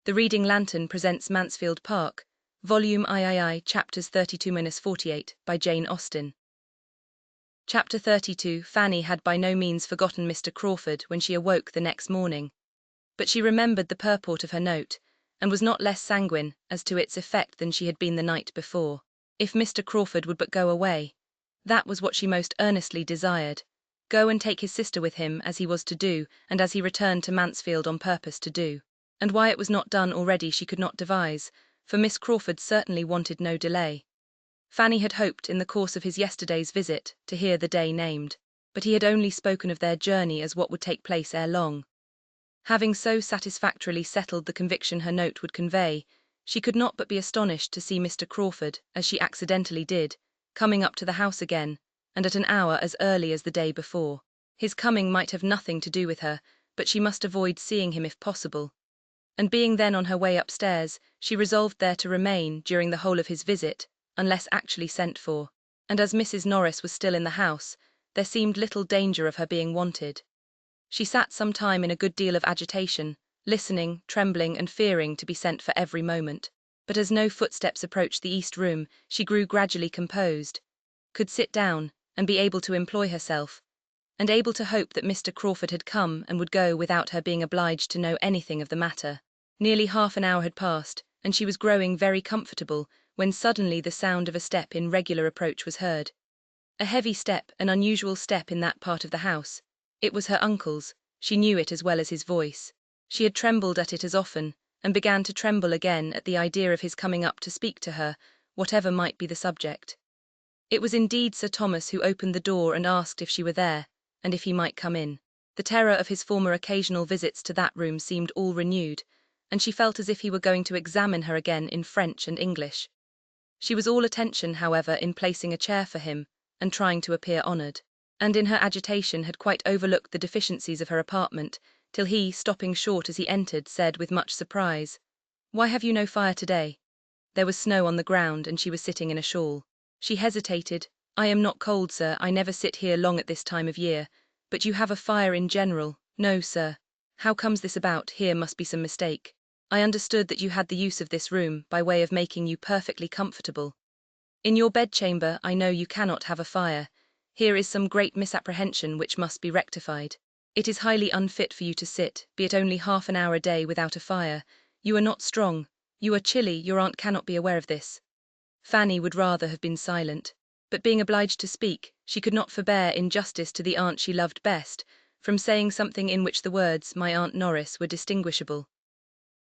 The Reading Lantern presents Mansfield Park, Volume III, Chapters 32-48, by Jane Austen. Chapter 32. Fanny had by no means forgotten Mr. Crawford when she awoke the next morning. But she remembered the purport of her note, and was not less sanguine as to its effect than she had been the night before. If Mr. Crawford would but go away. That was what she most earnestly desired. Go and take his sister with him, as he was to do, and as he returned to Mansfield on purpose to do. And why it was not done already she could not devise, for Miss Crawford certainly wanted no delay. Fanny had hoped in the course of his yesterday's visit to hear the day named, but he had only spoken of their journey as what would take place ere long. Having so satisfactorily settled the conviction her note would convey, she could not but be astonished to see Mr. Crawford, as she accidentally did, coming up to the house again, and at an hour as early as the day before. His coming might have nothing to do with her, but she must avoid seeing him if possible. And being then on her way upstairs, she resolved there to remain during the whole of his visit, unless actually sent for. And as Mrs. Norris was still in the house, there seemed little danger of her being wanted. She sat some time in a good deal of agitation, listening, trembling, and fearing to be sent for every moment. But as no footsteps approached the east room, she grew gradually composed, could sit down, and be able to employ herself, and able to hope that Mr. Crawford had come and would go without her being obliged to know anything of the matter. Nearly half an hour had passed, and she was growing very comfortable, when suddenly the sound of a step in regular approach was heard. A heavy step, an unusual step in that part of the house. It was her uncle's. She knew it as well as his voice. She had trembled at it as often, and began to tremble again at the idea of his coming up to speak to her, whatever might be the subject. It was indeed Sir Thomas who opened the door and asked if she were there, and if he might come in. The terror of his former occasional visits to that room seemed all renewed, and she felt as if he were going to examine her again in French and English. She was all attention, however, in placing a chair for him, and trying to appear honoured, and in her agitation had quite overlooked the deficiencies of her apartment, till he, stopping short as he entered, said with much surprise, "Why have you no fire today?" There was snow on the ground, and she was sitting in a shawl. She hesitated. "I am not cold, sir, I never sit here long at this time of year, but you have a fire in general." "No, sir." "How comes this about? Here must be some mistake. I understood that you had the use of this room by way of making you perfectly comfortable. In your bedchamber I know you cannot have a fire. Here is some great misapprehension which must be rectified. It is highly unfit for you to sit, be it only half an hour a day, without a fire. You are not strong. You are chilly. Your aunt cannot be aware of this." Fanny would rather have been silent, but being obliged to speak, she could not forbear, in justice to the aunt she loved best, from saying something in which the words "my Aunt Norris" were distinguishable.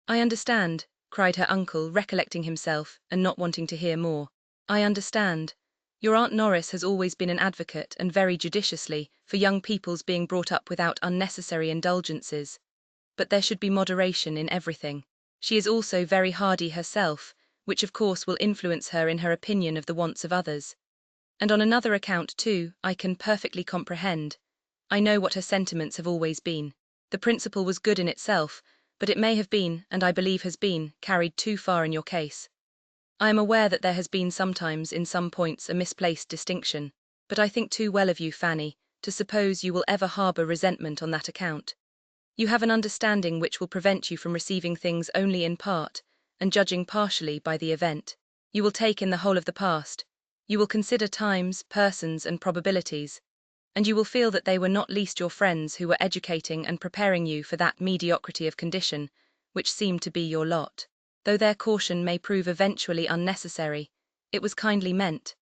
"I understand," cried her uncle, recollecting himself, and not wanting to hear more. "I understand. Your Aunt Norris has always been an advocate, and very judiciously, for young people's being brought up without unnecessary indulgences. But there should be moderation in everything. She is also very hardy herself, which of course will influence her in her opinion of the wants of others. And on another account, too, I can perfectly comprehend. I know what her sentiments have always been. The principle was good in itself, but it may have been, and I believe has been, carried too far in your case. I am aware that there has been sometimes, in some points, a misplaced distinction, but I think too well of you, Fanny, to suppose you will ever harbour resentment on that account. You have an understanding which will prevent you from receiving things only in part, and judging partially by the event. You will take in the whole of the past. You will consider times, persons, and probabilities, and you will feel that they were not least your friends who were educating and preparing you for that mediocrity of condition which seemed to be your lot. Though their caution may prove eventually unnecessary, it was kindly meant.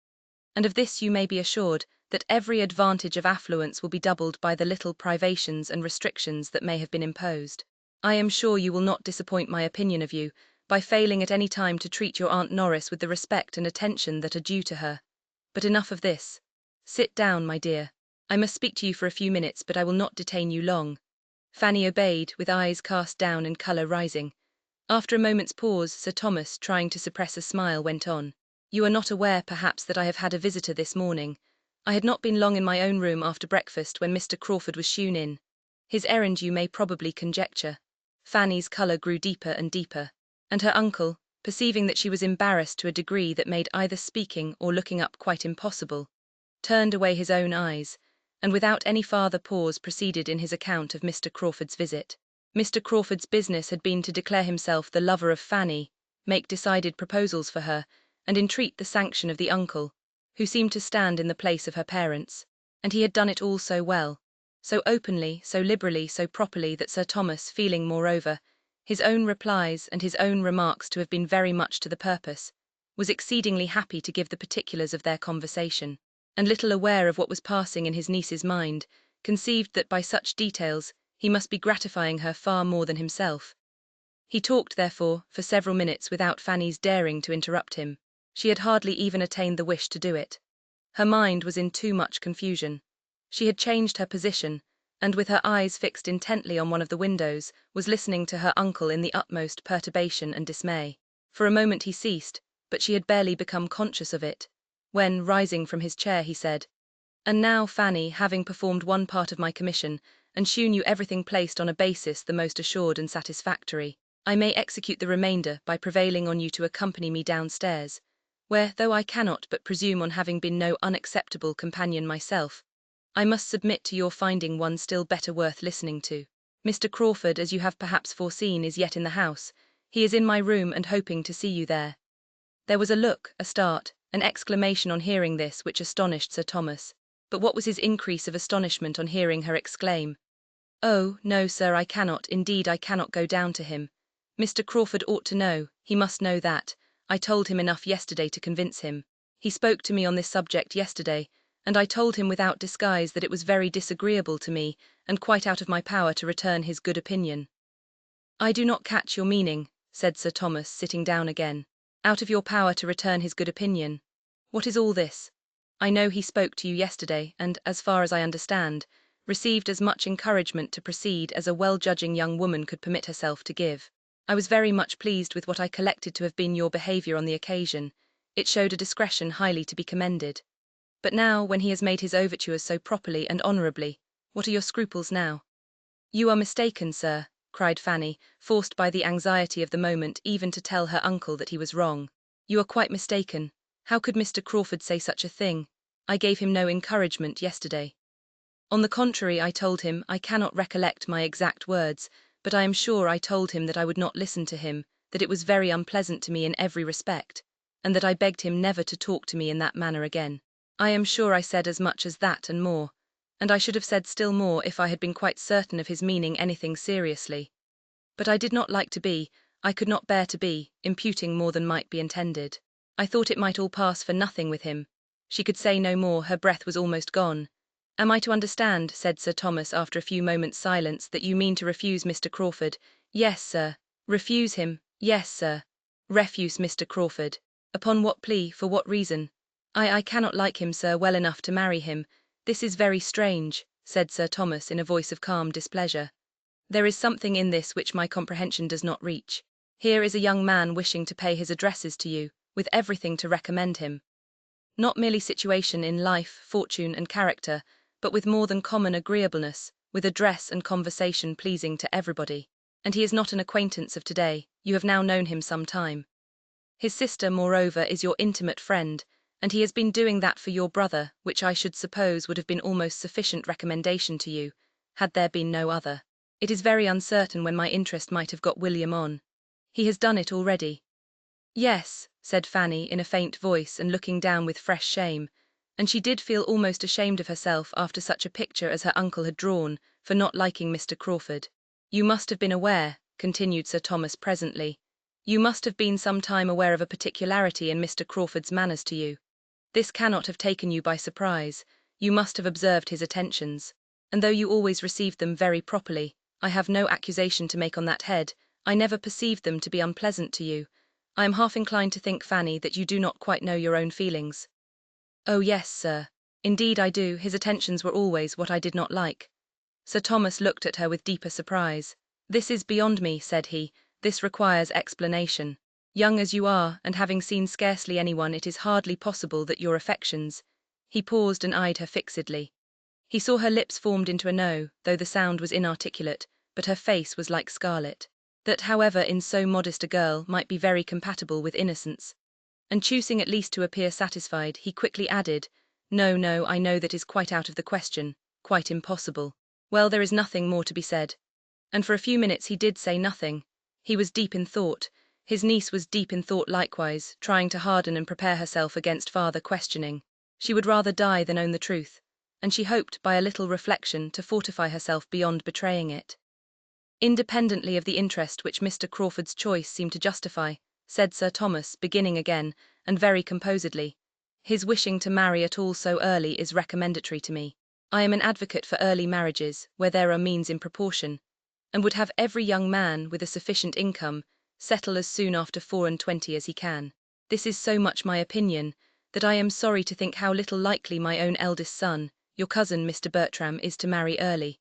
And of this you may be assured, that every advantage of affluence will be doubled by the little privations and restrictions that may have been imposed. I am sure you will not disappoint my opinion of you, by failing at any time to treat your Aunt Norris with the respect and attention that are due to her. But enough of this. Sit down, my dear. I must speak to you for a few minutes, but I will not detain you long." Fanny obeyed, with eyes cast down and colour rising. After a moment's pause, Sir Thomas, trying to suppress a smile, went on. "You are not aware, perhaps, that I have had a visitor this morning. I had not been long in my own room after breakfast when Mr. Crawford was shewn in. His errand you may probably conjecture." Fanny's colour grew deeper and deeper, and her uncle, perceiving that she was embarrassed to a degree that made either speaking or looking up quite impossible, turned away his own eyes, and without any farther pause proceeded in his account of Mr. Crawford's visit. Mr. Crawford's business had been to declare himself the lover of Fanny, make decided proposals for her, and entreat the sanction of the uncle, who seemed to stand in the place of her parents. And he had done it all so well, so openly, so liberally, so properly, that Sir Thomas, feeling, moreover, his own replies and his own remarks to have been very much to the purpose, was exceedingly happy to give the particulars of their conversation, and little aware of what was passing in his niece's mind, conceived that by such details he must be gratifying her far more than himself. He talked, therefore, for several minutes without Fanny's daring to interrupt him. She had hardly even attained the wish to do it. Her mind was in too much confusion. She had changed her position, and with her eyes fixed intently on one of the windows, was listening to her uncle in the utmost perturbation and dismay. For a moment he ceased, but she had barely become conscious of it, when, rising from his chair, he said, "And now, Fanny, having performed one part of my commission, and shewn you everything placed on a basis the most assured and satisfactory, I may execute the remainder by prevailing on you to accompany me downstairs, where, though I cannot but presume on having been no unacceptable companion myself, I must submit to your finding one still better worth listening to. Mr. Crawford, as you have perhaps foreseen, is yet in the house. He is in my room and hoping to see you there." There was a look, a start, an exclamation on hearing this which astonished Sir Thomas, but what was his increase of astonishment on hearing her exclaim, "Oh, no, sir, I cannot, indeed I cannot go down to him. Mr. Crawford ought to know, he must know that. I told him enough yesterday to convince him. He spoke to me on this subject yesterday, and I told him without disguise that it was very disagreeable to me, and quite out of my power to return his good opinion." "I do not catch your meaning," said Sir Thomas, sitting down again. "Out of your power to return his good opinion. What is all this? I know he spoke to you yesterday, and, as far as I understand, received as much encouragement to proceed as a well-judging young woman could permit herself to give. I was very much pleased with what I collected to have been your behaviour on the occasion. It showed a discretion highly to be commended. But now, when he has made his overtures so properly and honourably, what are your scruples now?" "You are mistaken, sir," cried Fanny, forced by the anxiety of the moment even to tell her uncle that he was wrong. "You are quite mistaken. How could Mr. Crawford say such a thing? I gave him no encouragement yesterday. On the contrary, I told him, I cannot recollect my exact words, but I am sure I told him that I would not listen to him, that it was very unpleasant to me in every respect, and that I begged him never to talk to me in that manner again. I am sure I said as much as that and more, and I should have said still more if I had been quite certain of his meaning anything seriously. But I did not like to be, I could not bear to be, imputing more than might be intended. I thought it might all pass for nothing with him." She could say no more, her breath was almost gone. "Am I to understand," said Sir Thomas after a few moments' silence, "that you mean to refuse Mr. Crawford?" "Yes, sir." "Refuse him?" "Yes, sir." "Refuse Mr. Crawford? Upon what plea, for what reason?" I cannot like him, sir, well enough to marry him." "This is very strange," said Sir Thomas in a voice of calm displeasure. "There is something in this which my comprehension does not reach. Here is a young man wishing to pay his addresses to you, with everything to recommend him. Not merely situation in life, fortune, and character, but with more than common agreeableness, with address and conversation pleasing to everybody. And he is not an acquaintance of today, you have now known him some time. His sister, moreover, is your intimate friend, and he has been doing that for your brother, which I should suppose would have been almost sufficient recommendation to you, had there been no other. It is very uncertain when my interest might have got William on. He has done it already." "Yes," said Fanny in a faint voice and looking down with fresh shame, and she did feel almost ashamed of herself after such a picture as her uncle had drawn, for not liking Mr. Crawford. "You must have been aware," continued Sir Thomas presently, "you must have been some time aware of a particularity in Mr. Crawford's manners to you. This cannot have taken you by surprise, you must have observed his attentions, and though you always received them very properly, I have no accusation to make on that head, I never perceived them to be unpleasant to you. I am half inclined to think, Fanny, that you do not quite know your own feelings." "Oh yes, sir. Indeed I do, his attentions were always what I did not like." Sir Thomas looked at her with deeper surprise. "This is beyond me," said he, "this requires explanation. Young as you are, and having seen scarcely anyone, it is hardly possible that your affections—" He paused and eyed her fixedly. He saw her lips formed into a no, though the sound was inarticulate, but her face was like scarlet. That, however, in so modest a girl, might be very compatible with innocence. And choosing at least to appear satisfied, he quickly added, "No, no, I know that is quite out of the question, quite impossible. Well, there is nothing more to be said. And for a few minutes he did say nothing. He was deep in thought. His niece was deep in thought likewise, trying to harden and prepare herself against farther questioning. She would rather die than own the truth, and she hoped by a little reflection to fortify herself beyond betraying it. Independently of the interest which Mr. Crawford's choice seemed to justify, said Sir Thomas, beginning again, and very composedly, his wishing to marry at all so early is recommendatory to me. I am an advocate for early marriages, where there are means in proportion, and would have every young man with a sufficient income settle as soon after 24 as he can. This is so much my opinion, that I am sorry to think how little likely my own eldest son, your cousin Mr. Bertram, is to marry early.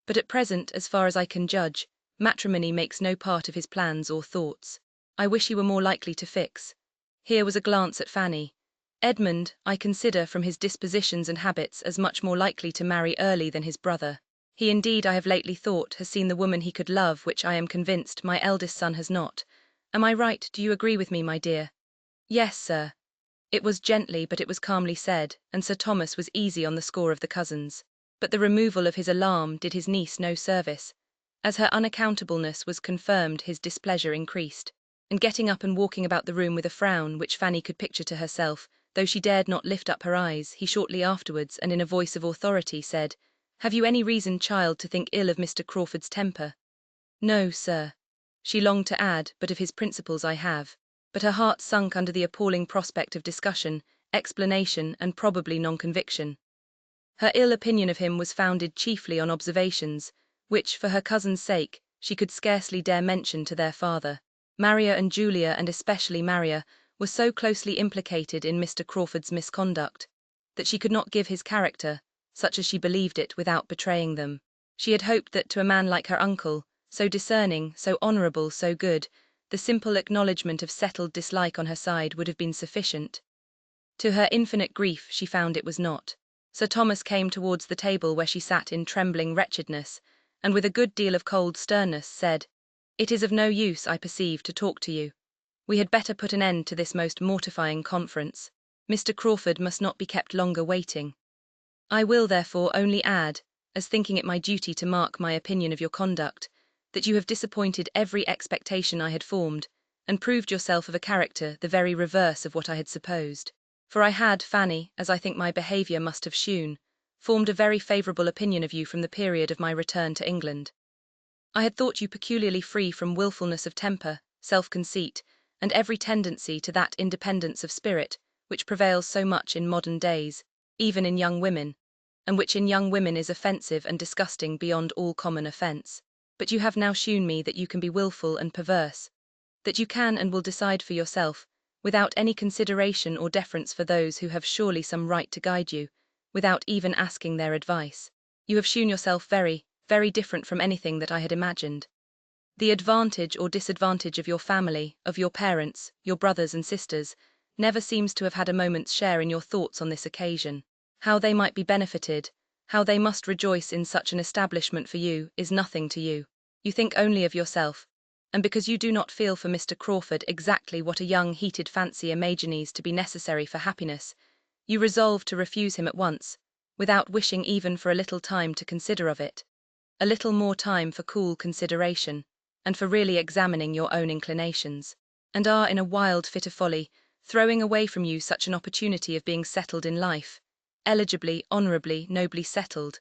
But at present, as far as I can judge, matrimony makes no part of his plans or thoughts. I wish he were more likely to fix. Here was a glance at Fanny. Edmund, I consider from his dispositions and habits as much more likely to marry early than his brother. He indeed, I have lately thought, has seen the woman he could love, which I am convinced my eldest son has not. Am I right? Do you agree with me, my dear? Yes, sir. It was gently, but it was calmly said, and Sir Thomas was easy on the score of the cousins. But the removal of his alarm did his niece no service. As her unaccountableness was confirmed, his displeasure increased. And getting up and walking about the room with a frown which Fanny could picture to herself, though she dared not lift up her eyes, he shortly afterwards, and in a voice of authority, said, "Have you any reason, child, to think ill of Mr. Crawford's temper?" "No, sir." She longed to add, "but of his principles I have." But her heart sunk under the appalling prospect of discussion, explanation, and probably non-conviction. Her ill opinion of him was founded chiefly on observations, which, for her cousin's sake, she could scarcely dare mention to their father. Maria and Julia, and especially Maria, were so closely implicated in Mr. Crawford's misconduct, that she could not give his character, such as she believed it, without betraying them. She had hoped that to a man like her uncle, so discerning, so honourable, so good, the simple acknowledgment of settled dislike on her side would have been sufficient. To her infinite grief, she found it was not. Sir Thomas came towards the table where she sat in trembling wretchedness, and with a good deal of cold sternness said, "It is of no use, I perceive, to talk to you. We had better put an end to this most mortifying conference. Mr. Crawford must not be kept longer waiting. I will, therefore, only add, as thinking it my duty to mark my opinion of your conduct, that you have disappointed every expectation I had formed, and proved yourself of a character the very reverse of what I had supposed. For I had, Fanny, as I think my behaviour must have shewn, formed a very favourable opinion of you from the period of my return to England. I had thought you peculiarly free from wilfulness of temper, self-conceit, and every tendency to that independence of spirit which prevails so much in modern days, even in young women, and which in young women is offensive and disgusting beyond all common offence. But you have now shewn me that you can be wilful and perverse, that you can and will decide for yourself, without any consideration or deference for those who have surely some right to guide you, without even asking their advice. You have shewn yourself very, very different from anything that I had imagined. The advantage or disadvantage of your family, of your parents, your brothers and sisters, never seems to have had a moment's share in your thoughts on this occasion. How they might be benefited, how they must rejoice in such an establishment for you, is nothing to you. You think only of yourself, and because you do not feel for Mr. Crawford exactly what a young heated fancy imagines to be necessary for happiness, you resolve to refuse him at once, without wishing even for a little time to consider of it, a little more time for cool consideration, and for really examining your own inclinations, and are, in a wild fit of folly, throwing away from you such an opportunity of being settled in life, eligibly, honourably, nobly settled,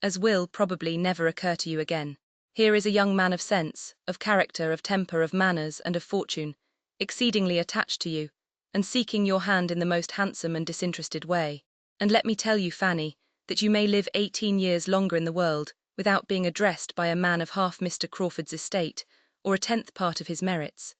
as will, probably, never occur to you again. Here is a young man of sense, of character, of temper, of manners, and of fortune, exceedingly attached to you, and seeking your hand in the most handsome and disinterested way. And let me tell you, Fanny, that you may live 18 years longer in the world, without being addressed by a man of half Mr. Crawford's estate, or a 10th part of his merits.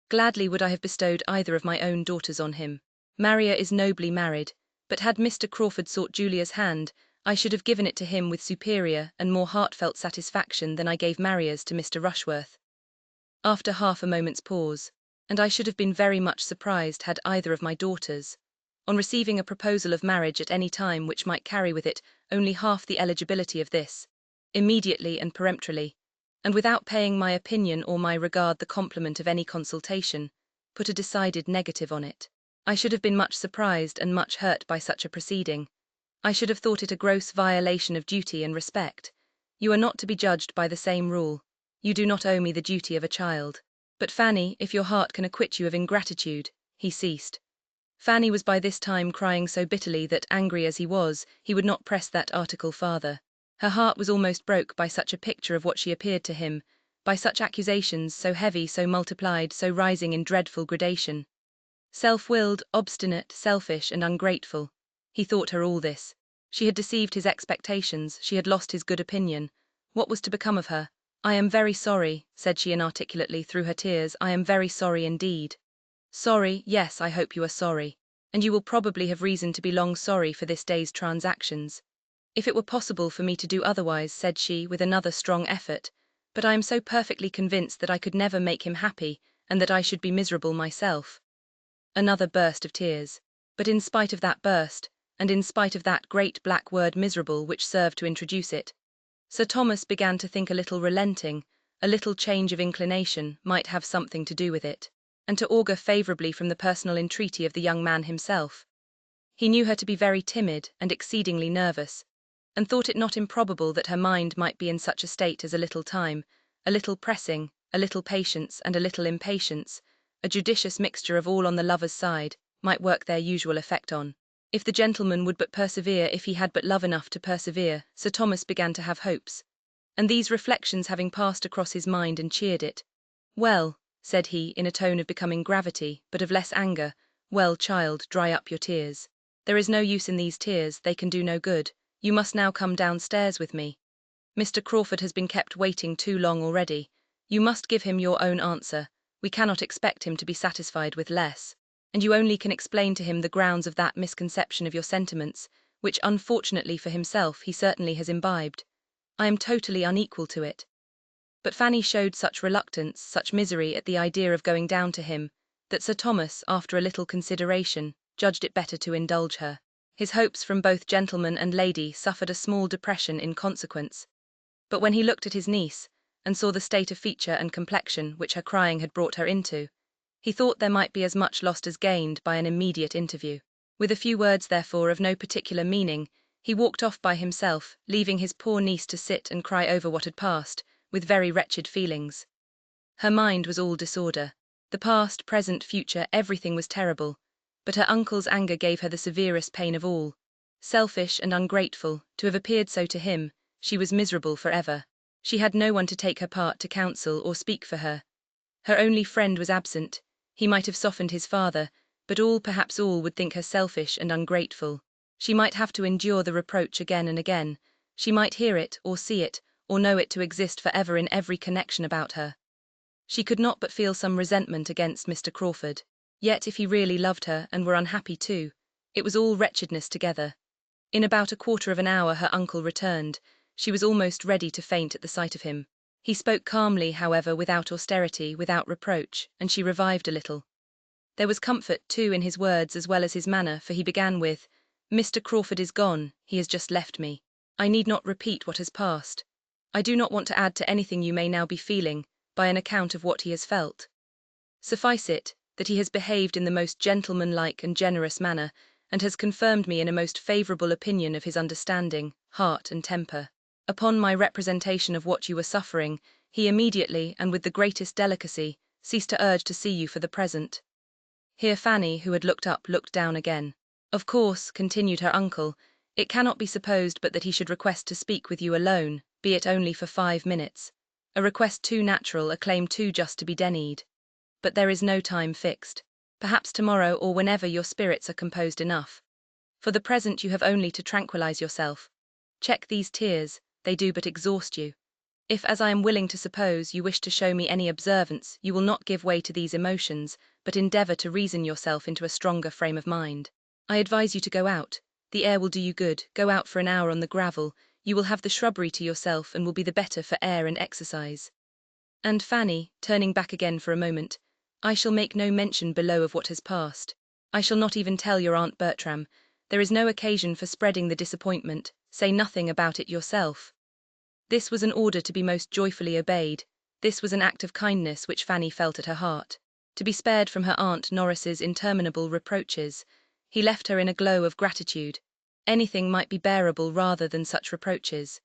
Gladly would I have bestowed either of my own daughters on him. Maria is nobly married, but had Mr. Crawford sought Julia's hand, I should have given it to him with superior and more heartfelt satisfaction than I gave Maria's to Mr. Rushworth. After half a moment's pause, and I should have been very much surprised had either of my daughters, on receiving a proposal of marriage at any time which might carry with it only half the eligibility of this, immediately and peremptorily, and without paying my opinion or my regard the compliment of any consultation, put a decided negative on it. I should have been much surprised and much hurt by such a proceeding. I should have thought it a gross violation of duty and respect, You are not to be judged by the same rule. You do not owe me the duty of a child. But Fanny, if your heart can acquit you of ingratitude," he ceased. Fanny was by this time crying so bitterly that, angry as he was, he would not press that article farther. Her heart was almost broke by such a picture of what she appeared to him, by such accusations, so heavy, so multiplied, so rising in dreadful gradation. Self-willed, obstinate, selfish, and ungrateful. He thought her all this. She had deceived his expectations, she had lost his good opinion. What was to become of her? "I am very sorry," said she inarticulately through her tears. "I am very sorry indeed." "Sorry, yes, I hope you are sorry. And you will probably have reason to be long sorry for this day's transactions." "If it were possible for me to do otherwise," said she, with another strong effort, "but I am so perfectly convinced that I could never make him happy, and that I should be miserable myself." Another burst of tears. But in spite of that burst, and in spite of that great black word miserable which served to introduce it, Sir Thomas began to think a little relenting, a little change of inclination, might have something to do with it, and to augur favourably from the personal entreaty of the young man himself. He knew her to be very timid and exceedingly nervous, and thought it not improbable that her mind might be in such a state as a little time, a little pressing, a little patience, and a little impatience, a judicious mixture of all on the lover's side, might work their usual effect on. If the gentleman would but persevere, if he had but love enough to persevere, Sir Thomas began to have hopes. And these reflections having passed across his mind and cheered it, "Well," said he, in a tone of becoming gravity, but of less anger, "well, child, dry up your tears. There is no use in these tears, they can do no good. You must now come downstairs with me. Mr. Crawford has been kept waiting too long already. You must give him your own answer. We cannot expect him to be satisfied with less. And you only can explain to him the grounds of that misconception of your sentiments, which, unfortunately for himself, he certainly has imbibed. I am totally unequal to it." But Fanny showed such reluctance, such misery at the idea of going down to him, that Sir Thomas, after a little consideration, judged it better to indulge her. His hopes from both gentleman and lady suffered a small depression in consequence. But when he looked at his niece, and saw the state of feature and complexion which her crying had brought her into, he thought there might be as much lost as gained by an immediate interview. With a few words, therefore, of no particular meaning, he walked off by himself, leaving his poor niece to sit and cry over what had passed, with very wretched feelings. Her mind was all disorder. The past, present, future, everything was terrible. But her uncle's anger gave her the severest pain of all. Selfish and ungrateful, to have appeared so to him, she was miserable for ever. She had no one to take her part, to counsel or speak for her. Her only friend was absent. He might have softened his father, but all, perhaps all, would think her selfish and ungrateful. She might have to endure the reproach again and again. She might hear it, or see it, or know it to exist for ever in every connection about her. She could not but feel some resentment against Mr. Crawford. Yet if he really loved her, and were unhappy too, it was all wretchedness together. In about a quarter of an hour her uncle returned. She was almost ready to faint at the sight of him. He spoke calmly, however, without austerity, without reproach, and she revived a little. There was comfort, too, in his words as well as his manner, for he began with, "Mr. Crawford is gone, he has just left me. I need not repeat what has passed. I do not want to add to anything you may now be feeling, by an account of what he has felt. Suffice it, that he has behaved in the most gentlemanlike and generous manner, and has confirmed me in a most favourable opinion of his understanding, heart, and temper. Upon my representation of what you were suffering, he immediately, and with the greatest delicacy, ceased to urge to see you for the present." Here Fanny, who had looked up, looked down again. "Of course," continued her uncle, "it cannot be supposed but that he should request to speak with you alone, be it only for 5 minutes. A request too natural, a claim too just to be denied. But there is no time fixed. Perhaps tomorrow, or whenever your spirits are composed enough. For the present you have only to tranquilize yourself. Check these tears, they do but exhaust you. If, as I am willing to suppose, you wish to show me any observance, you will not give way to these emotions, but endeavour to reason yourself into a stronger frame of mind. I advise you to go out. The air will do you good. Go out for an hour on the gravel. You will have the shrubbery to yourself, and will be the better for air and exercise. And Fanny, turning back again for a moment, I shall make no mention below of what has passed. I shall not even tell your Aunt Bertram. There is no occasion for spreading the disappointment. Say nothing about it yourself." This was an order to be most joyfully obeyed. This was an act of kindness which Fanny felt at her heart. To be spared from her Aunt Norris's interminable reproaches, he left her in a glow of gratitude. Anything might be bearable rather than such reproaches.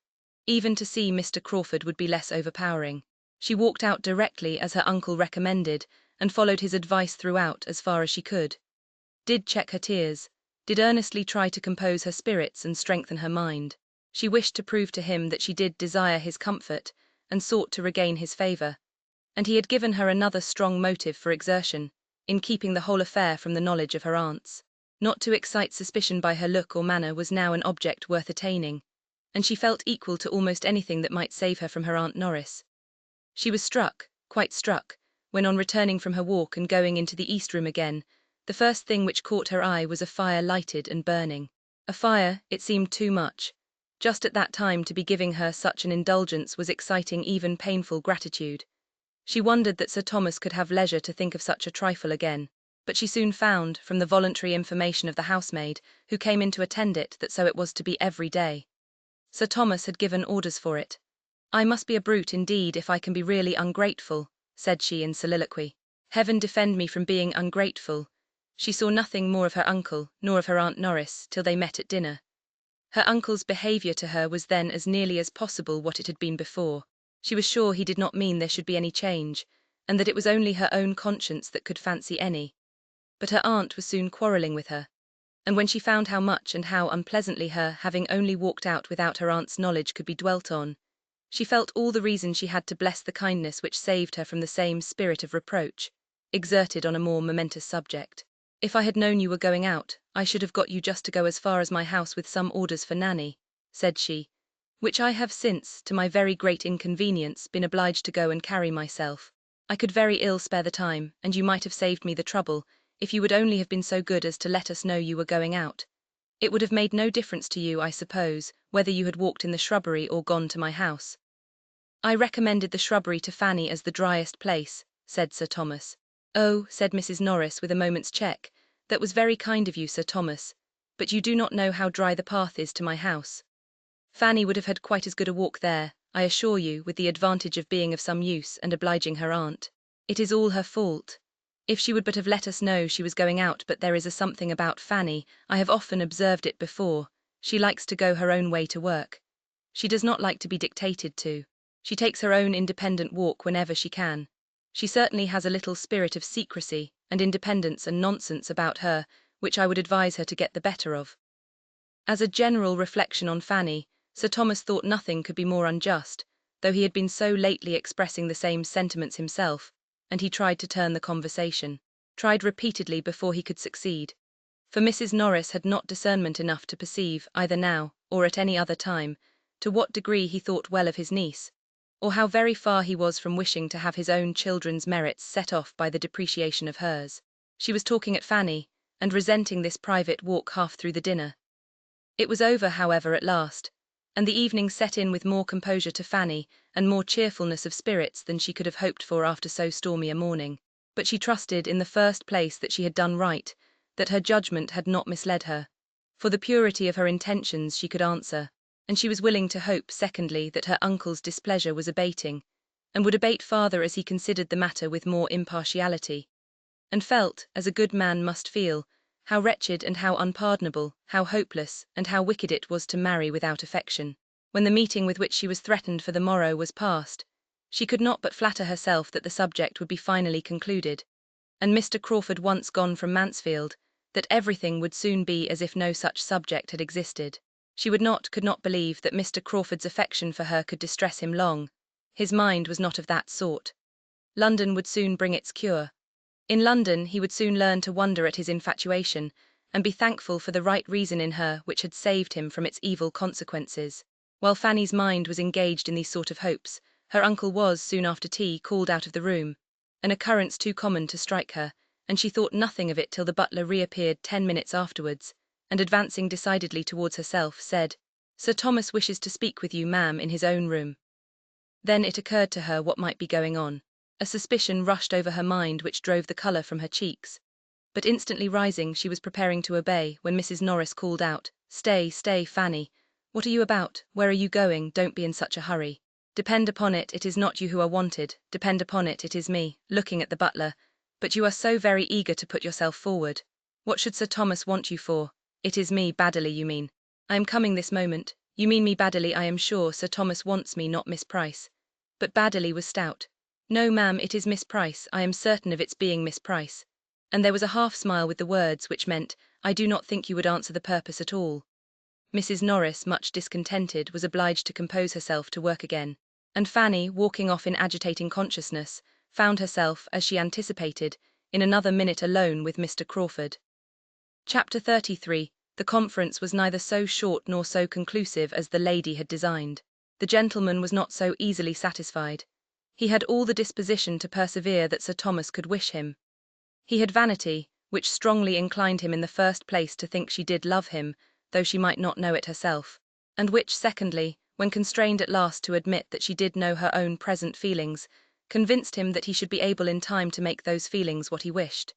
Even to see Mr. Crawford would be less overpowering. She walked out directly as her uncle recommended, and followed his advice throughout as far as she could. Did check her tears, did earnestly try to compose her spirits and strengthen her mind. She wished to prove to him that she did desire his comfort, and sought to regain his favour. And he had given her another strong motive for exertion, in keeping the whole affair from the knowledge of her aunts. Not to excite suspicion by her look or manner was now an object worth attaining, and she felt equal to almost anything that might save her from her Aunt Norris. She was struck, quite struck, when on returning from her walk and going into the East Room again, the first thing which caught her eye was a fire lighted and burning. A fire, it seemed too much. Just at that time to be giving her such an indulgence was exciting even painful gratitude. She wondered that Sir Thomas could have leisure to think of such a trifle again, but she soon found, from the voluntary information of the housemaid, who came in to attend it, that so it was to be every day. Sir Thomas had given orders for it. "I must be a brute indeed if I can be really ungrateful," said she in soliloquy. "Heaven defend me from being ungrateful." She saw nothing more of her uncle, nor of her Aunt Norris, till they met at dinner. Her uncle's behaviour to her was then as nearly as possible what it had been before. She was sure he did not mean there should be any change, and that it was only her own conscience that could fancy any. But her aunt was soon quarrelling with her, and when she found how much and how unpleasantly her having only walked out without her aunt's knowledge could be dwelt on, she felt all the reason she had to bless the kindness which saved her from the same spirit of reproach, exerted on a more momentous subject. "If I had known you were going out, I should have got you just to go as far as my house with some orders for Nanny," said she, "which I have since, to my very great inconvenience, been obliged to go and carry myself. I could very ill spare the time, and you might have saved me the trouble, if you would only have been so good as to let us know you were going out. It would have made no difference to you, I suppose, whether you had walked in the shrubbery or gone to my house." "I recommended the shrubbery to Fanny as the driest place," said Sir Thomas. "Oh," said Mrs. Norris with a moment's check, "that was very kind of you, Sir Thomas, but you do not know how dry the path is to my house. Fanny would have had quite as good a walk there, I assure you, with the advantage of being of some use and obliging her aunt. It is all her fault. If she would but have let us know she was going out, but there is a something about Fanny, I have often observed it before, she likes to go her own way to work. She does not like to be dictated to. She takes her own independent walk whenever she can. She certainly has a little spirit of secrecy and independence and nonsense about her, which I would advise her to get the better of." As a general reflection on Fanny, Sir Thomas thought nothing could be more unjust, though he had been so lately expressing the same sentiments himself, and he tried to turn the conversation, tried repeatedly before he could succeed. For Mrs. Norris had not discernment enough to perceive, either now, or at any other time, to what degree he thought well of his niece, or how very far he was from wishing to have his own children's merits set off by the depreciation of hers. She was talking at Fanny, and resenting this private walk half through the dinner. It was over, however, at last, and the evening set in with more composure to Fanny, and more cheerfulness of spirits than she could have hoped for after so stormy a morning. But she trusted, in the first place, that she had done right, that her judgment had not misled her. For the purity of her intentions she could answer, and she was willing to hope, secondly, that her uncle's displeasure was abating, and would abate farther as he considered the matter with more impartiality, and felt, as a good man must feel, how wretched and how unpardonable, how hopeless, and how wicked it was to marry without affection. When the meeting with which she was threatened for the morrow was past, she could not but flatter herself that the subject would be finally concluded, and Mr. Crawford once gone from Mansfield, that everything would soon be as if no such subject had existed. She could not believe that Mr. Crawford's affection for her could distress him long. His mind was not of that sort. London would soon bring its cure. In London he would soon learn to wonder at his infatuation, and be thankful for the right reason in her which had saved him from its evil consequences. While Fanny's mind was engaged in these sort of hopes, her uncle was, soon after tea, called out of the room, an occurrence too common to strike her, and she thought nothing of it till the butler reappeared 10 minutes afterwards, and advancing decidedly towards herself, said, "Sir Thomas wishes to speak with you, ma'am, in his own room." Then it occurred to her what might be going on. A suspicion rushed over her mind which drove the colour from her cheeks. But instantly rising, she was preparing to obey, when Mrs. Norris called out, "Stay, stay, Fanny. What are you about? Where are you going? Don't be in such a hurry. Depend upon it, it is not you who are wanted. Depend upon it, it is me," looking at the butler. "But you are so very eager to put yourself forward. What should Sir Thomas want you for? It is me, Baddeley, you mean. I am coming this moment. You mean me Baddeley, I am sure. Sir Thomas wants me, not Miss Price. But Baddeley was stout. No, ma'am, it is Miss Price. I am certain of its being Miss Price. And there was a half-smile with the words, which meant, I do not think you would answer the purpose at all. Mrs. Norris, much discontented, was obliged to compose herself to work again, and Fanny, walking off in agitating consciousness, found herself, as she anticipated, in another minute alone with Mr. Crawford. Chapter 33. The conference was neither so short nor so conclusive as the lady had designed. The gentleman was not so easily satisfied. He had all the disposition to persevere that Sir Thomas could wish him. He had vanity, which strongly inclined him in the first place to think she did love him, though she might not know it herself, and which, secondly, when constrained at last to admit that she did know her own present feelings, convinced him that he should be able in time to make those feelings what he wished.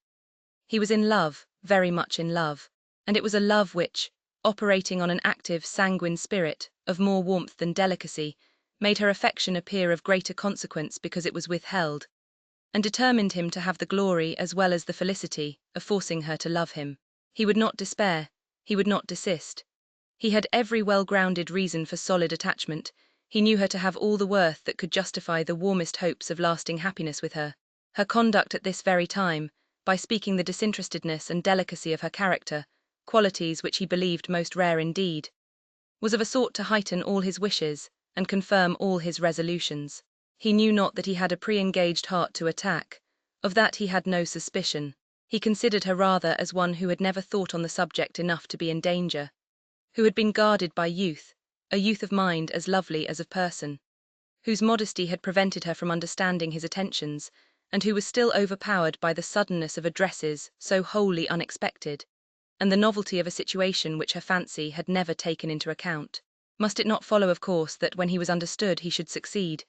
He was in love, very much in love, and it was a love which, operating on an active, sanguine spirit, of more warmth than delicacy, made her affection appear of greater consequence because it was withheld, and determined him to have the glory as well as the felicity of forcing her to love him. He would not despair, he would not desist. He had every well-grounded reason for solid attachment. He knew her to have all the worth that could justify the warmest hopes of lasting happiness with her. Her conduct at this very time, by speaking the disinterestedness and delicacy of her character, qualities which he believed most rare indeed, was of a sort to heighten all his wishes and confirm all his resolutions. He knew not that he had a pre-engaged heart to attack. Of that he had no suspicion. He considered her rather as one who had never thought on the subject enough to be in danger, who had been guarded by youth, a youth of mind as lovely as of person, whose modesty had prevented her from understanding his attentions, and who was still overpowered by the suddenness of addresses so wholly unexpected, and the novelty of a situation which her fancy had never taken into account. Must it not follow, of course, that when he was understood he should succeed?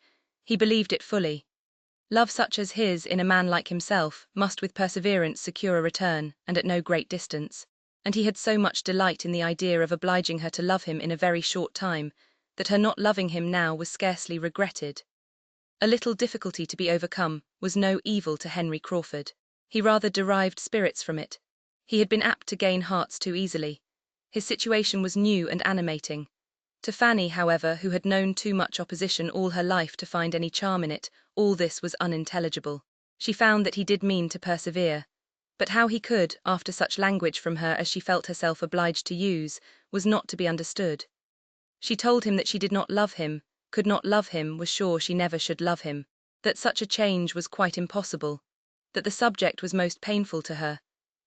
He believed it fully. Love such as his in a man like himself must with perseverance secure a return, and at no great distance, and he had so much delight in the idea of obliging her to love him in a very short time, that her not loving him now was scarcely regretted. A little difficulty to be overcome was no evil to Henry Crawford. He rather derived spirits from it. He had been apt to gain hearts too easily. His situation was new and animating. To Fanny, however, who had known too much opposition all her life to find any charm in it, all this was unintelligible. She found that he did mean to persevere, but how he could, after such language from her as she felt herself obliged to use, was not to be understood. She told him that she did not love him, could not love him, was sure she never should love him, that such a change was quite impossible, that the subject was most painful to her,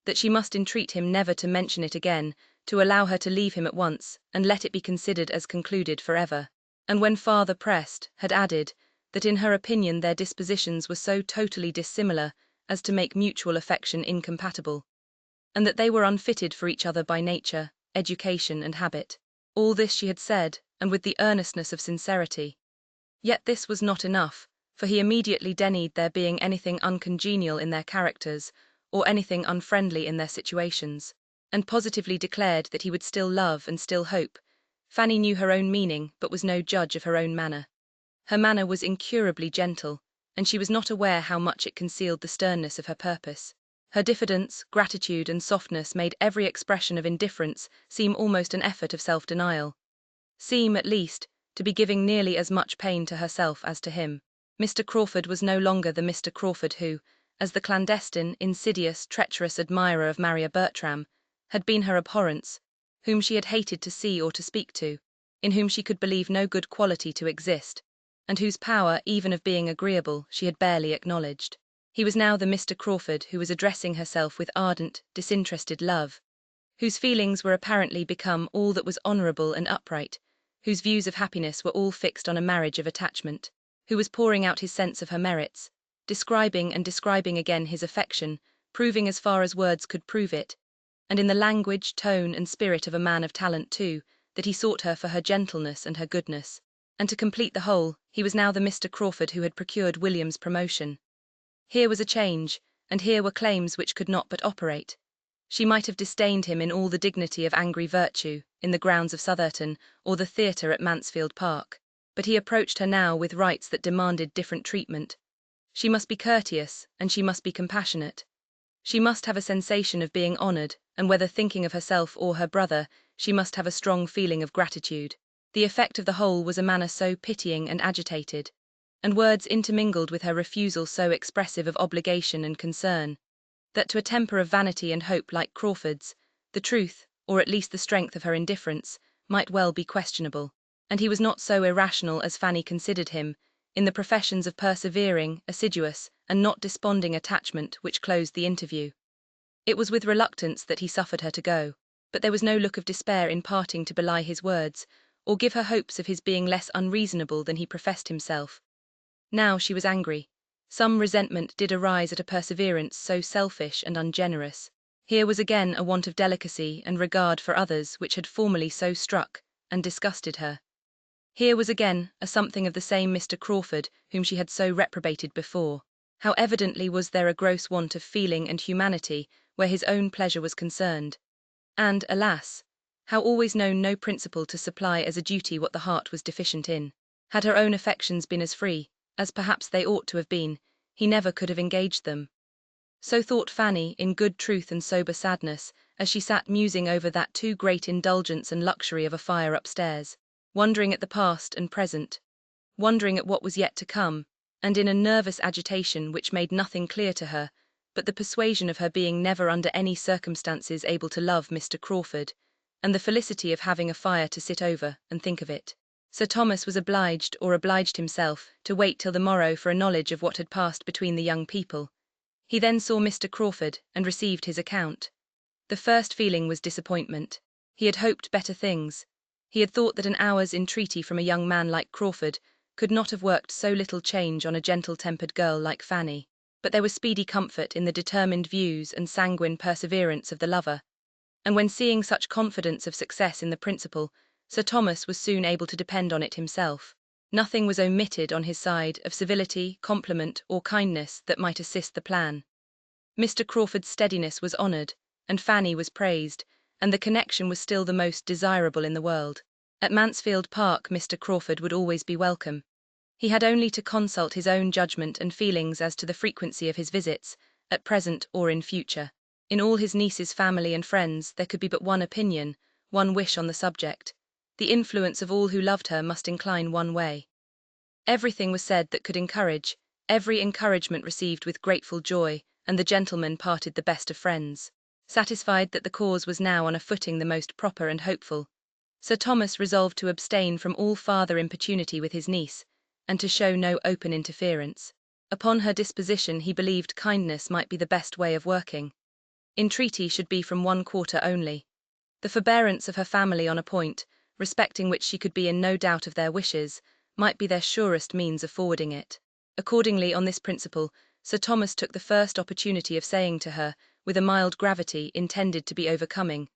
that she must entreat him never to mention it again, to allow her to leave him at once, and let it be considered as concluded forever, and when farther pressed, had added, that in her opinion their dispositions were so totally dissimilar as to make mutual affection incompatible, and that they were unfitted for each other by nature, education, and habit. All this she had said, and with the earnestness of sincerity. Yet this was not enough, for he immediately denied there being anything uncongenial in their characters, or anything unfriendly in their situations, and positively declared that he would still love and still hope. Fanny knew her own meaning, but was no judge of her own manner. Her manner was incurably gentle, and she was not aware how much it concealed the sternness of her purpose. Her diffidence, gratitude, and softness made every expression of indifference seem almost an effort of self-denial. Seem, at least, to be giving nearly as much pain to herself as to him. Mr. Crawford was no longer the Mr. Crawford who, as the clandestine, insidious, treacherous admirer of Maria Bertram, had been her abhorrence, whom she had hated to see or to speak to, in whom she could believe no good quality to exist, and whose power even of being agreeable she had barely acknowledged. He was now the Mr. Crawford who was addressing herself with ardent, disinterested love, whose feelings were apparently become all that was honourable and upright, whose views of happiness were all fixed on a marriage of attachment, who was pouring out his sense of her merits, describing and describing again his affection, proving as far as words could prove it, and in the language, tone, and spirit of a man of talent too, that he sought her for her gentleness and her goodness. And to complete the whole, he was now the Mr. Crawford who had procured William's promotion. Here was a change, and here were claims which could not but operate. She might have disdained him in all the dignity of angry virtue, in the grounds of Southerton, or the theatre at Mansfield Park, but he approached her now with rights that demanded different treatment. She must be courteous, and she must be compassionate. She must have a sensation of being honoured, and whether thinking of herself or her brother, she must have a strong feeling of gratitude. The effect of the whole was a manner so pitying and agitated, and words intermingled with her refusal so expressive of obligation and concern, that to a temper of vanity and hope like Crawford's, the truth, or at least the strength of her indifference, might well be questionable, and he was not so irrational as Fanny considered him, in the professions of persevering, assiduous, and not desponding attachment which closed the interview. It was with reluctance that he suffered her to go, but there was no look of despair in parting to belie his words, or give her hopes of his being less unreasonable than he professed himself. Now she was angry. Some resentment did arise at a perseverance so selfish and ungenerous. Here was again a want of delicacy and regard for others which had formerly so struck and disgusted her. Here was again a something of the same Mr. Crawford whom she had so reprobated before. How evidently was there a gross want of feeling and humanity where his own pleasure was concerned. And, alas, how always known no principle to supply as a duty what the heart was deficient in. Had her own affections been as free, as perhaps they ought to have been, he never could have engaged them. So thought Fanny, in good truth and sober sadness, as she sat musing over that too great indulgence and luxury of a fire upstairs, wondering at the past and present, wondering at what was yet to come, and in a nervous agitation which made nothing clear to her, but the persuasion of her being never under any circumstances able to love Mr. Crawford, and the felicity of having a fire to sit over and think of it. Sir Thomas was obliged, or obliged himself, to wait till the morrow for a knowledge of what had passed between the young people. He then saw Mr. Crawford, and received his account. The first feeling was disappointment. He had hoped better things. He had thought that an hour's entreaty from a young man like Crawford could not have worked so little change on a gentle-tempered girl like Fanny. But there was speedy comfort in the determined views and sanguine perseverance of the lover, and when seeing such confidence of success in the principal, Sir Thomas was soon able to depend on it himself. Nothing was omitted on his side of civility, compliment, or kindness that might assist the plan. Mr. Crawford's steadiness was honoured, and Fanny was praised, and the connection was still the most desirable in the world. At Mansfield Park Mr. Crawford would always be welcome. He had only to consult his own judgment and feelings as to the frequency of his visits, at present or in future. In all his niece's family and friends there could be but one opinion, one wish on the subject. The influence of all who loved her must incline one way. Everything was said that could encourage, every encouragement received with grateful joy, and the gentlemen parted the best of friends. Satisfied that the cause was now on a footing the most proper and hopeful, Sir Thomas resolved to abstain from all farther importunity with his niece, and to show no open interference. Upon her disposition he believed kindness might be the best way of working. Entreaty should be from one quarter only. The forbearance of her family on a point, respecting which she could be in no doubt of their wishes, might be their surest means of forwarding it. Accordingly, on this principle, Sir Thomas took the first opportunity of saying to her, with a mild gravity intended to be overcoming,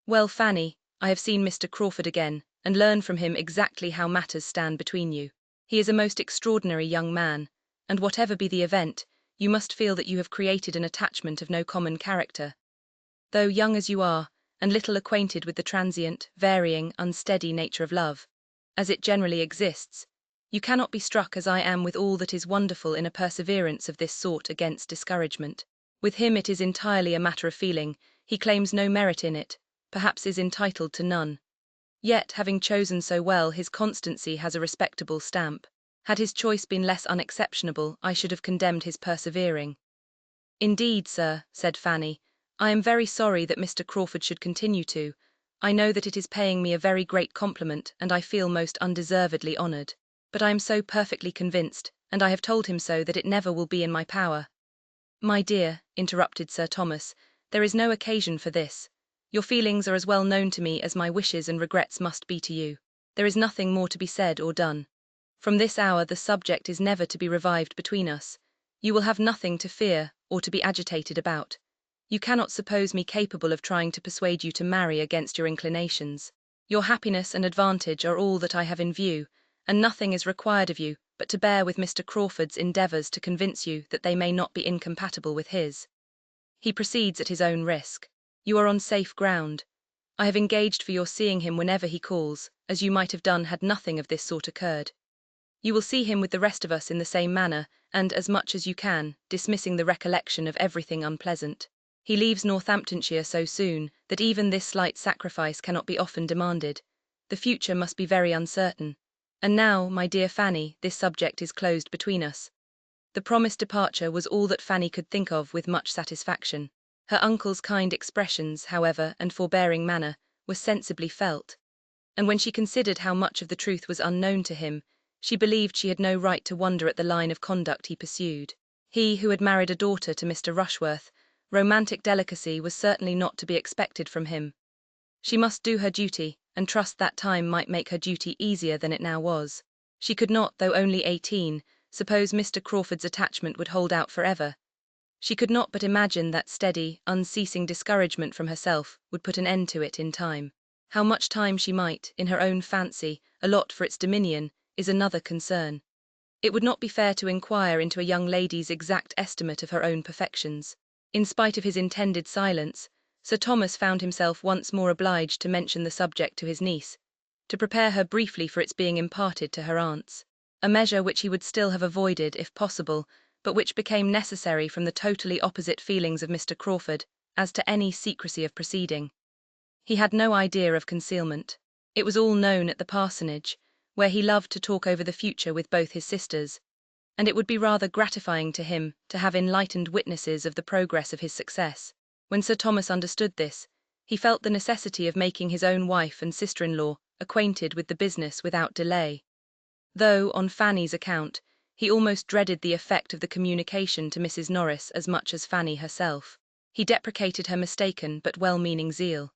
"Well, Fanny, I have seen Mr. Crawford again, and learned from him exactly how matters stand between you. He is a most extraordinary young man, and whatever be the event, you must feel that you have created an attachment of no common character. Though young as you are, and little acquainted with the transient, varying, unsteady nature of love, as it generally exists, you cannot be struck as I am with all that is wonderful in a perseverance of this sort against discouragement. With him it is entirely a matter of feeling, he claims no merit in it, perhaps is entitled to none. Yet, having chosen so well, his constancy has a respectable stamp. Had his choice been less unexceptionable, I should have condemned his persevering." "Indeed, sir," said Fanny, "I am very sorry that Mr. Crawford should continue to. I know that it is paying me a very great compliment, and I feel most undeservedly honoured. But I am so perfectly convinced, and I have told him so, that it never will be in my power." "My dear," interrupted Sir Thomas, "there is no occasion for this. Your feelings are as well known to me as my wishes and regrets must be to you. There is nothing more to be said or done. From this hour the subject is never to be revived between us. You will have nothing to fear or to be agitated about. You cannot suppose me capable of trying to persuade you to marry against your inclinations. Your happiness and advantage are all that I have in view, and nothing is required of you but to bear with Mr. Crawford's endeavours to convince you that they may not be incompatible with his. He proceeds at his own risk. You are on safe ground. I have engaged for your seeing him whenever he calls, as you might have done had nothing of this sort occurred. You will see him with the rest of us in the same manner, and as much as you can, dismissing the recollection of everything unpleasant. He leaves Northamptonshire so soon, that even this slight sacrifice cannot be often demanded. The future must be very uncertain. And now, my dear Fanny, this subject is closed between us. The promised departure was all that Fanny could think of with much satisfaction. Her uncle's kind expressions, however, and forbearing manner, were sensibly felt. And when she considered how much of the truth was unknown to him, she believed she had no right to wonder at the line of conduct he pursued. He who had married a daughter to Mr. Rushworth, romantic delicacy was certainly not to be expected from him. She must do her duty, and trust that time might make her duty easier than it now was. She could not, though only 18, suppose Mr. Crawford's attachment would hold out forever. She could not but imagine that steady, unceasing discouragement from herself would put an end to it in time. How much time she might, in her own fancy, allot for its dominion, is another concern. It would not be fair to inquire into a young lady's exact estimate of her own perfections. In spite of his intended silence, Sir Thomas found himself once more obliged to mention the subject to his niece, to prepare her briefly for its being imparted to her aunts. A measure which he would still have avoided, if possible, but which became necessary from the totally opposite feelings of Mr. Crawford as to any secrecy of proceeding. He had no idea of concealment. It was all known at the parsonage, where he loved to talk over the future with both his sisters, and it would be rather gratifying to him to have enlightened witnesses of the progress of his success. When Sir Thomas understood this, he felt the necessity of making his own wife and sister-in-law acquainted with the business without delay. Though, on Fanny's account, he almost dreaded the effect of the communication to Mrs. Norris as much as Fanny herself. He deprecated her mistaken but well-meaning zeal.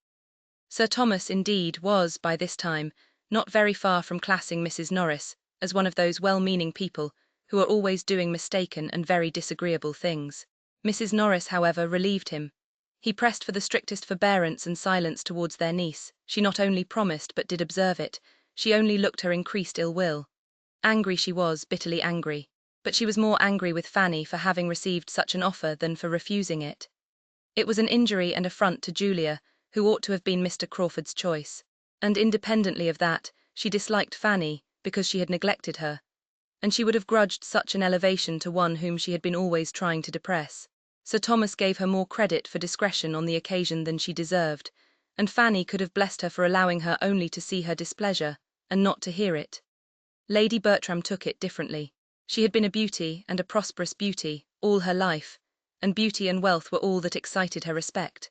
Sir Thomas, indeed, was, by this time, not very far from classing Mrs. Norris as one of those well-meaning people who are always doing mistaken and very disagreeable things. Mrs. Norris, however, relieved him. He pressed for the strictest forbearance and silence towards their niece. She not only promised but did observe it. She only looked her increased ill will. Angry she was, bitterly angry, but she was more angry with Fanny for having received such an offer than for refusing it. It was an injury and affront to Julia, who ought to have been Mr. Crawford's choice, and independently of that, she disliked Fanny because she had neglected her, and she would have grudged such an elevation to one whom she had been always trying to depress. Sir Thomas gave her more credit for discretion on the occasion than she deserved, and Fanny could have blessed her for allowing her only to see her displeasure, and not to hear it. Lady Bertram took it differently. She had been a beauty, and a prosperous beauty, all her life, and beauty and wealth were all that excited her respect.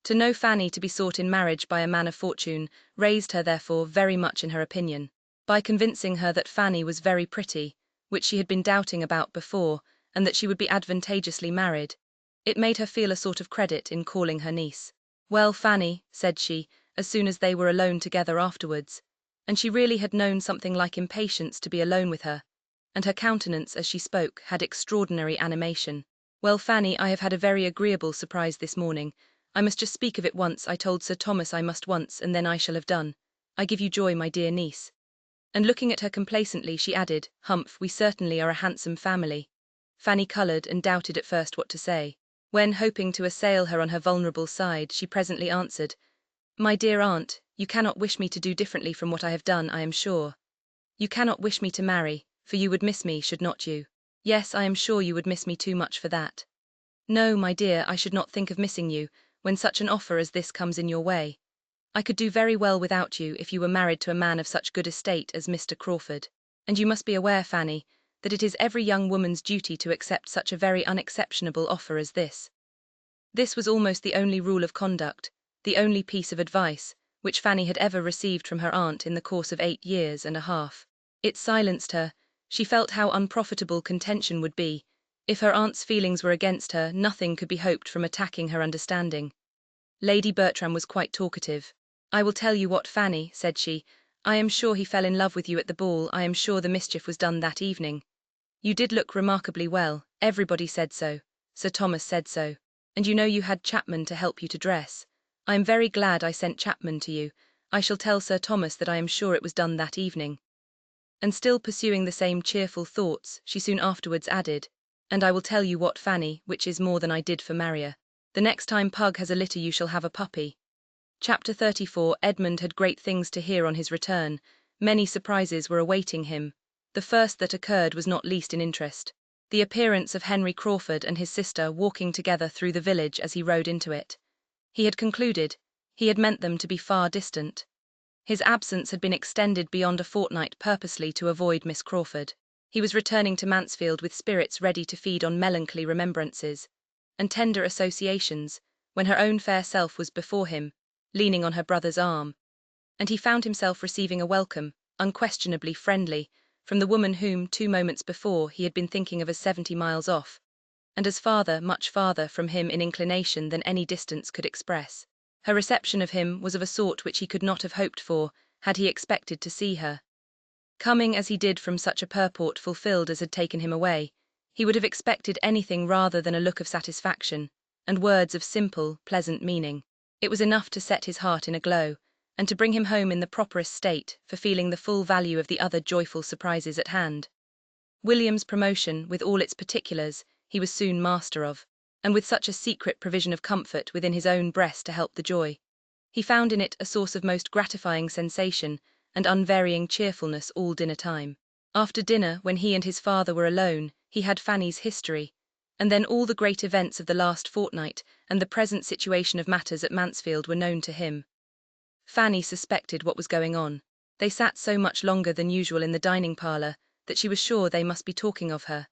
To know Fanny to be sought in marriage by a man of fortune raised her, therefore, very much in her opinion. By convincing her that Fanny was very pretty, which she had been doubting about before, and that she would be advantageously married, it made her feel a sort of credit in calling her niece. "Well, Fanny," said she, as soon as they were alone together afterwards, and she really had known something like impatience to be alone with her, and her countenance as she spoke had extraordinary animation. "Well, Fanny, I have had a very agreeable surprise this morning. I must just speak of it once. I told Sir Thomas I must once, and then I shall have done. I give you joy, my dear niece." And looking at her complacently, she added, "Humph, we certainly are a handsome family." Fanny coloured and doubted at first what to say. When, hoping to assail her on her vulnerable side, she presently answered, "My dear aunt, you cannot wish me to do differently from what I have done, I am sure. You cannot wish me to marry, for you would miss me, should not you? Yes, I am sure you would miss me too much for that." "No, my dear, I should not think of missing you, when such an offer as this comes in your way. I could do very well without you if you were married to a man of such good estate as Mr. Crawford. And you must be aware, Fanny, that it is every young woman's duty to accept such a very unexceptionable offer as this." This was almost the only rule of conduct, the only piece of advice, which Fanny had ever received from her aunt in the course of 8 years and a half. It silenced her. She felt how unprofitable contention would be. If her aunt's feelings were against her, nothing could be hoped from attacking her understanding. Lady Bertram was quite talkative. "I will tell you what, Fanny," said she, "I am sure he fell in love with you at the ball. I am sure the mischief was done that evening. You did look remarkably well. Everybody said so. Sir Thomas said so. And you know you had Chapman to help you to dress. I am very glad I sent Chapman to you. I shall tell Sir Thomas that I am sure it was done that evening." And still pursuing the same cheerful thoughts, she soon afterwards added, "And I will tell you what, Fanny, which is more than I did for Maria. The next time Pug has a litter you shall have a puppy." Chapter 34. Edmund had great things to hear on his return. Many surprises were awaiting him. The first that occurred was not least in interest. The appearance of Henry Crawford and his sister walking together through the village as he rode into it. He had concluded, he had meant them to be far distant. His absence had been extended beyond a fortnight purposely to avoid Miss Crawford. He was returning to Mansfield with spirits ready to feed on melancholy remembrances and tender associations, when her own fair self was before him, leaning on her brother's arm, and he found himself receiving a welcome, unquestionably friendly, from the woman whom, 2 moments before, he had been thinking of as 70 miles off, and as farther, much farther, from him in inclination than any distance could express. Her reception of him was of a sort which he could not have hoped for, had he expected to see her. Coming as he did from such a purport fulfilled as had taken him away, he would have expected anything rather than a look of satisfaction, and words of simple, pleasant meaning. It was enough to set his heart in a glow, and to bring him home in the properest state for feeling the full value of the other joyful surprises at hand. William's promotion, with all its particulars, he was soon master of, and with such a secret provision of comfort within his own breast to help the joy. He found in it a source of most gratifying sensation and unvarying cheerfulness all dinner time. After dinner, when he and his father were alone, he had Fanny's history, and then all the great events of the last fortnight and the present situation of matters at Mansfield were known to him. Fanny suspected what was going on. They sat so much longer than usual in the dining parlour that she was sure they must be talking of her.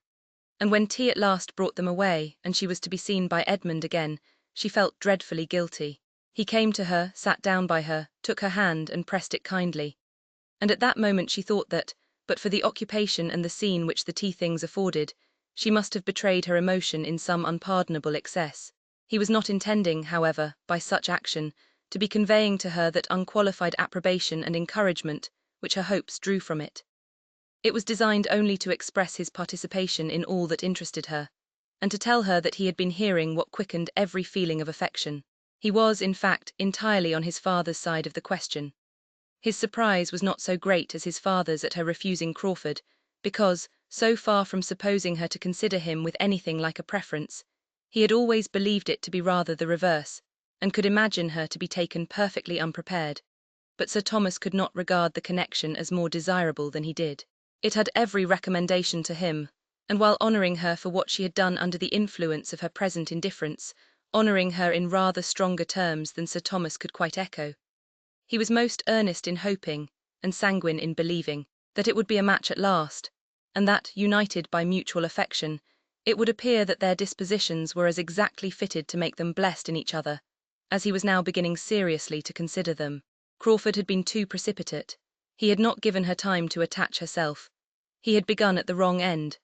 And when tea at last brought them away, and she was to be seen by Edmund again, she felt dreadfully guilty. He came to her, sat down by her, took her hand and pressed it kindly. And at that moment she thought that, but for the occupation and the scene which the tea things afforded, she must have betrayed her emotion in some unpardonable excess. He was not intending, however, by such action, to be conveying to her that unqualified approbation and encouragement which her hopes drew from it. It was designed only to express his participation in all that interested her, and to tell her that he had been hearing what quickened every feeling of affection. He was, in fact, entirely on his father's side of the question. His surprise was not so great as his father's at her refusing Crawford, because, so far from supposing her to consider him with anything like a preference, he had always believed it to be rather the reverse, and could imagine her to be taken perfectly unprepared. But Sir Thomas could not regard the connection as more desirable than he did. It had every recommendation to him, and while honouring her for what she had done under the influence of her present indifference, honouring her in rather stronger terms than Sir Thomas could quite echo, he was most earnest in hoping, and sanguine in believing, that it would be a match at last, and that, united by mutual affection, it would appear that their dispositions were as exactly fitted to make them blessed in each other, as he was now beginning seriously to consider them. Crawford had been too precipitate. He had not given her time to attach herself. He had begun at the wrong end.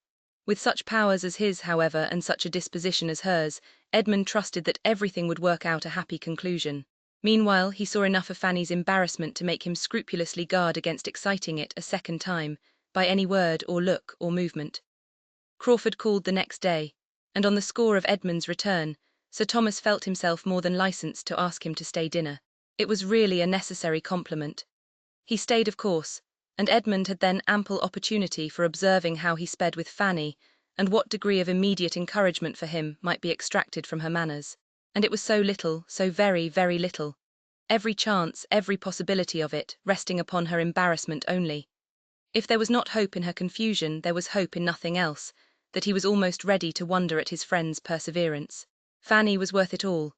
With such powers as his, however, and such a disposition as hers, Edmund trusted that everything would work out a happy conclusion. Meanwhile, he saw enough of Fanny's embarrassment to make him scrupulously guard against exciting it a second time, by any word or look or movement. Crawford called the next day, and on the score of Edmund's return, Sir Thomas felt himself more than licensed to ask him to stay dinner. It was really a necessary compliment. He stayed, of course, and Edmund had then ample opportunity for observing how he sped with Fanny, and what degree of immediate encouragement for him might be extracted from her manners. And it was so little, so very, very little. Every chance, every possibility of it, resting upon her embarrassment only. If there was not hope in her confusion, there was hope in nothing else, that he was almost ready to wonder at his friend's perseverance. Fanny was worth it all.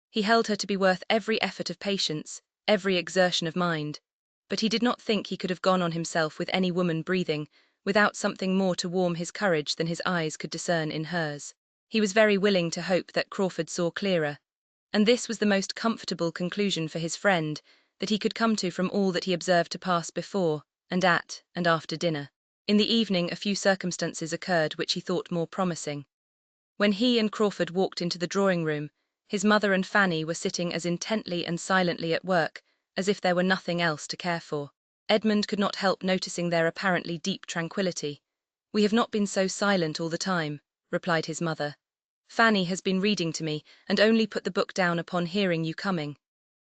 He held her to be worth every effort of patience, every exertion of mind. But he did not think he could have gone on himself with any woman breathing, without something more to warm his courage than his eyes could discern in hers. He was very willing to hope that Crawford saw clearer, and this was the most comfortable conclusion for his friend that he could come to from all that he observed to pass before, and at, and after dinner. In the evening a few circumstances occurred which he thought more promising. When he and Crawford walked into the drawing-room, his mother and Fanny were sitting as intently and silently at work as if there were nothing else to care for. Edmund could not help noticing their apparently deep tranquillity. "We have not been so silent all the time," replied his mother. "Fanny has been reading to me, and only put the book down upon hearing you coming."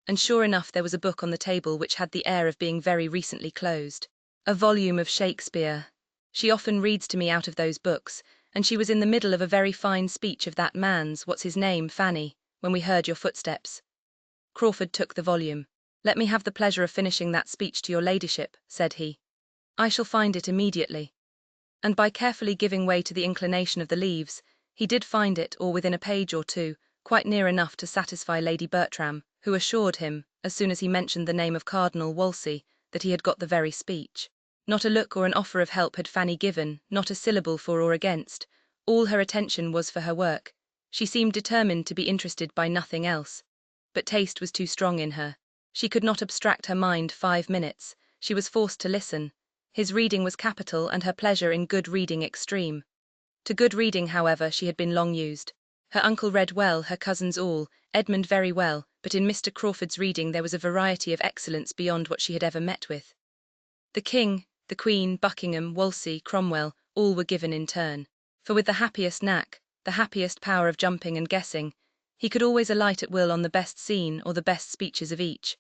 And sure enough there was a book on the table which had the air of being very recently closed. A volume of Shakespeare. She often reads to me out of those books, and she was in the middle of a very fine speech of that man's, what's his name, Fanny, when we heard your footsteps. Crawford took the volume. "Let me have the pleasure of finishing that speech to your ladyship," said he. "I shall find it immediately." And by carefully giving way to the inclination of the leaves, he did find it, or within a page or two, quite near enough to satisfy Lady Bertram, who assured him, as soon as he mentioned the name of Cardinal Wolsey, that he had got the very speech. Not a look or an offer of help had Fanny given, not a syllable for or against. All her attention was for her work. She seemed determined to be interested by nothing else. But taste was too strong in her. She could not abstract her mind 5 minutes. She was forced to listen. His reading was capital and her pleasure in good reading extreme. To good reading, however, she had been long used. Her uncle read well, her cousins all, Edmund very well, but in Mr. Crawford's reading there was a variety of excellence beyond what she had ever met with. The King, the Queen, Buckingham, Wolsey, Cromwell, all were given in turn. For with the happiest knack, the happiest power of jumping and guessing, he could always alight at will on the best scene or the best speeches of each.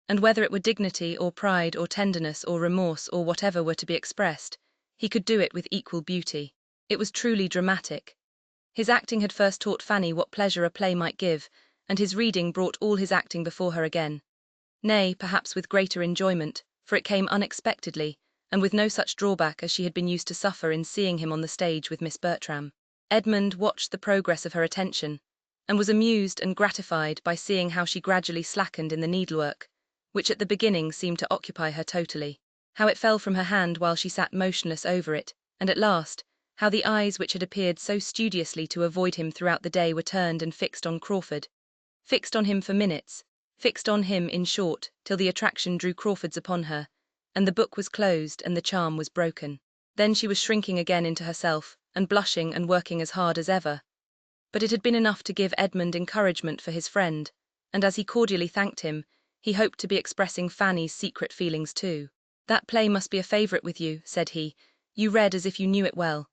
And whether it were dignity or pride or tenderness or remorse or whatever were to be expressed, he could do it with equal beauty. It was truly dramatic. His acting had first taught Fanny what pleasure a play might give, and his reading brought all his acting before her again. Nay, perhaps with greater enjoyment, for it came unexpectedly, and with no such drawback as she had been used to suffer in seeing him on the stage with Miss Bertram. Edmund watched the progress of her attention, and was amused and gratified by seeing how she gradually slackened in the needlework, which at the beginning seemed to occupy her totally, how it fell from her hand while she sat motionless over it, and at last, how the eyes which had appeared so studiously to avoid him throughout the day were turned and fixed on Crawford. Fixed on him for minutes, fixed on him, in short, till the attraction drew Crawford's upon her, and the book was closed and the charm was broken. Then she was shrinking again into herself, and blushing and working as hard as ever. But it had been enough to give Edmund encouragement for his friend, and as he cordially thanked him, he hoped to be expressing Fanny's secret feelings too. "That play must be a favourite with you," said he. "You read as if you knew it well."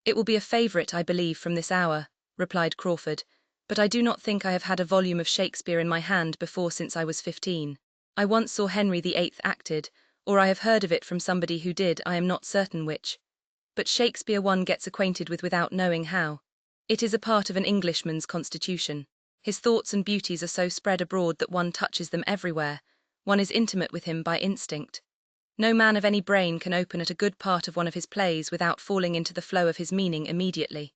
"It will be a favourite, I believe, from this hour," replied Crawford, "but I do not think I have had a volume of Shakespeare in my hand before since I was 15. I once saw Henry VIII acted, or I have heard of it from somebody who did, I am not certain which. But Shakespeare one gets acquainted with without knowing how. It is a part of an Englishman's constitution. His thoughts and beauties are so spread abroad that one touches them everywhere, one is intimate with him by instinct. No man of any brain can open at a good part of one of his plays without falling into the flow of his meaning immediately."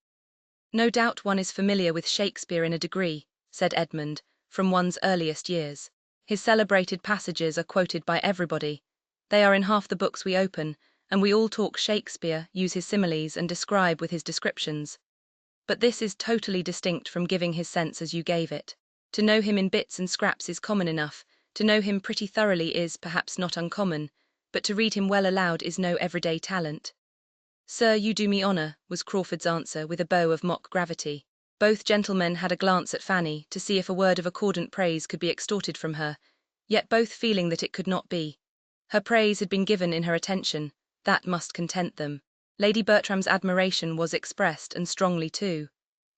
"No doubt one is familiar with Shakespeare in a degree," said Edmund, "from one's earliest years. His celebrated passages are quoted by everybody. They are in half the books we open, and we all talk Shakespeare, use his similes, and describe with his descriptions. But this is totally distinct from giving his sense as you gave it. To know him in bits and scraps is common enough, to know him pretty thoroughly is, perhaps, not uncommon, but to read him well aloud is no everyday talent." "Sir, you do me honour," was Crawford's answer, with a bow of mock gravity. Both gentlemen had a glance at Fanny, to see if a word of accordant praise could be extorted from her, yet both feeling that it could not be. Her praise had been given in her attention, that must content them. Lady Bertram's admiration was expressed, and strongly too.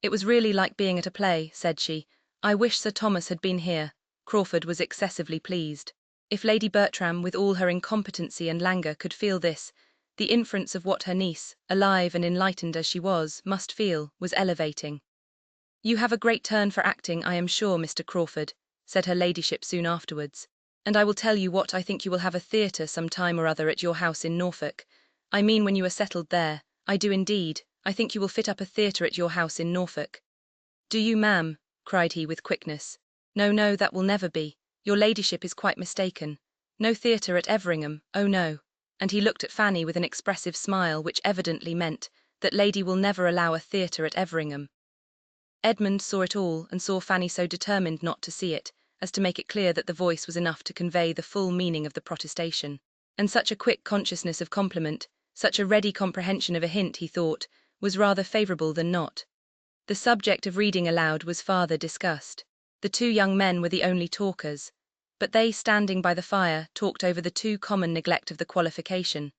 "It was really like being at a play," said she. "I wish Sir Thomas had been here." Crawford was excessively pleased. If Lady Bertram, with all her incompetency and languor, could feel this, the inference of what her niece, alive and enlightened as she was, must feel, was elevating. "You have a great turn for acting, I am sure, Mr. Crawford," said her ladyship soon afterwards. "And I will tell you what, I think you will have a theatre some time or other at your house in Norfolk. I mean when you are settled there. I do indeed. I think you will fit up a theatre at your house in Norfolk." "Do you, ma'am?" cried he with quickness. "No, no, that will never be. Your ladyship is quite mistaken. No theatre at Everingham, oh no." And he looked at Fanny with an expressive smile which evidently meant that lady will never allow a theatre at Everingham. Edmund saw it all, and saw Fanny so determined not to see it, as to make it clear that the voice was enough to convey the full meaning of the protestation. And such a quick consciousness of compliment, such a ready comprehension of a hint, he thought, was rather favourable than not. The subject of reading aloud was farther discussed. The two young men were the only talkers, but they, standing by the fire, talked over the too common neglect of the qualification,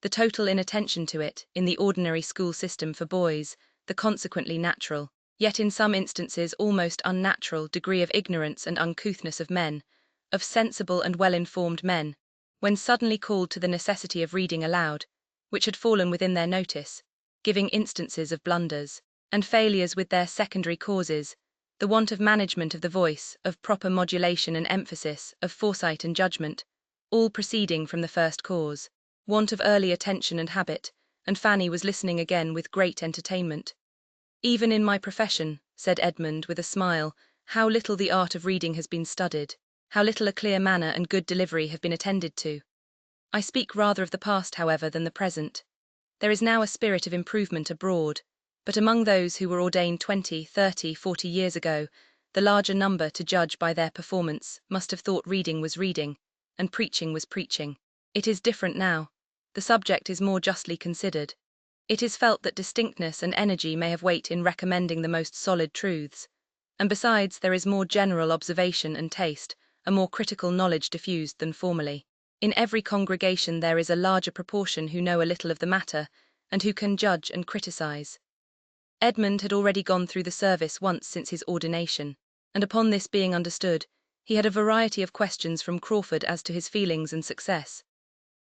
the total inattention to it, in the ordinary school system for boys, the consequently natural, yet in some instances almost unnatural, degree of ignorance and uncouthness of men, of sensible and well-informed men, when suddenly called to the necessity of reading aloud, which had fallen within their notice, giving instances of blunders and failures with their secondary causes, the want of management of the voice, of proper modulation and emphasis, of foresight and judgment, all proceeding from the first cause, want of early attention and habit, and Fanny was listening again with great entertainment. "Even in my profession," said Edmund with a smile, how little the art of reading has been studied, how little a clear manner and good delivery have been attended to. I speak rather of the past, however, than the present. There is now a spirit of improvement abroad, but among those who were ordained 20, 30, 40 years ago, the larger number, to judge by their performance, must have thought reading was reading, and preaching was preaching. It is different now. The subject is more justly considered. It is felt that distinctness and energy may have weight in recommending the most solid truths. And besides, there is more general observation and taste, a more critical knowledge diffused than formerly. In every congregation there is a larger proportion who know a little of the matter, and who can judge and criticize. Edmund had already gone through the service once since his ordination, and upon this being understood, he had a variety of questions from Crawford as to his feelings and success.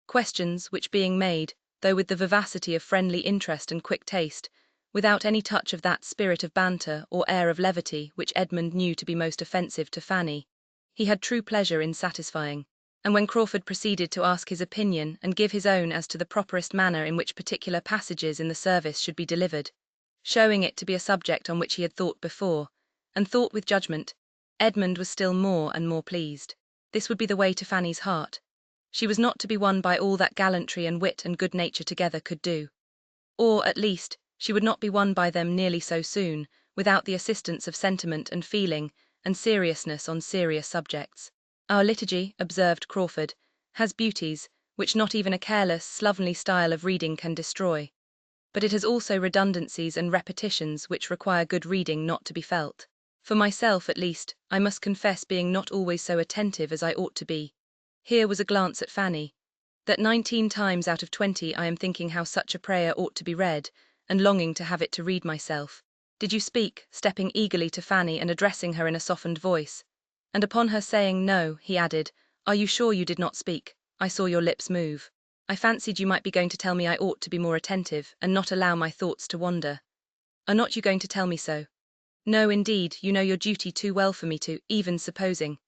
Questions which being made, though with the vivacity of friendly interest and quick taste, without any touch of that spirit of banter or air of levity which Edmund knew to be most offensive to Fanny, he had true pleasure in satisfying. And when Crawford proceeded to ask his opinion and give his own as to the properest manner in which particular passages in the service should be delivered, showing it to be a subject on which he had thought before, and thought with judgment, Edmund was still more and more pleased. This would be the way to Fanny's heart. She was not to be won by all that gallantry and wit and good nature together could do. Or, at least, she would not be won by them nearly so soon, without the assistance of sentiment and feeling, and seriousness on serious subjects. Our liturgy, observed Crawford, has beauties, which not even a careless, slovenly style of reading can destroy. But it has also redundancies and repetitions which require good reading not to be felt. For myself, at least, I must confess being not always so attentive as I ought to be. Here was a glance at Fanny. That 19 times out of 20 I am thinking how such a prayer ought to be read, and longing to have it to read myself. Did you speak, stepping eagerly to Fanny and addressing her in a softened voice? And upon her saying no, he added, are you sure you did not speak? I saw your lips move. I fancied you might be going to tell me I ought to be more attentive, and not allow my thoughts to wander. Are not you going to tell me so? No, indeed, you know your duty too well for me to, even supposing.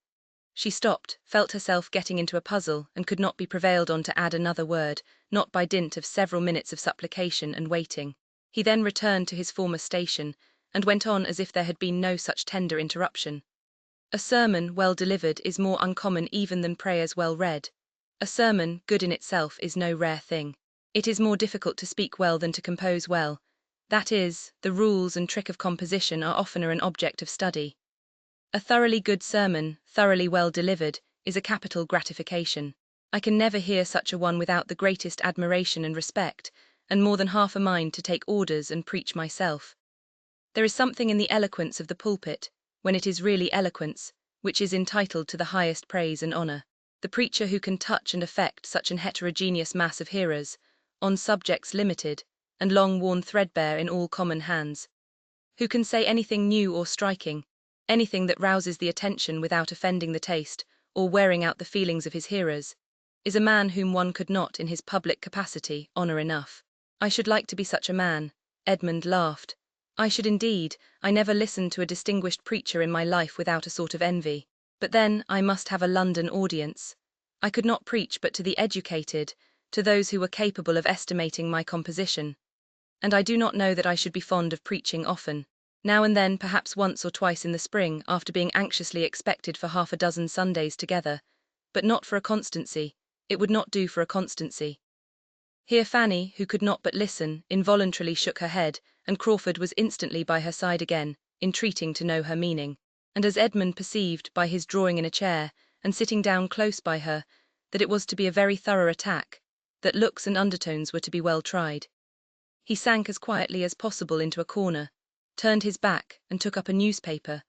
She stopped, felt herself getting into a puzzle, and could not be prevailed on to add another word, not by dint of several minutes of supplication and waiting. He then returned to his former station, and went on as if there had been no such tender interruption. A sermon well delivered is more uncommon even than prayers well read. A sermon, good in itself, is no rare thing. It is more difficult to speak well than to compose well. That is, the rules and trick of composition are oftener an object of study. A thoroughly good sermon, thoroughly well delivered, is a capital gratification. I can never hear such a one without the greatest admiration and respect, and more than half a mind to take orders and preach myself. There is something in the eloquence of the pulpit, when it is really eloquence, which is entitled to the highest praise and honour. The preacher who can touch and affect such an heterogeneous mass of hearers, on subjects limited, and long worn threadbare in all common hands, who can say anything new or striking, anything that rouses the attention without offending the taste, or wearing out the feelings of his hearers, is a man whom one could not, in his public capacity, honour enough. I should like to be such a man. Edmund laughed. I should indeed. I never listened to a distinguished preacher in my life without a sort of envy. But then, I must have a London audience. I could not preach but to the educated, to those who were capable of estimating my composition. And I do not know that I should be fond of preaching often. Now and then, perhaps once or twice in the spring, after being anxiously expected for half a dozen Sundays together, but not for a constancy. It would not do for a constancy. Here Fanny, who could not but listen, involuntarily shook her head, and Crawford was instantly by her side again, entreating to know her meaning. And as Edmund perceived, by his drawing in a chair, and sitting down close by her, that it was to be a very thorough attack, that looks and undertones were to be well tried, he sank as quietly as possible into a corner, turned his back, and took up a newspaper,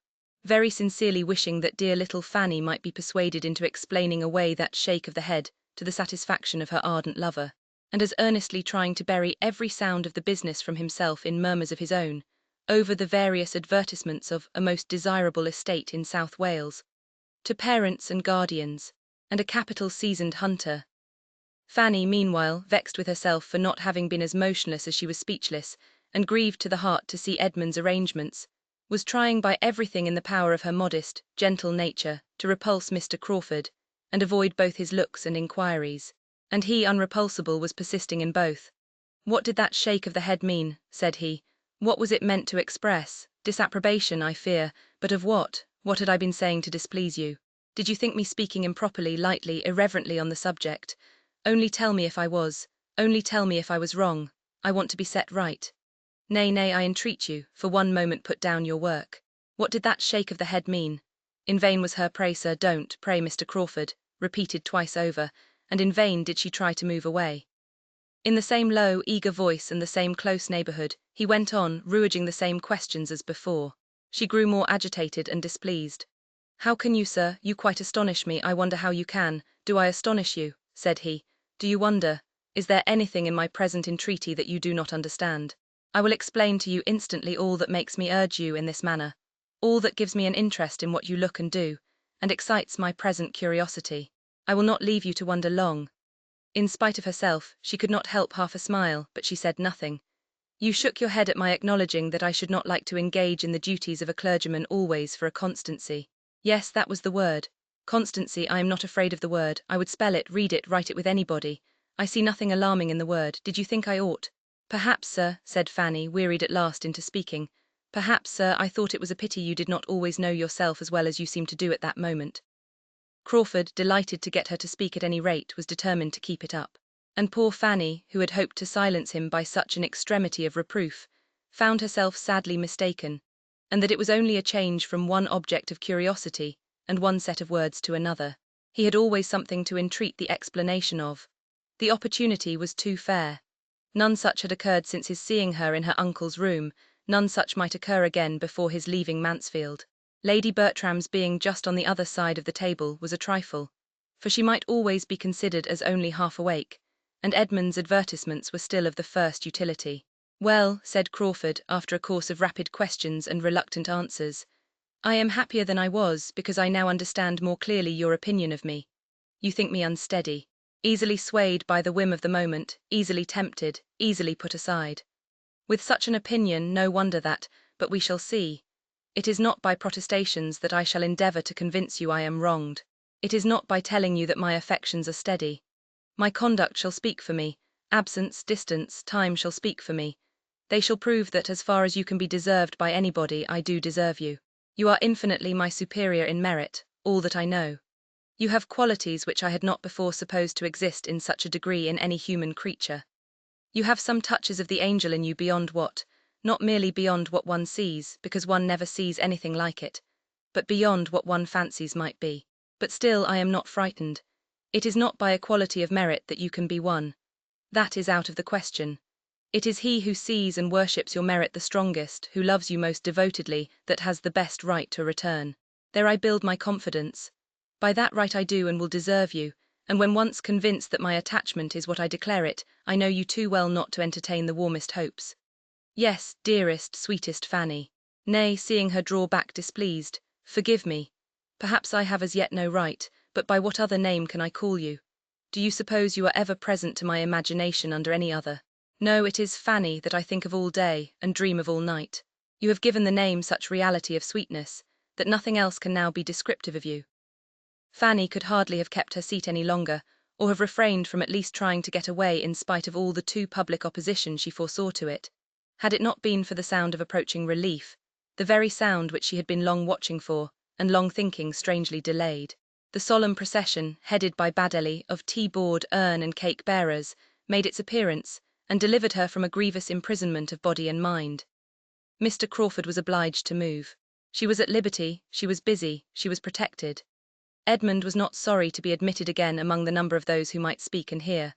very sincerely wishing that dear little Fanny might be persuaded into explaining away that shake of the head to the satisfaction of her ardent lover, and as earnestly trying to bury every sound of the business from himself in murmurs of his own, over the various advertisements of a most desirable estate in South Wales, to parents and guardians, and a capital seasoned hunter. Fanny, meanwhile, vexed with herself for not having been as motionless as she was speechless, and grieved to the heart to see Edmund's arrangements, was trying by everything in the power of her modest, gentle nature to repulse Mr. Crawford, and avoid both his looks and inquiries. And he, unrepulsable, was persisting in both. What did that shake of the head mean? Said he. What was it meant to express? Disapprobation, I fear, but of what? What had I been saying to displease you? Did you think me speaking improperly, lightly, irreverently on the subject? Only tell me if I was. Only tell me if I was wrong. I want to be set right. Nay, nay, I entreat you, for one moment put down your work. What did that shake of the head mean? In vain was her pray, sir, don't, pray, Mr. Crawford, repeated twice over, and in vain did she try to move away. In the same low, eager voice and the same close neighbourhood, he went on, ruiging the same questions as before. She grew more agitated and displeased. How can you, sir? You quite astonish me. I wonder how you can. Do I astonish you? Said he. Do you wonder? Is there anything in my present entreaty that you do not understand? I will explain to you instantly all that makes me urge you in this manner, all that gives me an interest in what you look and do, and excites my present curiosity. I will not leave you to wonder long. In spite of herself, she could not help half a smile, but she said nothing. You shook your head at my acknowledging that I should not like to engage in the duties of a clergyman always for a constancy. Yes, that was the word. Constancy. I am not afraid of the word. I would spell it, read it, write it with anybody. I see nothing alarming in the word. Did you think I ought? Perhaps, sir, said Fanny, wearied at last into speaking. Perhaps, sir, I thought it was a pity you did not always know yourself as well as you seemed to do at that moment. Crawford, delighted to get her to speak at any rate, was determined to keep it up. And poor Fanny, who had hoped to silence him by such an extremity of reproof, found herself sadly mistaken, and that it was only a change from one object of curiosity and one set of words to another. He had always something to entreat the explanation of. The opportunity was too fair. None such had occurred since his seeing her in her uncle's room, none such might occur again before his leaving Mansfield. Lady Bertram's being just on the other side of the table was a trifle, for she might always be considered as only half awake, and Edmund's advertisements were still of the first utility. Well, said Crawford, after a course of rapid questions and reluctant answers, I am happier than I was, because I now understand more clearly your opinion of me. You think me unsteady, easily swayed by the whim of the moment, easily tempted, easily put aside. With such an opinion, no wonder that, but we shall see. It is not by protestations that I shall endeavour to convince you I am wronged. It is not by telling you that my affections are steady. My conduct shall speak for me. Absence, distance, time shall speak for me. They shall prove that, as far as you can be deserved by anybody, I do deserve you. You are infinitely my superior in merit, all that I know. You have qualities which I had not before supposed to exist in such a degree in any human creature. You have some touches of the angel in you beyond what, not merely beyond what one sees, because one never sees anything like it, but beyond what one fancies might be. But still I am not frightened. It is not by a quality of merit that you can be won. That is out of the question. It is he who sees and worships your merit the strongest, who loves you most devotedly, that has the best right to return. There I build my confidence. By that right I do and will deserve you, and when once convinced that my attachment is what I declare it, I know you too well not to entertain the warmest hopes. Yes, dearest, sweetest Fanny. Nay, seeing her draw back displeased, forgive me. Perhaps I have as yet no right, but by what other name can I call you? Do you suppose you are ever present to my imagination under any other? No, it is Fanny that I think of all day, and dream of all night. You have given the name such reality of sweetness, that nothing else can now be descriptive of you. Fanny could hardly have kept her seat any longer, or have refrained from at least trying to get away in spite of all the too public opposition she foresaw to it, had it not been for the sound of approaching relief, the very sound which she had been long watching for, and long thinking strangely delayed. The solemn procession, headed by Badelli, of tea-board, urn and cake-bearers, made its appearance, and delivered her from a grievous imprisonment of body and mind. Mr. Crawford was obliged to move. She was at liberty, she was busy, she was protected. Edmund was not sorry to be admitted again among the number of those who might speak and hear.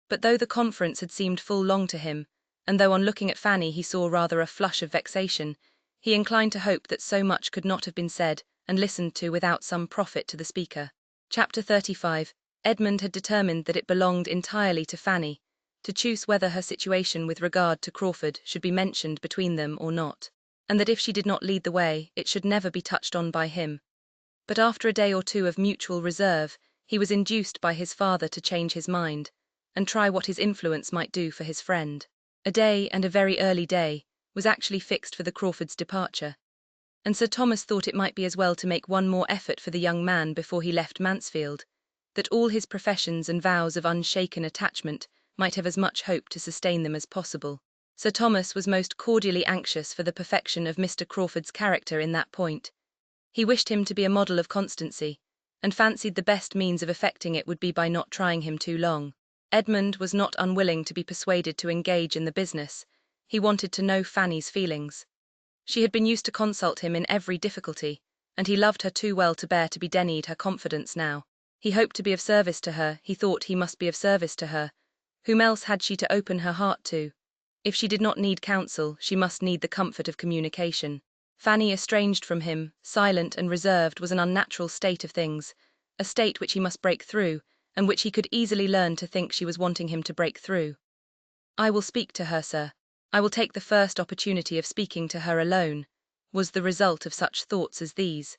But though the conference had seemed full long to him, and though on looking at Fanny he saw rather a flush of vexation, he inclined to hope that so much could not have been said and listened to without some profit to the speaker. Chapter 35. Edmund had determined that it belonged entirely to Fanny to choose whether her situation with regard to Crawford should be mentioned between them or not, and that if she did not lead the way, it should never be touched on by him. But after a day or two of mutual reserve, he was induced by his father to change his mind, and try what his influence might do for his friend. A day, and a very early day, was actually fixed for the Crawfords' departure, and Sir Thomas thought it might be as well to make one more effort for the young man before he left Mansfield, that all his professions and vows of unshaken attachment might have as much hope to sustain them as possible. Sir Thomas was most cordially anxious for the perfection of Mr. Crawford's character in that point. He wished him to be a model of constancy, and fancied the best means of effecting it would be by not trying him too long. Edmund was not unwilling to be persuaded to engage in the business. He wanted to know Fanny's feelings. She had been used to consult him in every difficulty, and he loved her too well to bear to be denied her confidence now. He hoped to be of service to her, he thought he must be of service to her. Whom else had she to open her heart to? If she did not need counsel, she must need the comfort of communication. Fanny, estranged from him, silent and reserved, was an unnatural state of things, a state which he must break through, and which he could easily learn to think she was wanting him to break through. "I will speak to her, sir. I will take the first opportunity of speaking to her alone," was the result of such thoughts as these.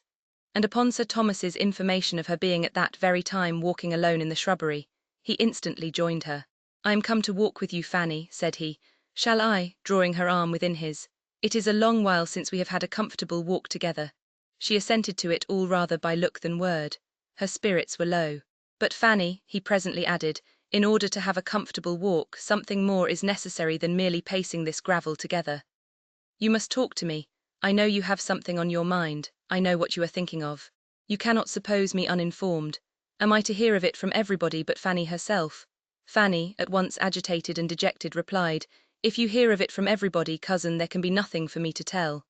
And upon Sir Thomas's information of her being at that very time walking alone in the shrubbery, he instantly joined her. "I am come to walk with you, Fanny," said he. "Shall I?" drawing her arm within his. "It is a long while since we have had a comfortable walk together." She assented to it all rather by look than word. Her spirits were low. "But Fanny," he presently added, "in order to have a comfortable walk, something more is necessary than merely pacing this gravel together. You must talk to me. I know you have something on your mind. I know what you are thinking of. You cannot suppose me uninformed. Am I to hear of it from everybody but Fanny herself?" Fanny, at once agitated and dejected, replied, "If you hear of it from everybody, cousin, there can be nothing for me to tell.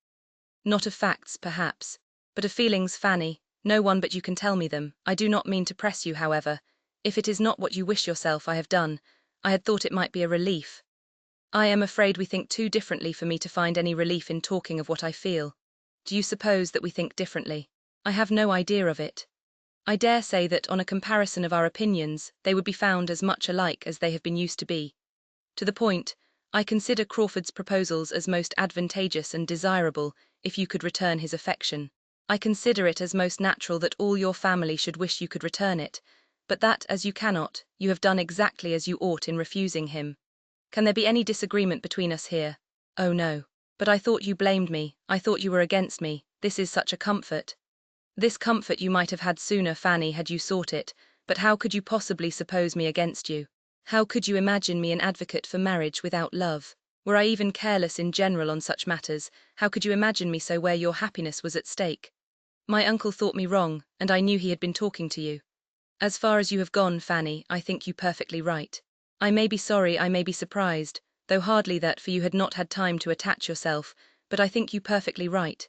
Not of facts, perhaps, but of feelings, Fanny. No one but you can tell me them. I do not mean to press you, however. If it is not what you wish yourself, I have done. I had thought it might be a relief. I am afraid we think too differently for me to find any relief in talking of what I feel. Do you suppose that we think differently? I have no idea of it. I dare say that, on a comparison of our opinions, they would be found as much alike as they have been used to be. To the point, I consider Crawford's proposals as most advantageous and desirable if you could return his affection. I consider it as most natural that all your family should wish you could return it, but that, as you cannot, you have done exactly as you ought in refusing him. Can there be any disagreement between us here? Oh no. But I thought you blamed me, I thought you were against me. This is such a comfort. This comfort you might have had sooner, Fanny, had you sought it, but how could you possibly suppose me against you? How could you imagine me an advocate for marriage without love? Were I even careless in general on such matters, how could you imagine me so where your happiness was at stake? My uncle thought me wrong, and I knew he had been talking to you. As far as you have gone, Fanny, I think you perfectly right. I may be sorry, I may be surprised, though hardly that, for you had not had time to attach yourself, but I think you perfectly right.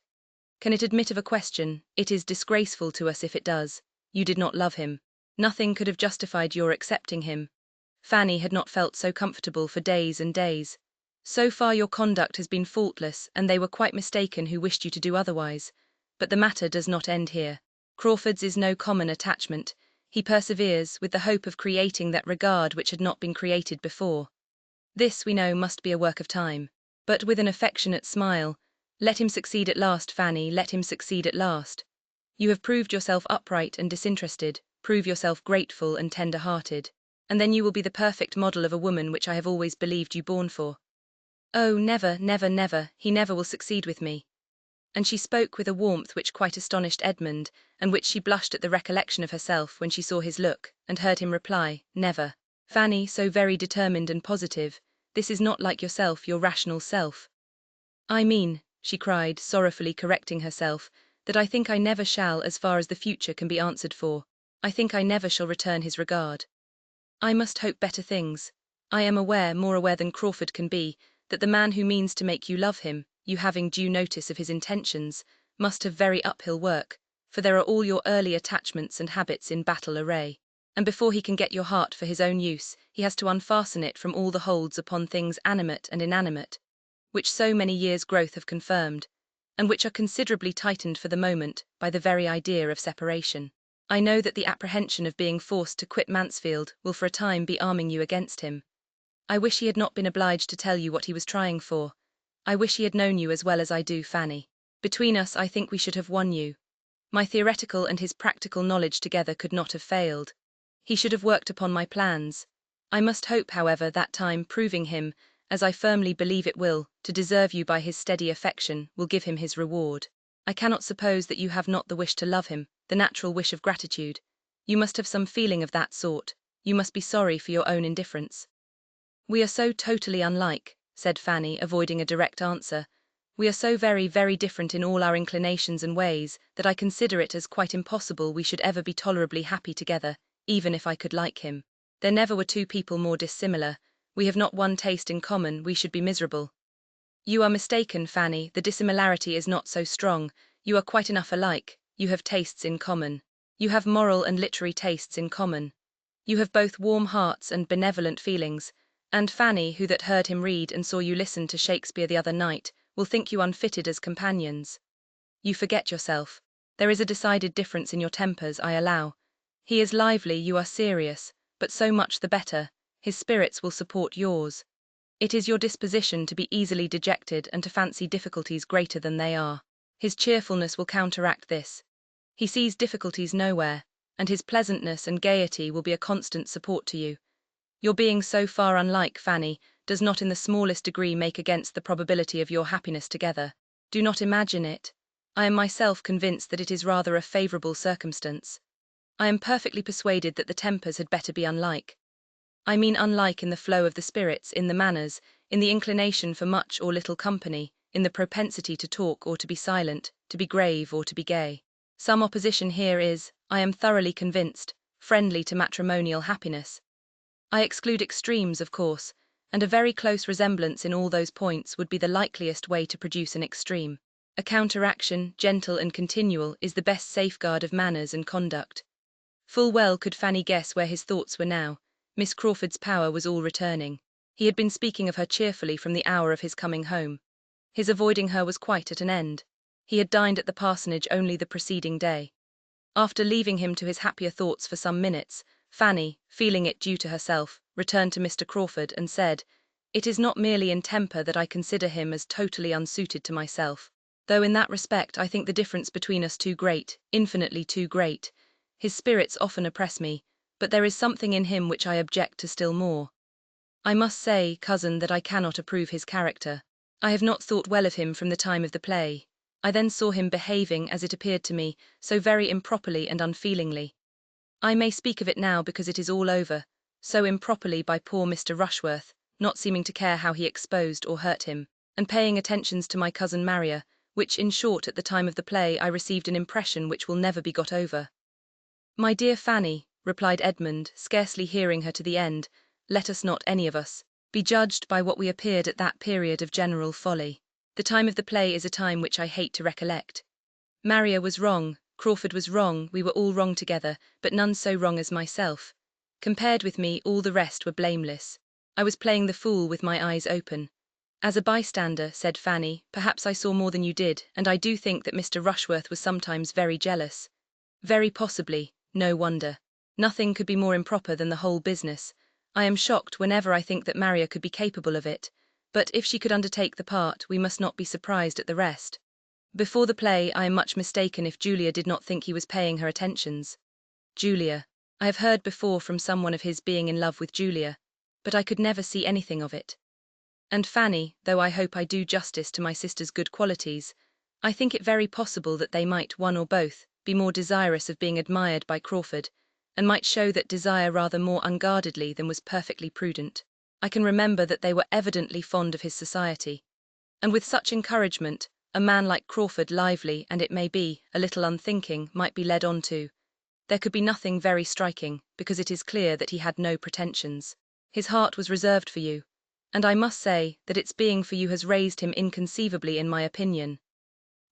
Can it admit of a question? It is disgraceful to us if it does. You did not love him. Nothing could have justified your accepting him. Fanny had not felt so comfortable for days and days. So far your conduct has been faultless, and they were quite mistaken who wished you to do otherwise. But the matter does not end here. Crawford's is no common attachment. He perseveres, with the hope of creating that regard which had not been created before. This, we know, must be a work of time. But with an affectionate smile, "Let him succeed at last, Fanny, let him succeed at last. You have proved yourself upright and disinterested, prove yourself grateful and tender-hearted, and then you will be the perfect model of a woman which I have always believed you born for." "Oh, never, never, never, he never will succeed with me." And she spoke with a warmth which quite astonished Edmund, and which she blushed at the recollection of herself when she saw his look, and heard him reply, "Never." Fanny, so very determined and positive, this is not like yourself, your rational self. "I mean," she cried, sorrowfully correcting herself, "that I think I never shall, as far as the future can be answered for. I think I never shall return his regard. I must hope better things. I am aware, more aware than Crawford can be, that the man who means to make you love him, you having due notice of his intentions, must have very uphill work, for there are all your early attachments and habits in battle array. And before he can get your heart for his own use, he has to unfasten it from all the holds upon things animate and inanimate, which so many years' growth have confirmed, and which are considerably tightened for the moment by the very idea of separation. I know that the apprehension of being forced to quit Mansfield will for a time be arming you against him. I wish he had not been obliged to tell you what he was trying for. I wish he had known you as well as I do, Fanny. Between us, I think we should have won you. My theoretical and his practical knowledge together could not have failed. He should have worked upon my plans. I must hope, however, that time proving him, as I firmly believe it will, to deserve you by his steady affection, will give him his reward. I cannot suppose that you have not the wish to love him, the natural wish of gratitude. You must have some feeling of that sort. You must be sorry for your own indifference. We are so totally unlike. said Fanny, avoiding a direct answer. "We are so very, very different in all our inclinations and ways that I consider it as quite impossible we should ever be tolerably happy together, even if I could like him. There never were two people more dissimilar. We have not one taste in common, we should be miserable." "You are mistaken, Fanny, the dissimilarity is not so strong. You are quite enough alike. You have tastes in common. You have moral and literary tastes in common. You have both warm hearts and benevolent feelings, and Fanny, who that heard him read and saw you listen to Shakespeare the other night, will think you unfitted as companions. You forget yourself. There is a decided difference in your tempers, I allow. He is lively, you are serious, but so much the better. His spirits will support yours. It is your disposition to be easily dejected and to fancy difficulties greater than they are. His cheerfulness will counteract this. He sees difficulties nowhere, and his pleasantness and gaiety will be a constant support to you. Your being so far unlike, Fanny, does not in the smallest degree make against the probability of your happiness together. Do not imagine it. I am myself convinced that it is rather a favourable circumstance. I am perfectly persuaded that the tempers had better be unlike. I mean unlike in the flow of the spirits, in the manners, in the inclination for much or little company, in the propensity to talk or to be silent, to be grave or to be gay. Some opposition here is, I am thoroughly convinced, friendly to matrimonial happiness. I exclude extremes, of course, and a very close resemblance in all those points would be the likeliest way to produce an extreme. A counteraction, gentle and continual, is the best safeguard of manners and conduct. Full well could Fanny guess where his thoughts were now. Miss Crawford's power was all returning. He had been speaking of her cheerfully from the hour of his coming home. His avoiding her was quite at an end. He had dined at the parsonage only the preceding day. After leaving him to his happier thoughts for some minutes, Fanny, feeling it due to herself, returned to Mr. Crawford and said, "It is not merely in temper that I consider him as totally unsuited to myself, though in that respect I think the difference between us too great, infinitely too great. His spirits often oppress me, but there is something in him which I object to still more. I must say, cousin, that I cannot approve his character. I have not thought well of him from the time of the play. I then saw him behaving, as it appeared to me, so very improperly and unfeelingly. I may speak of it now because it is all over, so improperly by poor Mr. Rushworth, not seeming to care how he exposed or hurt him, and paying attentions to my cousin Maria, which in short at the time of the play I received an impression which will never be got over." "My dear Fanny," replied Edmund, scarcely hearing her to the end, "let us not, any of us, be judged by what we appeared at that period of general folly. The time of the play is a time which I hate to recollect. Maria was wrong, Crawford was wrong, we were all wrong together, but none so wrong as myself. Compared with me, all the rest were blameless. I was playing the fool with my eyes open. As a bystander," said Fanny, "perhaps I saw more than you did, and I do think that Mr. Rushworth was sometimes very jealous. Very possibly, no wonder. Nothing could be more improper than the whole business. I am shocked whenever I think that Maria could be capable of it, but if she could undertake the part, we must not be surprised at the rest. Before the play, I am much mistaken if Julia did not think he was paying her attentions. Julia. I have heard before from someone of his being in love with Julia, but I could never see anything of it. And Fanny, though I hope I do justice to my sister's good qualities, I think it very possible that they might, one or both, be more desirous of being admired by Crawford, and might show that desire rather more unguardedly than was perfectly prudent. I can remember that they were evidently fond of his society. And with such encouragement, a man like Crawford, lively, and it may be, a little unthinking, might be led on to. There could be nothing very striking, because it is clear that he had no pretensions. His heart was reserved for you, and I must say that its being for you has raised him inconceivably in my opinion.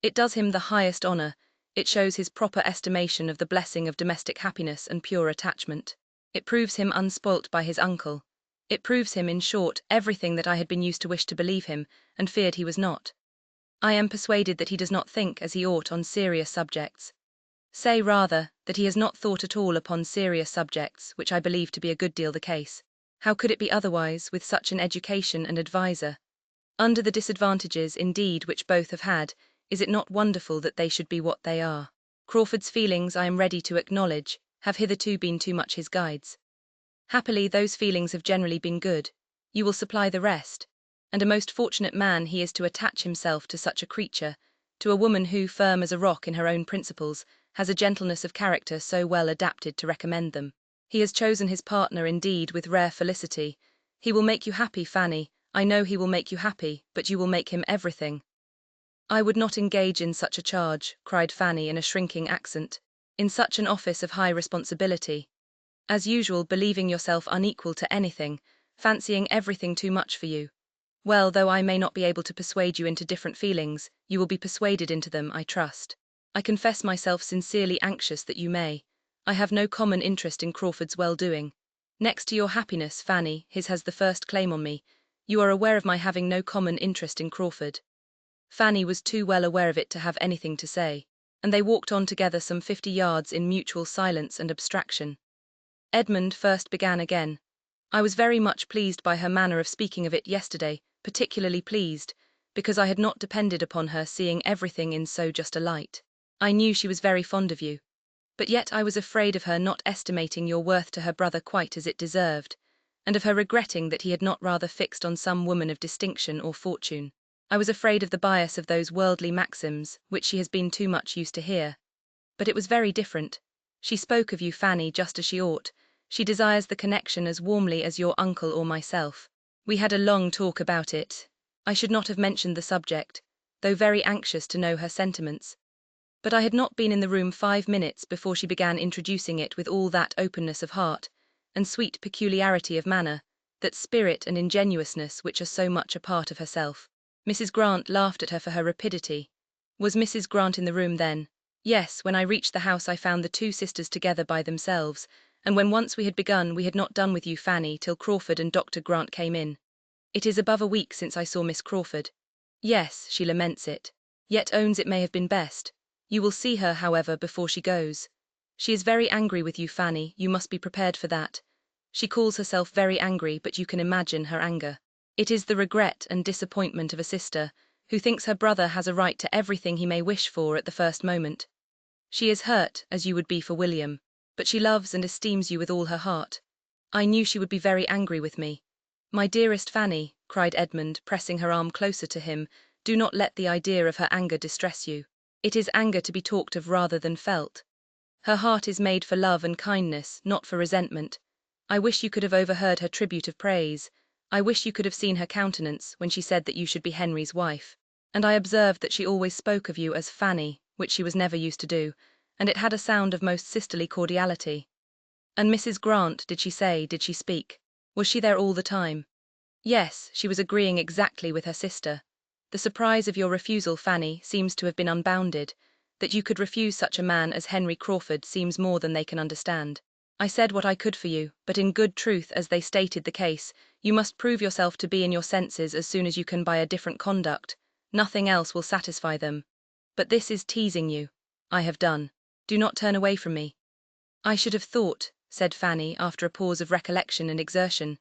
It does him the highest honour. It shows his proper estimation of the blessing of domestic happiness and pure attachment. It proves him unspoilt by his uncle. It proves him, in short, everything that I had been used to wish to believe him, and feared he was not. I am persuaded that he does not think as he ought on serious subjects. Say, rather, that he has not thought at all upon serious subjects, which I believe to be a good deal the case. How could it be otherwise, with such an education and adviser? Under the disadvantages, indeed, which both have had, is it not wonderful that they should be what they are? Crawford's feelings, I am ready to acknowledge, have hitherto been too much his guides. Happily, those feelings have generally been good. You will supply the rest. And a most fortunate man he is to attach himself to such a creature, to a woman who, firm as a rock in her own principles, has a gentleness of character so well adapted to recommend them. He has chosen his partner, indeed, with rare felicity. He will make you happy, Fanny. I know he will make you happy, but you will make him everything." "I would not engage in such a charge," cried Fanny in a shrinking accent, "in such an office of high responsibility. As usual, believing yourself unequal to anything, fancying everything too much for you. Well, though I may not be able to persuade you into different feelings, you will be persuaded into them, I trust. I confess myself sincerely anxious that you may. I have no common interest in Crawford's well-doing. Next to your happiness, Fanny, his has the first claim on me. You are aware of my having no common interest in Crawford." Fanny was too well aware of it to have anything to say, and they walked on together some 50 yards in mutual silence and abstraction. Edmund first began again. "I was very much pleased by her manner of speaking of it yesterday, particularly pleased, because I had not depended upon her seeing everything in so just a light. I knew she was very fond of you, but yet I was afraid of her not estimating your worth to her brother quite as it deserved, and of her regretting that he had not rather fixed on some woman of distinction or fortune. I was afraid of the bias of those worldly maxims, which she has been too much used to hear. But it was very different. She spoke of you, Fanny, just as she ought. She desires the connection as warmly as your uncle or myself. We had a long talk about it. I should not have mentioned the subject, though very anxious to know her sentiments. But I had not been in the room 5 minutes before she began introducing it with all that openness of heart, and sweet peculiarity of manner, that spirit and ingenuousness which are so much a part of herself. Mrs. Grant laughed at her for her rapidity. Was Mrs. Grant in the room then? Yes, when I reached the house I found the two sisters together by themselves, and when once we had begun we had not done with you, Fanny, till Crawford and Dr. Grant came in. It is above a week since I saw Miss Crawford. Yes, she laments it, yet owns it may have been best. You will see her, however, before she goes. She is very angry with you, Fanny, you must be prepared for that. She calls herself very angry, but you can imagine her anger. It is the regret and disappointment of a sister, who thinks her brother has a right to everything he may wish for at the first moment. She is hurt, as you would be for William, but she loves and esteems you with all her heart. I knew she would be very angry with me. My dearest Fanny, cried Edmund, pressing her arm closer to him, do not let the idea of her anger distress you. It is anger to be talked of rather than felt. Her heart is made for love and kindness, not for resentment. I wish you could have overheard her tribute of praise. I wish you could have seen her countenance when she said that you should be Henry's wife. And I observed that she always spoke of you as Fanny, which she was never used to do, and it had a sound of most sisterly cordiality. And Mrs. Grant, did she speak? Was she there all the time? Yes, she was agreeing exactly with her sister. The surprise of your refusal, Fanny, seems to have been unbounded. That you could refuse such a man as Henry Crawford seems more than they can understand. I said what I could for you, but in good truth, as they stated the case, you must prove yourself to be in your senses as soon as you can by a different conduct. Nothing else will satisfy them. But this is teasing you. I have done. Do not turn away from me. I should have thought, said Fanny, after a pause of recollection and exertion,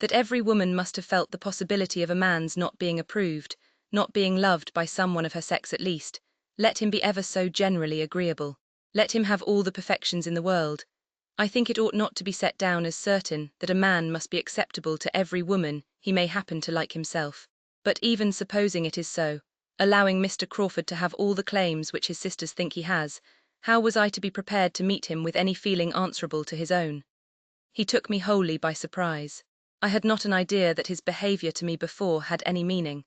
that every woman must have felt the possibility of a man's not being approved, not being loved by someone of her sex at least, let him be ever so generally agreeable. Let him have all the perfections in the world. I think it ought not to be set down as certain that a man must be acceptable to every woman he may happen to like himself. But even supposing it is so, allowing Mr. Crawford to have all the claims which his sisters think he has, how was I to be prepared to meet him with any feeling answerable to his own? He took me wholly by surprise. I had not an idea that his behaviour to me before had any meaning.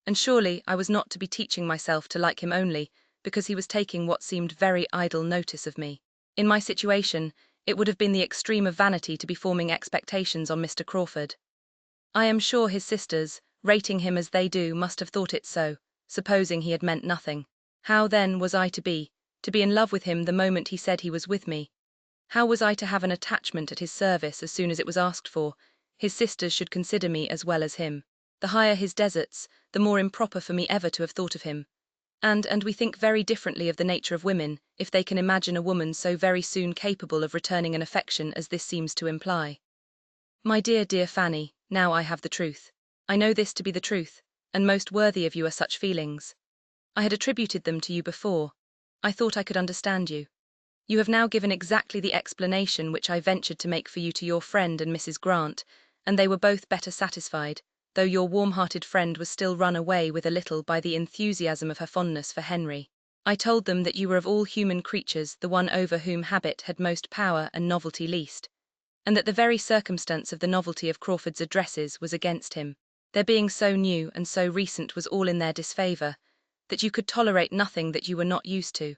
And surely I was not to be teaching myself to like him only because he was taking what seemed very idle notice of me. In my situation, it would have been the extreme of vanity to be forming expectations on Mr. Crawford. I am sure his sisters, rating him as they do, must have thought it so, supposing he had meant nothing. How then was I to be in love with him the moment he said he was with me? How was I to have an attachment at his service as soon as it was asked for? His sisters should consider me as well as him. The higher his deserts, the more improper for me ever to have thought of him. And we think very differently of the nature of women, if they can imagine a woman so very soon capable of returning an affection as this seems to imply. My dear, dear Fanny, now I have the truth. I know this to be the truth, and most worthy of you are such feelings. I had attributed them to you before. I thought I could understand you. You have now given exactly the explanation which I ventured to make for you to your friend and Mrs. Grant, and they were both better satisfied, though your warm-hearted friend was still run away with a little by the enthusiasm of her fondness for Henry. I told them that you were of all human creatures the one over whom habit had most power and novelty least, and that the very circumstance of the novelty of Crawford's addresses was against him. Their being so new and so recent was all in their disfavour, that you could tolerate nothing that you were not used to,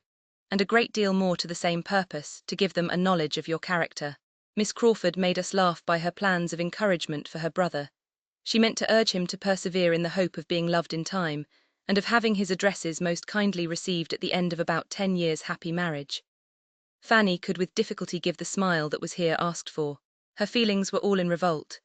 and a great deal more to the same purpose, to give them a knowledge of your character. Miss Crawford made us laugh by her plans of encouragement for her brother. She meant to urge him to persevere in the hope of being loved in time, and of having his addresses most kindly received at the end of about 10 years' happy marriage. Fanny could with difficulty give the smile that was here asked for. Her feelings were all in revolt.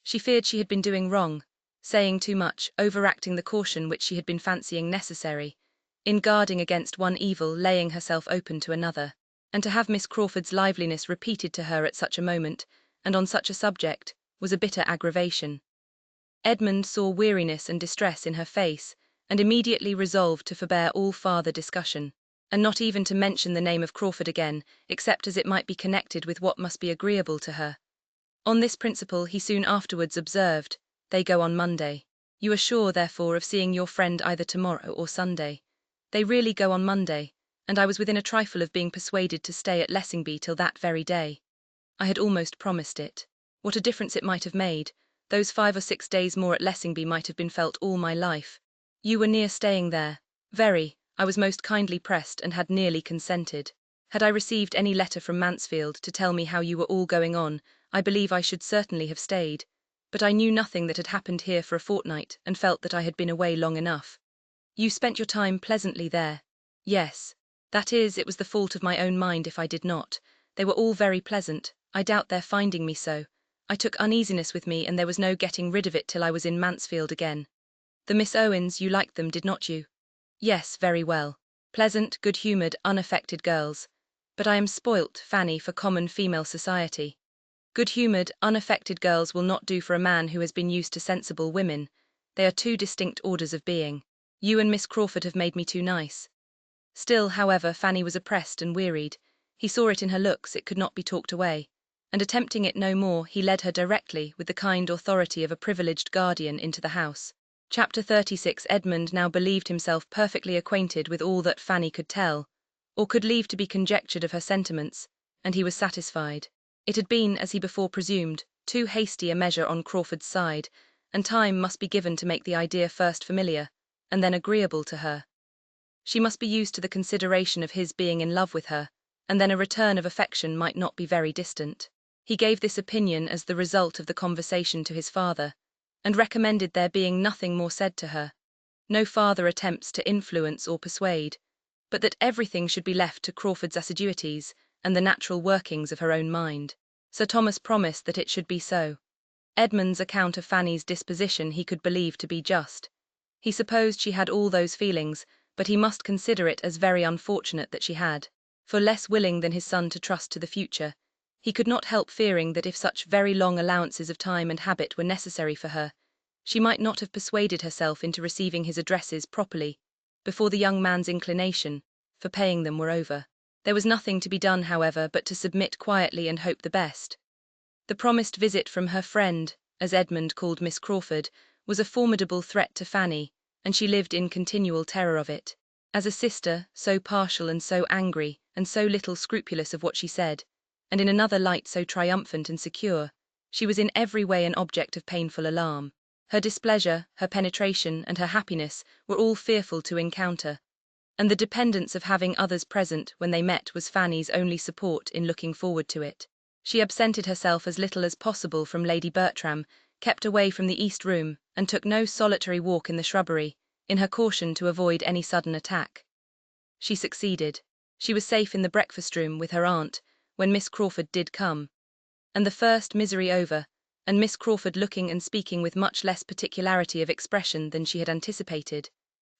She feared she had been doing wrong, saying too much, overacting the caution which she had been fancying necessary, in guarding against one evil laying herself open to another, and to have Miss Crawford's liveliness repeated to her at such a moment, and on such a subject, was a bitter aggravation. Edmund saw weariness and distress in her face, and immediately resolved to forbear all farther discussion, and not even to mention the name of Crawford again, except as it might be connected with what must be agreeable to her. On this principle he soon afterwards observed, "They go on Monday. You are sure, therefore, of seeing your friend either tomorrow or Sunday. They really go on Monday, and I was within a trifle of being persuaded to stay at Lessingby till that very day. I had almost promised it. What a difference it might have made! Those 5 or 6 days more at Lessingby might have been felt all my life. You were near staying there. Very. I was most kindly pressed and had nearly consented. Had I received any letter from Mansfield to tell me how you were all going on, I believe I should certainly have stayed. But I knew nothing that had happened here for a fortnight, and felt that I had been away long enough." "You spent your time pleasantly there." "Yes. That is, it was the fault of my own mind if I did not. They were all very pleasant. I doubt their finding me so. I took uneasiness with me, and there was no getting rid of it till I was in Mansfield again." "The Miss Owens, you liked them, did not you?" "Yes, very well. Pleasant, good-humoured, unaffected girls. But I am spoilt, Fanny, for common female society. Good-humoured, unaffected girls will not do for a man who has been used to sensible women. They are two distinct orders of being. You and Miss Crawford have made me too nice." Still, however, Fanny was oppressed and wearied. He saw it in her looks, it could not be talked away. And attempting it no more, he led her directly, with the kind authority of a privileged guardian, into the house. Chapter 36. Edmund now believed himself perfectly acquainted with all that Fanny could tell, or could leave to be conjectured of her sentiments, and he was satisfied. It had been, as he before presumed, too hasty a measure on Crawford's side, and time must be given to make the idea first familiar, and then agreeable to her. She must be used to the consideration of his being in love with her, and then a return of affection might not be very distant. He gave this opinion as the result of the conversation to his father, and recommended there being nothing more said to her, no farther attempts to influence or persuade, but that everything should be left to Crawford's assiduities and the natural workings of her own mind. Sir Thomas promised that it should be so. Edmund's account of Fanny's disposition he could believe to be just. He supposed she had all those feelings, but he must consider it as very unfortunate that she had, for less willing than his son to trust to the future, he could not help fearing that if such very long allowances of time and habit were necessary for her, she might not have persuaded herself into receiving his addresses properly, before the young man's inclination for paying them were over. There was nothing to be done, however, but to submit quietly and hope the best. The promised visit from her friend, as Edmund called Miss Crawford, was a formidable threat to Fanny, and she lived in continual terror of it. As a sister, so partial and so angry, and so little scrupulous of what she said, and in another light so triumphant and secure, she was in every way an object of painful alarm. Her displeasure, her penetration, and her happiness were all fearful to encounter, and the dependence of having others present when they met was Fanny's only support in looking forward to it. She absented herself as little as possible from Lady Bertram, kept away from the East Room, and took no solitary walk in the shrubbery, in her caution to avoid any sudden attack. She succeeded. She was safe in the breakfast-room with her aunt, when Miss Crawford did come. And the first misery over, and Miss Crawford looking and speaking with much less particularity of expression than she had anticipated,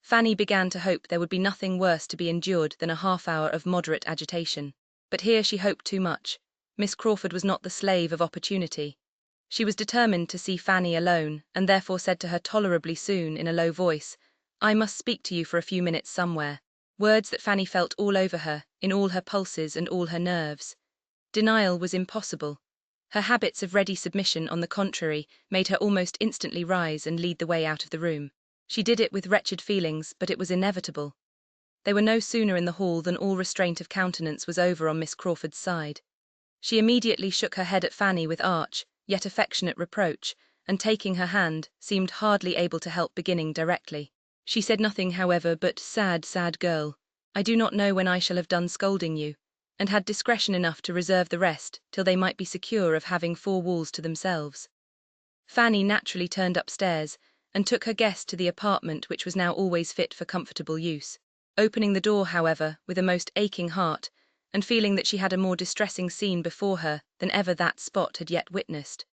Fanny began to hope there would be nothing worse to be endured than a half-hour of moderate agitation. But here she hoped too much. Miss Crawford was not the slave of opportunity. She was determined to see Fanny alone, and therefore said to her tolerably soon, in a low voice, "I must speak to you for a few minutes somewhere." Words that Fanny felt all over her, in all her pulses and all her nerves. Denial was impossible. Her habits of ready submission, on the contrary, made her almost instantly rise and lead the way out of the room. She did it with wretched feelings, but it was inevitable. They were no sooner in the hall than all restraint of countenance was over on Miss Crawford's side. She immediately shook her head at Fanny with arch, yet affectionate reproach, and taking her hand, seemed hardly able to help beginning directly. She said nothing, however, but, sad, sad girl, I do not know when I shall have done scolding you, and had discretion enough to reserve the rest till they might be secure of having four walls to themselves. Fanny naturally turned upstairs, and took her guest to the apartment which was now always fit for comfortable use, opening the door, however, with a most aching heart, and feeling that she had a more distressing scene before her than ever that spot had yet witnessed.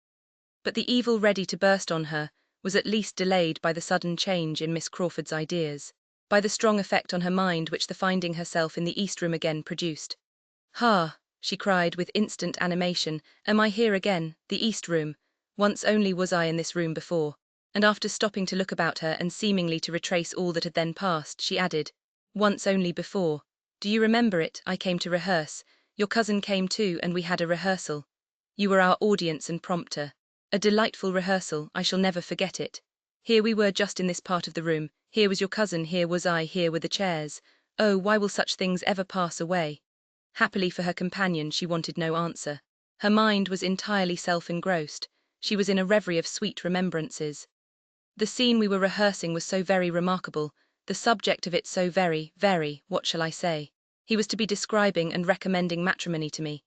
But the evil ready to burst on her was at least delayed by the sudden change in Miss Crawford's ideas, by the strong effect on her mind which the finding herself in the East Room again produced. "Ha!" she cried with instant animation, "am I here again, the East Room? Once only was I in this room before." And after stopping to look about her and seemingly to retrace all that had then passed, she added, "Once only before. Do you remember it? I came to rehearse. Your cousin came too, and we had a rehearsal. You were our audience and prompter. A delightful rehearsal, I shall never forget it. Here we were just in this part of the room, here was your cousin, here was I, here were the chairs. Oh, why will such things ever pass away?" Happily for her companion, she wanted no answer. Her mind was entirely self-engrossed. She was in a reverie of sweet remembrances. The scene we were rehearsing was so very remarkable, the subject of it so very, what shall I say? He was to be describing and recommending matrimony to me.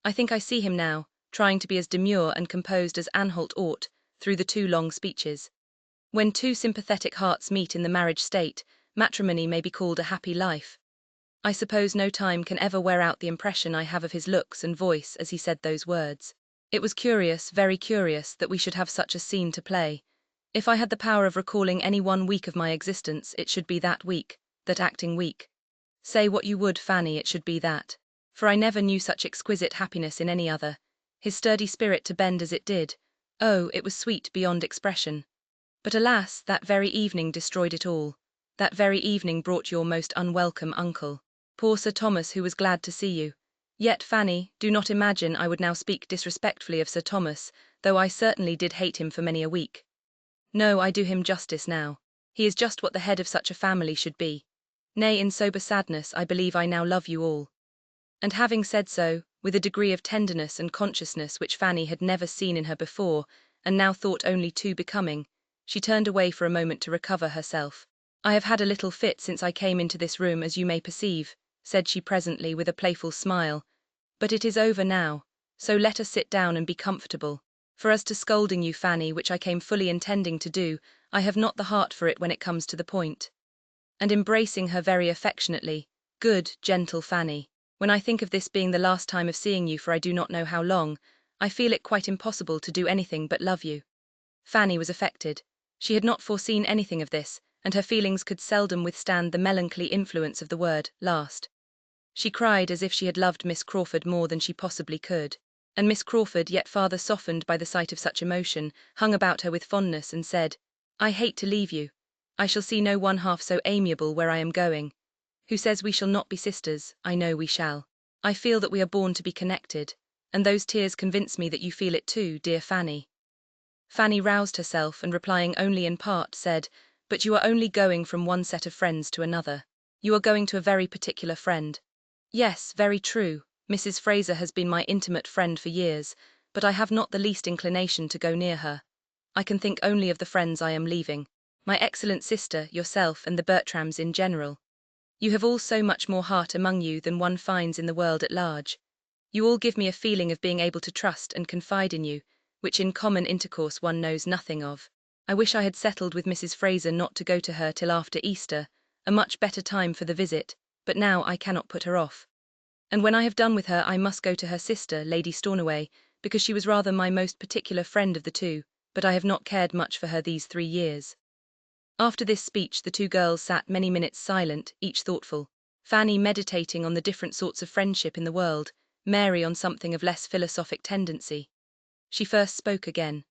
I think I see him now, trying to be as demure and composed as Anhalt ought, through the two long speeches. When two sympathetic hearts meet in the marriage state, matrimony may be called a happy life. I suppose no time can ever wear out the impression I have of his looks and voice as he said those words. It was curious, very curious, that we should have such a scene to play. If I had the power of recalling any one week of my existence, it should be that week, that acting week. Say what you would, Fanny, it should be that. For I never knew such exquisite happiness in any other. His sturdy spirit to bend as it did, oh, it was sweet beyond expression. But alas, that very evening destroyed it all. That very evening brought your most unwelcome uncle. Poor Sir Thomas, who was glad to see you. Yet, Fanny, do not imagine I would now speak disrespectfully of Sir Thomas, though I certainly did hate him for many a week. No, I do him justice now. He is just what the head of such a family should be. Nay, in sober sadness, I believe I now love you all. And having said so, with a degree of tenderness and consciousness which Fanny had never seen in her before, and now thought only too becoming, she turned away for a moment to recover herself. "I have had a little fit since I came into this room, as you may perceive," said she presently with a playful smile, "but it is over now, so let us sit down and be comfortable. For as to scolding you, Fanny, which I came fully intending to do, I have not the heart for it when it comes to the point." And embracing her very affectionately, "Good, gentle Fanny, when I think of this being the last time of seeing you for I do not know how long, I feel it quite impossible to do anything but love you." Fanny was affected. She had not foreseen anything of this, and her feelings could seldom withstand the melancholy influence of the word last. She cried as if she had loved Miss Crawford more than she possibly could, and Miss Crawford, yet farther softened by the sight of such emotion, hung about her with fondness and said, "I hate to leave you. I shall see no one half so amiable where I am going. Who says we shall not be sisters? I know we shall. I feel that we are born to be connected, and those tears convince me that you feel it too, dear Fanny." Fanny roused herself, and replying only in part, said, "But you are only going from one set of friends to another. You are going to a very particular friend." "Yes, very true. Mrs. Fraser has been my intimate friend for years, but I have not the least inclination to go near her. I can think only of the friends I am leaving. My excellent sister, yourself, and the Bertrams in general. You have all so much more heart among you than one finds in the world at large. You all give me a feeling of being able to trust and confide in you, which in common intercourse one knows nothing of. I wish I had settled with Mrs. Fraser not to go to her till after Easter, a much better time for the visit, but now I cannot put her off. And when I have done with her I must go to her sister, Lady Stornoway, because she was rather my most particular friend of the two, but I have not cared much for her these 3 years." After this speech the two girls sat many minutes silent, each thoughtful. Fanny meditating on the different sorts of friendship in the world, Mary on something of less philosophic tendency. She first spoke again.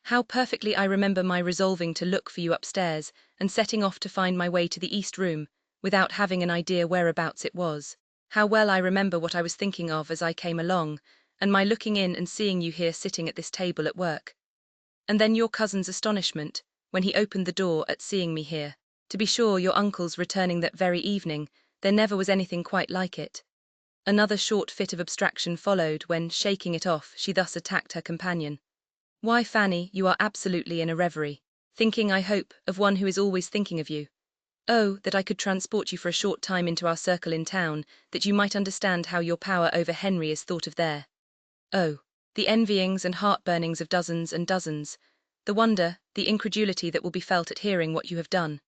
"How perfectly I remember my resolving to look for you upstairs, and setting off to find my way to the East Room, without having an idea whereabouts it was. How well I remember what I was thinking of as I came along, and my looking in and seeing you here sitting at this table at work. And then your cousin's astonishment, when he opened the door at seeing me here. To be sure, your uncle's returning that very evening, there never was anything quite like it." Another short fit of abstraction followed when, shaking it off, she thus attacked her companion. Why, Fanny, you are absolutely in a reverie. Thinking, I hope, of one who is always thinking of you. Oh, that I could transport you for a short time into our circle in town, that you might understand how your power over Henry is thought of there. Oh, the envyings and heartburnings of dozens and dozens, the wonder, the incredulity that will be felt at hearing what you have done.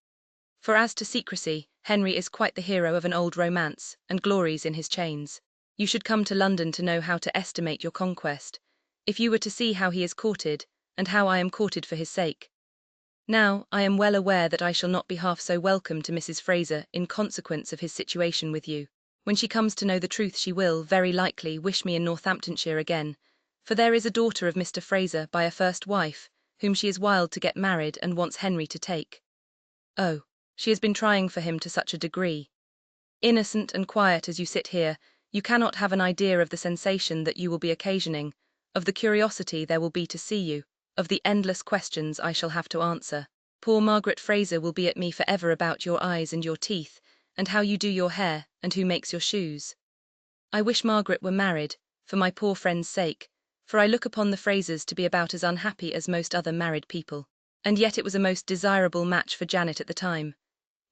For as to secrecy, Henry is quite the hero of an old romance, and glories in his chains. You should come to London to know how to estimate your conquest, if you were to see how he is courted, and how I am courted for his sake. Now, I am well aware that I shall not be half so welcome to Mrs. Fraser in consequence of his situation with you. When she comes to know the truth she will, very likely, wish me in Northamptonshire again, for there is a daughter of Mr. Fraser by a first wife, whom she is wild to get married and wants Henry to take. Oh, she has been trying for him to such a degree. Innocent and quiet as you sit here, you cannot have an idea of the sensation that you will be occasioning, of the curiosity there will be to see you, of the endless questions I shall have to answer. Poor Margaret Fraser will be at me forever about your eyes and your teeth, and how you do your hair, and who makes your shoes. I wish Margaret were married, for my poor friend's sake, for I look upon the Frasers to be about as unhappy as most other married people. And yet it was a most desirable match for Janet at the time.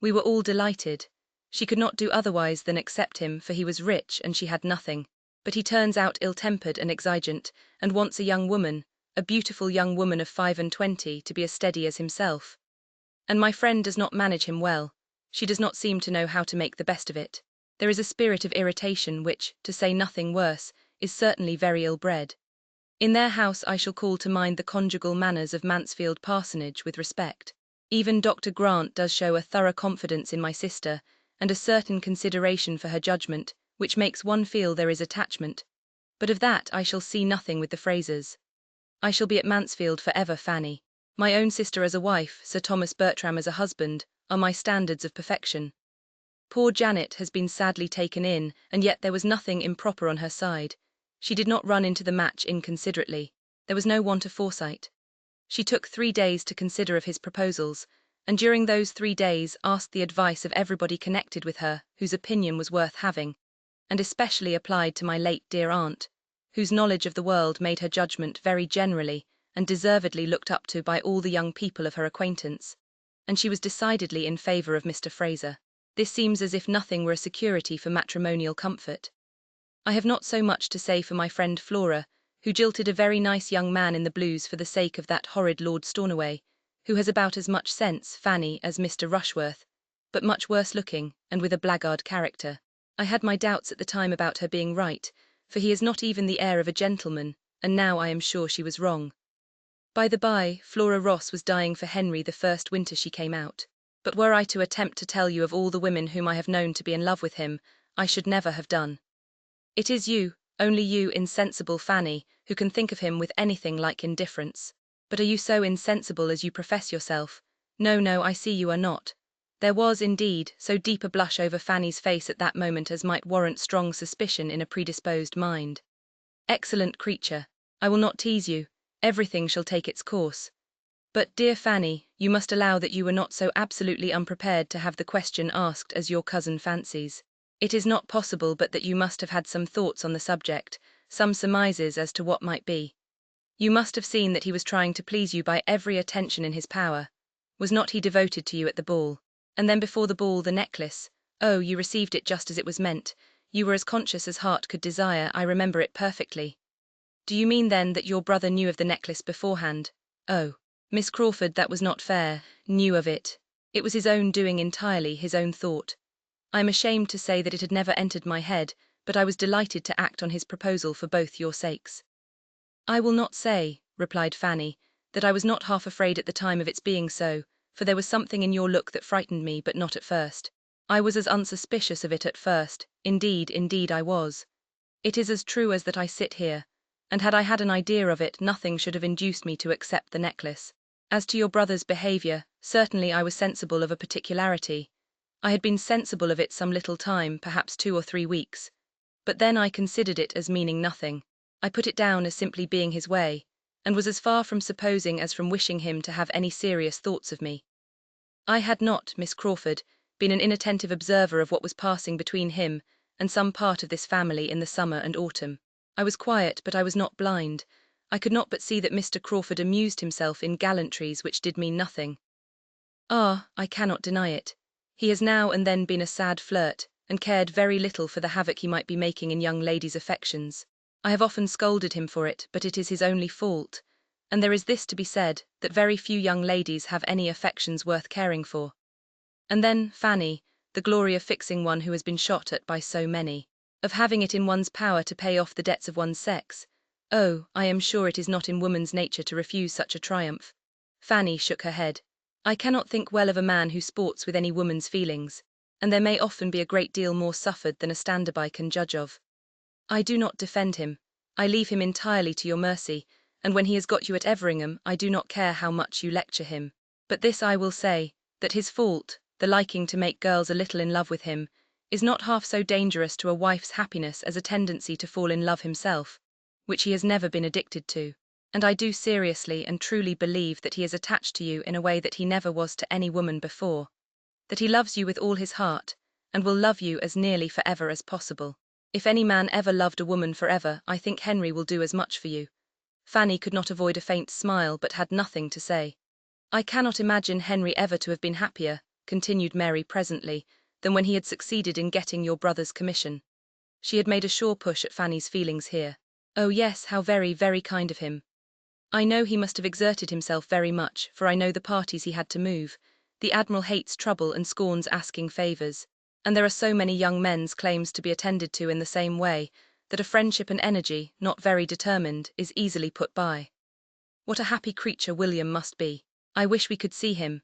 We were all delighted. She could not do otherwise than accept him, for he was rich and she had nothing. But he turns out ill-tempered and exigeant, and wants a young woman, a beautiful young woman of 25, to be as steady as himself. And my friend does not manage him well. She does not seem to know how to make the best of it. There is a spirit of irritation which, to say nothing worse, is certainly very ill-bred. In their house I shall call to mind the conjugal manners of Mansfield Parsonage with respect. Even Dr. Grant does show a thorough confidence in my sister, and a certain consideration for her judgment, which makes one feel there is attachment. But of that I shall see nothing with the Frasers. I shall be at Mansfield for ever, Fanny. My own sister as a wife, Sir Thomas Bertram as a husband, are my standards of perfection. Poor Janet has been sadly taken in, and yet there was nothing improper on her side. She did not run into the match inconsiderately. There was no want of foresight. She took 3 days to consider of his proposals, and during those 3 days asked the advice of everybody connected with her whose opinion was worth having, and especially applied to my late dear aunt, whose knowledge of the world made her judgment very generally and deservedly looked up to by all the young people of her acquaintance, and she was decidedly in favour of Mr. Fraser. This seems as if nothing were a security for matrimonial comfort. I have not so much to say for my friend Flora, who jilted a very nice young man in the Blues for the sake of that horrid Lord Stornoway, who has about as much sense, Fanny, as Mr. Rushworth, but much worse looking, and with a blackguard character. I had my doubts at the time about her being right, for he has not even the air of a gentleman, and now I am sure she was wrong. By the by, Flora Ross was dying for Henry the first winter she came out. But were I to attempt to tell you of all the women whom I have known to be in love with him, I should never have done. It is you, only you, insensible Fanny, who can think of him with anything like indifference. But are you so insensible as you profess yourself? No, no, I see you are not. There was, indeed, so deep a blush over Fanny's face at that moment as might warrant strong suspicion in a predisposed mind. Excellent creature, I will not tease you, everything shall take its course. But, dear Fanny, you must allow that you were not so absolutely unprepared to have the question asked as your cousin fancies. It is not possible but that you must have had some thoughts on the subject, some surmises as to what might be. You must have seen that he was trying to please you by every attention in his power. Was not he devoted to you at the ball? And then before the ball the necklace. Oh, you received it just as it was meant. You were as conscious as heart could desire, I remember it perfectly. Do you mean then that your brother knew of the necklace beforehand? Oh, Miss Crawford, that was not fair, knew of it. It was his own doing entirely, his own thought. I am ashamed to say that it had never entered my head, but I was delighted to act on his proposal for both your sakes. I will not say, replied Fanny, that I was not half afraid at the time of its being so, for there was something in your look that frightened me, but not at first. I was as unsuspicious of it at first, indeed I was. It is as true as that I sit here, and had I had an idea of it, nothing should have induced me to accept the necklace. As to your brother's behaviour, certainly I was sensible of a particularity. I had been sensible of it some little time, perhaps 2 or 3 weeks. But then I considered it as meaning nothing. I put it down as simply being his way, and was as far from supposing as from wishing him to have any serious thoughts of me. I had not, Miss Crawford, been an inattentive observer of what was passing between him and some part of this family in the summer and autumn. I was quiet, but I was not blind. I could not but see that Mr. Crawford amused himself in gallantries which did mean nothing. Ah, I cannot deny it. He has now and then been a sad flirt, and cared very little for the havoc he might be making in young ladies' affections. I have often scolded him for it, but it is his only fault. And there is this to be said, that very few young ladies have any affections worth caring for. And then, Fanny, the glory of fixing one who has been shot at by so many, of having it in one's power to pay off the debts of one's sex. Oh, I am sure it is not in woman's nature to refuse such a triumph. Fanny shook her head. I cannot think well of a man who sports with any woman's feelings, and there may often be a great deal more suffered than a stand-by can judge of. I do not defend him. I leave him entirely to your mercy, and when he has got you at Everingham, I do not care how much you lecture him. But this I will say, that his fault, the liking to make girls a little in love with him, is not half so dangerous to a wife's happiness as a tendency to fall in love himself, which he has never been addicted to. And I do seriously and truly believe that he is attached to you in a way that he never was to any woman before, that he loves you with all his heart, and will love you as nearly forever as possible. If any man ever loved a woman forever, I think Henry will do as much for you. Fanny could not avoid a faint smile, but had nothing to say. I cannot imagine Henry ever to have been happier, continued Mary presently, than when he had succeeded in getting your brother's commission. She had made a sure push at Fanny's feelings here. Oh yes, how very, very kind of him. I know he must have exerted himself very much, for I know the parties he had to move. The Admiral hates trouble and scorns asking favours, and there are so many young men's claims to be attended to in the same way, that a friendship and energy, not very determined, is easily put by. What a happy creature William must be. I wish we could see him.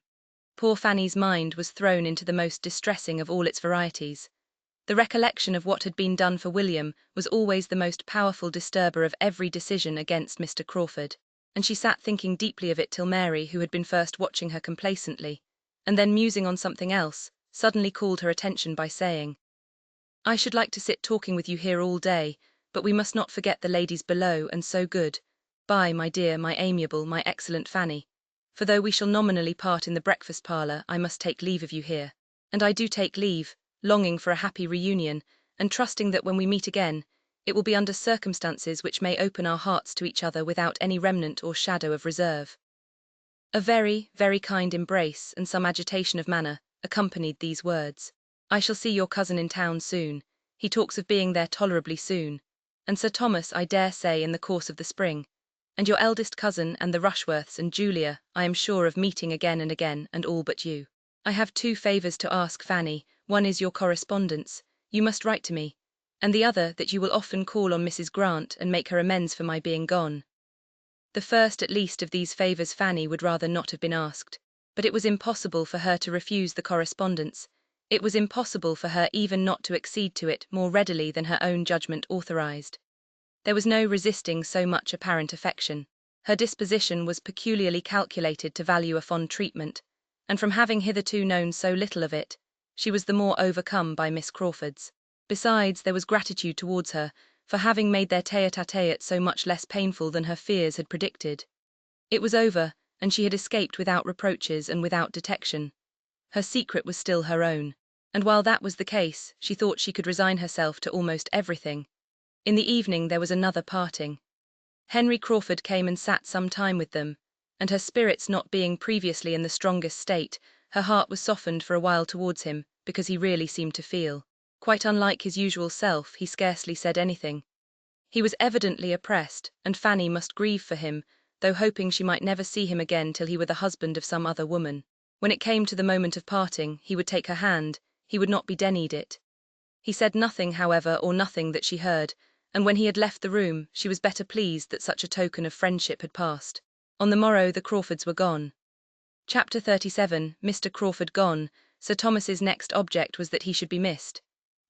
Poor Fanny's mind was thrown into the most distressing of all its varieties. The recollection of what had been done for William was always the most powerful disturber of every decision against Mr. Crawford, and she sat thinking deeply of it till Mary, who had been first watching her complacently, and then musing on something else, suddenly called her attention by saying, I should like to sit talking with you here all day, but we must not forget the ladies below, and so good. Bye, my dear, my amiable, my excellent Fanny. For though we shall nominally part in the breakfast parlour, I must take leave of you here. And I do take leave, longing for a happy reunion, and trusting that when we meet again, it will be under circumstances which may open our hearts to each other without any remnant or shadow of reserve. A very, very kind embrace and some agitation of manner accompanied these words. I shall see your cousin in town soon. He talks of being there tolerably soon. And Sir Thomas, I dare say, in the course of the spring. And your eldest cousin and the Rushworths and Julia, I am sure of meeting again and again, and all but you. I have 2 favours to ask, Fanny. One is your correspondence. You must write to me. And the other, that you will often call on Mrs. Grant and make her amends for my being gone. The first at least of these favours Fanny would rather not have been asked, but it was impossible for her to refuse the correspondence. It was impossible for her even not to accede to it more readily than her own judgment authorized. There was no resisting so much apparent affection. Her disposition was peculiarly calculated to value a fond treatment, and from having hitherto known so little of it, she was the more overcome by Miss Crawford's. Besides, there was gratitude towards her, for having made their tête-à-tête so much less painful than her fears had predicted. It was over, and she had escaped without reproaches and without detection. Her secret was still her own, and while that was the case, she thought she could resign herself to almost everything. In the evening there was another parting. Henry Crawford came and sat some time with them, and her spirits not being previously in the strongest state, her heart was softened for a while towards him, because he really seemed to feel. Quite unlike his usual self, he scarcely said anything. He was evidently oppressed, and Fanny must grieve for him, though hoping she might never see him again till he were the husband of some other woman. When it came to the moment of parting, he would take her hand, he would not be denied it. He said nothing, however, or nothing that she heard, and when he had left the room, she was better pleased that such a token of friendship had passed. On the morrow the Crawfords were gone. Chapter 37. Mr. Crawford gone. Sir Thomas's next object was that he should be missed,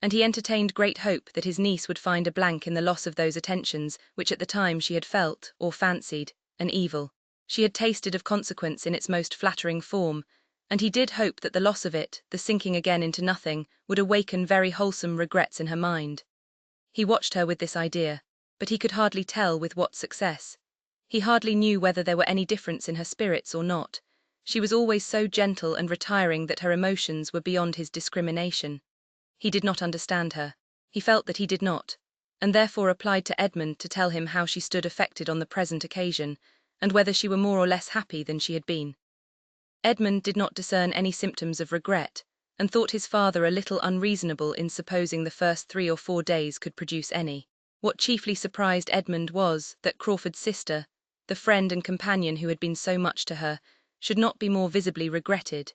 and he entertained great hope that his niece would find a blank in the loss of those attentions which at the time she had felt, or fancied, an evil. She had tasted of consequence in its most flattering form, and he did hope that the loss of it, the sinking again into nothing, would awaken very wholesome regrets in her mind. He watched her with this idea, but he could hardly tell with what success. He hardly knew whether there were any difference in her spirits or not. She was always so gentle and retiring that her emotions were beyond his discrimination. He did not understand her. He felt that he did not. and therefore applied to Edmund to tell him how she stood affected on the present occasion, and whether she were more or less happy than she had been. Edmund did not discern any symptoms of regret, and thought his father a little unreasonable in supposing the first 3 or 4 days could produce any. What chiefly surprised Edmund was that Crawford's sister, the friend and companion who had been so much to her, should not be more visibly regretted.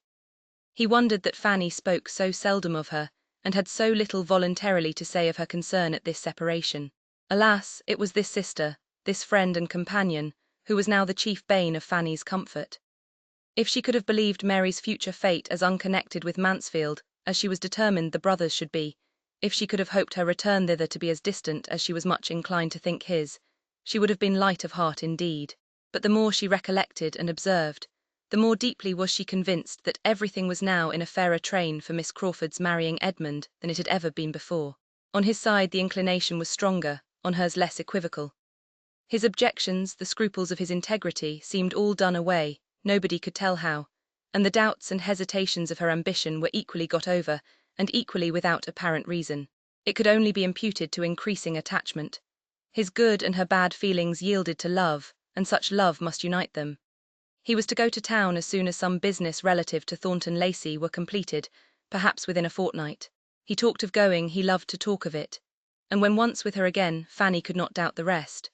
He wondered that Fanny spoke so seldom of her, and had so little voluntarily to say of her concern at this separation. Alas, it was this sister, this friend and companion, who was now the chief bane of Fanny's comfort. If she could have believed Mary's future fate as unconnected with Mansfield as she was determined the brothers should be, if she could have hoped her return thither to be as distant as she was much inclined to think his, she would have been light of heart indeed. But the more she recollected and observed, the more deeply was she convinced that everything was now in a fairer train for Miss Crawford's marrying Edmund than it had ever been before. On his side the inclination was stronger, on hers less equivocal. His objections, the scruples of his integrity, seemed all done away, nobody could tell how, and the doubts and hesitations of her ambition were equally got over, and equally without apparent reason. It could only be imputed to increasing attachment. His good and her bad feelings yielded to love, and such love must unite them. He was to go to town as soon as some business relative to Thornton Lacey were completed, perhaps within a fortnight. He talked of going, he loved to talk of it, and when once with her again, Fanny could not doubt the rest.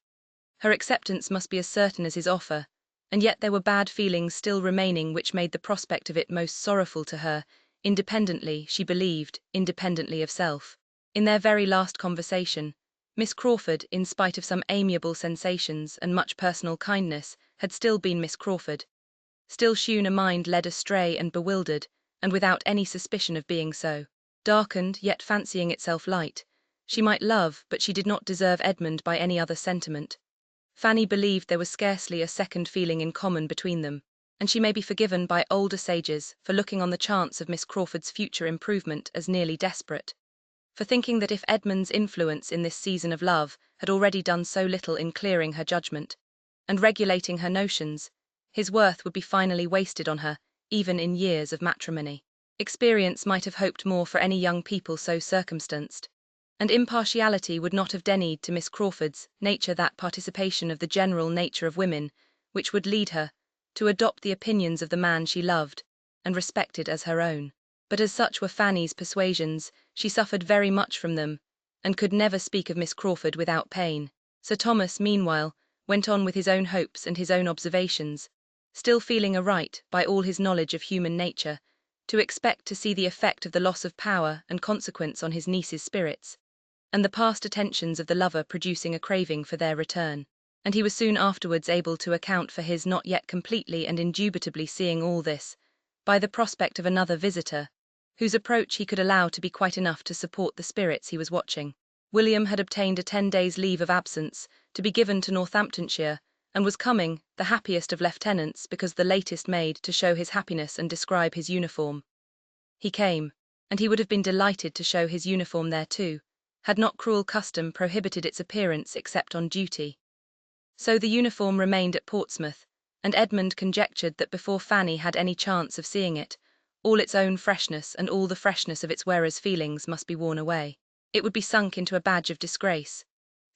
Her acceptance must be as certain as his offer, and yet there were bad feelings still remaining which made the prospect of it most sorrowful to her, independently, she believed, independently of self. In their very last conversation, Miss Crawford, in spite of some amiable sensations and much personal kindness, had still been Miss Crawford, still shewn a mind led astray and bewildered, and without any suspicion of being so. Darkened, yet fancying itself light, she might love, but she did not deserve Edmund by any other sentiment. Fanny believed there was scarcely a second feeling in common between them, and she may be forgiven by older sages for looking on the chance of Miss Crawford's future improvement as nearly desperate, for thinking that if Edmund's influence in this season of love had already done so little in clearing her judgment, and regulating her notions, his worth would be finally wasted on her, even in years of matrimony. Experience might have hoped more for any young people so circumstanced, and impartiality would not have denied to Miss Crawford's nature that participation of the general nature of women, which would lead her to adopt the opinions of the man she loved and respected as her own. But as such were Fanny's persuasions, she suffered very much from them, and could never speak of Miss Crawford without pain. Sir Thomas, meanwhile, went on with his own hopes and his own observations, still feeling a right, by all his knowledge of human nature, to expect to see the effect of the loss of power and consequence on his niece's spirits, and the past attentions of the lover producing a craving for their return. And he was soon afterwards able to account for his not yet completely and indubitably seeing all this, by the prospect of another visitor, whose approach he could allow to be quite enough to support the spirits he was watching. William had obtained a 10 days' leave of absence to be given to Northamptonshire, and was coming, the happiest of lieutenants, because the latest made, to show his happiness and describe his uniform. He came, and he would have been delighted to show his uniform there too, had not cruel custom prohibited its appearance except on duty. So the uniform remained at Portsmouth, and Edmund conjectured that before Fanny had any chance of seeing it, all its own freshness and all the freshness of its wearer's feelings must be worn away. It would be sunk into a badge of disgrace.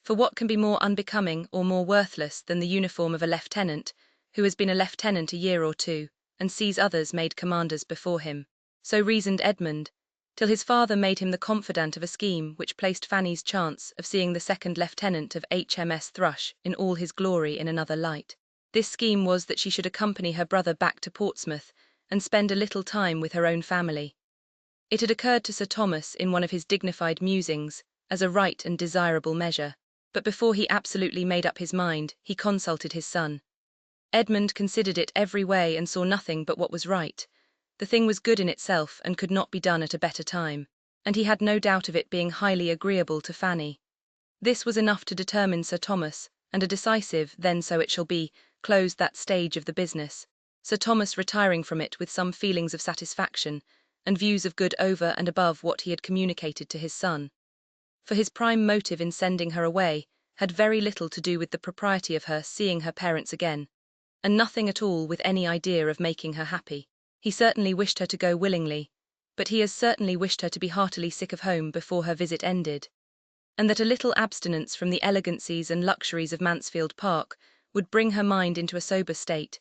For what can be more unbecoming or more worthless than the uniform of a lieutenant, who has been a lieutenant a year or two, and sees others made commanders before him? So reasoned Edmund, till his father made him the confidant of a scheme which placed Fanny's chance of seeing the second lieutenant of HMS Thrush in all his glory in another light. This scheme was that she should accompany her brother back to Portsmouth and spend a little time with her own family. It had occurred to Sir Thomas in one of his dignified musings as a right and desirable measure, but before he absolutely made up his mind, he consulted his son. Edmund considered it every way and saw nothing but what was right. The thing was good in itself and could not be done at a better time, and he had no doubt of it being highly agreeable to Fanny. This was enough to determine Sir Thomas, and a decisive, then so it shall be, closed that stage of the business, Sir Thomas retiring from it with some feelings of satisfaction, and views of good over and above what he had communicated to his son. For his prime motive in sending her away had very little to do with the propriety of her seeing her parents again, and nothing at all with any idea of making her happy. He certainly wished her to go willingly, but he as certainly wished her to be heartily sick of home before her visit ended. and that a little abstinence from the elegancies and luxuries of Mansfield Park would bring her mind into a sober state,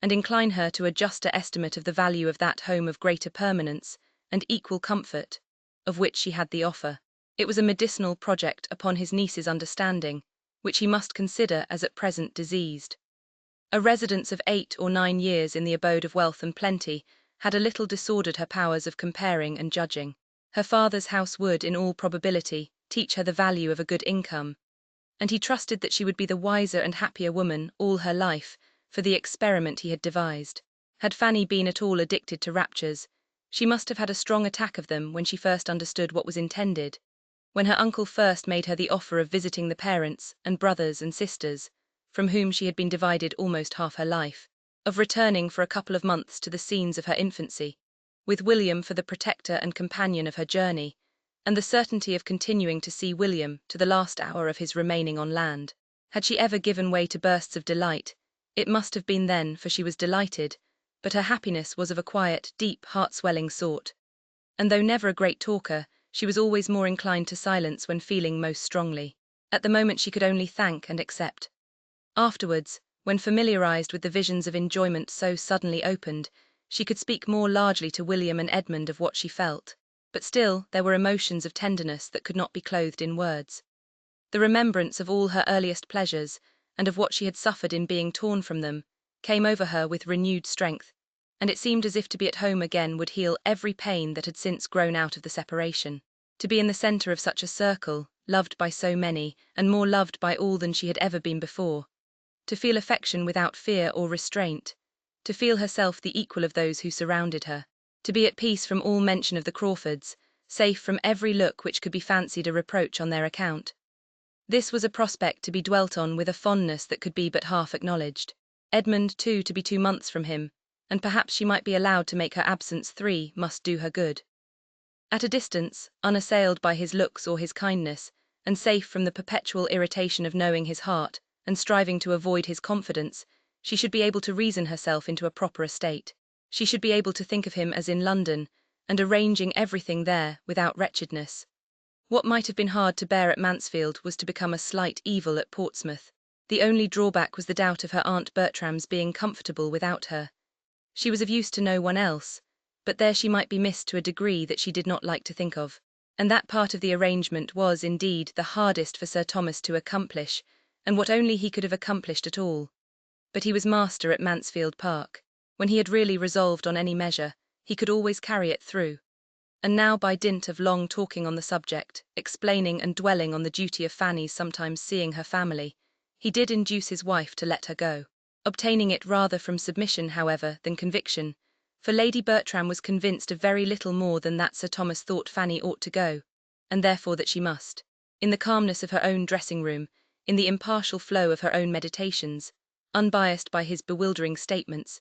and incline her to a juster estimate of the value of that home of greater permanence and equal comfort, of which she had the offer. It was a medicinal project upon his niece's understanding, which he must consider as at present diseased. A residence of 8 or 9 years in the abode of wealth and plenty had a little disordered her powers of comparing and judging. Her father's house would, in all probability, teach her the value of a good income, and he trusted that she would be the wiser and happier woman all her life for the experiment he had devised. Had Fanny been at all addicted to raptures, she must have had a strong attack of them when she first understood what was intended, when her uncle first made her the offer of visiting the parents and brothers and sisters, from whom she had been divided almost half her life, of returning for a couple of months to the scenes of her infancy, with William for the protector and companion of her journey, and the certainty of continuing to see William to the last hour of his remaining on land. Had she ever given way to bursts of delight, it must have been then, for she was delighted, but her happiness was of a quiet, deep, heart-swelling sort, and though never a great talker, she was always more inclined to silence when feeling most strongly. At the moment she could only thank and accept. Afterwards, when familiarized with the visions of enjoyment so suddenly opened, she could speak more largely to William and Edmund of what she felt, but still there were emotions of tenderness that could not be clothed in words. The remembrance of all her earliest pleasures, and of what she had suffered in being torn from them, came over her with renewed strength, and it seemed as if to be at home again would heal every pain that had since grown out of the separation. To be in the centre of such a circle, loved by so many, and more loved by all than she had ever been before. To feel affection without fear or restraint. To feel herself the equal of those who surrounded her. To be at peace from all mention of the Crawfords, safe from every look which could be fancied a reproach on their account. This was a prospect to be dwelt on with a fondness that could be but half acknowledged. Edmund, too, to be 2 months from him, and perhaps she might be allowed to make her absence 3, must do her good. At a distance, unassailed by his looks or his kindness, and safe from the perpetual irritation of knowing his heart, and striving to avoid his confidence, she should be able to reason herself into a proper estate. She should be able to think of him as in London, and arranging everything there, without wretchedness. What might have been hard to bear at Mansfield was to become a slight evil at Portsmouth. The only drawback was the doubt of her Aunt Bertram's being comfortable without her. She was of use to no one else, but there she might be missed to a degree that she did not like to think of, and that part of the arrangement was, indeed, the hardest for Sir Thomas to accomplish, and what only he could have accomplished at all. But he was master at Mansfield Park. When he had really resolved on any measure, he could always carry it through. And now, by dint of long talking on the subject, explaining and dwelling on the duty of Fanny's sometimes seeing her family, he did induce his wife to let her go, obtaining it rather from submission, however, than conviction, for Lady Bertram was convinced of very little more than that Sir Thomas thought Fanny ought to go, and therefore that she must. In the calmness of her own dressing-room, in the impartial flow of her own meditations, unbiased by his bewildering statements,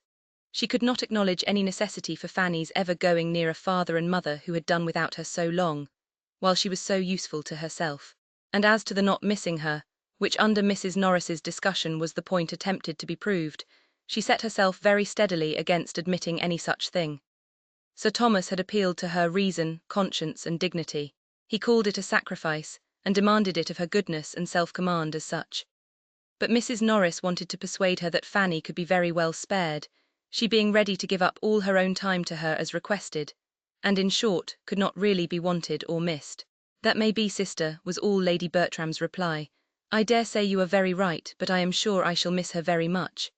she could not acknowledge any necessity for Fanny's ever going near a father and mother who had done without her so long, while she was so useful to herself. And as to the not missing her, which under Mrs. Norris's discussion was the point attempted to be proved, she set herself very steadily against admitting any such thing. Sir Thomas had appealed to her reason, conscience, and dignity. He called it a sacrifice, and demanded it of her goodness and self-command as such. But Mrs. Norris wanted to persuade her that Fanny could be very well spared, she being ready to give up all her own time to her as requested, and in short, could not really be wanted or missed. "That may be, sister," was all Lady Bertram's reply. "I dare say you are very right, but I am sure I shall miss her very much."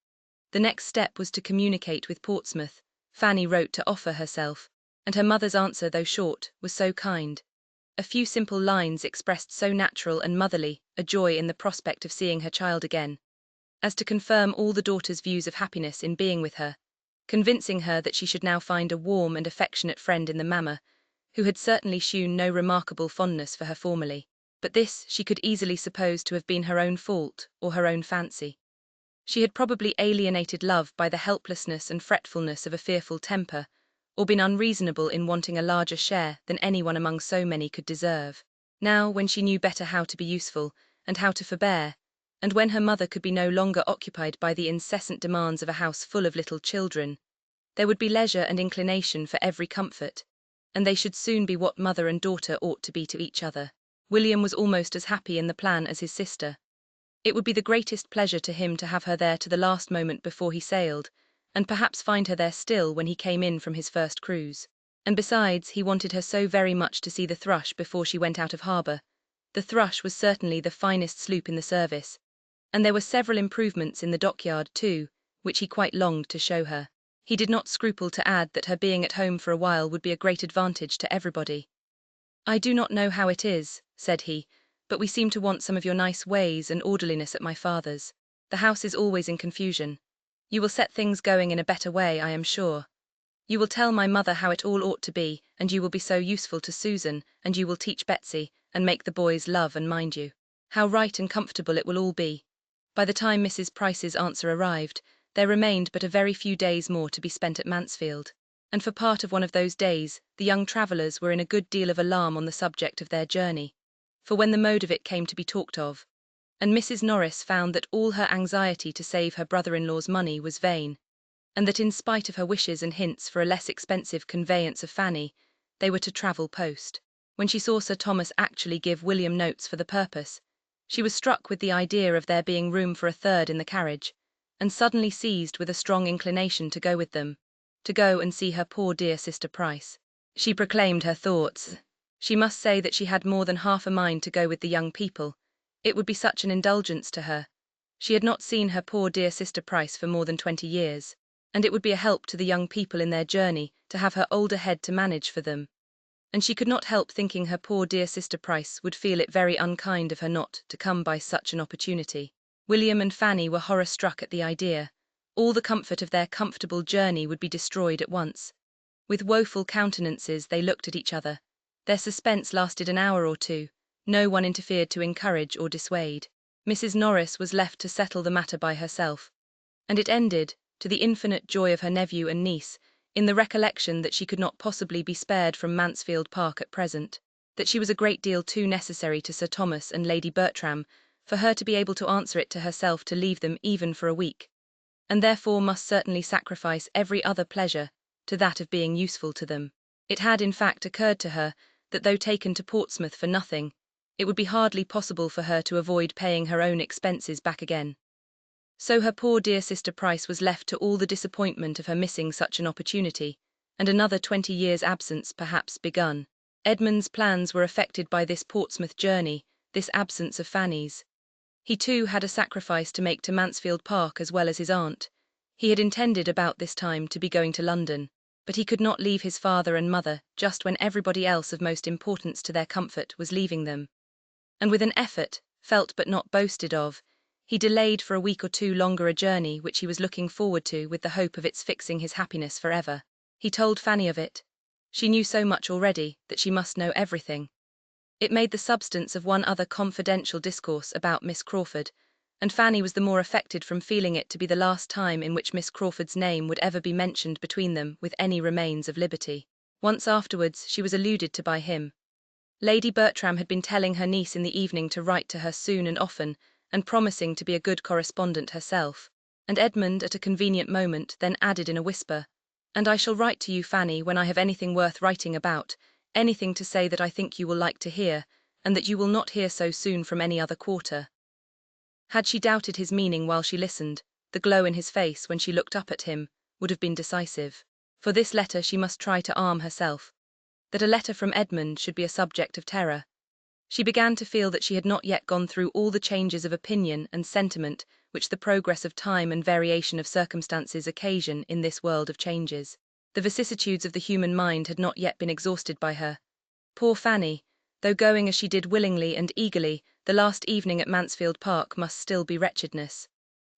The next step was to communicate with Portsmouth. Fanny wrote to offer herself, and her mother's answer, though short, was so kind. A few simple lines expressed so natural and motherly a joy in the prospect of seeing her child again, as to confirm all the daughter's views of happiness in being with her, convincing her that she should now find a warm and affectionate friend in the mamma, who had certainly shewn no remarkable fondness for her formerly. But this she could easily suppose to have been her own fault or her own fancy. She had probably alienated love by the helplessness and fretfulness of a fearful temper, or been unreasonable in wanting a larger share than anyone among so many could deserve. Now, when she knew better how to be useful, and how to forbear, and when her mother could be no longer occupied by the incessant demands of a house full of little children, there would be leisure and inclination for every comfort, and they should soon be what mother and daughter ought to be to each other. William was almost as happy in the plan as his sister. It would be the greatest pleasure to him to have her there to the last moment before he sailed, and perhaps find her there still when he came in from his first cruise. And besides, he wanted her so very much to see the Thrush before she went out of harbour. The Thrush was certainly the finest sloop in the service, and there were several improvements in the dockyard too, which he quite longed to show her. He did not scruple to add that her being at home for a while would be a great advantage to everybody. "I do not know how it is," said he, "but we seem to want some of your nice ways and orderliness at my father's. The house is always in confusion. You will set things going in a better way, I am sure. You will tell my mother how it all ought to be, and you will be so useful to Susan, and you will teach Betsy, and make the boys love and mind you. How right and comfortable it will all be." By the time Mrs. Price's answer arrived, there remained but a very few days more to be spent at Mansfield, and for part of one of those days the young travellers were in a good deal of alarm on the subject of their journey, for when the mode of it came to be talked of, and Mrs. Norris found that all her anxiety to save her brother-in-law's money was vain, and that in spite of her wishes and hints for a less expensive conveyance of Fanny, they were to travel post. When she saw Sir Thomas actually give William notes for the purpose, she was struck with the idea of there being room for a third in the carriage, and suddenly seized with a strong inclination to go with them, to go and see her poor dear sister Price. She proclaimed her thoughts. She must say that she had more than half a mind to go with the young people. It would be such an indulgence to her. She had not seen her poor dear sister Price for more than 20 years, and it would be a help to the young people in their journey to have her older head to manage for them. And she could not help thinking her poor dear sister Price would feel it very unkind of her not to come by such an opportunity. William and Fanny were horror-struck at the idea. All the comfort of their comfortable journey would be destroyed at once. With woeful countenances they looked at each other. Their suspense lasted an hour or two. No one interfered to encourage or dissuade. Mrs. Norris was left to settle the matter by herself, and it ended, to the infinite joy of her nephew and niece, in the recollection that she could not possibly be spared from Mansfield Park at present, that she was a great deal too necessary to Sir Thomas and Lady Bertram for her to be able to answer it to herself to leave them even for a week, and therefore must certainly sacrifice every other pleasure to that of being useful to them. It had in fact occurred to her that though taken to Portsmouth for nothing, it would be hardly possible for her to avoid paying her own expenses back again. So her poor dear sister Price was left to all the disappointment of her missing such an opportunity, and another 20 years' absence perhaps begun. Edmund's plans were affected by this Portsmouth journey, this absence of Fanny's. He too had a sacrifice to make to Mansfield Park as well as his aunt. He had intended about this time to be going to London, but he could not leave his father and mother just when everybody else of most importance to their comfort was leaving them. And with an effort, felt but not boasted of, he delayed for a week or two longer a journey which he was looking forward to with the hope of its fixing his happiness forever. He told Fanny of it. She knew so much already that she must know everything. It made the substance of one other confidential discourse about Miss Crawford, and Fanny was the more affected from feeling it to be the last time in which Miss Crawford's name would ever be mentioned between them with any remains of liberty. Once afterwards she was alluded to by him. Lady Bertram had been telling her niece in the evening to write to her soon and often, and promising to be a good correspondent herself, and Edmund at a convenient moment then added in a whisper, "And I shall write to you, Fanny, when I have anything worth writing about, anything to say that I think you will like to hear, and that you will not hear so soon from any other quarter." Had she doubted his meaning while she listened, the glow in his face when she looked up at him would have been decisive. For this letter she must try to arm herself. That a letter from Edmund should be a subject of terror. She began to feel that she had not yet gone through all the changes of opinion and sentiment which the progress of time and variation of circumstances occasion in this world of changes. The vicissitudes of the human mind had not yet been exhausted by her. Poor Fanny, though going as she did willingly and eagerly, the last evening at Mansfield Park must still be wretchedness.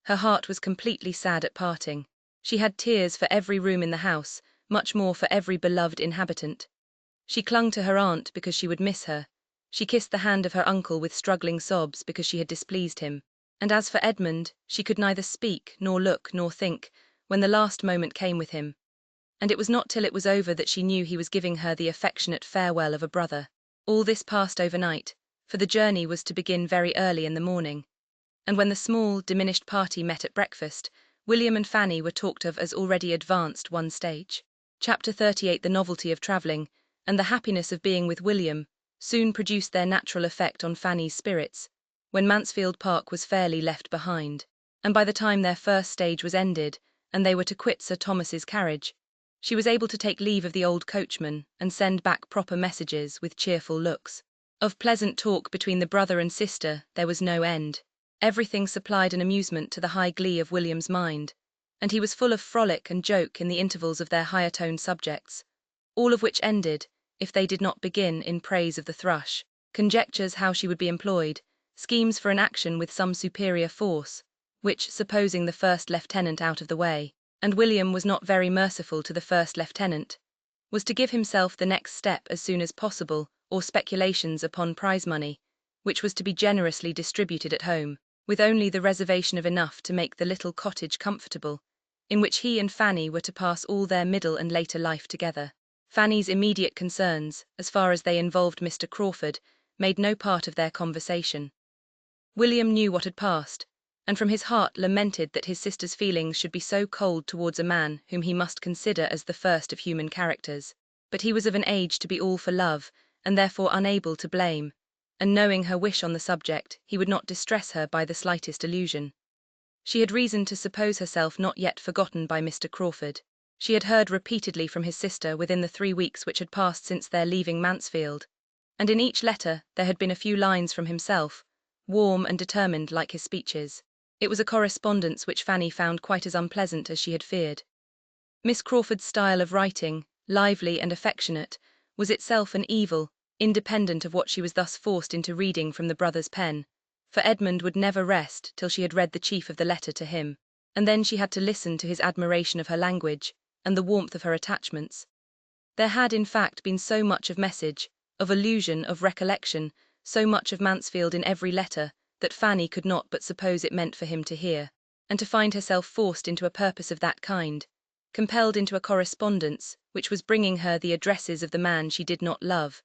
Her heart was completely sad at parting. She had tears for every room in the house, much more for every beloved inhabitant. She clung to her aunt because she would miss her. She kissed the hand of her uncle with struggling sobs because she had displeased him. And as for Edmund, she could neither speak, nor look, nor think, when the last moment came with him. And it was not till it was over that she knew he was giving her the affectionate farewell of a brother. All this passed overnight, for the journey was to begin very early in the morning. And when the small, diminished party met at breakfast, William and Fanny were talked of as already advanced one stage. Chapter 38. The novelty of travelling, and the happiness of being with William, soon produced their natural effect on Fanny's spirits, when Mansfield Park was fairly left behind, and by the time their first stage was ended, and they were to quit Sir Thomas's carriage, she was able to take leave of the old coachman and send back proper messages with cheerful looks. Of pleasant talk between the brother and sister there was no end. Everything supplied an amusement to the high glee of William's mind, and he was full of frolic and joke in the intervals of their higher-toned subjects, all of which ended, if they did not begin, in praise of the thrush, conjectures how she would be employed, schemes for an action with some superior force, which, supposing the first lieutenant out of the way, and William was not very merciful to the first lieutenant, was to give himself the next step as soon as possible, or speculations upon prize money, which was to be generously distributed at home, with only the reservation of enough to make the little cottage comfortable, in which he and Fanny were to pass all their middle and later life together. Fanny's immediate concerns, as far as they involved Mr. Crawford, made no part of their conversation. William knew what had passed, and from his heart lamented that his sister's feelings should be so cold towards a man whom he must consider as the first of human characters. But he was of an age to be all for love, and therefore unable to blame, and knowing her wish on the subject, he would not distress her by the slightest allusion. She had reason to suppose herself not yet forgotten by Mr. Crawford. She had heard repeatedly from his sister within the 3 weeks which had passed since their leaving Mansfield, and in each letter there had been a few lines from himself, warm and determined like his speeches. It was a correspondence which Fanny found quite as unpleasant as she had feared. Miss Crawford's style of writing, lively and affectionate, was itself an evil, independent of what she was thus forced into reading from the brother's pen, for Edmund would never rest till she had read the chief of the letter to him, and then she had to listen to his admiration of her language, and the warmth of her attachments. There had, in fact, been so much of message, of allusion, of recollection, so much of Mansfield in every letter, that Fanny could not but suppose it meant for him to hear, and to find herself forced into a purpose of that kind, compelled into a correspondence which was bringing her the addresses of the man she did not love,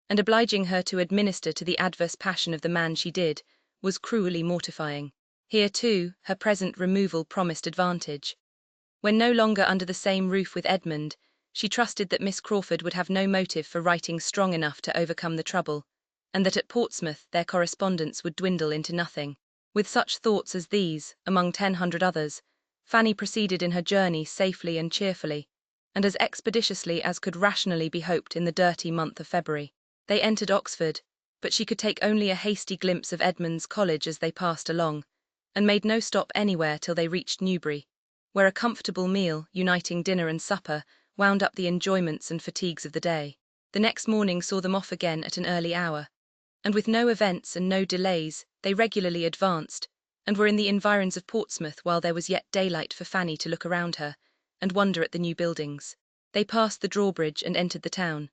and obliging her to administer to the adverse passion of the man she did, was cruelly mortifying. Here, too, her present removal promised advantage. When no longer under the same roof with Edmund, she trusted that Miss Crawford would have no motive for writing strong enough to overcome the trouble, and that at Portsmouth their correspondence would dwindle into nothing. With such thoughts as these, among 100 others, Fanny proceeded in her journey safely and cheerfully, and as expeditiously as could rationally be hoped in the dirty month of February. They entered Oxford, but she could take only a hasty glimpse of Edmund's College as they passed along, and made no stop anywhere till they reached Newbury, where a comfortable meal, uniting dinner and supper, wound up the enjoyments and fatigues of the day. The next morning saw them off again at an early hour, and with no events and no delays, they regularly advanced, and were in the environs of Portsmouth while there was yet daylight for Fanny to look around her, and wonder at the new buildings. They passed the drawbridge and entered the town,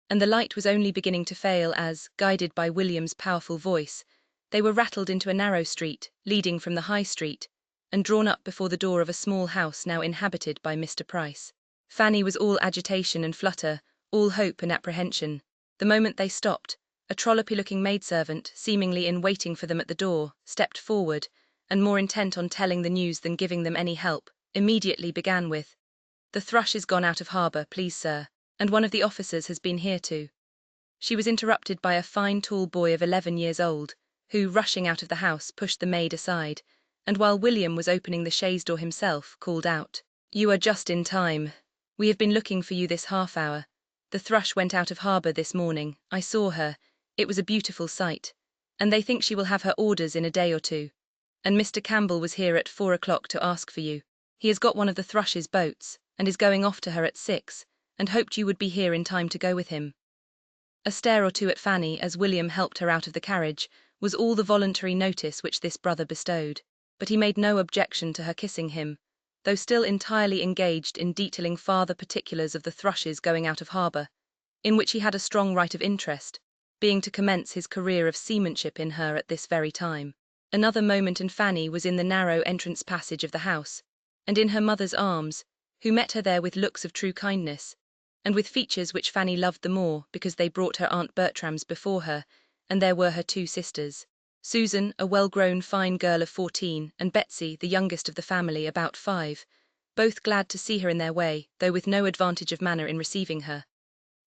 and the light was only beginning to fail as, guided by William's powerful voice, they were rattled into a narrow street, leading from the High Street, and drawn up before the door of a small house now inhabited by Mr. Price. Fanny was all agitation and flutter, all hope and apprehension. The moment they stopped, a trollopy-looking maidservant, seemingly in waiting for them at the door, stepped forward, and more intent on telling the news than giving them any help, immediately began with, "The thrush is gone out of harbour, please sir, and one of the officers has been here too." She was interrupted by a fine tall boy of 11 years old, who, rushing out of the house, pushed the maid aside, and while William was opening the chaise door himself, called out, "You are just in time. We have been looking for you this half-hour. The thrush went out of harbour this morning. I saw her. It was a beautiful sight, and they think she will have her orders in a day or two. And Mr. Campbell was here at 4 o'clock to ask for you. He has got one of the thrush's boats, and is going off to her at 6, and hoped you would be here in time to go with him." A stare or two at Fanny, as William helped her out of the carriage, was all the voluntary notice which this brother bestowed, but he made no objection to her kissing him, though still entirely engaged in detailing farther particulars of the thrush's going out of harbour, in which he had a strong right of interest, being to commence his career of seamanship in her at this very time. Another moment and Fanny was in the narrow entrance passage of the house, and in her mother's arms, who met her there with looks of true kindness, and with features which Fanny loved the more because they brought her Aunt Bertram's before her, and there were her 2 sisters. Susan, a well-grown fine girl of 14, and Betsy, the youngest of the family, about 5, both glad to see her in their way, though with no advantage of manner in receiving her.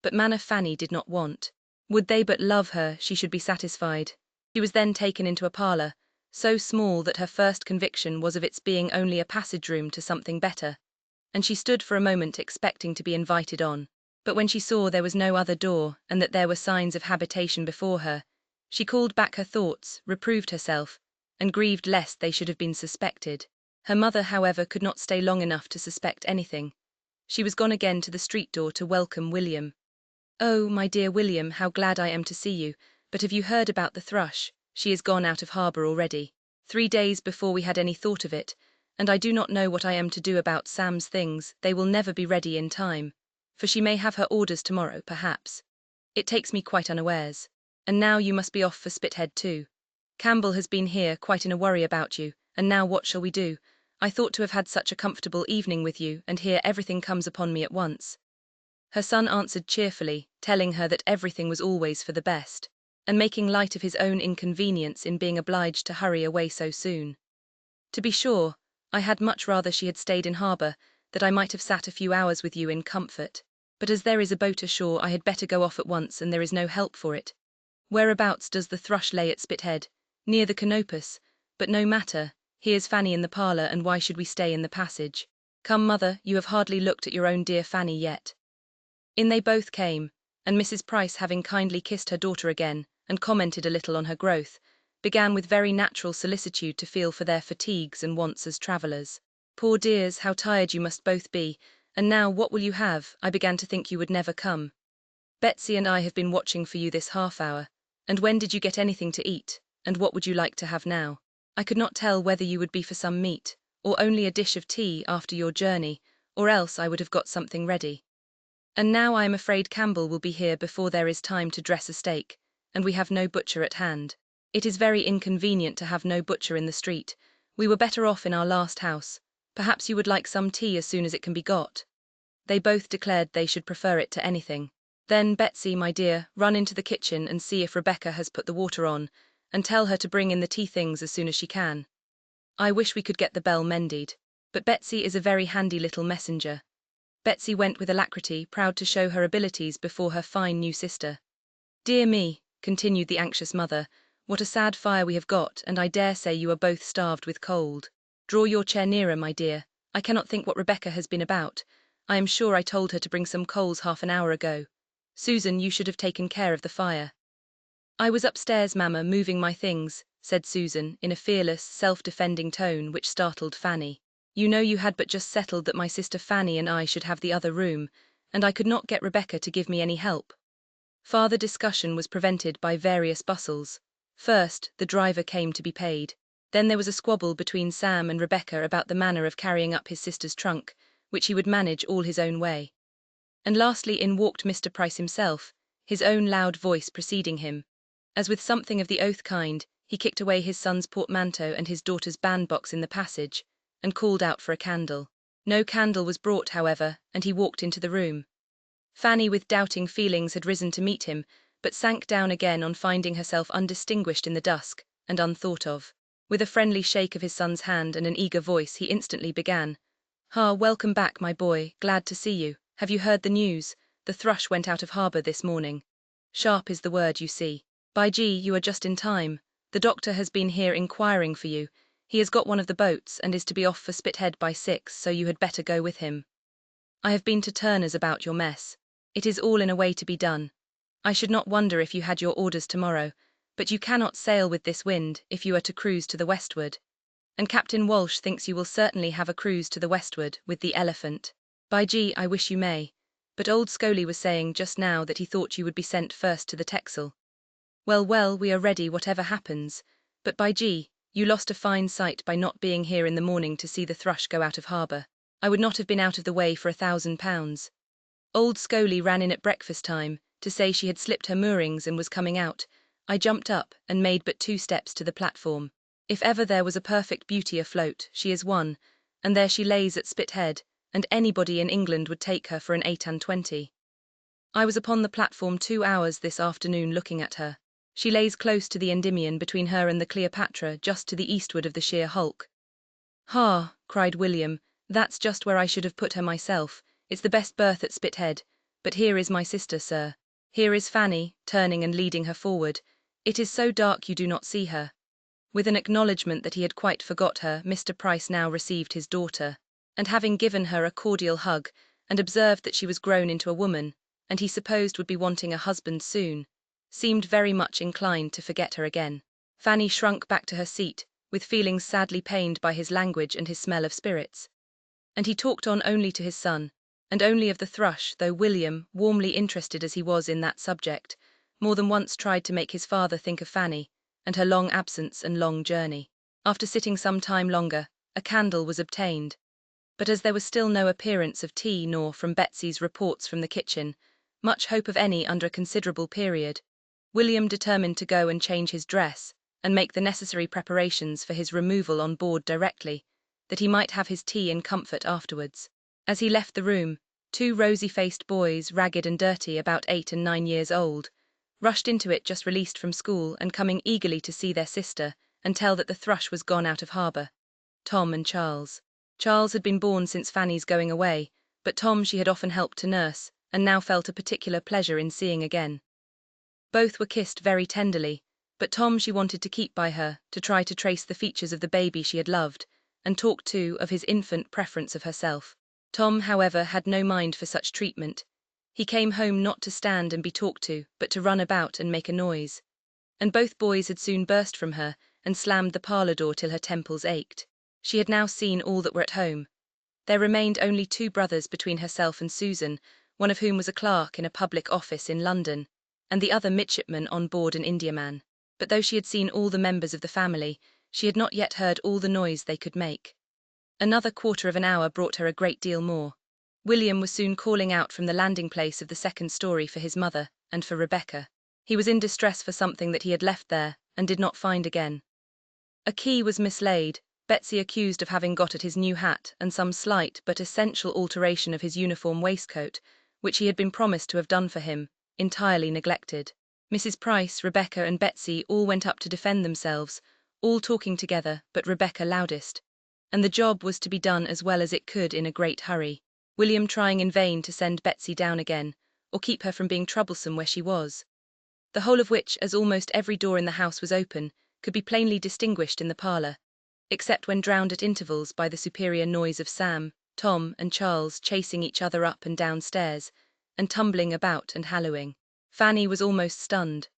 But manner Fanny did not want. Would they but love her, she should be satisfied. She was then taken into a parlour, so small that her first conviction was of its being only a passage-room to something better, and she stood for a moment expecting to be invited on. But when she saw there was no other door, and that there were signs of habitation before her, she called back her thoughts, reproved herself, and grieved lest they should have been suspected. Her mother, however, could not stay long enough to suspect anything. She was gone again to the street door to welcome William. "Oh, my dear William, how glad I am to see you, but have you heard about the thrush? She is gone out of harbour already, 3 days before we had any thought of it, and I do not know what I am to do about Sam's things. They will never be ready in time, for she may have her orders tomorrow, perhaps. It takes me quite unawares. And now you must be off for Spithead too. Campbell has been here, quite in a worry about you, and now what shall we do? I thought to have had such a comfortable evening with you, and here everything comes upon me at once." Her son answered cheerfully, telling her that everything was always for the best, and making light of his own inconvenience in being obliged to hurry away so soon. "To be sure, I had much rather she had stayed in harbour, that I might have sat a few hours with you in comfort. But as there is a boat ashore, I had better go off at once, and there is no help for it. Whereabouts does the thrush lay at Spithead? Near the Canopus, but no matter. Here's Fanny in the parlour, and why should we stay in the passage? Come, mother, you have hardly looked at your own dear Fanny yet." In they both came, and Mrs. Price, having kindly kissed her daughter again, and commented a little on her growth, began with very natural solicitude to feel for their fatigues and wants as travellers. "Poor dears, how tired you must both be, and now what will you have? I began to think you would never come. Betsy and I have been watching for you this half-hour, and when did you get anything to eat, and what would you like to have now? I could not tell whether you would be for some meat, or only a dish of tea after your journey, or else I would have got something ready. And now I am afraid Campbell will be here before there is time to dress a steak, and we have no butcher at hand. It is very inconvenient to have no butcher in the street. We were better off in our last house. Perhaps you would like some tea as soon as it can be got." They both declared they should prefer it to anything. "Then, Betsy, my dear, run into the kitchen and see if Rebecca has put the water on, and tell her to bring in the tea things as soon as she can. I wish we could get the bell mended, but Betsy is a very handy little messenger." Betsy went with alacrity, proud to show her abilities before her fine new sister. "Dear me," continued the anxious mother, "what a sad fire we have got, and I dare say you are both starved with cold. Draw your chair nearer, my dear. I cannot think what Rebecca has been about. I am sure I told her to bring some coals half an hour ago. Susan, you should have taken care of the fire." "I was upstairs, mamma, moving my things," said Susan, in a fearless, self-defending tone which startled Fanny. "You know you had but just settled that my sister Fanny and I should have the other room, and I could not get Rebecca to give me any help." Farther discussion was prevented by various bustles. First, the driver came to be paid. Then there was a squabble between Sam and Rebecca about the manner of carrying up his sister's trunk, which he would manage all his own way. And lastly in walked Mr. Price himself, his own loud voice preceding him. As with something of the oath kind, he kicked away his son's portmanteau and his daughter's bandbox in the passage, and called out for a candle. No candle was brought, however, and he walked into the room. Fanny, with doubting feelings, had risen to meet him, but sank down again on finding herself undistinguished in the dusk, and unthought of. With a friendly shake of his son's hand and an eager voice, he instantly began. Welcome back, my boy, glad to see you. Have you heard the news? The thrush went out of harbour this morning. Sharp is the word, you see. By G, you are just in time. The doctor has been here inquiring for you. He has got one of the boats, and is to be off for Spithead by 6, so you had better go with him. I have been to Turner's about your mess. It is all in a way to be done. I should not wonder if you had your orders tomorrow, but you cannot sail with this wind if you are to cruise to the westward. And Captain Walsh thinks you will certainly have a cruise to the westward with the Elephant. By G, I wish you may. But old Scoley was saying just now that he thought you would be sent first to the Texel. Well, well, we are ready whatever happens, but by G, you lost a fine sight by not being here in the morning to see the thrush go out of harbour. I would not have been out of the way for £1,000. Old Scoley ran in at breakfast time to say she had slipped her moorings and was coming out. I jumped up and made but 2 steps to the platform. If ever there was a perfect beauty afloat, she is one, and there she lays at Spithead, and anybody in England would take her for an 8&20. I was upon the platform 2 hours this afternoon looking at her. She lays close to the Endymion between her and the Cleopatra, just to the eastward of the sheer hulk. Ha, cried William, that's just where I should have put her myself. It's the best berth at Spithead, but here is my sister, sir. Here is Fanny, turning and leading her forward. It is so dark you do not see her. With an acknowledgement that he had quite forgot her, Mr. Price now received his daughter, and having given her a cordial hug, and observed that she was grown into a woman, and he supposed would be wanting a husband soon, seemed very much inclined to forget her again. Fanny shrunk back to her seat, with feelings sadly pained by his language and his smell of spirits. And he talked on only to his son, and only of the thrush, though William, warmly interested as he was in that subject, more than once tried to make his father think of Fanny, and her long absence and long journey. After sitting some time longer, a candle was obtained, but as there was still no appearance of tea nor, from Betsy's reports from the kitchen, much hope of any under a considerable period, William determined to go and change his dress, and make the necessary preparations for his removal on board directly, that he might have his tea in comfort afterwards. As he left the room, 2 rosy-faced boys, ragged and dirty, about 8 and 9 years old, rushed into it just released from school and coming eagerly to see their sister and tell that the thrush was gone out of harbour. Tom and Charles. Charles had been born since Fanny's going away, but Tom she had often helped to nurse, and now felt a particular pleasure in seeing again. Both were kissed very tenderly, but Tom she wanted to keep by her, to try to trace the features of the baby she had loved, and talk too of his infant preference of herself. Tom, however, had no mind for such treatment. He came home not to stand and be talked to, but to run about and make a noise. And both boys had soon burst from her, and slammed the parlour door till her temples ached. She had now seen all that were at home. There remained only 2 brothers between herself and Susan, one of whom was a clerk in a public office in London, and the other midshipman on board an Indiaman. But though she had seen all the members of the family, she had not yet heard all the noise they could make. Another quarter of an hour brought her a great deal more. William was soon calling out from the landing place of the 2nd story for his mother, and for Rebecca. He was in distress for something that he had left there, and did not find again. A key was mislaid, Betsy accused of having got at his new hat and some slight but essential alteration of his uniform waistcoat, which he had been promised to have done for him, entirely neglected. Mrs. Price, Rebecca and Betsy all went up to defend themselves, all talking together, but Rebecca loudest. And the job was to be done as well as it could in a great hurry, William trying in vain to send Betsy down again, or keep her from being troublesome where she was. The whole of which, as almost every door in the house was open, could be plainly distinguished in the parlour, except when drowned at intervals by the superior noise of Sam, Tom, and Charles chasing each other up and down stairs, and tumbling about and hallooing. Fanny was almost stunned.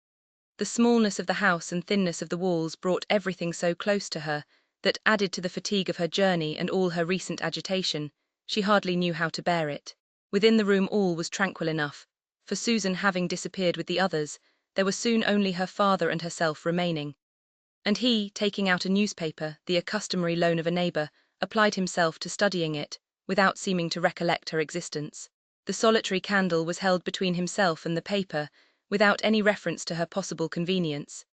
The smallness of the house and thinness of the walls brought everything so close to her that, added to the fatigue of her journey and all her recent agitation, she hardly knew how to bear it. Within the room all was tranquil enough, for Susan having disappeared with the others, there were soon only her father and herself remaining. And he, taking out a newspaper, the customary loan of a neighbour, applied himself to studying it, without seeming to recollect her existence. The solitary candle was held between himself and the paper, without any reference to her possible convenience.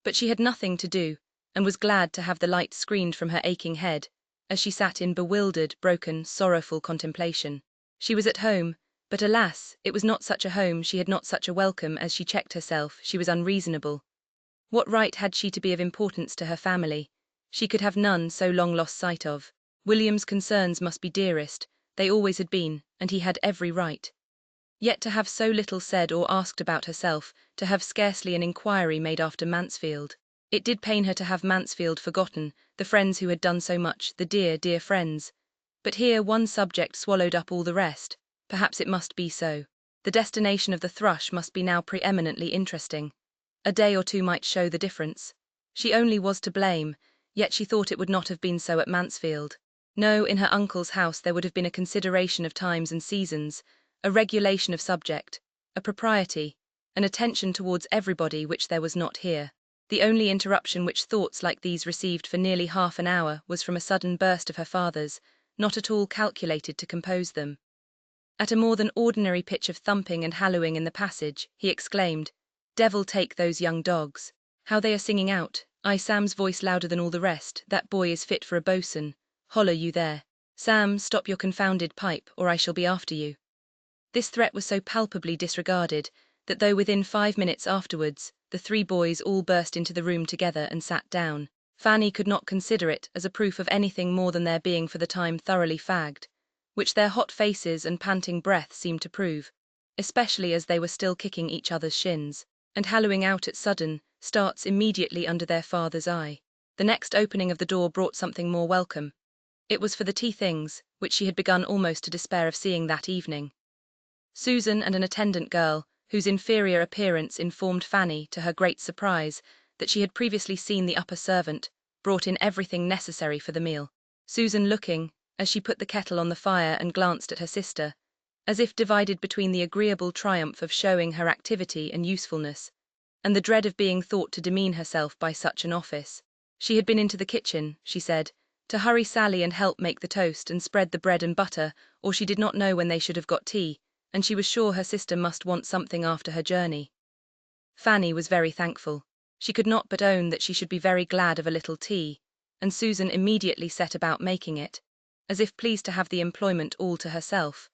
But she had nothing to do, and was glad to have the light screened from her aching head, as she sat in bewildered, broken, sorrowful contemplation. She was at home, but alas, it was not such a home, she had not such a welcome. As she checked herself, she was unreasonable. What right had she to be of importance to her family? She could have none so long lost sight of. William's concerns must be dearest, they always had been, and he had every right. Yet to have so little said or asked about herself, to have scarcely an inquiry made after Mansfield. It did pain her to have Mansfield forgotten, the friends who had done so much, the dear, dear friends. But here one subject swallowed up all the rest. Perhaps it must be so. The destination of the thrush must be now preeminently interesting. A day or 2 might show the difference. She only was to blame, yet she thought it would not have been so at Mansfield. No, in her uncle's house there would have been a consideration of times and seasons, a regulation of subject, a propriety, an attention towards everybody which there was not here. The only interruption which thoughts like these received for nearly half an hour was from a sudden burst of her father's, not at all calculated to compose them. At a more than ordinary pitch of thumping and hallooing in the passage, he exclaimed, "Devil take those young dogs! How they are singing out! Sam's voice louder than all the rest. That boy is fit for a boatswain. Holla you there. Sam, stop your confounded pipe, or I shall be after you." This threat was so palpably disregarded, that though within 5 minutes afterwards, the 3 boys all burst into the room together and sat down, Fanny could not consider it as a proof of anything more than their being for the time thoroughly fagged, which their hot faces and panting breath seemed to prove. especially as they were still kicking each other's shins, and hallooing out at sudden starts immediately under their father's eye. The next opening of the door brought something more welcome. It was for the tea things, which she had begun almost to despair of seeing that evening. Susan and an attendant girl, whose inferior appearance informed Fanny, to her great surprise, that she had previously seen the upper servant, brought in everything necessary for the meal. Susan looking, as she put the kettle on the fire and glanced at her sister, as if divided between the agreeable triumph of showing her activity and usefulness, and the dread of being thought to demean herself by such an office. She had been into the kitchen, she said, to hurry Sally and help make the toast and spread the bread and butter, or she did not know when they should have got tea, and she was sure her sister must want something after her journey. Fanny was very thankful. She could not but own that she should be very glad of a little tea, and Susan immediately set about making it, as if pleased to have the employment all to herself.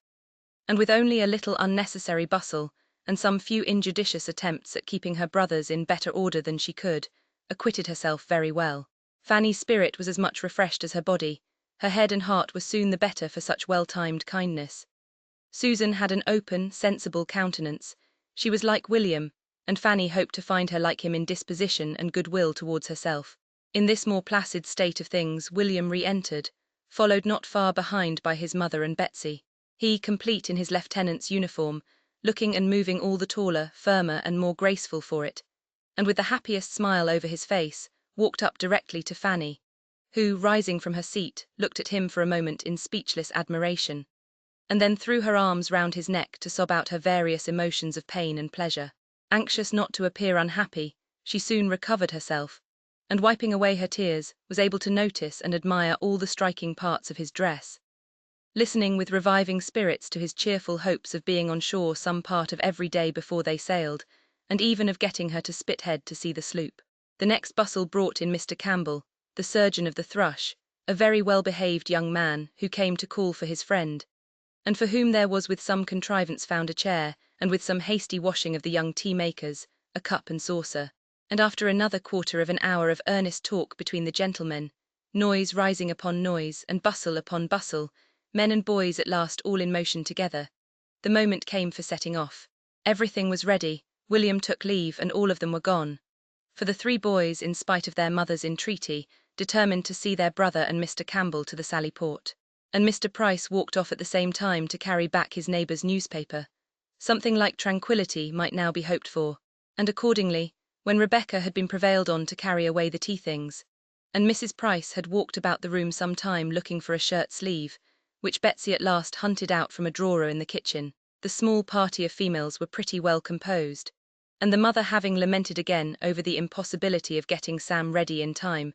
And with only a little unnecessary bustle, and some few injudicious attempts at keeping her brothers in better order than she could, acquitted herself very well. Fanny's spirit was as much refreshed as her body. Her head and heart were soon the better for such well-timed kindness. Susan had an open, sensible countenance. She was like William, and Fanny hoped to find her like him in disposition and goodwill towards herself. In this more placid state of things William re-entered, followed not far behind by his mother and Betsy. He, complete in his lieutenant's uniform, looking and moving all the taller, firmer, and more graceful for it, and with the happiest smile over his face, walked up directly to Fanny, who, rising from her seat, looked at him for a moment in speechless admiration, and then threw her arms round his neck to sob out her various emotions of pain and pleasure. Anxious not to appear unhappy, she soon recovered herself, and wiping away her tears, was able to notice and admire all the striking parts of his dress, listening with reviving spirits to his cheerful hopes of being on shore some part of every day before they sailed, and even of getting her to Spithead to see the sloop. The next bustle brought in Mr. Campbell, the surgeon of the Thrush, a very well-behaved young man, who came to call for his friend, and for whom there was with some contrivance found a chair, and with some hasty washing of the young tea-makers, a cup and saucer, and after another quarter of an hour of earnest talk between the gentlemen, noise rising upon noise, and bustle upon bustle, men and boys at last all in motion together, the moment came for setting off. Everything was ready, William took leave, and all of them were gone. For the three boys, in spite of their mother's entreaty, determined to see their brother and Mr. Campbell to the Sally Port, and Mr. Price walked off at the same time to carry back his neighbour's newspaper. Something like tranquillity might now be hoped for, and accordingly, when Rebecca had been prevailed on to carry away the tea things, and Mrs. Price had walked about the room some time looking for a shirt sleeve, which Betsy at last hunted out from a drawer in the kitchen, the small party of females were pretty well composed, and the mother, having lamented again over the impossibility of getting Sam ready in time,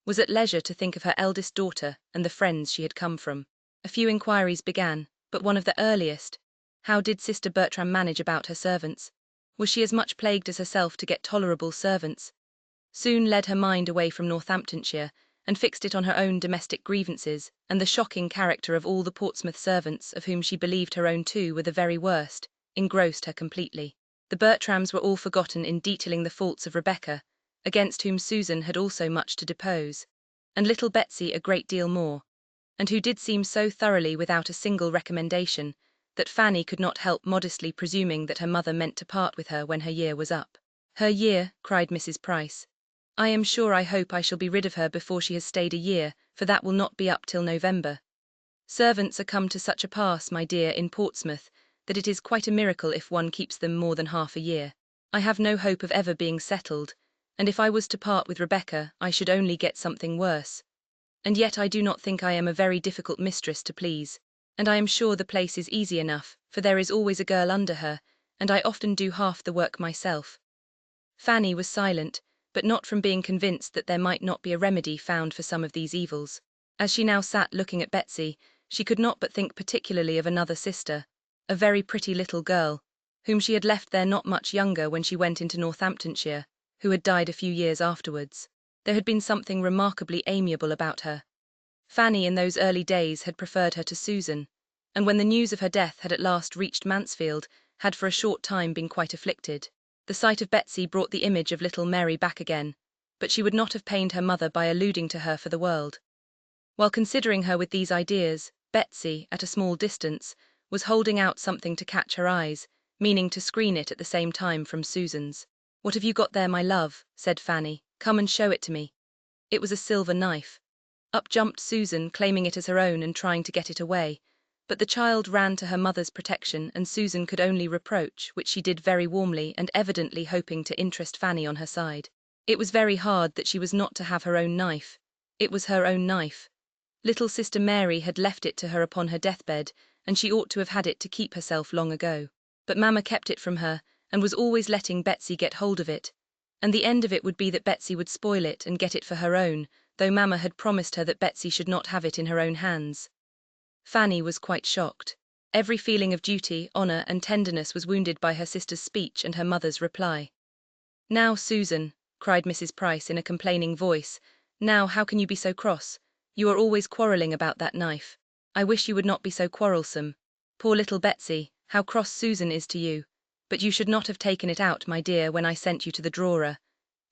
was at leisure to think of her eldest daughter and the friends she had come from. A few inquiries began, but one of the earliest: how did Sister Bertram manage about her servants? Was she as much plagued as herself to get tolerable servants? Soon led her mind away from Northamptonshire, and fixed it on her own domestic grievances, and the shocking character of all the Portsmouth servants, of whom she believed her own two were the very worst, engrossed her completely. The Bertrams were all forgotten in detailing the faults of Rebecca, against whom Susan had also much to depose, and little Betsy a great deal more, and who did seem so thoroughly without a single recommendation, that Fanny could not help modestly presuming that her mother meant to part with her when her year was up. "Her year," cried Mrs. Price. "I am sure I hope I shall be rid of her before she has stayed a year, for that will not be up till November. Servants are come to such a pass, my dear, in Portsmouth, that it is quite a miracle if one keeps them more than half a year. I have no hope of ever being settled, and if I was to part with Rebecca, I should only get something worse. And yet I do not think I am a very difficult mistress to please, and I am sure the place is easy enough, for there is always a girl under her, and I often do half the work myself." Fanny was silent, but not from being convinced that there might not be a remedy found for some of these evils. As she now sat looking at Betsy, she could not but think particularly of another sister, a very pretty little girl, whom she had left there not much younger when she went into Northamptonshire, who had died a few years afterwards. There had been something remarkably amiable about her. Fanny in those early days had preferred her to Susan, and when the news of her death had at last reached Mansfield, had for a short time been quite afflicted. The sight of Betsy brought the image of little Mary back again, but she would not have pained her mother by alluding to her for the world. While considering her with these ideas, Betsy, at a small distance, was holding out something to catch her eyes, meaning to screen it at the same time from Susan's. "What have you got there, my love?" said Fanny. "Come and show it to me." It was a silver knife. Up jumped Susan, claiming it as her own and trying to get it away. But the child ran to her mother's protection, and Susan could only reproach, which she did very warmly and evidently hoping to interest Fanny on her side. It was very hard that she was not to have her own knife. It was her own knife. Little sister Mary had left it to her upon her deathbed, and she ought to have had it to keep herself long ago. But Mamma kept it from her, and was always letting Betsy get hold of it. And the end of it would be that Betsy would spoil it and get it for her own, though Mamma had promised her that Betsy should not have it in her own hands. Fanny was quite shocked. Every feeling of duty, honour, and tenderness was wounded by her sister's speech and her mother's reply. "Now, Susan," cried Mrs. Price in a complaining voice, "now how can you be so cross? You are always quarrelling about that knife. I wish you would not be so quarrelsome. Poor little Betsy, how cross Susan is to you. But you should not have taken it out, my dear, when I sent you to the drawer.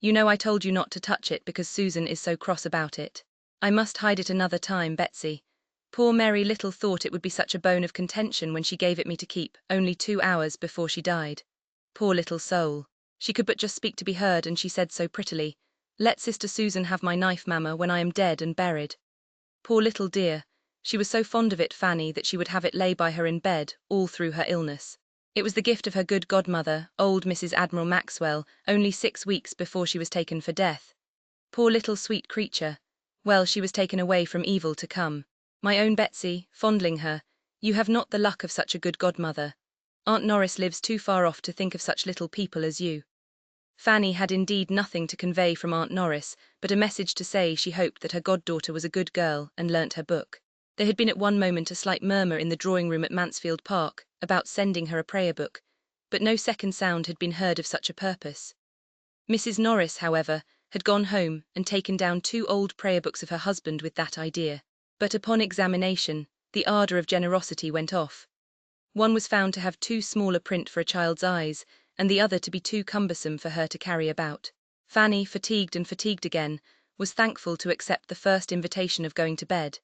You know I told you not to touch it because Susan is so cross about it. I must hide it another time, Betsy. Poor Mary little thought it would be such a bone of contention when she gave it me to keep, only 2 hours before she died. Poor little soul. She could but just speak to be heard, and she said so prettily, 'Let Sister Susan have my knife, Mamma, when I am dead and buried.' Poor little dear. She was so fond of it, Fanny, that she would have it lay by her in bed, all through her illness. It was the gift of her good godmother, old Mrs. Admiral Maxwell, only 6 weeks before she was taken for death. Poor little sweet creature. Well, she was taken away from evil to come. My own Betsy, fondling her, you have not the luck of such a good godmother. Aunt Norris lives too far off to think of such little people as you." Fanny had indeed nothing to convey from Aunt Norris, but a message to say she hoped that her goddaughter was a good girl and learnt her book. There had been at one moment a slight murmur in the drawing-room at Mansfield Park about sending her a prayer book, but no second sound had been heard of such a purpose. Mrs. Norris, however, had gone home and taken down 2 old prayer books of her husband with that idea. But upon examination, the ardour of generosity went off. One was found to have too small a print for a child's eyes, and the other to be too cumbersome for her to carry about. Fanny, fatigued and fatigued again, was thankful to accept the first invitation of going to bed.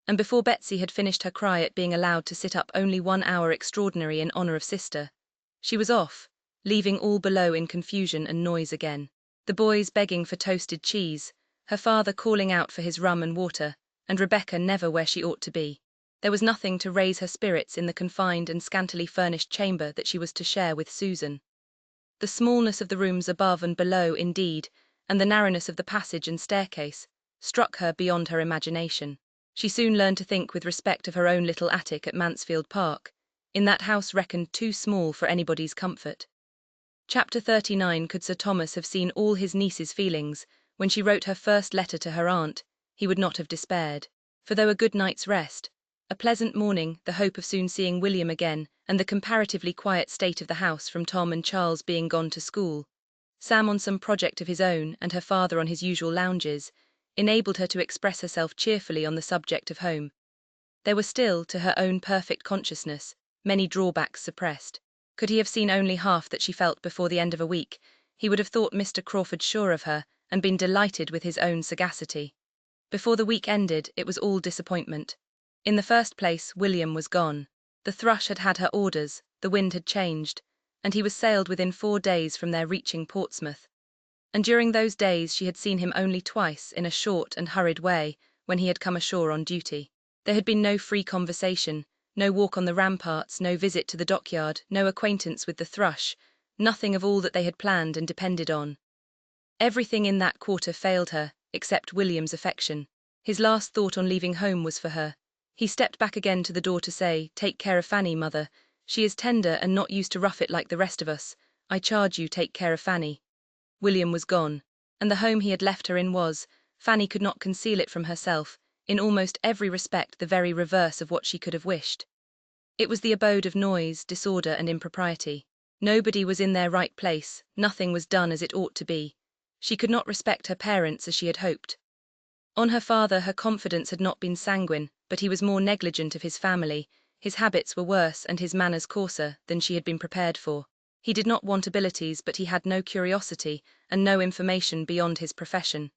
And before Betsy had finished her cry at being allowed to sit up only 1 hour extraordinary in honour of sister, she was off, leaving all below in confusion and noise again. The boys begging for toasted cheese, her father calling out for his rum and water, and Rebecca never where she ought to be. There was nothing to raise her spirits in the confined and scantily furnished chamber that she was to share with Susan. The smallness of the rooms above and below, indeed, and the narrowness of the passage and staircase, struck her beyond her imagination. She soon learned to think with respect of her own little attic at Mansfield Park, in that house reckoned too small for anybody's comfort. Chapter 39. Could Sir Thomas have seen all his niece's feelings, when she wrote her first letter to her aunt, he would not have despaired. For though a good night's rest, a pleasant morning, the hope of soon seeing William again, and the comparatively quiet state of the house from Tom and Charles being gone to school, Sam on some project of his own, and her father on his usual lounges, enabled her to express herself cheerfully on the subject of home. There were still, to her own perfect consciousness, many drawbacks suppressed. Could he have seen only half that she felt before the end of a week, he would have thought Mr. Crawford sure of her, and been delighted with his own sagacity. Before the week ended, it was all disappointment. In the first place, William was gone. The Thrush had had her orders, the wind had changed, and he was sailed within 4 days from their reaching Portsmouth. And during those days she had seen him only twice in a short and hurried way, when he had come ashore on duty. There had been no free conversation, no walk on the ramparts, no visit to the dockyard, no acquaintance with the Thrush, nothing of all that they had planned and depended on. Everything in that quarter failed her, except William's affection. His last thought on leaving home was for her. He stepped back again to the door to say, "Take care of Fanny, mother. She is tender and not used to rough it like the rest of us. I charge you take care of Fanny." William was gone, and the home he had left her in was, Fanny could not conceal it from herself, in almost every respect the very reverse of what she could have wished. It was the abode of noise, disorder, and impropriety. Nobody was in their right place, nothing was done as it ought to be. She could not respect her parents as she had hoped. On her father her confidence had not been sanguine, but he was more negligent of his family, his habits were worse and his manners coarser than she had been prepared for. He did not want abilities, but he had no curiosity, and no information beyond his profession.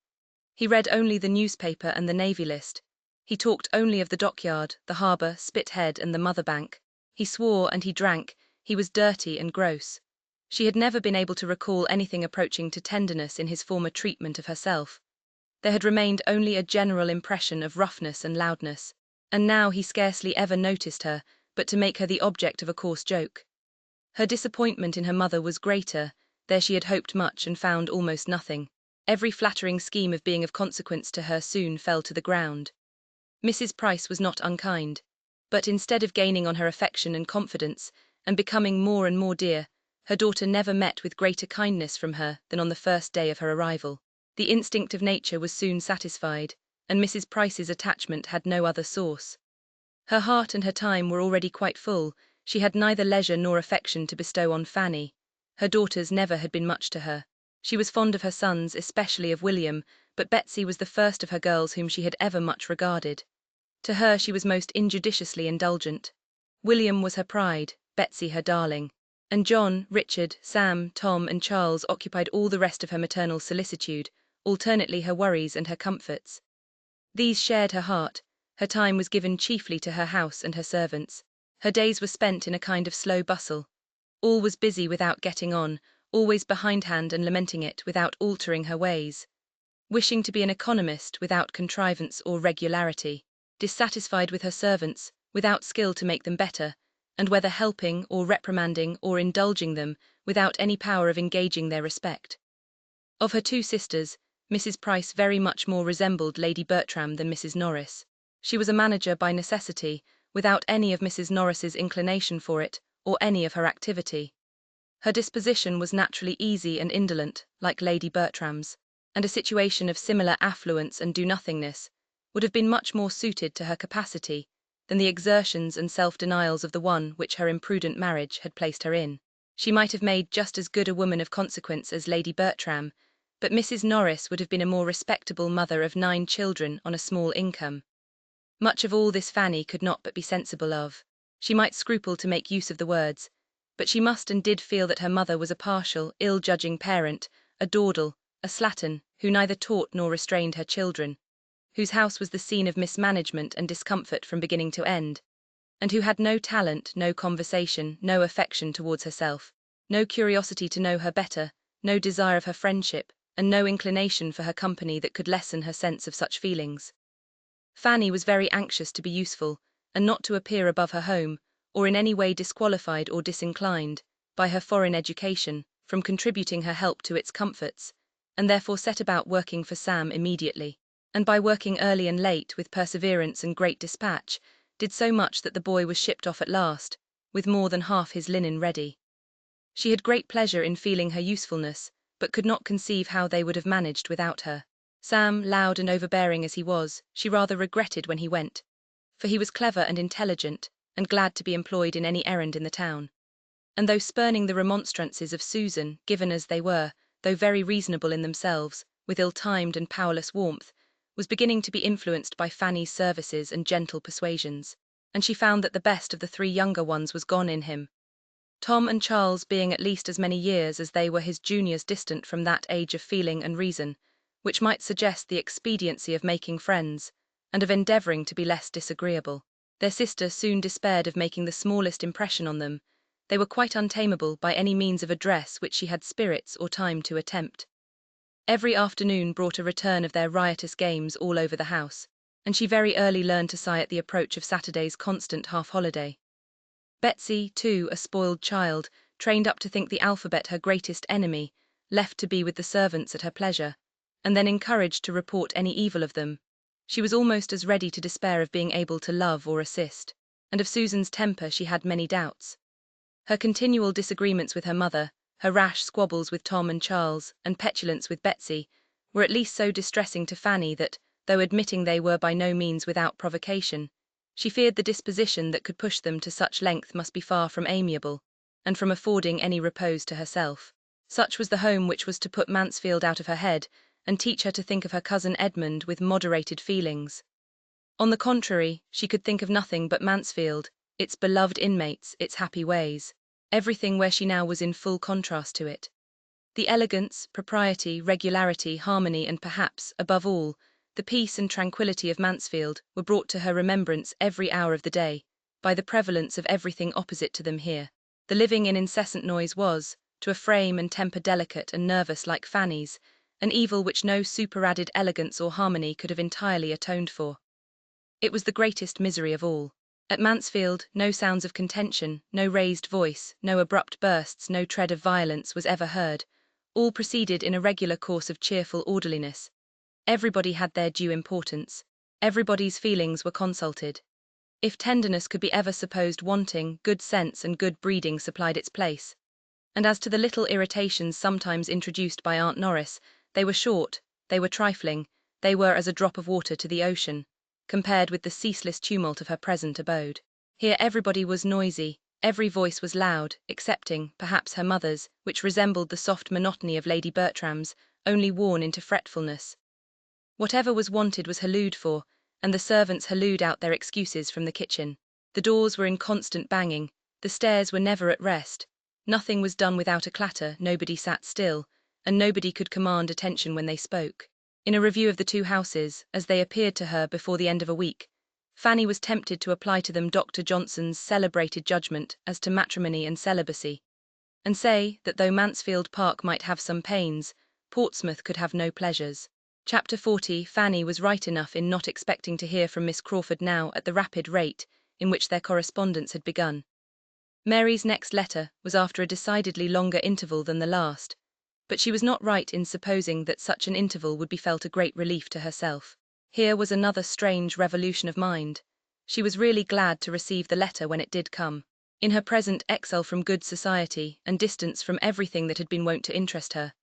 He read only the newspaper and the Navy List. He talked only of the dockyard, the harbour, Spithead, and the Mother Bank. He swore and he drank, He was dirty and gross. She had never been able to recall anything approaching to tenderness in his former treatment of herself. There had remained only a general impression of roughness and loudness, and now he scarcely ever noticed her, but to make her the object of a coarse joke. Her disappointment in her mother was greater. There she had hoped much and found almost nothing. Every flattering scheme of being of consequence to her soon fell to the ground. Mrs. Price was not unkind, but instead of gaining on her affection and confidence, and becoming more and more dear, her daughter never met with greater kindness from her than on the first day of her arrival. The instinct of nature was soon satisfied, and Mrs. Price's attachment had no other source. Her heart and her time were already quite full. She had neither leisure nor affection to bestow on Fanny. Her daughters never had been much to her. She was fond of her sons, especially of William, but Betsy was the first of her girls whom she had ever much regarded. To her she was most injudiciously indulgent. William was her pride, Betsy her darling, and John, Richard, Sam, Tom, and Charles occupied all the rest of her maternal solicitude, alternately her worries and her comforts. These shared her heart. Her time was given chiefly to her house and her servants. Her days were spent in a kind of slow bustle. All was busy without getting on, always behindhand and lamenting it without altering her ways. Wishing to be an economist without contrivance or regularity. Dissatisfied with her servants, without skill to make them better, and whether helping or reprimanding or indulging them, without any power of engaging their respect. Of her two sisters, Mrs. Price very much more resembled Lady Bertram than Mrs. Norris. She was a manager by necessity, without any of Mrs. Norris's inclination for it, or any of her activity. Her disposition was naturally easy and indolent, like Lady Bertram's, and a situation of similar affluence and do-nothingness would have been much more suited to her capacity than the exertions and self-denials of the one which her imprudent marriage had placed her in. She might have made just as good a woman of consequence as Lady Bertram, but Mrs. Norris would have been a more respectable mother of 9 children on a small income. Much of all this Fanny could not but be sensible of. She might scruple to make use of the words, but she must and did feel that her mother was a partial, ill-judging parent, a dawdle, a slattern, who neither taught nor restrained her children, whose house was the scene of mismanagement and discomfort from beginning to end, and who had no talent, no conversation, no affection towards herself, no curiosity to know her better, no desire of her friendship, and no inclination for her company that could lessen her sense of such feelings. Fanny was very anxious to be useful, and not to appear above her home, or in any way disqualified or disinclined, by her foreign education, from contributing her help to its comforts, and therefore set about working for Sam immediately, and by working early and late with perseverance and great dispatch, did so much that the boy was shipped off at last, with more than half his linen ready. She had great pleasure in feeling her usefulness, but could not conceive how they would have managed without her. Sam, loud and overbearing as he was, she rather regretted when he went, for he was clever and intelligent, and glad to be employed in any errand in the town. And though spurning the remonstrances of Susan, given as they were, though very reasonable in themselves, with ill-timed and powerless warmth, was beginning to be influenced by Fanny's services and gentle persuasions, and she found that the best of the 3 younger ones was gone in him. Tom and Charles being at least as many years as they were his juniors distant from that age of feeling and reason, which might suggest the expediency of making friends, and of endeavouring to be less disagreeable. Their sister soon despaired of making the smallest impression on them. They were quite untamable by any means of address which she had spirits or time to attempt. Every afternoon brought a return of their riotous games all over the house, and she very early learned to sigh at the approach of Saturday's constant half-holiday. Betsy, too, a spoiled child, trained up to think the alphabet her greatest enemy, left to be with the servants at her pleasure, and then encouraged to report any evil of them. She was almost as ready to despair of being able to love or assist, and of Susan's temper she had many doubts. Her continual disagreements with her mother, her rash squabbles with Tom and Charles, and petulance with Betsy, were at least so distressing to Fanny that, though admitting they were by no means without provocation, she feared the disposition that could push them to such length must be far from amiable, and from affording any repose to herself. Such was the home which was to put Mansfield out of her head, and teach her to think of her cousin Edmund with moderated feelings. On the contrary, she could think of nothing but Mansfield, its beloved inmates, its happy ways, everything where she now was in full contrast to it. The elegance, propriety, regularity, harmony, and perhaps, above all, the peace and tranquillity of Mansfield were brought to her remembrance every hour of the day, by the prevalence of everything opposite to them here. The living in incessant noise was, to a frame and temper delicate and nervous like Fanny's, an evil which no superadded elegance or harmony could have entirely atoned for. It was the greatest misery of all. At Mansfield, no sounds of contention, no raised voice, no abrupt bursts, no tread of violence was ever heard. All proceeded in a regular course of cheerful orderliness. Everybody had their due importance. Everybody's feelings were consulted. If tenderness could be ever supposed wanting, good sense and good breeding supplied its place. And as to the little irritations sometimes introduced by Aunt Norris, they were short, they were trifling, they were as a drop of water to the ocean, compared with the ceaseless tumult of her present abode. Here everybody was noisy, every voice was loud, excepting, perhaps, her mother's, which resembled the soft monotony of Lady Bertram's, only worn into fretfulness. Whatever was wanted was hallooed for, and the servants hallooed out their excuses from the kitchen. The doors were in constant banging, the stairs were never at rest, nothing was done without a clatter, nobody sat still, and nobody could command attention when they spoke. In a review of the two houses, as they appeared to her before the end of a week, Fanny was tempted to apply to them Dr. Johnson's celebrated judgment as to matrimony and celibacy, and say that though Mansfield Park might have some pains, Portsmouth could have no pleasures. Chapter 40. Fanny was right enough in not expecting to hear from Miss Crawford now at the rapid rate in which their correspondence had begun. Mary's next letter was after a decidedly longer interval than the last, but she was not right in supposing that such an interval would be felt a great relief to herself. Here was another strange revolution of mind. She was really glad to receive the letter when it did come. In her present exile from good society and distance from everything that had been wont to interest her,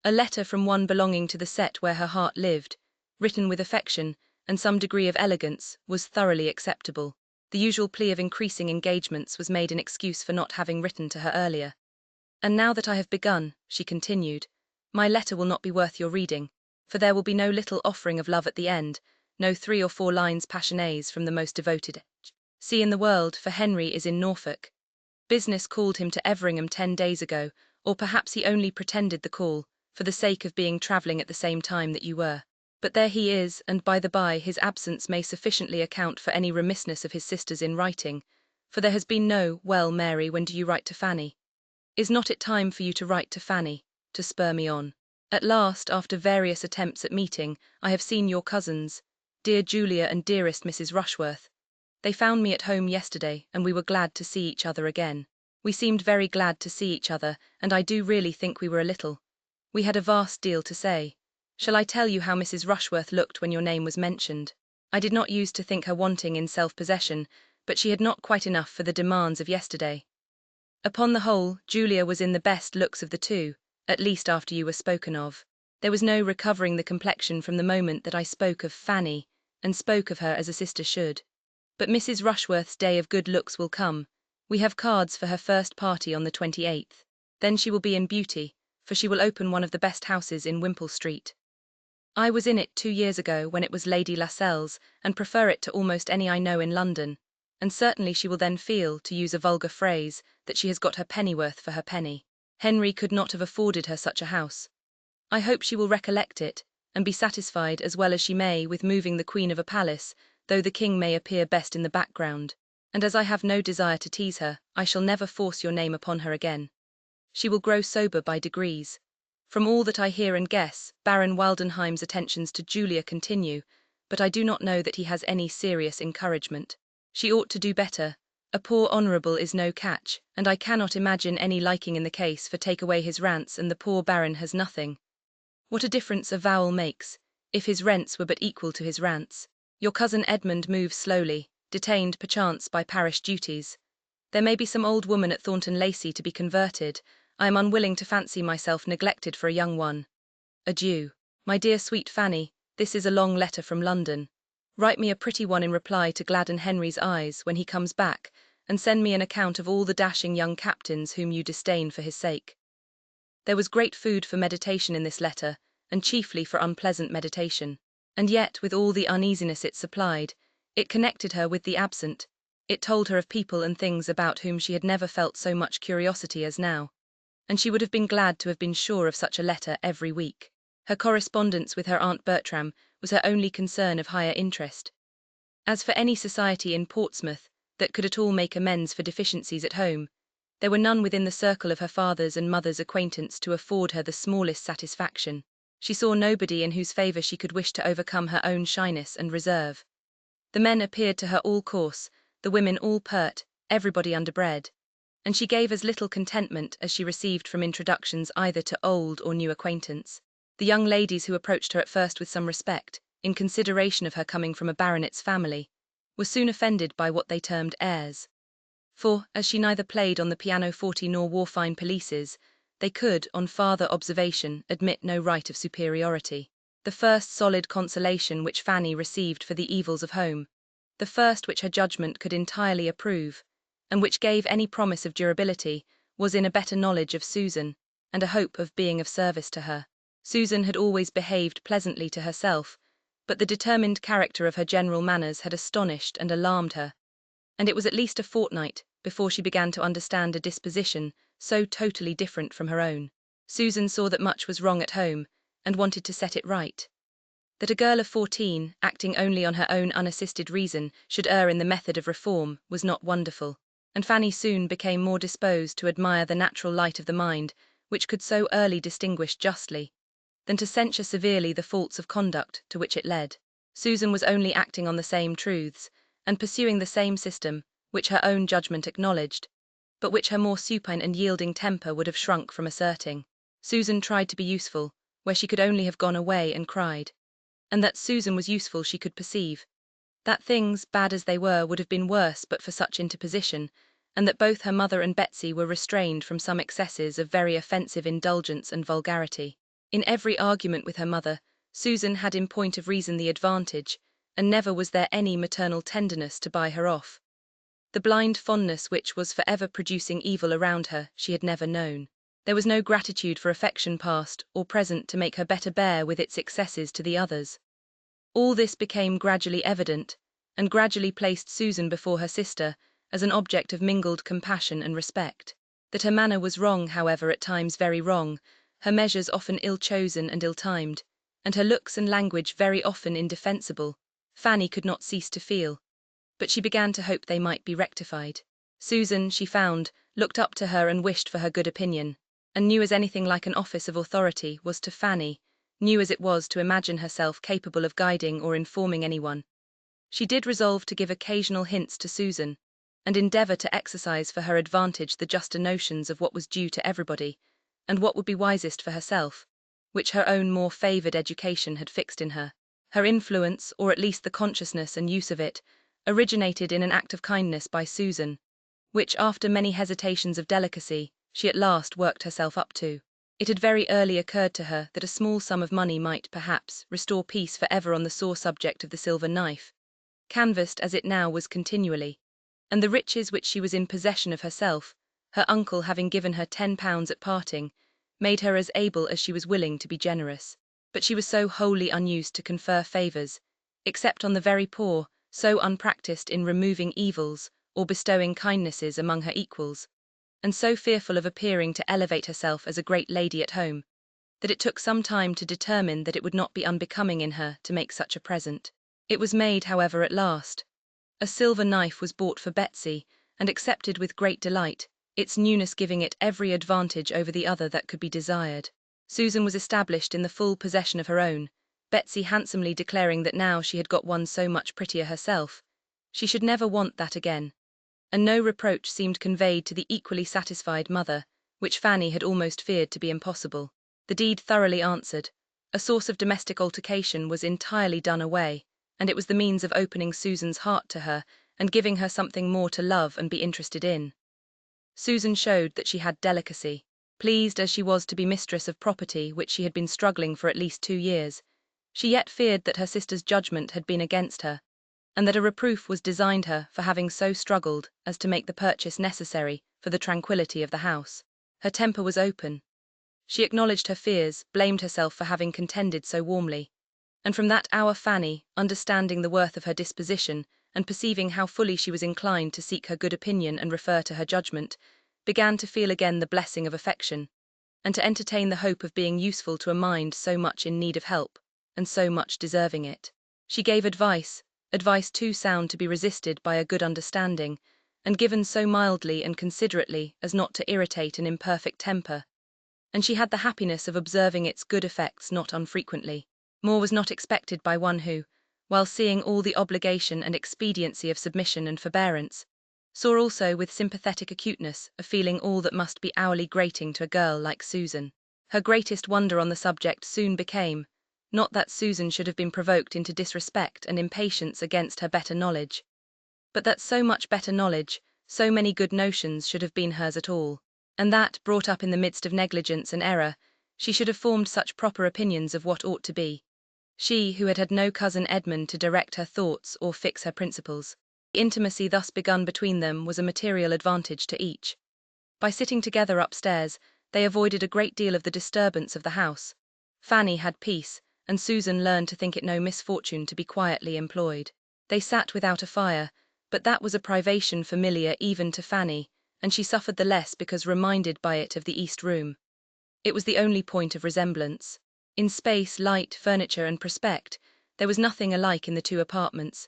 a letter from one belonging to the set where her heart lived, written with affection and some degree of elegance, was thoroughly acceptable. The usual plea of increasing engagements was made an excuse for not having written to her earlier. "And now that I have begun," she continued, "my letter will not be worth your reading, for there will be no little offering of love at the end, no 3 or 4 lines passionés from the most devoted see in the world, for Henry is in Norfolk. Business called him to Everingham 10 days ago, or perhaps he only pretended the call, for the sake of being travelling at the same time that you were. But there he is, and by the by, his absence may sufficiently account for any remissness of his sisters in writing, for there has been no, well, Mary, when do you write to Fanny? Is not it time for you to write to Fanny, to spur me on? At last, after various attempts at meeting, I have seen your cousins, dear Julia and dearest Mrs. Rushworth. They found me at home yesterday, and we were glad to see each other again. We seemed very glad to see each other, and I do really think we were a little. We had a vast deal to say. Shall I tell you how Mrs. Rushworth looked when your name was mentioned? I did not use to think her wanting in self-possession, but she had not quite enough for the demands of yesterday. Upon the whole, Julia was in the best looks of the two, at least after you were spoken of. There was no recovering the complexion from the moment that I spoke of Fanny, and spoke of her as a sister should. But Mrs. Rushworth's day of good looks will come. We have cards for her first party on the 28th. Then she will be in beauty, for she will open one of the best houses in Wimpole Street. I was in it 2 years ago when it was Lady Lascelles, and prefer it to almost any I know in London, and certainly she will then feel, to use a vulgar phrase, that she has got her pennyworth for her penny. Henry could not have afforded her such a house. I hope she will recollect it, and be satisfied as well as she may with moving the queen of a palace, though the king may appear best in the background, and as I have no desire to tease her, I shall never force your name upon her again. She will grow sober by degrees. From all that I hear and guess, Baron Waldenheim's attentions to Julia continue, but I do not know that he has any serious encouragement. She ought to do better. A poor honourable is no catch, and I cannot imagine any liking in the case, for take away his rents and the poor baron has nothing. What a difference a vowel makes, if his rents were but equal to his rants. Your cousin Edmund moves slowly, detained perchance by parish duties. There may be some old woman at Thornton Lacey to be converted. I am unwilling to fancy myself neglected for a young one. Adieu. My dear sweet Fanny, this is a long letter from London. Write me a pretty one in reply to gladden Henry's eyes when he comes back, and send me an account of all the dashing young captains whom you disdain for his sake. There was great food for meditation in this letter, and chiefly for unpleasant meditation. And yet, with all the uneasiness it supplied, it connected her with the absent. It told her of people and things about whom she had never felt so much curiosity as now, and she would have been glad to have been sure of such a letter every week. Her correspondence with her Aunt Bertram was her only concern of higher interest. As for any society in Portsmouth that could at all make amends for deficiencies at home, There were none within the circle of her father's and mother's acquaintance to afford her the smallest satisfaction. She saw nobody in whose favour she could wish to overcome her own shyness and reserve. The men appeared to her all coarse, the women all pert, everybody underbred, and she gave as little contentment as she received from introductions either to old or new acquaintance. The young ladies who approached her at first with some respect, in consideration of her coming from a baronet's family, were soon offended by what they termed airs. For, as she neither played on the pianoforte nor wore fine pelisses, they could, on farther observation, admit no right of superiority. The first solid consolation which Fanny received for the evils of home, the first which her judgment could entirely approve, and which gave any promise of durability, was in a better knowledge of Susan, and a hope of being of service to her. Susan had always behaved pleasantly to herself, but the determined character of her general manners had astonished and alarmed her, and it was at least a fortnight before she began to understand a disposition so totally different from her own. Susan saw that much was wrong at home, and wanted to set it right. That a girl of 14, acting only on her own unassisted reason, should err in the method of reform was not wonderful, and Fanny soon became more disposed to admire the natural light of the mind, which could so early distinguish justly, than to censure severely the faults of conduct to which it led. Susan was only acting on the same truths, and pursuing the same system, which her own judgment acknowledged, but which her more supine and yielding temper would have shrunk from asserting. Susan tried to be useful, where she could only have gone away and cried. And that Susan was useful she could perceive. That things, bad as they were, would have been worse but for such interposition, and that both her mother and Betsy were restrained from some excesses of very offensive indulgence and vulgarity. In every argument with her mother, Susan had in point of reason the advantage, and never was there any maternal tenderness to buy her off. The blind fondness which was for ever producing evil around her she had never known. There was no gratitude for affection past or present to make her better bear with its excesses to the others. All this became gradually evident, and gradually placed Susan before her sister as an object of mingled compassion and respect. That her manner was wrong, however, at times very wrong, her measures often ill-chosen and ill-timed, and her looks and language very often indefensible, Fanny could not cease to feel, but she began to hope they might be rectified. Susan, she found, looked up to her and wished for her good opinion, and knew as anything like an office of authority was to Fanny, knew as it was to imagine herself capable of guiding or informing anyone. She did resolve to give occasional hints to Susan, and endeavour to exercise for her advantage the juster notions of what was due to everybody, and what would be wisest for herself, which her own more favoured education had fixed in her. Her influence, or at least the consciousness and use of it, originated in an act of kindness by Susan, which, after many hesitations of delicacy, she at last worked herself up to. It had very early occurred to her that a small sum of money might, perhaps, restore peace for ever on the sore subject of the silver knife, canvassed as it now was continually, and the riches which she was in possession of herself, her uncle having given her £10 at parting, made her as able as she was willing to be generous. But she was so wholly unused to confer favours, except on the very poor, so unpractised in removing evils or bestowing kindnesses among her equals, and so fearful of appearing to elevate herself as a great lady at home, that it took some time to determine that it would not be unbecoming in her to make such a present. It was made, however, at last. A silver knife was bought for Betsy, and accepted with great delight, its newness giving it every advantage over the other that could be desired. Susan was established in the full possession of her own, Betsy handsomely declaring that now she had got one so much prettier herself, she should never want that again, and no reproach seemed conveyed to the equally satisfied mother, which Fanny had almost feared to be impossible. The deed thoroughly answered, a source of domestic altercation was entirely done away, and it was the means of opening Susan's heart to her, and giving her something more to love and be interested in. Susan showed that she had delicacy. Pleased as she was to be mistress of property which she had been struggling for at least 2 years, she yet feared that her sister's judgment had been against her, and that a reproof was designed her for having so struggled as to make the purchase necessary for the tranquillity of the house. Her temper was open. She acknowledged her fears, blamed herself for having contended so warmly, and from that hour Fanny, understanding the worth of her disposition, and perceiving how fully she was inclined to seek her good opinion and refer to her judgment, began to feel again the blessing of affection, and to entertain the hope of being useful to a mind so much in need of help, and so much deserving it. She gave advice too sound to be resisted by a good understanding, and given so mildly and considerately as not to irritate an imperfect temper, and she had the happiness of observing its good effects not unfrequently. More was not expected by one who, while seeing all the obligation and expediency of submission and forbearance, saw also with sympathetic acuteness a feeling all that must be hourly grating to a girl like Susan. Her greatest wonder on the subject soon became, not that Susan should have been provoked into disrespect and impatience against her better knowledge, but that so much better knowledge, so many good notions should have been hers at all, and that, brought up in the midst of negligence and error, she should have formed such proper opinions of what ought to be. She, who had had no cousin Edmund to direct her thoughts or fix her principles. The intimacy thus begun between them was a material advantage to each. By sitting together upstairs, they avoided a great deal of the disturbance of the house. Fanny had peace, and Susan learned to think it no misfortune to be quietly employed. They sat without a fire, but that was a privation familiar even to Fanny, and she suffered the less because reminded by it of the East Room. It was the only point of resemblance. In space, light, furniture, and prospect, there was nothing alike in the two apartments,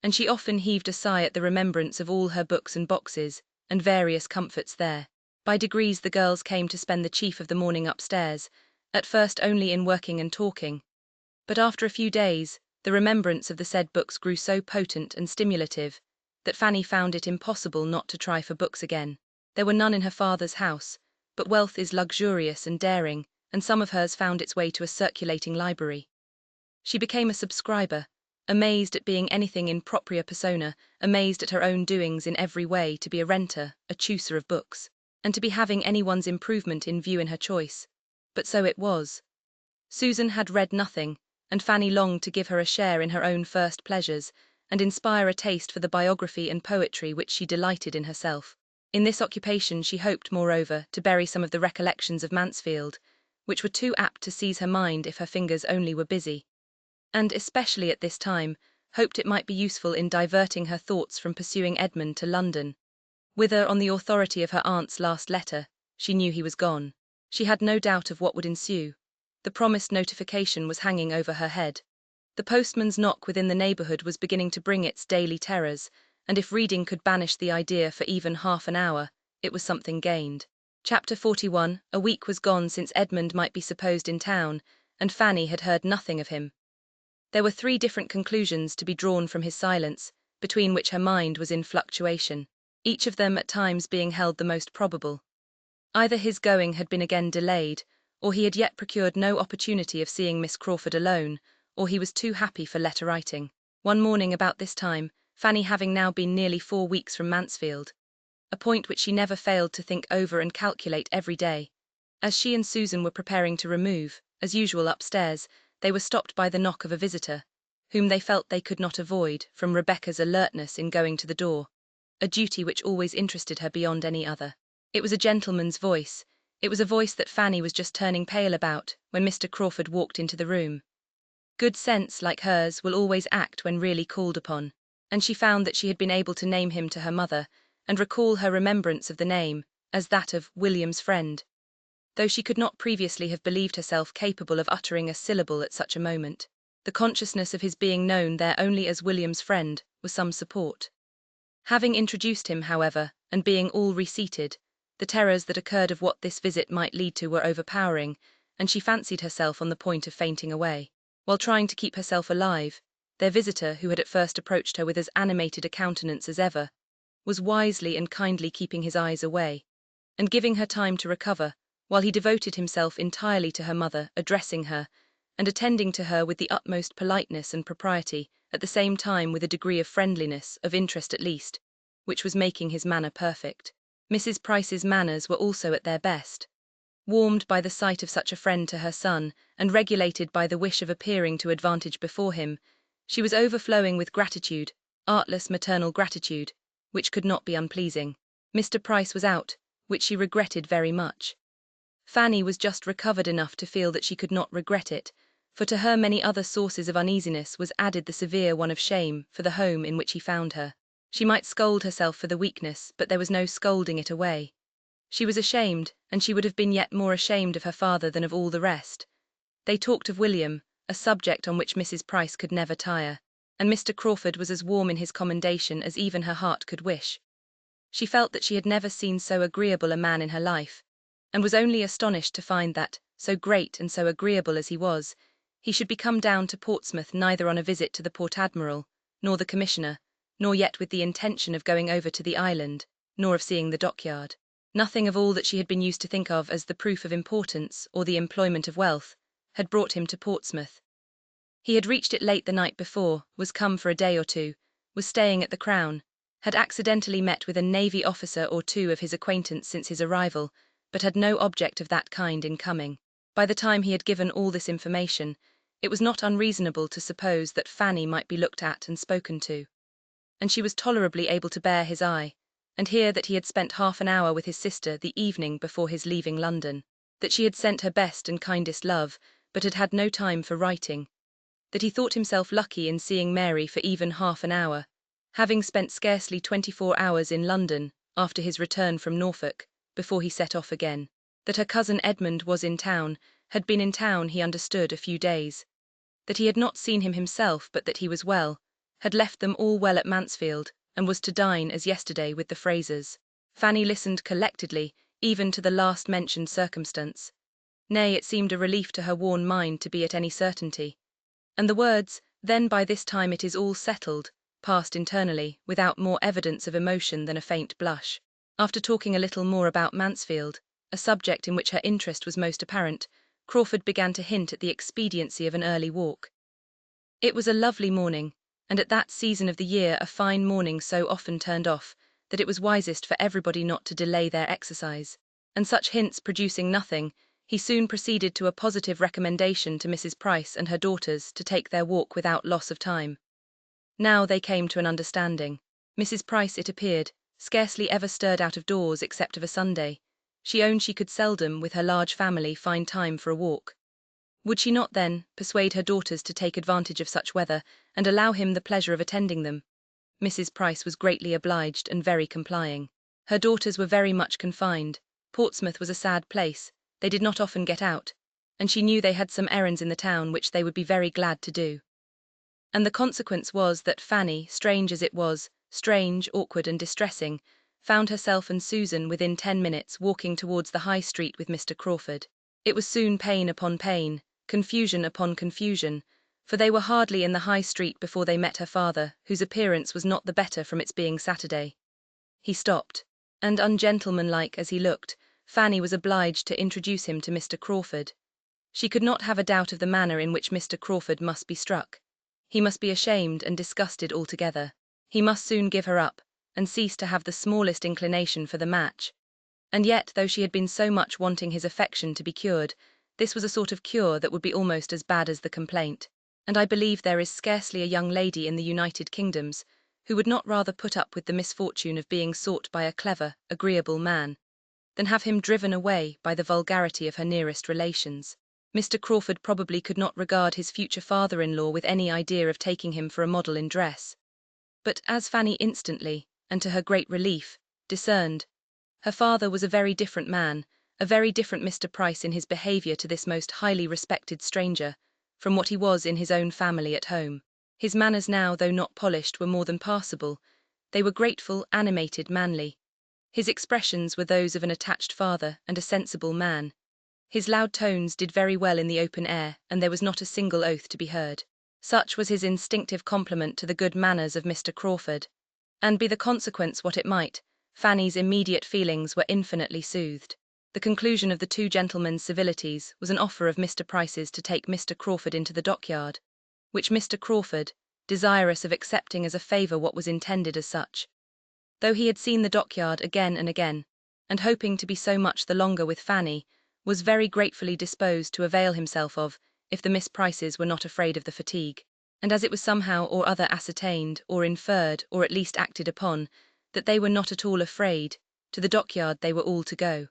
and she often heaved a sigh at the remembrance of all her books and boxes, and various comforts there. By degrees the girls came to spend the chief of the morning upstairs, at first only in working and talking. But after a few days, the remembrance of the said books grew so potent and stimulative, that Fanny found it impossible not to try for books again. There were none in her father's house, but wealth is luxurious and daring, and some of hers found its way to a circulating library. She became a subscriber, amazed at being anything in propria persona, amazed at her own doings in every way to be a renter, a chooser of books, and to be having anyone's improvement in view in her choice. But so it was. Susan had read nothing, and Fanny longed to give her a share in her own first pleasures, and inspire a taste for the biography and poetry which she delighted in herself. In this occupation she hoped, moreover, to bury some of the recollections of Mansfield, which were too apt to seize her mind if her fingers only were busy, and, especially at this time, hoped it might be useful in diverting her thoughts from pursuing Edmund to London, whither, on the authority of her aunt's last letter, she knew he was gone. She had no doubt of what would ensue. The promised notification was hanging over her head. The postman's knock within the neighbourhood was beginning to bring its daily terrors, and if reading could banish the idea for even half an hour, it was something gained. Chapter 41. A week was gone since Edmund might be supposed in town, and Fanny had heard nothing of him. There were 3 different conclusions to be drawn from his silence, between which her mind was in fluctuation, each of them at times being held the most probable. Either his going had been again delayed, or he had yet procured no opportunity of seeing Miss Crawford alone, or he was too happy for letter-writing. One morning about this time, Fanny having now been nearly 4 weeks from Mansfield, a point which she never failed to think over and calculate every day, as she and Susan were preparing to remove, as usual upstairs, they were stopped by the knock of a visitor, whom they felt they could not avoid, from Rebecca's alertness in going to the door, a duty which always interested her beyond any other. It was a gentleman's voice. It was a voice that Fanny was just turning pale about, when Mr. Crawford walked into the room. Good sense, like hers, will always act when really called upon, and she found that she had been able to name him to her mother, and recall her remembrance of the name, as that of William's friend, though she could not previously have believed herself capable of uttering a syllable at such a moment. The consciousness of his being known there only as William's friend was some support. Having introduced him, however, and being all reseated, the terrors that occurred of what this visit might lead to were overpowering, and she fancied herself on the point of fainting away. While trying to keep herself alive, their visitor, who had at first approached her with as animated a countenance as ever, was wisely and kindly keeping his eyes away, and giving her time to recover, while he devoted himself entirely to her mother, addressing her, and attending to her with the utmost politeness and propriety, at the same time with a degree of friendliness, of interest at least, which was making his manner perfect. Mrs. Price's manners were also at their best. Warmed by the sight of such a friend to her son, and regulated by the wish of appearing to advantage before him, she was overflowing with gratitude, artless maternal gratitude, which could not be unpleasing. Mr. Price was out, which she regretted very much. Fanny was just recovered enough to feel that she could not regret it, for to her many other sources of uneasiness was added the severe one of shame for the home in which he found her. She might scold herself for the weakness, but there was no scolding it away. She was ashamed, and she would have been yet more ashamed of her father than of all the rest. They talked of William, a subject on which Mrs. Price could never tire, and Mr. Crawford was as warm in his commendation as even her heart could wish. She felt that she had never seen so agreeable a man in her life, and was only astonished to find that, so great and so agreeable as he was, he should be come down to Portsmouth neither on a visit to the Port Admiral, nor the Commissioner, nor yet with the intention of going over to the island, nor of seeing the dockyard. Nothing of all that she had been used to think of as the proof of importance or the employment of wealth had brought him to Portsmouth. He had reached it late the night before, was come for a day or two, was staying at the Crown, had accidentally met with a navy officer or two of his acquaintance since his arrival, but had no object of that kind in coming. By the time he had given all this information, it was not unreasonable to suppose that Fanny might be looked at and spoken to, and she was tolerably able to bear his eye, and hear that he had spent half an hour with his sister the evening before his leaving London, that she had sent her best and kindest love, but had had no time for writing, that he thought himself lucky in seeing Mary for even half an hour, having spent scarcely 24 hours in London after his return from Norfolk, before he set off again, that her cousin Edmund was in town, had been in town, he understood, a few days, that he had not seen him himself but that he was well, had left them all well at Mansfield, and was to dine as yesterday with the Frasers. Fanny listened collectedly, even to the last mentioned circumstance. Nay, it seemed a relief to her worn mind to be at any certainty. And the words, "Then by this time it is all settled," passed internally, without more evidence of emotion than a faint blush. After talking a little more about Mansfield, a subject in which her interest was most apparent, Crawford began to hint at the expediency of an early walk. It was a lovely morning, and at that season of the year a fine morning so often turned off, that it was wisest for everybody not to delay their exercise, and such hints producing nothing, he soon proceeded to a positive recommendation to Mrs. Price and her daughters to take their walk without loss of time. Now they came to an understanding. Mrs. Price, it appeared, scarcely ever stirred out of doors except of a Sunday. She owned she could seldom, with her large family, find time for a walk. Would she not, then, persuade her daughters to take advantage of such weather, and allow him the pleasure of attending them? Mrs. Price was greatly obliged and very complying. Her daughters were very much confined. Portsmouth was a sad place, they did not often get out, and she knew they had some errands in the town which they would be very glad to do. And the consequence was that Fanny, strange as it was, strange, awkward and distressing, found herself and Susan within 10 minutes walking towards the High Street with Mr. Crawford. It was soon pain upon pain, confusion upon confusion, for they were hardly in the High Street before they met her father, whose appearance was not the better from its being Saturday. He stopped, and ungentlemanlike as he looked, Fanny was obliged to introduce him to Mr. Crawford. She could not have a doubt of the manner in which Mr. Crawford must be struck. He must be ashamed and disgusted altogether. He must soon give her up, and cease to have the smallest inclination for the match. And yet, though she had been so much wanting his affection to be cured, this was a sort of cure that would be almost as bad as the complaint. And I believe there is scarcely a young lady in the United Kingdoms who would not rather put up with the misfortune of being sought by a clever, agreeable man, than have him driven away by the vulgarity of her nearest relations. Mr. Crawford probably could not regard his future father-in-law with any idea of taking him for a model in dress. But as Fanny instantly, and to her great relief, discerned, her father was a very different man, a very different Mr. Price in his behaviour to this most highly respected stranger, from what he was in his own family at home. His manners now, though not polished, were more than passable. They were grateful, animated, manly. His expressions were those of an attached father and a sensible man. His loud tones did very well in the open air, and there was not a single oath to be heard. Such was his instinctive compliment to the good manners of Mr. Crawford, and be the consequence what it might, Fanny's immediate feelings were infinitely soothed. The conclusion of the two gentlemen's civilities was an offer of Mr. Price's to take Mr. Crawford into the dockyard, which Mr. Crawford, desirous of accepting as a favour what was intended as such, though he had seen the dockyard again and again, and hoping to be so much the longer with Fanny, was very gratefully disposed to avail himself of, if the Miss Prices were not afraid of the fatigue. And as it was somehow or other ascertained, or inferred, or at least acted upon, that they were not at all afraid, to the dockyard they were all to go.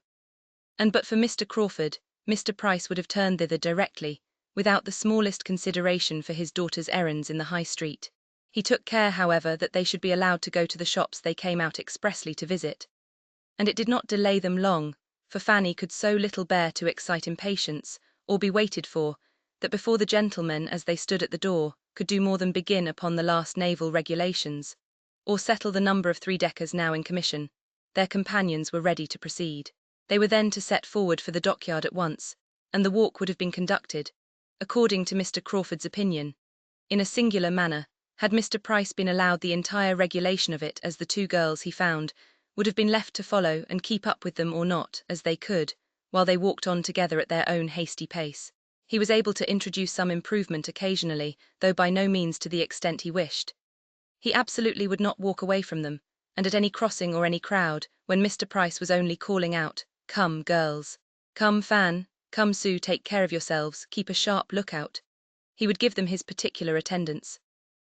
And but for Mr. Crawford, Mr. Price would have turned thither directly, without the smallest consideration for his daughter's errands in the High Street. He took care, however, that they should be allowed to go to the shops they came out expressly to visit. And it did not delay them long, for Fanny could so little bear to excite impatience, or be waited for, that before the gentlemen, as they stood at the door, could do more than begin upon the last naval regulations, or settle the number of 3-deckers now in commission, their companions were ready to proceed. They were then to set forward for the dockyard at once, and the walk would have been conducted, according to Mr. Crawford's opinion, in a singular manner, had Mr. Price been allowed the entire regulation of it, as the two girls, he found, would have been left to follow and keep up with them or not, as they could, while they walked on together at their own hasty pace. He was able to introduce some improvement occasionally, though by no means to the extent he wished. He absolutely would not walk away from them, and at any crossing or any crowd, when Mr. Price was only calling out, "Come, girls. Come, Fan. Come, Sue, take care of yourselves, keep a sharp lookout," he would give them his particular attendance.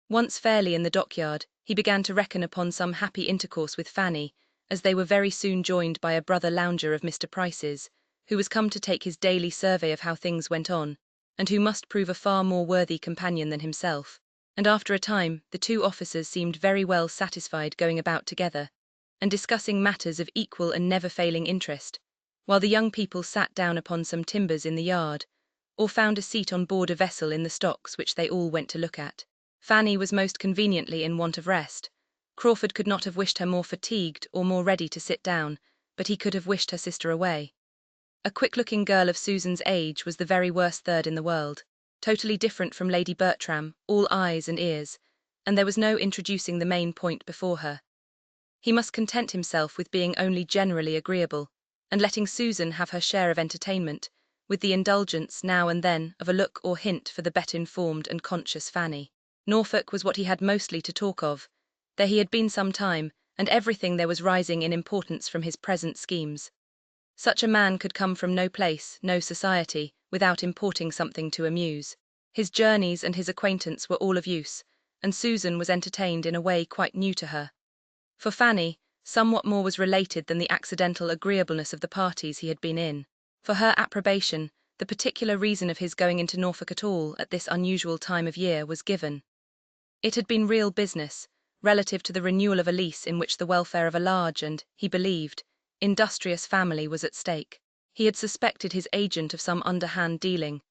Once fairly in the dockyard, he began to reckon upon some happy intercourse with Fanny, as they were very soon joined by a brother lounger of Mr. Price's, who was come to take his daily survey of how things went on, and who must prove a far more worthy companion than himself. And after a time, the two officers seemed very well satisfied going about together, and discussing matters of equal and never-failing interest, while the young people sat down upon some timbers in the yard, or found a seat on board a vessel in the stocks which they all went to look at. Fanny was most conveniently in want of rest. Crawford could not have wished her more fatigued or more ready to sit down, but he could have wished her sister away. A quick-looking girl of Susan's age was the very worst third in the world, totally different from Lady Bertram, all eyes and ears, and there was no introducing the main point before her. He must content himself with being only generally agreeable, and letting Susan have her share of entertainment, with the indulgence, now and then, of a look or hint for the better-informed and conscious Fanny. Norfolk was what he had mostly to talk of. There he had been some time, and everything there was rising in importance from his present schemes. Such a man could come from no place, no society, without importing something to amuse. His journeys and his acquaintance were all of use, and Susan was entertained in a way quite new to her. For Fanny, somewhat more was related than the accidental agreeableness of the parties he had been in. For her approbation, the particular reason of his going into Norfolk at all at this unusual time of year was given. It had been real business, relative to the renewal of a lease in which the welfare of a large and, he believed, industrious family was at stake. He had suspected his agent of some underhand dealing,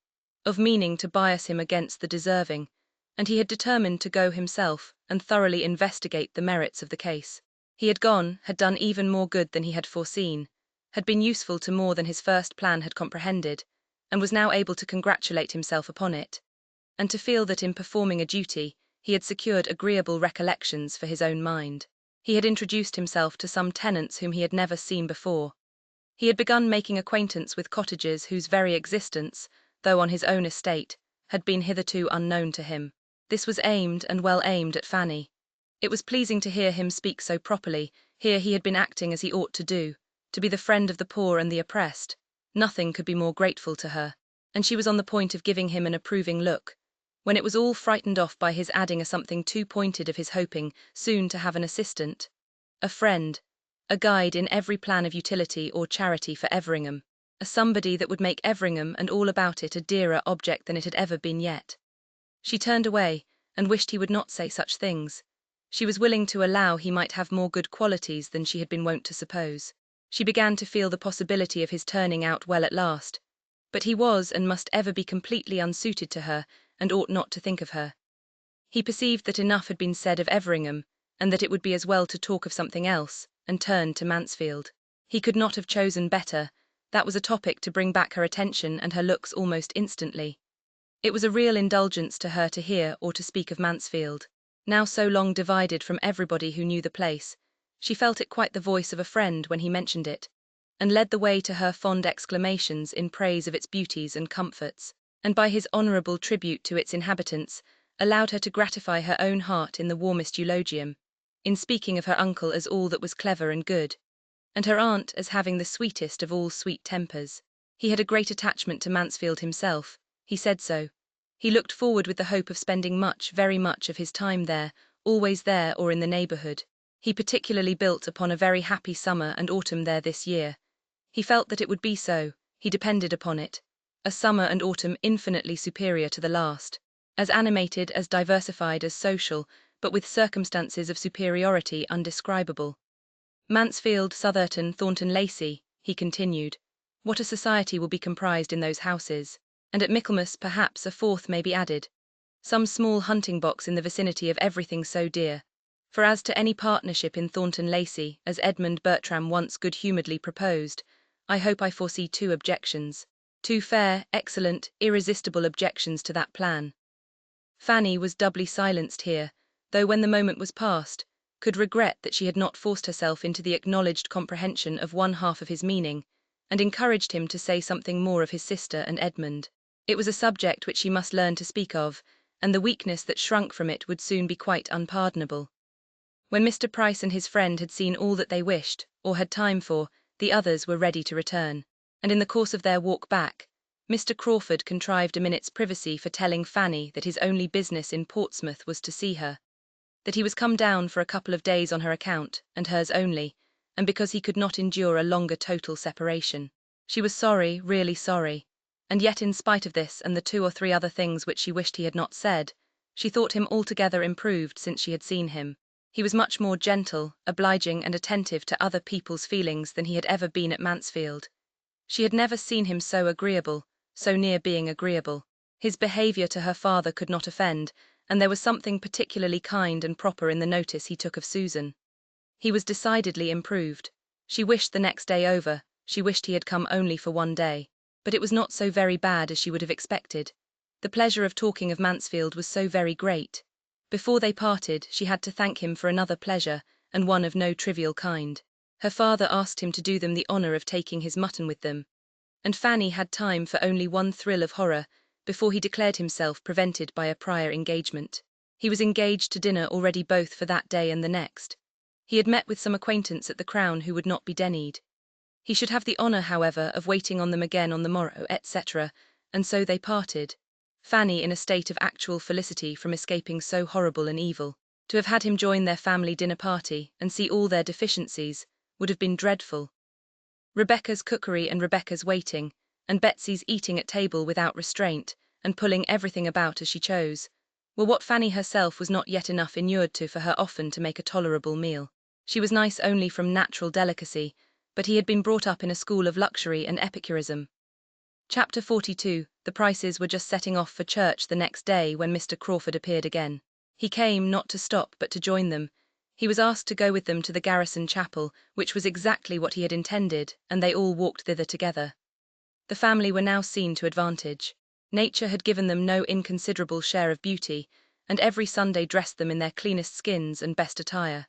of meaning to bias him against the deserving, and he had determined to go himself and thoroughly investigate the merits of the case. He had gone, had done even more good than he had foreseen, had been useful to more than his first plan had comprehended, and was now able to congratulate himself upon it, and to feel that in performing a duty, he had secured agreeable recollections for his own mind. He had introduced himself to some tenants whom he had never seen before. He had begun making acquaintance with cottagers whose very existence, though on his own estate, had been hitherto unknown to him. This was aimed, and well aimed, at Fanny. It was pleasing to hear him speak so properly. Here he had been acting as he ought to do, to be the friend of the poor and the oppressed. Nothing could be more grateful to her, and she was on the point of giving him an approving look, when it was all frightened off by his adding a something too pointed of his hoping soon to have an assistant, a friend, a guide in every plan of utility or charity for Everingham, a somebody that would make Everingham and all about it a dearer object than it had ever been yet. She turned away, and wished he would not say such things. She was willing to allow he might have more good qualities than she had been wont to suppose. She began to feel the possibility of his turning out well at last, but he was and must ever be completely unsuited to her, and ought not to think of her. He perceived that enough had been said of Everingham, and that it would be as well to talk of something else, and turned to Mansfield. He could not have chosen better. That was a topic to bring back her attention and her looks almost instantly. It was a real indulgence to her to hear or to speak of Mansfield. Now so long divided from everybody who knew the place, she felt it quite the voice of a friend when he mentioned it, and led the way to her fond exclamations in praise of its beauties and comforts, and by his honourable tribute to its inhabitants, allowed her to gratify her own heart in the warmest eulogium, in speaking of her uncle as all that was clever and good, and her aunt as having the sweetest of all sweet tempers. He had a great attachment to Mansfield himself, he said so. He looked forward with the hope of spending much, very much of his time there, always there or in the neighbourhood. He particularly built upon a very happy summer and autumn there this year. He felt that it would be so, he depended upon it, a summer and autumn infinitely superior to the last, as animated, as diversified, as social, but with circumstances of superiority undescribable. Mansfield, Southerton, Thornton Lacey, he continued, what a society will be comprised in those houses, and at Michaelmas perhaps a fourth may be added. Some small hunting box in the vicinity of everything so dear. For as to any partnership in Thornton Lacey, as Edmund Bertram once good-humouredly proposed, I hope I foresee two objections. Two fair, excellent, irresistible objections to that plan. Fanny was doubly silenced here, though when the moment was past, could regret that she had not forced herself into the acknowledged comprehension of one half of his meaning, and encouraged him to say something more of his sister and Edmund. It was a subject which she must learn to speak of, and the weakness that shrunk from it would soon be quite unpardonable. When Mr. Price and his friend had seen all that they wished, or had time for, the others were ready to return, and in the course of their walk back, Mr. Crawford contrived a minute's privacy for telling Fanny that his only business in Portsmouth was to see her, that he was come down for a couple of days on her account, and hers only, and because he could not endure a longer total separation. She was sorry, really sorry, and yet in spite of this and the 2 or 3 other things which she wished he had not said, she thought him altogether improved since she had seen him. He was much more gentle, obliging and attentive to other people's feelings than he had ever been at Mansfield. She had never seen him so agreeable, so near being agreeable. His behaviour to her father could not offend, and there was something particularly kind and proper in the notice he took of Susan. He was decidedly improved. She wished the next day over, she wished he had come only for one day. But it was not so very bad as she would have expected. The pleasure of talking of Mansfield was so very great. Before they parted, she had to thank him for another pleasure, and one of no trivial kind. Her father asked him to do them the honour of taking his mutton with them, and Fanny had time for only one thrill of horror before he declared himself prevented by a prior engagement. He was engaged to dinner already both for that day and the next. He had met with some acquaintance at the Crown who would not be denied. He should have the honour, however, of waiting on them again on the morrow, etc., and so they parted. Fanny in a state of actual felicity from escaping so horrible an evil. To have had him join their family dinner party and see all their deficiencies would have been dreadful. Rebecca's cookery and Rebecca's waiting, and Betsy's eating at table without restraint, and pulling everything about as she chose, were what Fanny herself was not yet enough inured to for her often to make a tolerable meal. She was nice only from natural delicacy, but he had been brought up in a school of luxury and epicurism. Chapter 42. The Prices were just setting off for church the next day when Mr. Crawford appeared again. He came, not to stop, but to join them. He was asked to go with them to the garrison chapel, which was exactly what he had intended, and they all walked thither together. The family were now seen to advantage. Nature had given them no inconsiderable share of beauty, and every Sunday dressed them in their cleanest skins and best attire.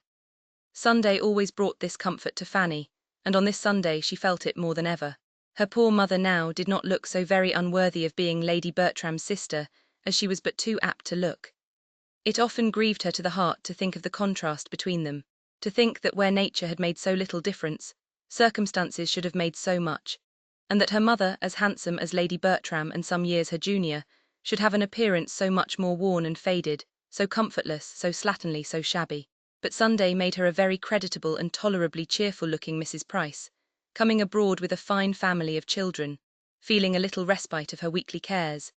Sunday always brought this comfort to Fanny, and on this Sunday she felt it more than ever. Her poor mother now did not look so very unworthy of being Lady Bertram's sister, as she was but too apt to look. It often grieved her to the heart to think of the contrast between them, to think that where nature had made so little difference, circumstances should have made so much, and that her mother, as handsome as Lady Bertram and some years her junior, should have an appearance so much more worn and faded, so comfortless, so slatternly, so shabby. But Sunday made her a very creditable and tolerably cheerful-looking Mrs. Price, coming abroad with a fine family of children, feeling a little respite of her weekly cares,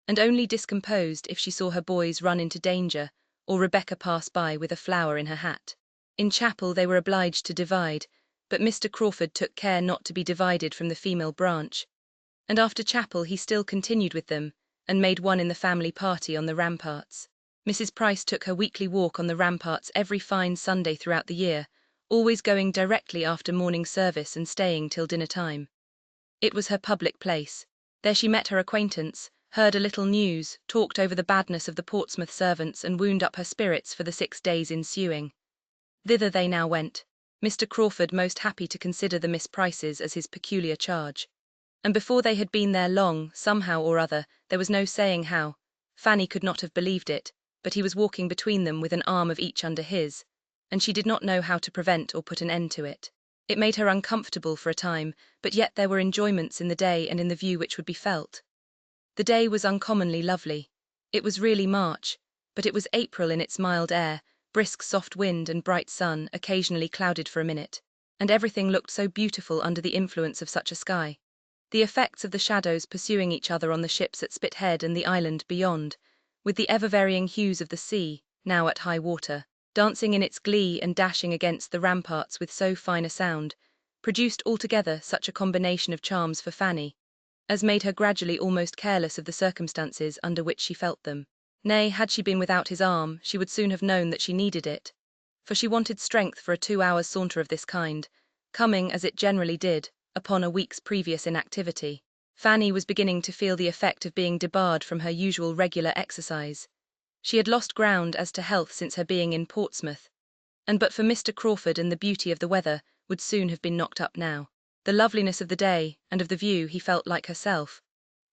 and only discomposed if she saw her boys run into danger, or Rebecca pass by with a flower in her hat. In chapel they were obliged to divide, but Mr. Crawford took care not to be divided from the female branch, and after chapel he still continued with them, and made one in the family party on the ramparts. Mrs. Price took her weekly walk on the ramparts every fine Sunday throughout the year, always going directly after morning service and staying till dinner time. It was her public place. There she met her acquaintance, heard a little news, talked over the badness of the Portsmouth servants, and wound up her spirits for the 6 days ensuing. Thither they now went, Mr. Crawford most happy to consider the Miss Prices as his peculiar charge. And before they had been there long, somehow or other, there was no saying how, Fanny could not have believed it, but he was walking between them with an arm of each under his, and she did not know how to prevent or put an end to it. It made her uncomfortable for a time, but yet there were enjoyments in the day and in the view which would be felt. The day was uncommonly lovely. It was really March, but it was April in its mild air, brisk soft wind and bright sun, occasionally clouded for a minute, and everything looked so beautiful under the influence of such a sky. The effects of the shadows pursuing each other on the ships at Spithead and the island beyond, with the ever-varying hues of the sea, now at high water, dancing in its glee and dashing against the ramparts with so fine a sound, produced altogether such a combination of charms for Fanny, as made her gradually almost careless of the circumstances under which she felt them. Nay, had she been without his arm, she would soon have known that she needed it, for she wanted strength for a 2 hours saunter of this kind, coming, as it generally did, upon a week's previous inactivity. Fanny was beginning to feel the effect of being debarred from her usual regular exercise. She had lost ground as to health since her being in Portsmouth, and but for Mr. Crawford and the beauty of the weather, would soon have been knocked up now. The loveliness of the day, and of the view, he felt like herself.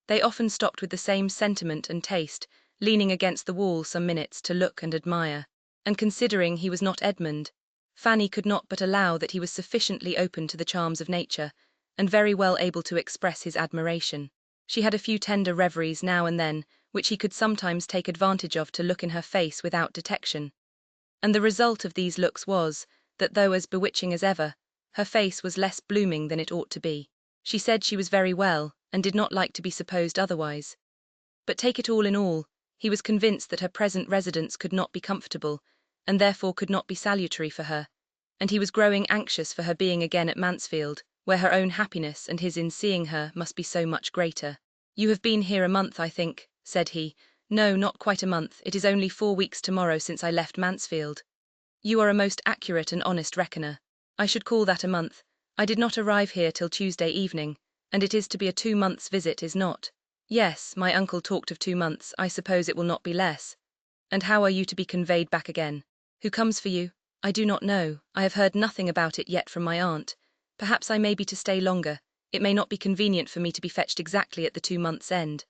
They often stopped with the same sentiment and taste, leaning against the wall some minutes to look and admire. And considering he was not Edmund, Fanny could not but allow that he was sufficiently open to the charms of nature, and very well able to express his admiration. She had a few tender reveries now and then, which he could sometimes take advantage of to look in her face without detection. And the result of these looks was, that though as bewitching as ever, her face was less blooming than it ought to be. She said she was very well, and did not like to be supposed otherwise. But take it all in all, he was convinced that her present residence could not be comfortable, and therefore could not be salutary for her, and he was growing anxious for her being again at Mansfield, where her own happiness and his in seeing her must be so much greater. "You have been here a month, I think," said he. "No, not quite a month, it is only 4 weeks tomorrow since I left Mansfield." "You are a most accurate and honest reckoner. I should call that a month. I did not arrive here till Tuesday evening, and it is to be a 2 months' visit, is not?" "Yes, my uncle talked of 2 months, I suppose it will not be less." "And how are you to be conveyed back again? Who comes for you?" "I do not know, I have heard nothing about it yet from my aunt. Perhaps I may be to stay longer. It may not be convenient for me to be fetched exactly at the 2 months' end."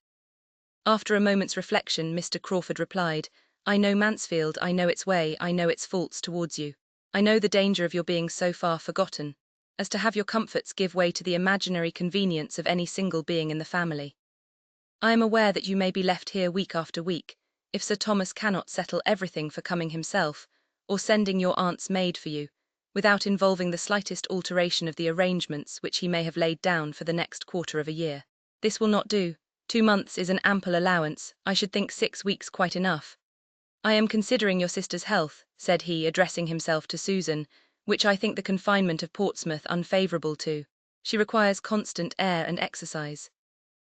After a moment's reflection, Mr. Crawford replied, "I know Mansfield, I know its way, I know its faults towards you. I know the danger of your being so far forgotten, as to have your comforts give way to the imaginary convenience of any single being in the family. I am aware that you may be left here week after week, if Sir Thomas cannot settle everything for coming himself, or sending your aunt's maid for you, without involving the slightest alteration of the arrangements which he may have laid down for the next quarter of a year. This will not do. 2 months is an ample allowance, I should think 6 weeks quite enough. I am considering your sister's health," said he, addressing himself to Susan, "which I think the confinement of Portsmouth unfavourable to. She requires constant air and exercise.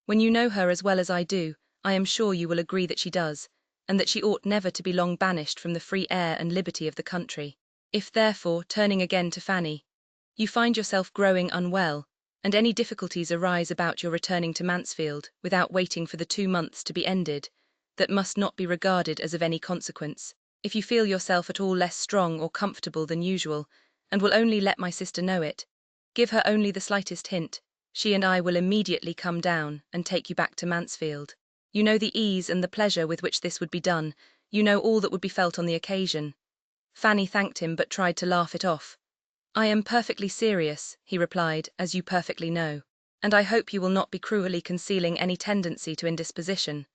When you know her as well as I do, I am sure you will agree that she does, and that she ought never to be long banished from the free air and liberty of the country. If therefore, turning again to Fanny, you find yourself growing unwell, and any difficulties arise about your returning to Mansfield, without waiting for the 2 months to be ended, that must not be regarded as of any consequence. If you feel yourself at all less strong or comfortable than usual, and will only let my sister know it, give her only the slightest hint, she and I will immediately come down and take you back to Mansfield. You know the ease and the pleasure with which this would be done, you know all that would be felt on the occasion." Fanny thanked him, but tried to laugh it off. "I am perfectly serious," he replied, "as you perfectly know, and I hope you will not be cruelly concealing any tendency to indisposition.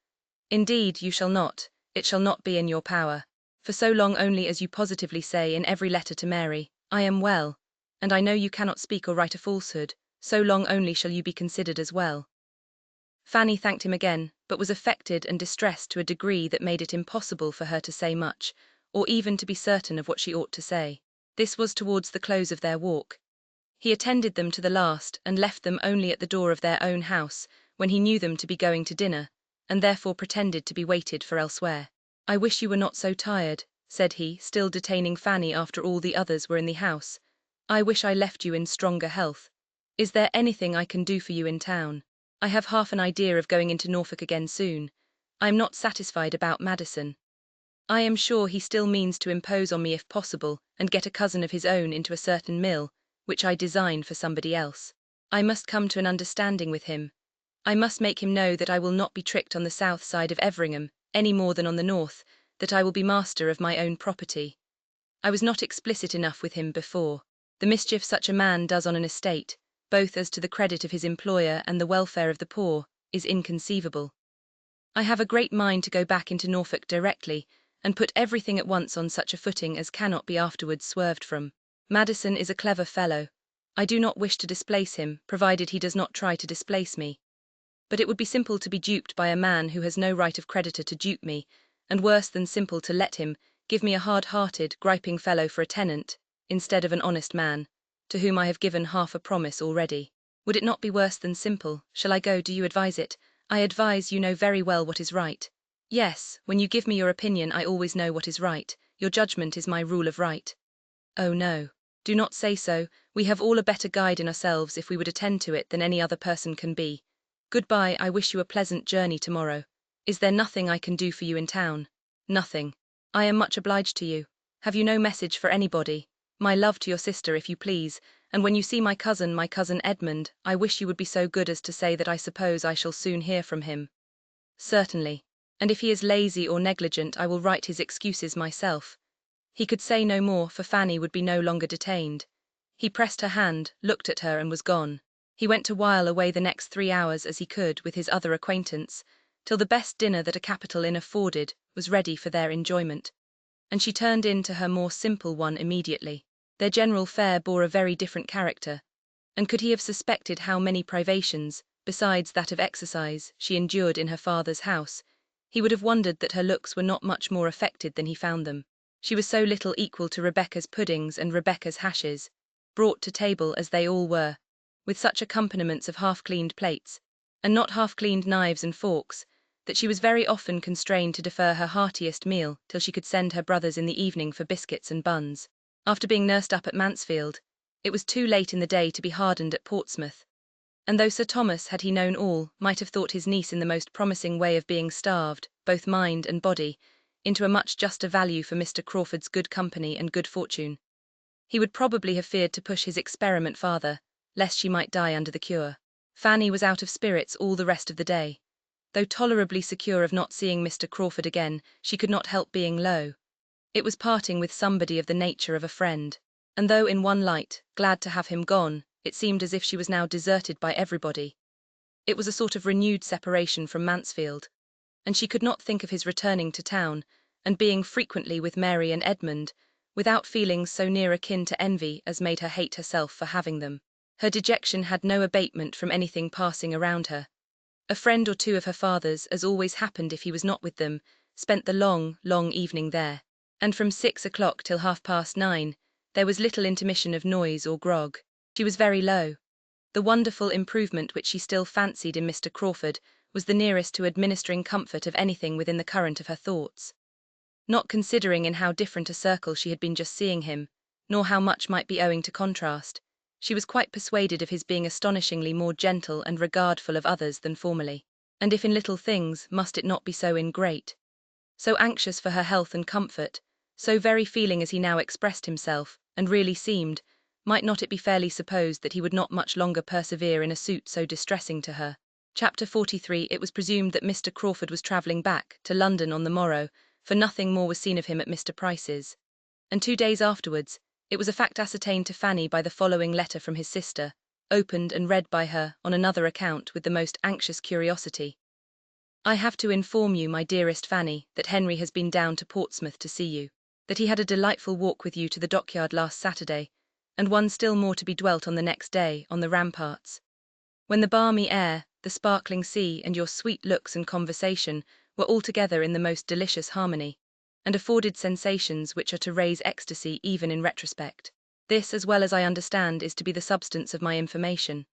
Indeed, you shall not, it shall not be in your power, for so long only as you positively say in every letter to Mary, 'I am well,' and I know you cannot speak or write a falsehood, so long only shall you be considered as well." Fanny thanked him again, but was affected and distressed to a degree that made it impossible for her to say much, or even to be certain of what she ought to say. This was towards the close of their walk. He attended them to the last, and left them only at the door of their own house, when he knew them to be going to dinner, and therefore pretended to be waited for elsewhere. "I wish you were not so tired," said he, still detaining Fanny after all the others were in the house. "I wish I left you in stronger health. Is there anything I can do for you in town? I have half an idea of going into Norfolk again soon. I am not satisfied about Madison. I am sure he still means to impose on me if possible, and get a cousin of his own into a certain mill, which I design for somebody else. I must come to an understanding with him. I must make him know that I will not be tricked on the south side of Everingham, any more than on the north, that I will be master of my own property. I was not explicit enough with him before. The mischief such a man does on an estate, both as to the credit of his employer and the welfare of the poor, is inconceivable. I have a great mind to go back into Norfolk directly, and put everything at once on such a footing as cannot be afterwards swerved from. Madison is a clever fellow. I do not wish to displace him, provided he does not try to displace me. But it would be simple to be duped by a man who has no right of creditor to dupe me, and worse than simple to let him give me a hard-hearted, griping fellow for a tenant, instead of an honest man, to whom I have given half a promise already. Would it not be worse than simple? Shall I go? Do you advise it? I advise, you know very well what is right." "Yes, when you give me your opinion I always know what is right. Your judgment is my rule of right." Oh no. Do not say so, we have all a better guide in ourselves if we would attend to it than any other person can be. Goodbye, I wish you a pleasant journey tomorrow. Is there nothing I can do for you in town? Nothing. I am much obliged to you. Have you no message for anybody? My love to your sister, if you please, and when you see my cousin Edmund, I wish you would be so good as to say that I suppose I shall soon hear from him. Certainly. And if he is lazy or negligent, I will write his excuses myself. He could say no more, for Fanny would be no longer detained. He pressed her hand, looked at her, and was gone. He went to while away the next 3 hours as he could with his other acquaintance, till the best dinner that a capital inn afforded was ready for their enjoyment, and she turned in to her more simple one immediately. Their general fare bore a very different character, and could he have suspected how many privations, besides that of exercise, she endured in her father's house, he would have wondered that her looks were not much more affected than he found them. She was so little equal to Rebecca's puddings and Rebecca's hashes, brought to table as they all were, with such accompaniments of half-cleaned plates, and not half-cleaned knives and forks, that she was very often constrained to defer her heartiest meal till she could send her brothers in the evening for biscuits and buns. After being nursed up at Mansfield, it was too late in the day to be hardened at Portsmouth, and though Sir Thomas, had he known all, might have thought his niece in the most promising way of being starved, both mind and body, into a much juster value for Mr. Crawford's good company and good fortune, he would probably have feared to push his experiment farther, lest she might die under the cure. Fanny was out of spirits all the rest of the day. Though tolerably secure of not seeing Mr. Crawford again, she could not help being low. It was parting with somebody of the nature of a friend, and though in one light, glad to have him gone, it seemed as if she was now deserted by everybody. It was a sort of renewed separation from Mansfield, and she could not think of his returning to town, and being frequently with Mary and Edmund, without feelings so near akin to envy as made her hate herself for having them. Her dejection had no abatement from anything passing around her. A friend or two of her father's, as always happened if he was not with them, spent the long, long evening there, and from 6 o'clock till 9:30, there was little intermission of noise or grog. She was very low. The wonderful improvement which she still fancied in Mr. Crawford was the nearest to administering comfort of anything within the current of her thoughts. Not considering in how different a circle she had been just seeing him, nor how much might be owing to contrast, she was quite persuaded of his being astonishingly more gentle and regardful of others than formerly. And if in little things, must it not be so in great? So anxious for her health and comfort, so very feeling as he now expressed himself, and really seemed, might not it be fairly supposed that he would not much longer persevere in a suit so distressing to her? Chapter 43. It was presumed that Mr. Crawford was travelling back to London on the morrow, for nothing more was seen of him at Mr. Price's. And 2 days afterwards, it was a fact ascertained to Fanny by the following letter from his sister, opened and read by her, on another account, with the most anxious curiosity. I have to inform you, my dearest Fanny, that Henry has been down to Portsmouth to see you, that he had a delightful walk with you to the dockyard last Saturday, and one still more to be dwelt on the next day, on the ramparts, when the balmy air, the sparkling sea, and your sweet looks and conversation were altogether in the most delicious harmony, and afforded sensations which are to raise ecstasy even in retrospect. This, as well as I understand, is to be the substance of my information.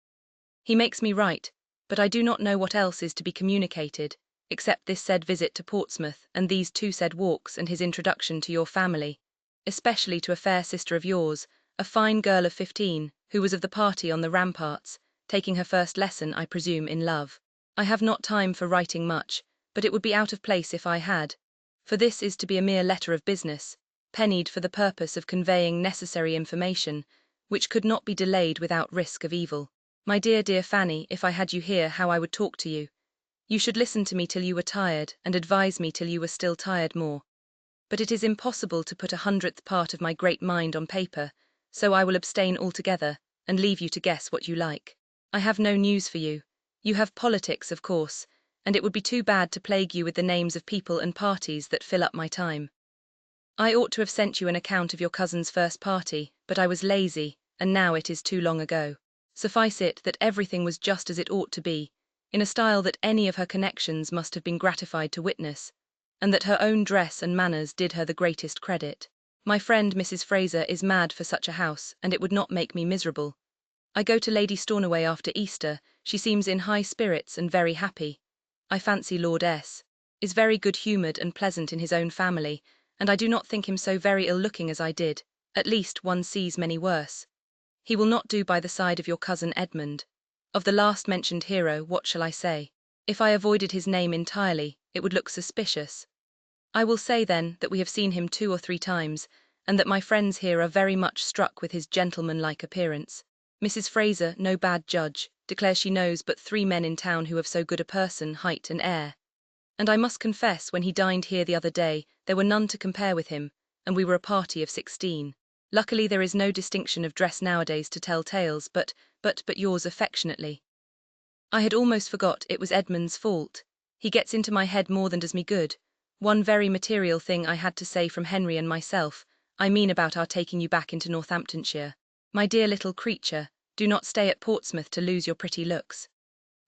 He makes me write, but I do not know what else is to be communicated, except this said visit to Portsmouth, and these 2 said walks, and his introduction to your family, especially to a fair sister of yours, a fine girl of 15, who was of the party on the ramparts, taking her first lesson, I presume, in love. I have not time for writing much, but it would be out of place if I had, for this is to be a mere letter of business, pennied for the purpose of conveying necessary information, which could not be delayed without risk of evil. My dear, dear Fanny, if I had you here, how I would talk to you. You should listen to me till you were tired, and advise me till you were still tired more. But it is impossible to put 100th part of my great mind on paper, so I will abstain altogether, and leave you to guess what you like. I have no news for you. You have politics, of course, and it would be too bad to plague you with the names of people and parties that fill up my time. I ought to have sent you an account of your cousin's first party, but I was lazy, and now it is too long ago. Suffice it that everything was just as it ought to be, in a style that any of her connections must have been gratified to witness, and that her own dress and manners did her the greatest credit. My friend Mrs. Fraser is mad for such a house, and it would not make me miserable. I go to Lady Stornoway after Easter. She seems in high spirits and very happy. I fancy Lord S. is very good-humoured and pleasant in his own family, and I do not think him so very ill-looking as I did, At least one sees many worse. He will not do by the side of your cousin Edmund. Of the last mentioned hero, what shall I say? If I avoided his name entirely, it would look suspicious. I will say, then, that we have seen him 2 or 3 times, and that my friends here are very much struck with his gentlemanlike appearance. Mrs. Fraser, no bad judge, declares she knows but 3 men in town who have so good a person, height, and air. And I must confess, when he dined here the other day, there were none to compare with him, and we were a party of 16. Luckily there is no distinction of dress nowadays to tell tales, but yours affectionately. I had almost forgot it was Edmund's fault. He gets into my head more than does me good. One very material thing I had to say from Henry and myself, I mean about our taking you back into Northamptonshire. My dear little creature, do not stay at Portsmouth to lose your pretty looks.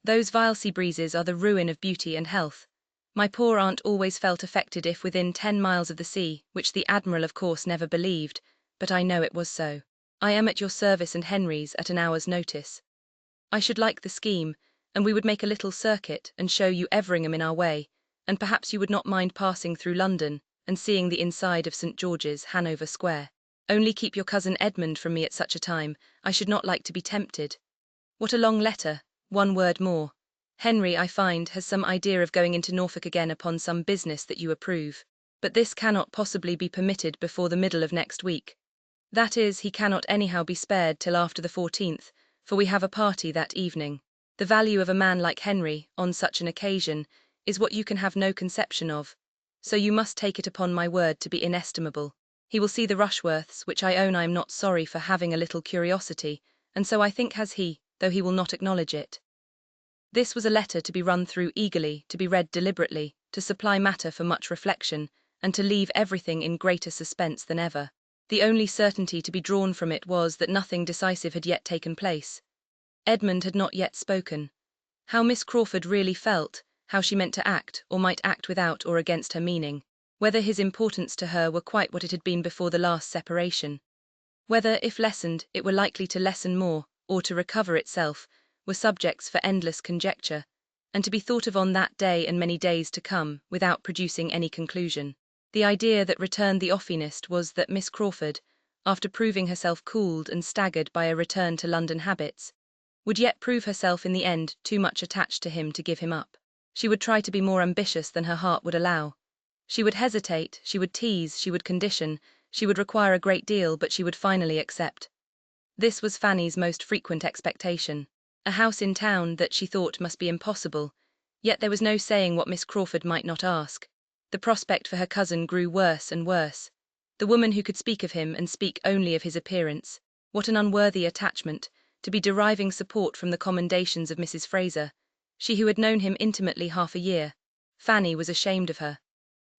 Those vile sea breezes are the ruin of beauty and health. My poor aunt always felt affected if within 10 miles of the sea, which the Admiral of course never believed, but I know it was so. I am at your service and Henry's at an hour's notice. I should like the scheme, and we would make a little circuit and show you Everingham in our way, and perhaps you would not mind passing through London and seeing the inside of St. George's, Hanover Square. Only keep your cousin Edmund from me at such a time, I should not like to be tempted. What a long letter, 1 word more. Henry, I find, has some idea of going into Norfolk again upon some business that you approve. But this cannot possibly be permitted before the middle of next week. That is, he cannot anyhow be spared till after the 14th, for we have a party that evening. The value of a man like Henry, on such an occasion, is what you can have no conception of. So you must take it upon my word to be inestimable. He will see the Rushworths, which I own I am not sorry for having a little curiosity, and so I think has he, though he will not acknowledge it. This was a letter to be run through eagerly, to be read deliberately, to supply matter for much reflection, and to leave everything in greater suspense than ever. The only certainty to be drawn from it was that nothing decisive had yet taken place. Edmund had not yet spoken. How Miss Crawford really felt, how she meant to act, or might act without or against her meaning, whether his importance to her were quite what it had been before the last separation, whether, if lessened, it were likely to lessen more, or to recover itself, were subjects for endless conjecture, and to be thought of on that day and many days to come, without producing any conclusion. The idea that returned the oftenest was that Miss Crawford, after proving herself cooled and staggered by a return to London habits, would yet prove herself in the end too much attached to him to give him up. She would try to be more ambitious than her heart would allow. She would hesitate, she would tease, she would condition, she would require a great deal, but she would finally accept. This was Fanny's most frequent expectation. A house in town that she thought must be impossible, yet there was no saying what Miss Crawford might not ask. The prospect for her cousin grew worse and worse. The woman who could speak of him and speak only of his appearance. What an unworthy attachment, to be deriving support from the commendations of Mrs. Fraser, she who had known him intimately half a year. Fanny was ashamed of her.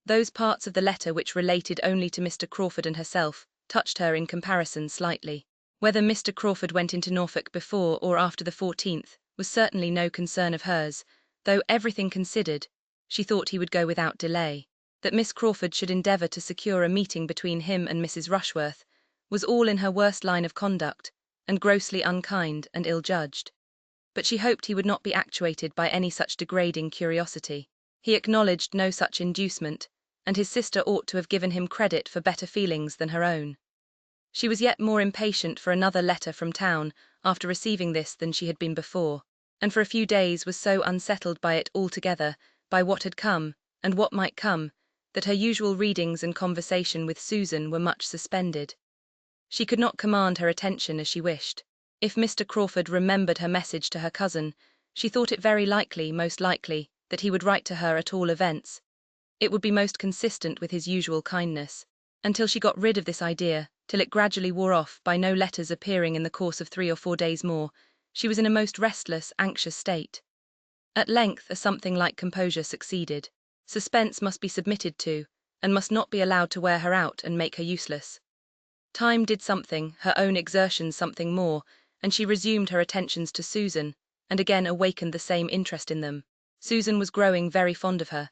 Those parts of the letter which related only to Mr. Crawford and herself touched her in comparison slightly. Whether Mr. Crawford went into Norfolk before or after the 14th was certainly no concern of hers, though, everything considered, she thought he would go without delay. That Miss Crawford should endeavour to secure a meeting between him and Mrs. Rushworth was all in her worst line of conduct, and grossly unkind and ill-judged. But she hoped he would not be actuated by any such degrading curiosity. He acknowledged no such inducement, and his sister ought to have given him credit for better feelings than her own. She was yet more impatient for another letter from town after receiving this than she had been before, and for a few days was so unsettled by it altogether, by what had come, and what might come, that her usual readings and conversation with Susan were much suspended. She could not command her attention as she wished. If Mr. Crawford remembered her message to her cousin, she thought it very likely, most likely, that he would write to her at all events. It would be most consistent with his usual kindness. Until she got rid of this idea, till it gradually wore off by no letters appearing in the course of 3 or 4 days more, she was in a most restless, anxious state. At length a something like composure succeeded. Suspense must be submitted to, and must not be allowed to wear her out and make her useless. Time did something, her own exertions something more, and she resumed her attentions to Susan, and again awakened the same interest in them. Susan was growing very fond of her,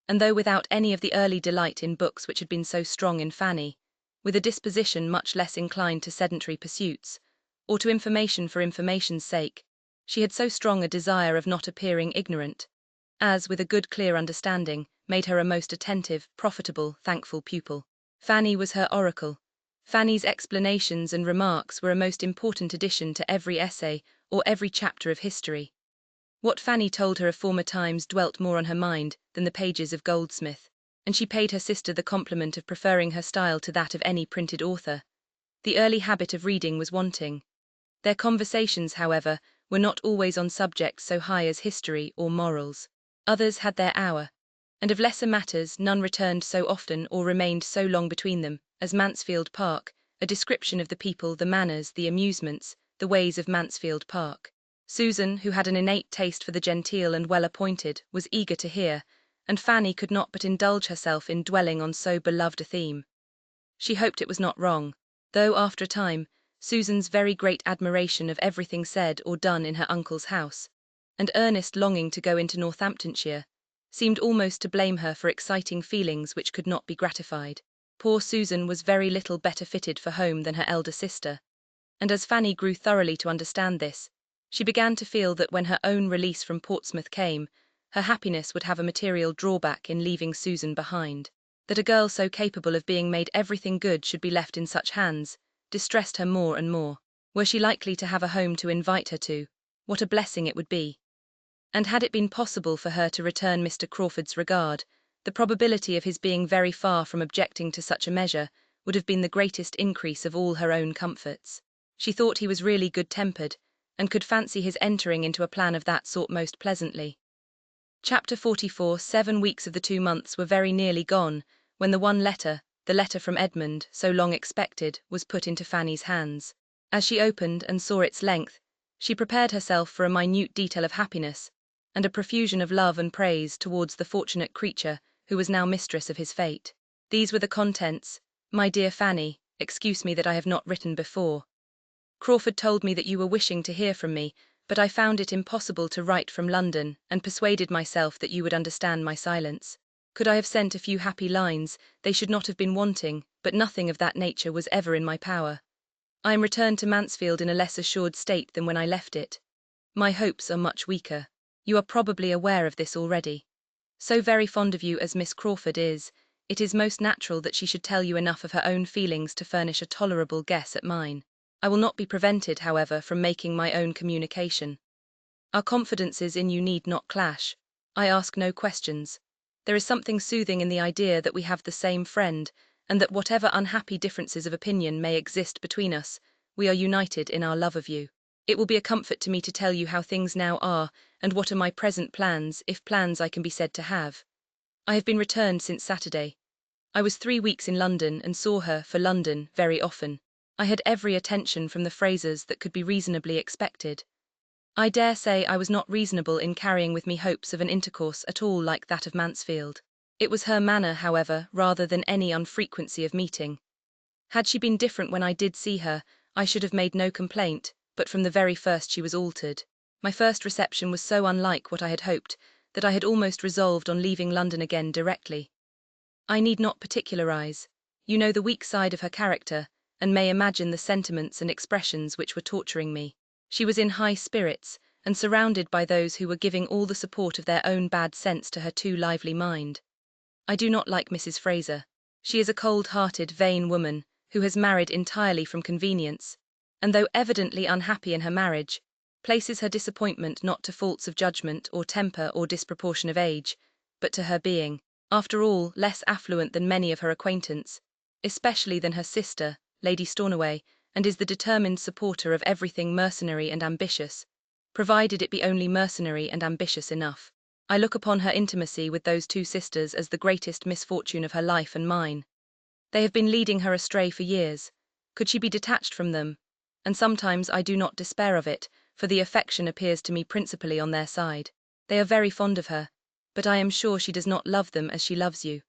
and though without any of the early delight in books which had been so strong in Fanny, with a disposition much less inclined to sedentary pursuits, or to information for information's sake, she had so strong a desire of not appearing ignorant, as, with a good clear understanding, made her a most attentive, profitable, thankful pupil. Fanny was her oracle. Fanny's explanations and remarks were a most important addition to every essay or every chapter of history. What Fanny told her of former times dwelt more on her mind than the pages of Goldsmith, and she paid her sister the compliment of preferring her style to that of any printed author. The early habit of reading was wanting. Their conversations, however, were not always on subjects so high as history or morals. Others had their hour, and of lesser matters none returned so often or remained so long between them as Mansfield Park, a description of the people, the manners, the amusements, the ways of Mansfield Park. Susan, who had an innate taste for the genteel and well-appointed, was eager to hear, and Fanny could not but indulge herself in dwelling on so beloved a theme. She hoped it was not wrong, though after a time, Susan's very great admiration of everything said or done in her uncle's house, and earnest longing to go into Northamptonshire, seemed almost to blame her for exciting feelings which could not be gratified. Poor Susan was very little better fitted for home than her elder sister, and as Fanny grew thoroughly to understand this, she began to feel that when her own release from Portsmouth came, her happiness would have a material drawback in leaving Susan behind. That a girl so capable of being made everything good should be left in such hands distressed her more and more. Were she likely to have a home to invite her to, what a blessing it would be. And had it been possible for her to return Mr. Crawford's regard, the probability of his being very far from objecting to such a measure would have been the greatest increase of all her own comforts. She thought he was really good-tempered, and could fancy his entering into a plan of that sort most pleasantly. Chapter 44. 7 weeks of the 2 months were very nearly gone, when the one letter, the letter from Edmund, so long expected, was put into Fanny's hands. As she opened and saw its length, she prepared herself for a minute detail of happiness, and a profusion of love and praise towards the fortunate creature who was now mistress of his fate. These were the contents: "My dear Fanny, excuse me that I have not written before. Crawford told me that you were wishing to hear from me, but I found it impossible to write from London, and persuaded myself that you would understand my silence. Could I have sent a few happy lines, they should not have been wanting, but nothing of that nature was ever in my power. I am returned to Mansfield in a less assured state than when I left it. My hopes are much weaker. You are probably aware of this already. So very fond of you as Miss Crawford is, it is most natural that she should tell you enough of her own feelings to furnish a tolerable guess at mine. I will not be prevented, however, from making my own communication. Our confidences in you need not clash. I ask no questions. There is something soothing in the idea that we have the same friend, and that whatever unhappy differences of opinion may exist between us, we are united in our love of you. It will be a comfort to me to tell you how things now are, and what are my present plans, if plans I can be said to have. I have been returned since Saturday. I was 3 weeks in London, and saw her, for London, very often. I had every attention from the Frasers that could be reasonably expected. I dare say I was not reasonable in carrying with me hopes of an intercourse at all like that of Mansfield. It was her manner, however, rather than any unfrequency of meeting. Had she been different when I did see her, I should have made no complaint, but from the very first she was altered. My first reception was so unlike what I had hoped, that I had almost resolved on leaving London again directly. I need not particularize. You know the weak side of her character, and may imagine the sentiments and expressions which were torturing me. She was in high spirits, and surrounded by those who were giving all the support of their own bad sense to her too lively mind. I do not like Mrs. Fraser. She is a cold-hearted, vain woman, who has married entirely from convenience, and though evidently unhappy in her marriage, places her disappointment not to faults of judgment or temper or disproportion of age, but to her being, after all, less affluent than many of her acquaintance, especially than her sister, Lady Stornoway, and is the determined supporter of everything mercenary and ambitious, provided it be only mercenary and ambitious enough. I look upon her intimacy with those 2 sisters as the greatest misfortune of her life and mine. They have been leading her astray for years. Could she be detached from them? And sometimes I do not despair of it, for the affection appears to me principally on their side. They are very fond of her, but I am sure she does not love them as she loves you.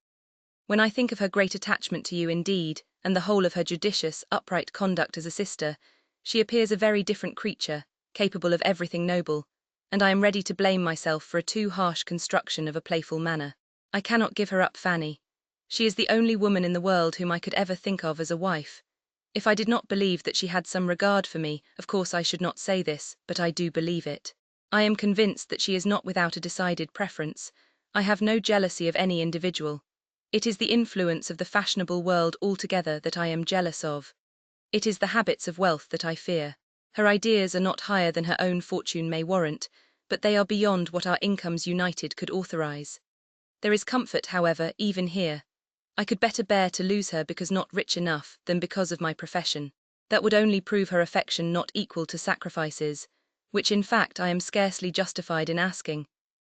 When I think of her great attachment to you indeed, and the whole of her judicious, upright conduct as a sister, she appears a very different creature, capable of everything noble, and I am ready to blame myself for a too harsh construction of a playful manner. I cannot give her up, Fanny. She is the only woman in the world whom I could ever think of as a wife. If I did not believe that she had some regard for me, of course I should not say this, but I do believe it. I am convinced that she is not without a decided preference. I have no jealousy of any individual. It is the influence of the fashionable world altogether that I am jealous of. It is the habits of wealth that I fear. Her ideas are not higher than her own fortune may warrant, but they are beyond what our incomes united could authorize. There is comfort, however, even here. I could better bear to lose her because not rich enough than because of my profession. That would only prove her affection not equal to sacrifices, which in fact I am scarcely justified in asking.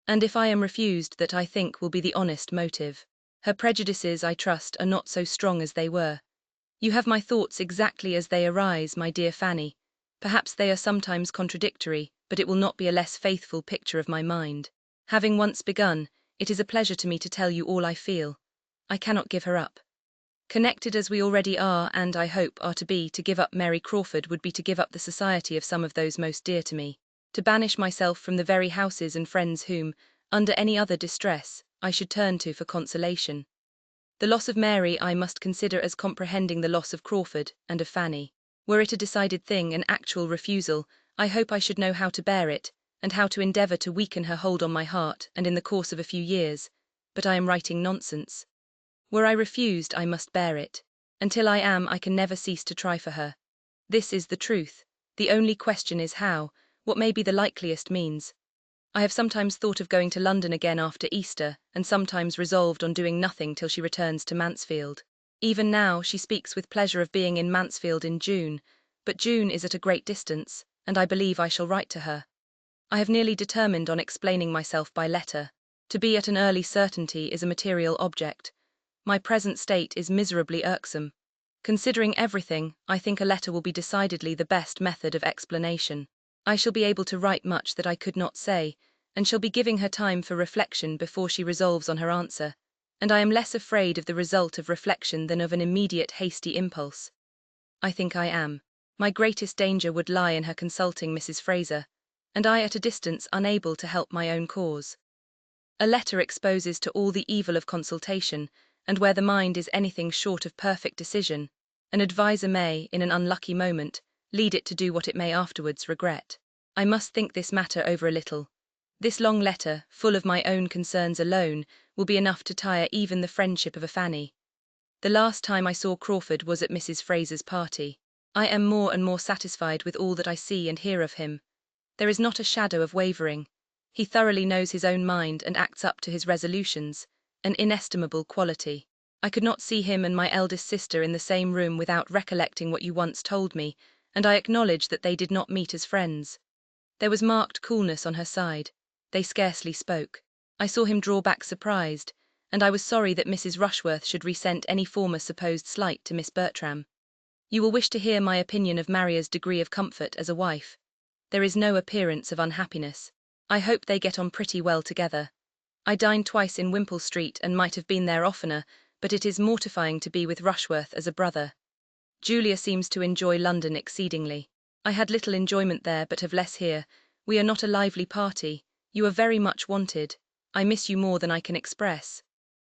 And if I am refused, that I think will be the honest motive. Her prejudices, I trust, are not so strong as they were. You have my thoughts exactly as they arise, my dear Fanny. Perhaps they are sometimes contradictory, but it will not be a less faithful picture of my mind. Having once begun, it is a pleasure to me to tell you all I feel. I cannot give her up. Connected as we already are, and I hope are to be, to give up Mary Crawford would be to give up the society of some of those most dear to me, to banish myself from the very houses and friends whom, under any other distress, I should turn to for consolation. The loss of Mary I must consider as comprehending the loss of Crawford and of Fanny. Were it a decided thing, an actual refusal, I hope I should know how to bear it, and how to endeavour to weaken her hold on my heart, and in the course of a few years. But I am writing nonsense. Were I refused, I must bear it. Until I am, I can never cease to try for her. This is the truth. The only question is how, what may be the likeliest means. I have sometimes thought of going to London again after Easter, and sometimes resolved on doing nothing till she returns to Mansfield. Even now, she speaks with pleasure of being in Mansfield in June, but June is at a great distance, and I believe I shall write to her. I have nearly determined on explaining myself by letter. To be at an early certainty is a material object. My present state is miserably irksome. Considering everything, I think a letter will be decidedly the best method of explanation. I shall be able to write much that I could not say, and shall be giving her time for reflection before she resolves on her answer, and I am less afraid of the result of reflection than of an immediate hasty impulse. I think I am. My greatest danger would lie in her consulting Mrs. Fraser, and I at a distance unable to help my own cause. A letter exposes to all the evil of consultation, and where the mind is anything short of perfect decision, an adviser may, in an unlucky moment, lead it to do what it may afterwards regret. I must think this matter over a little. This long letter, full of my own concerns alone, will be enough to tire even the friendship of a Fanny. The last time I saw Crawford was at Mrs. Fraser's party. I am more and more satisfied with all that I see and hear of him. There is not a shadow of wavering. He thoroughly knows his own mind and acts up to his resolutions, an inestimable quality. I could not see him and my eldest sister in the same room without recollecting what you once told me, and I acknowledge that they did not meet as friends. There was marked coolness on her side. They scarcely spoke. I saw him draw back surprised, and I was sorry that Mrs. Rushworth should resent any former supposed slight to Miss Bertram. You will wish to hear my opinion of Maria's degree of comfort as a wife. There is no appearance of unhappiness. I hope they get on pretty well together. I dined twice in Wimpole Street and might have been there oftener, but it is mortifying to be with Rushworth as a brother. Julia seems to enjoy London exceedingly. I had little enjoyment there, but have less here. We are not a lively party. You are very much wanted. I miss you more than I can express.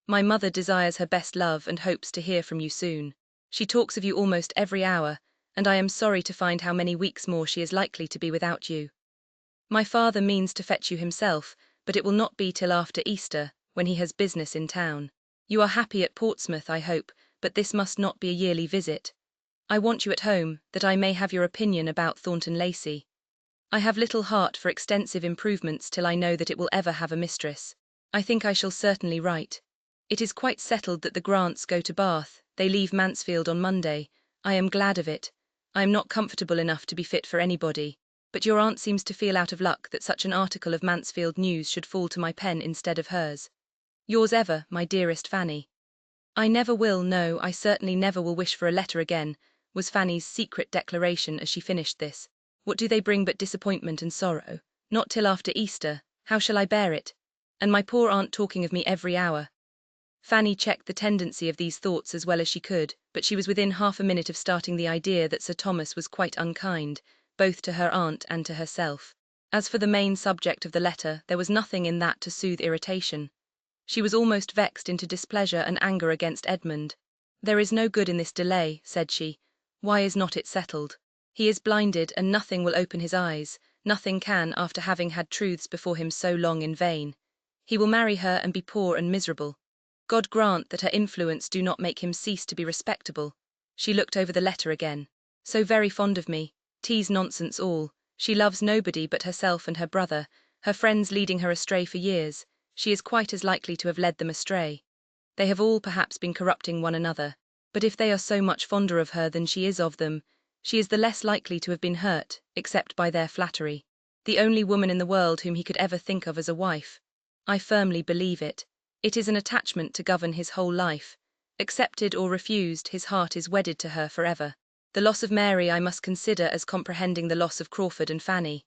My mother desires her best love and hopes to hear from you soon. She talks of you almost every hour, and I am sorry to find how many weeks more she is likely to be without you. My father means to fetch you himself, but it will not be till after Easter, when he has business in town. You are happy at Portsmouth, I hope, but this must not be a yearly visit. I want you at home, that I may have your opinion about Thornton Lacey. I have little heart for extensive improvements till I know that it will ever have a mistress. I think I shall certainly write. It is quite settled that the Grants go to Bath. They leave Mansfield on Monday. I am glad of it. I am not comfortable enough to be fit for anybody, but your aunt seems to feel out of luck that such an article of Mansfield news should fall to my pen instead of hers. Yours ever, my dearest Fanny. I never will, no, I certainly never will wish for a letter again, was Fanny's secret declaration as she finished this. What do they bring but disappointment and sorrow? Not till after Easter. How shall I bear it? And my poor aunt talking of me every hour. Fanny checked the tendency of these thoughts as well as she could, but she was within half a minute of starting the idea that Sir Thomas was quite unkind, both to her aunt and to herself. As for the main subject of the letter, there was nothing in that to soothe irritation. She was almost vexed into displeasure and anger against Edmund. There is no good in this delay, said she. Why is not it settled? He is blinded, and nothing will open his eyes, nothing can after having had truths before him so long in vain. He will marry her and be poor and miserable. God grant that her influence do not make him cease to be respectable. She looked over the letter again. So very fond of me. Tease nonsense all. She loves nobody but herself and her brother, her friends leading her astray for years. She is quite as likely to have led them astray. They have all perhaps been corrupting one another, but if they are so much fonder of her than she is of them, she is the less likely to have been hurt, except by their flattery. The only woman in the world whom he could ever think of as a wife. I firmly believe it. It is an attachment to govern his whole life. Accepted or refused, his heart is wedded to her forever. The loss of Mary I must consider as comprehending the loss of Crawford and Fanny.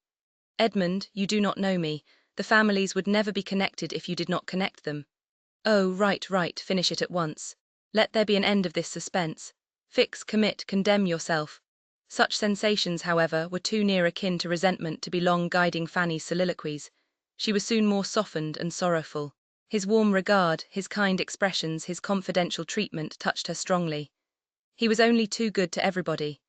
Edmund, you do not know me. The families would never be connected if you did not connect them. Oh, right, finish it at once. Let there be an end of this suspense. Fix, commit, condemn yourself. Such sensations, however, were too near akin to resentment to be long guiding Fanny's soliloquies. She was soon more softened and sorrowful. His warm regard, his kind expressions, his confidential treatment touched her strongly. He was only too good to everybody.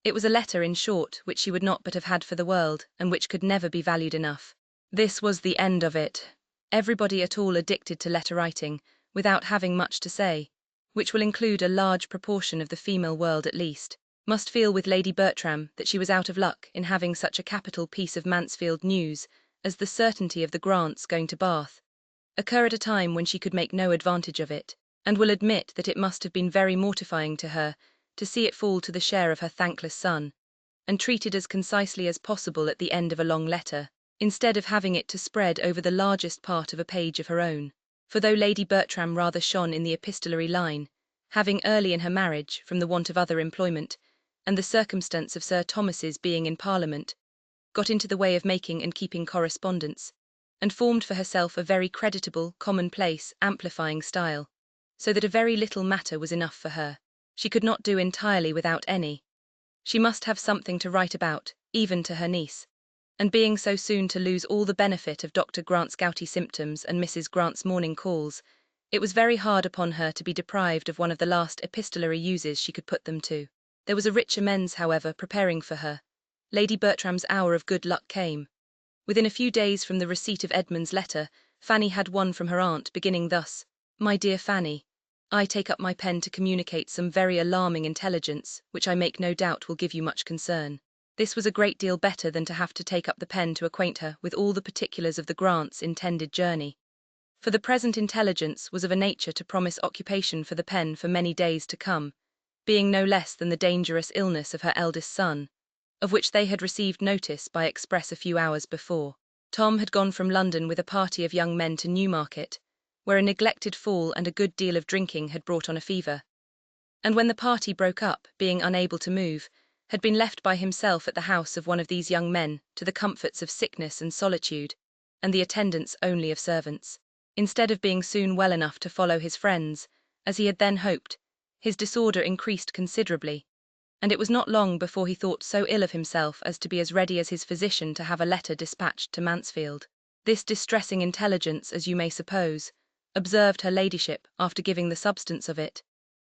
It was a letter, in short, which she would not but have had for the world, and which could never be valued enough. This was the end of it. Everybody at all addicted to letter writing, without having much to say, which will include a large proportion of the female world at least, must feel with Lady Bertram that she was out of luck in having such a capital piece of Mansfield news as the certainty of the Grants going to Bath occur at a time when she could make no advantage of it, and will admit that it must have been very mortifying to her to see it fall to the share of her thankless son, and treated as concisely as possible at the end of a long letter, instead of having it to spread over the largest part of a page of her own. For though Lady Bertram rather shone in the epistolary line, having early in her marriage, from the want of other employment, and the circumstance of Sir Thomas's being in Parliament, got into the way of making and keeping correspondence, and formed for herself a very creditable, commonplace, amplifying style, so that a very little matter was enough for her. She could not do entirely without any. She must have something to write about, even to her niece. And being so soon to lose all the benefit of Dr. Grant's gouty symptoms and Mrs. Grant's morning calls, it was very hard upon her to be deprived of one of the last epistolary uses she could put them to. There was a rich amends, however, preparing for her. Lady Bertram's hour of good luck came. Within a few days from the receipt of Edmund's letter, Fanny had one from her aunt, beginning thus: "My dear Fanny, I take up my pen to communicate some very alarming intelligence, which I make no doubt will give you much concern." This was a great deal better than to have to take up the pen to acquaint her with all the particulars of the Grants' intended journey. For the present intelligence was of a nature to promise occupation for the pen for many days to come, being no less than the dangerous illness of her eldest son, of which they had received notice by express a few hours before. Tom had gone from London with a party of young men to Newmarket, where a neglected fall and a good deal of drinking had brought on a fever, and when the party broke up, being unable to move, had been left by himself at the house of one of these young men to the comforts of sickness and solitude, and the attendance only of servants. Instead of being soon well enough to follow his friends, as he had then hoped, his disorder increased considerably, and it was not long before he thought so ill of himself as to be as ready as his physician to have a letter dispatched to Mansfield. This distressing intelligence, as you may suppose, observed her ladyship, after giving the substance of it,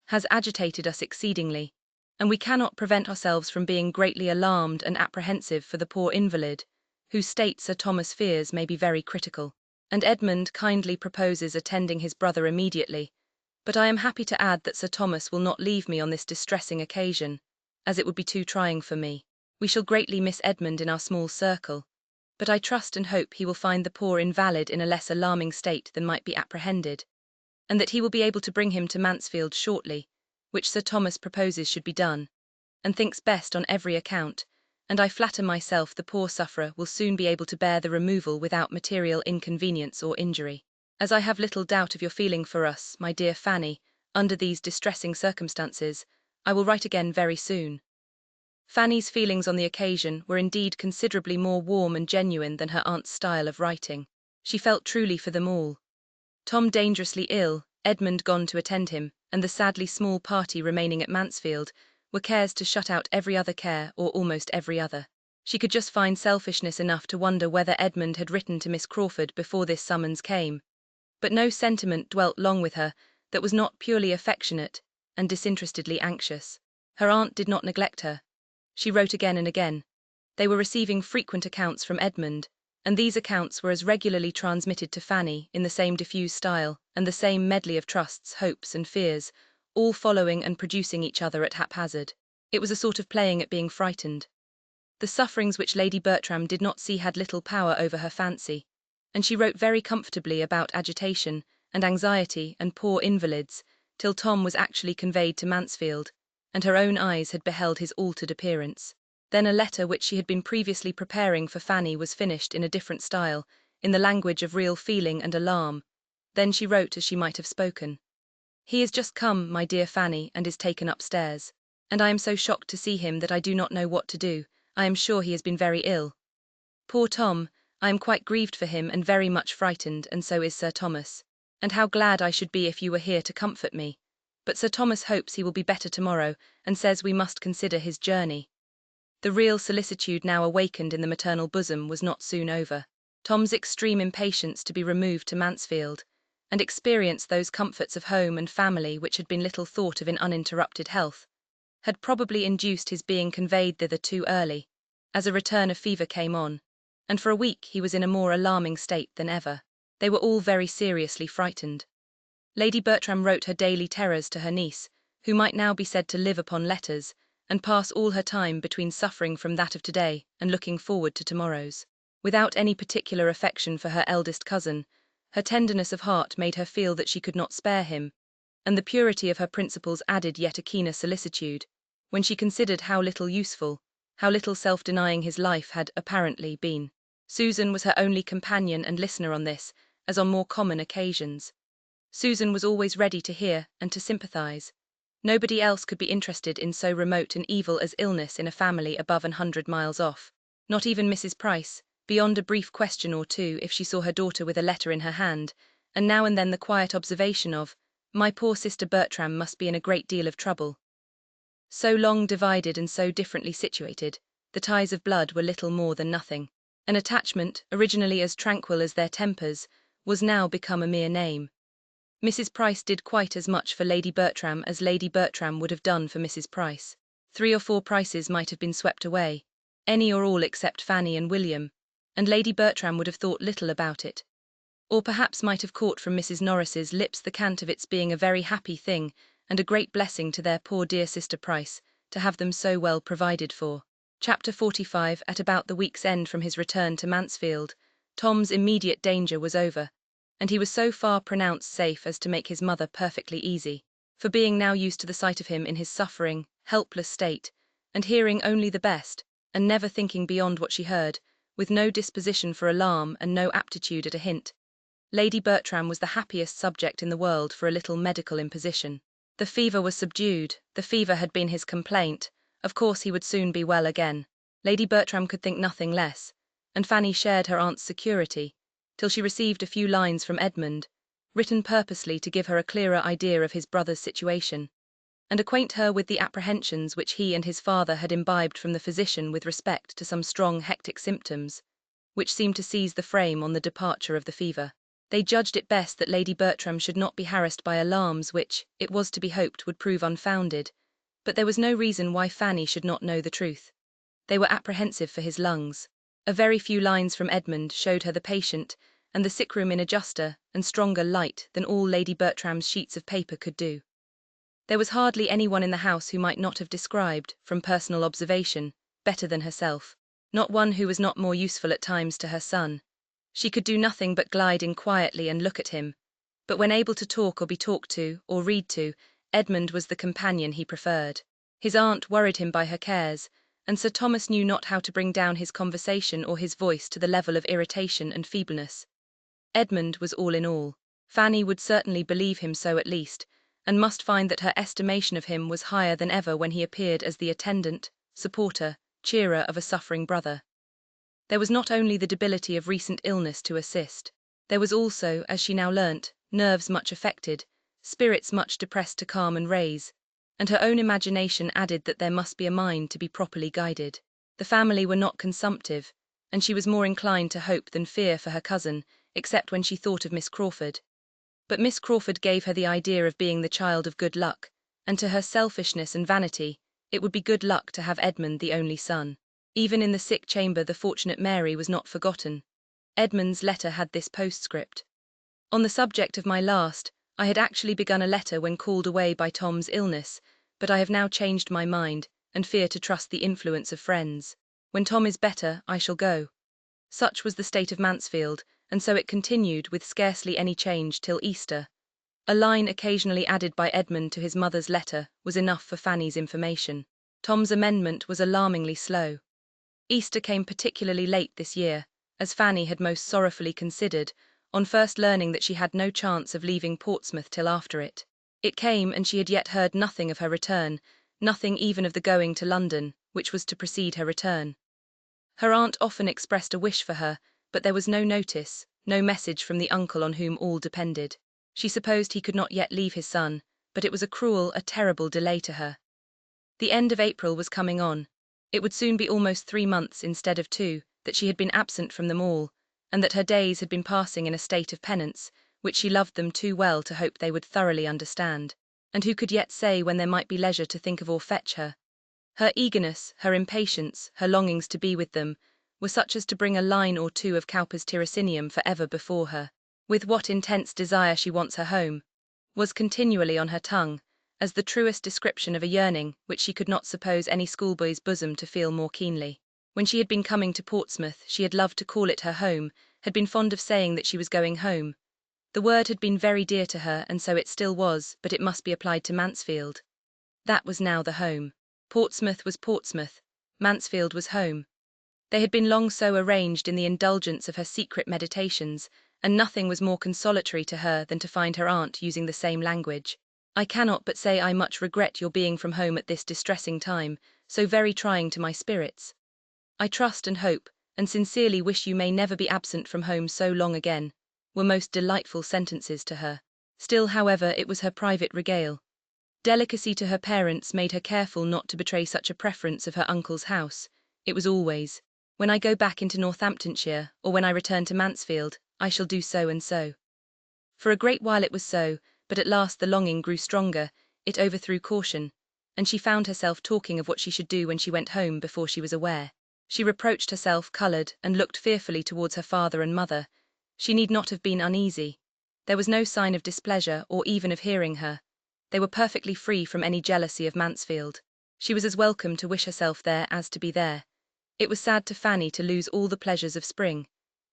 has agitated us exceedingly, and we cannot prevent ourselves from being greatly alarmed and apprehensive for the poor invalid, whose state Sir Thomas fears may be very critical, and Edmund kindly proposes attending his brother immediately, but I am happy to add that Sir Thomas will not leave me on this distressing occasion, as it would be too trying for me. We shall greatly miss Edmund in our small circle, but I trust and hope he will find the poor invalid in a less alarming state than might be apprehended, and that he will be able to bring him to Mansfield shortly, which Sir Thomas proposes should be done, and thinks best on every account, and I flatter myself the poor sufferer will soon be able to bear the removal without material inconvenience or injury. As I have little doubt of your feeling for us, my dear Fanny, under these distressing circumstances, I will write again very soon. Fanny's feelings on the occasion were indeed considerably more warm and genuine than her aunt's style of writing. She felt truly for them all. Tom dangerously ill, Edmund gone to attend him, and the sadly small party remaining at Mansfield, were cares to shut out every other care, or almost every other. She could just find selfishness enough to wonder whether Edmund had written to Miss Crawford before this summons came, but no sentiment dwelt long with her that was not purely affectionate and disinterestedly anxious. Her aunt did not neglect her. She wrote again and again. They were receiving frequent accounts from Edmund, and these accounts were as regularly transmitted to Fanny in the same diffuse style, and the same medley of trusts, hopes, and fears, all following and producing each other at haphazard. It was a sort of playing at being frightened. The sufferings which Lady Bertram did not see had little power over her fancy, and she wrote very comfortably about agitation and anxiety and poor invalids, till Tom was actually conveyed to Mansfield, and her own eyes had beheld his altered appearance. Then a letter which she had been previously preparing for Fanny was finished in a different style, in the language of real feeling and alarm. Then she wrote as she might have spoken. "He is just come, my dear Fanny, and is taken upstairs. And I am so shocked to see him that I do not know what to do. I am sure he has been very ill. Poor Tom, I am quite grieved for him and very much frightened, and so is Sir Thomas. And how glad I should be if you were here to comfort me. But Sir Thomas hopes he will be better tomorrow, and says we must consider his journey." The real solicitude now awakened in the maternal bosom was not soon over. Tom's extreme impatience to be removed to Mansfield, and experience those comforts of home and family which had been little thought of in uninterrupted health, had probably induced his being conveyed thither too early, as a return of fever came on, and for a week he was in a more alarming state than ever. They were all very seriously frightened. Lady Bertram wrote her daily terrors to her niece, who might now be said to live upon letters, and pass all her time between suffering from that of today and looking forward to tomorrow's. Without any particular affection for her eldest cousin, her tenderness of heart made her feel that she could not spare him, and the purity of her principles added yet a keener solicitude, when she considered how little useful, how little self-denying his life had apparently been. Susan was her only companion and listener on this, as on more common occasions. Susan was always ready to hear and to sympathize. Nobody else could be interested in so remote an evil as illness in a family above 100 miles off. Not even Mrs. Price, beyond a brief question or two if she saw her daughter with a letter in her hand, and now and then the quiet observation of, "My poor sister Bertram must be in a great deal of trouble." So long divided and so differently situated, the ties of blood were little more than nothing. An attachment, originally as tranquil as their tempers, was now become a mere name. Mrs. Price did quite as much for Lady Bertram as Lady Bertram would have done for Mrs. Price. 3 or 4 Prices might have been swept away, any or all except Fanny and William, and Lady Bertram would have thought little about it. Or perhaps might have caught from Mrs. Norris's lips the cant of its being a very happy thing and a great blessing to their poor dear sister Price to have them so well provided for. Chapter 45. At about the week's end from his return to Mansfield, Tom's immediate danger was over, and he was so far pronounced safe as to make his mother perfectly easy, for being now used to the sight of him in his suffering, helpless state, and hearing only the best, and never thinking beyond what she heard, with no disposition for alarm and no aptitude at a hint, Lady Bertram was the happiest subject in the world for a little medical imposition. The fever was subdued, the fever had been his complaint, of course he would soon be well again. Lady Bertram could think nothing less, and Fanny shared her aunt's security, till she received a few lines from Edmund, written purposely to give her a clearer idea of his brother's situation, and acquaint her with the apprehensions which he and his father had imbibed from the physician with respect to some strong hectic symptoms, which seemed to seize the frame on the departure of the fever. They judged it best that Lady Bertram should not be harassed by alarms which, it was to be hoped, would prove unfounded, but there was no reason why Fanny should not know the truth. They were apprehensive for his lungs. A very few lines from Edmund showed her the patient and the sick room in a juster and stronger light than all Lady Bertram's sheets of paper could do. There was hardly anyone in the house who might not have described, from personal observation, better than herself, not one who was not more useful at times to her son. She could do nothing but glide in quietly and look at him, but when able to talk or be talked to, or read to, Edmund was the companion he preferred. His aunt worried him by her cares, and Sir Thomas knew not how to bring down his conversation or his voice to the level of irritation and feebleness. Edmund was all in all. Fanny would certainly believe him so at least, and must find that her estimation of him was higher than ever when he appeared as the attendant, supporter, cheerer of a suffering brother. There was not only the debility of recent illness to assist, there was also, as she now learnt, nerves much affected, spirits much depressed to calm and raise, and her own imagination added that there must be a mind to be properly guided. The family were not consumptive, and she was more inclined to hope than fear for her cousin, except when she thought of Miss Crawford. But Miss Crawford gave her the idea of being the child of good luck, and to her selfishness and vanity, it would be good luck to have Edmund the only son. Even in the sick chamber the fortunate Mary was not forgotten, Edmund's letter had this postscript. On the subject of my last, I had actually begun a letter when called away by Tom's illness, but I have now changed my mind, and fear to trust the influence of friends. When Tom is better, I shall go. Such was the state of Mansfield, and so it continued with scarcely any change till Easter. A line occasionally added by Edmund to his mother's letter was enough for Fanny's information. Tom's amendment was alarmingly slow. Easter came particularly late this year, as Fanny had most sorrowfully considered, on first learning that she had no chance of leaving Portsmouth till after it. It came, and she had yet heard nothing of her return, nothing even of the going to London, which was to precede her return. Her aunt often expressed a wish for her, but there was no notice, no message from the uncle on whom all depended. She supposed he could not yet leave his son, but it was a cruel, a terrible delay to her. The end of April was coming on. It would soon be almost 3 months instead of 2, that she had been absent from them all, and that her days had been passing in a state of penance, which she loved them too well to hope they would thoroughly understand, and who could yet say when there might be leisure to think of or fetch her. Her eagerness, her impatience, her longings to be with them, were such as to bring a line or two of Cowper's Tiresininum for ever before her. With what intense desire she wants her home, was continually on her tongue, as the truest description of a yearning which she could not suppose any schoolboy's bosom to feel more keenly. When she had been coming to Portsmouth, she had loved to call it her home, had been fond of saying that she was going home. The word had been very dear to her, and so it still was, but it must be applied to Mansfield. That was now the home. Portsmouth was Portsmouth, Mansfield was home. They had been long so arranged in the indulgence of her secret meditations, and nothing was more consolatory to her than to find her aunt using the same language. I cannot but say I much regret your being from home at this distressing time, so very trying to my spirits. I trust and hope, and sincerely wish you may never be absent from home so long again, were most delightful sentences to her. Still, however, it was her private regale. Delicacy to her parents made her careful not to betray such a preference of her uncle's house. It was always, when I go back into Northamptonshire, or when I return to Mansfield, I shall do so and so. For a great while it was so, but at last the longing grew stronger, it overthrew caution, and she found herself talking of what she should do when she went home before she was aware. She reproached herself, coloured, and looked fearfully towards her father and mother. She need not have been uneasy. There was no sign of displeasure, or even of hearing her. They were perfectly free from any jealousy of Mansfield. She was as welcome to wish herself there as to be there. It was sad to Fanny to lose all the pleasures of spring.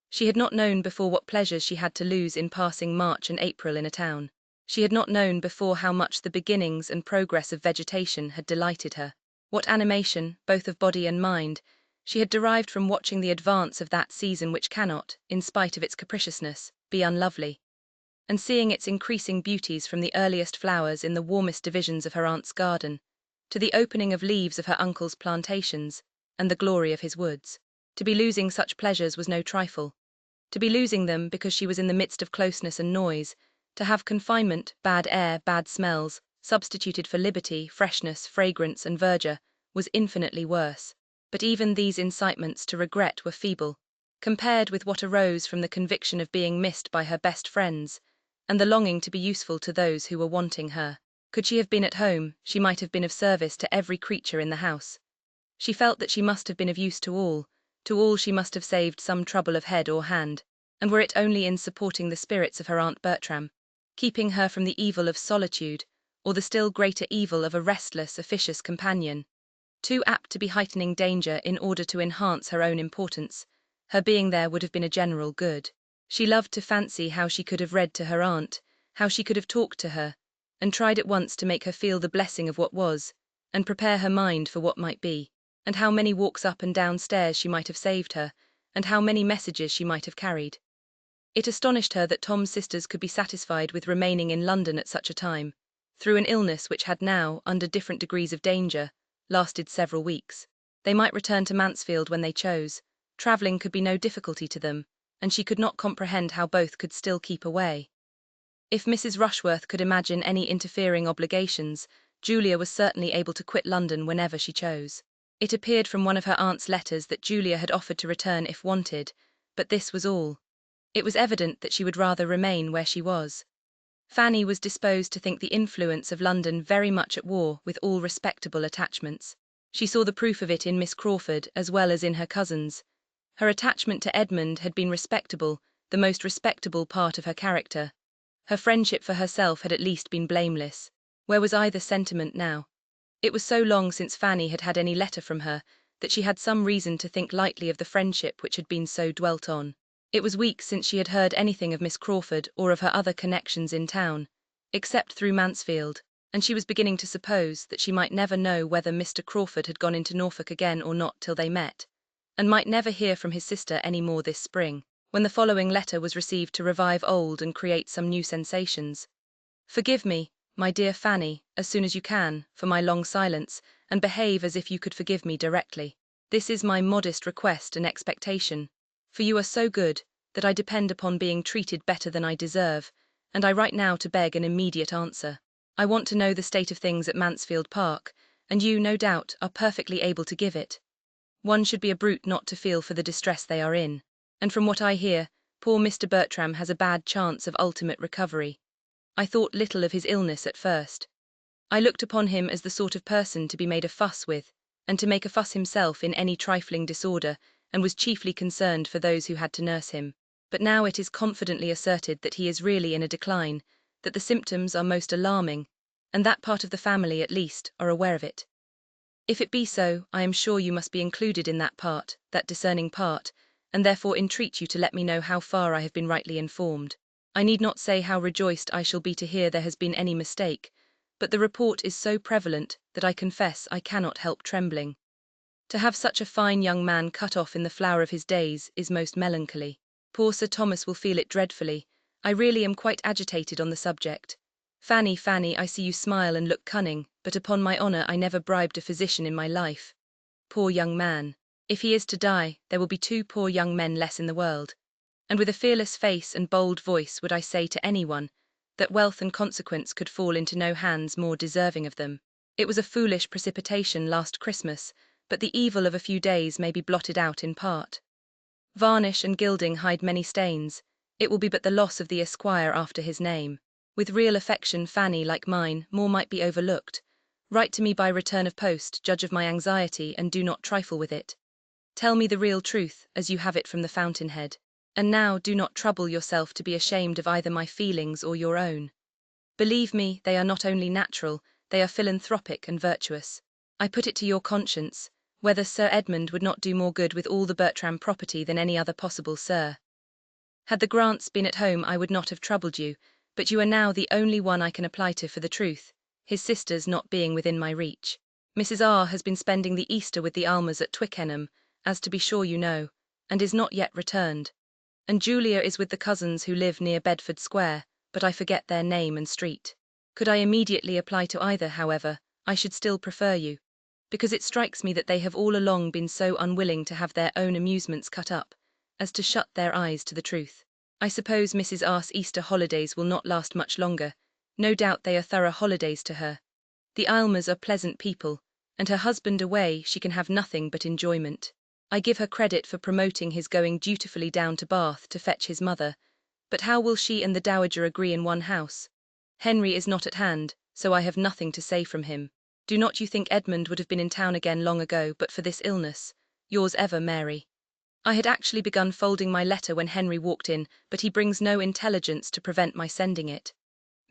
She had not known before what pleasures she had to lose in passing March and April in a town. She had not known before how much the beginnings and progress of vegetation had delighted her. What animation, both of body and mind, she had derived from watching the advance of that season which cannot, in spite of its capriciousness, be unlovely, and seeing its increasing beauties from the earliest flowers in the warmest divisions of her aunt's garden, to the opening of leaves of her uncle's plantations, and the glory of his woods. To be losing such pleasures was no trifle. To be losing them because she was in the midst of closeness and noise, to have confinement, bad air, bad smells, substituted for liberty, freshness, fragrance, and verdure, was infinitely worse. But even these incitements to regret were feeble, compared with what arose from the conviction of being missed by her best friends, and the longing to be useful to those who were wanting her. Could she have been at home, she might have been of service to every creature in the house. She felt that she must have been of use to all she must have saved some trouble of head or hand, and were it only in supporting the spirits of her Aunt Bertram, keeping her from the evil of solitude, or the still greater evil of a restless, officious companion, too apt to be heightening danger in order to enhance her own importance, her being there would have been a general good. She loved to fancy how she could have read to her aunt, how she could have talked to her, and tried at once to make her feel the blessing of what was, and prepare her mind for what might be, and how many walks up and down stairs she might have saved her, and how many messages she might have carried. It astonished her that Tom's sisters could be satisfied with remaining in London at such a time, through an illness which had now, under different degrees of danger, lasted several weeks. They might return to Mansfield when they chose. Travelling could be no difficulty to them, and she could not comprehend how both could still keep away. If Mrs. Rushworth could imagine any interfering obligations, Julia was certainly able to quit London whenever she chose. It appeared from one of her aunt's letters that Julia had offered to return if wanted, but this was all. It was evident that she would rather remain where she was. Fanny was disposed to think the influence of London very much at war with all respectable attachments. She saw the proof of it in Miss Crawford as well as in her cousins. Her attachment to Edmund had been respectable, the most respectable part of her character. Her friendship for herself had at least been blameless. Where was either sentiment now? It was so long since Fanny had had any letter from her that she had some reason to think lightly of the friendship which had been so dwelt on. It was weeks since she had heard anything of Miss Crawford or of her other connections in town, except through Mansfield, and she was beginning to suppose that she might never know whether Mr. Crawford had gone into Norfolk again or not till they met, and might never hear from his sister any more this spring, when the following letter was received to revive old and create some new sensations. Forgive me, my dear Fanny, as soon as you can, for my long silence, and behave as if you could forgive me directly. This is my modest request and expectation, for you are so good that I depend upon being treated better than I deserve, and I write now to beg an immediate answer. I want to know the state of things at Mansfield Park, and you, no doubt, are perfectly able to give it. One should be a brute not to feel for the distress they are in, and from what I hear, poor Mr. Bertram has a bad chance of ultimate recovery. I thought little of his illness at first. I looked upon him as the sort of person to be made a fuss with, and to make a fuss himself in any trifling disorder, and was chiefly concerned for those who had to nurse him. But now it is confidently asserted that he is really in a decline, that the symptoms are most alarming, and that part of the family, at least, are aware of it. If it be so, I am sure you must be included in that part, that discerning part, and therefore entreat you to let me know how far I have been rightly informed. I need not say how rejoiced I shall be to hear there has been any mistake, but the report is so prevalent that I confess I cannot help trembling. To have such a fine young man cut off in the flower of his days is most melancholy. Poor Sir Thomas will feel it dreadfully. I really am quite agitated on the subject. Fanny, Fanny, I see you smile and look cunning, but upon my honour I never bribed a physician in my life. Poor young man. If he is to die, there will be 2 poor young men less in the world. And with a fearless face and bold voice would I say to anyone that wealth and consequence could fall into no hands more deserving of them. It was a foolish precipitation last Christmas, but the evil of a few days may be blotted out in part. Varnish and gilding hide many stains. It will be but the loss of the esquire after his name. With real affection, Fanny, like mine, more might be overlooked. Write to me by return of post, judge of my anxiety, and do not trifle with it. Tell me the real truth, as you have it from the fountainhead. And now do not trouble yourself to be ashamed of either my feelings or your own. Believe me, they are not only natural, they are philanthropic and virtuous. I put it to your conscience, whether Sir Edmund would not do more good with all the Bertram property than any other possible sir. Had the Grants been at home I would not have troubled you, but you are now the only one I can apply to for the truth, his sisters not being within my reach. Mrs. R. has been spending the Easter with the Almers at Twickenham, as to be sure you know, and is not yet returned. And Julia is with the cousins who live near Bedford Square, but I forget their name and street. Could I immediately apply to either, however, I should still prefer you, because it strikes me that they have all along been so unwilling to have their own amusements cut up, as to shut their eyes to the truth. I suppose Mrs. R.'s Easter holidays will not last much longer. No doubt they are thorough holidays to her. The Aylmers are pleasant people, and her husband away she can have nothing but enjoyment. I give her credit for promoting his going dutifully down to Bath to fetch his mother, but how will she and the dowager agree in one house? Henry is not at hand, so I have nothing to say from him. Do not you think Edmund would have been in town again long ago but for this illness? Yours ever, Mary. I had actually begun folding my letter when Henry walked in, but he brings no intelligence to prevent my sending it.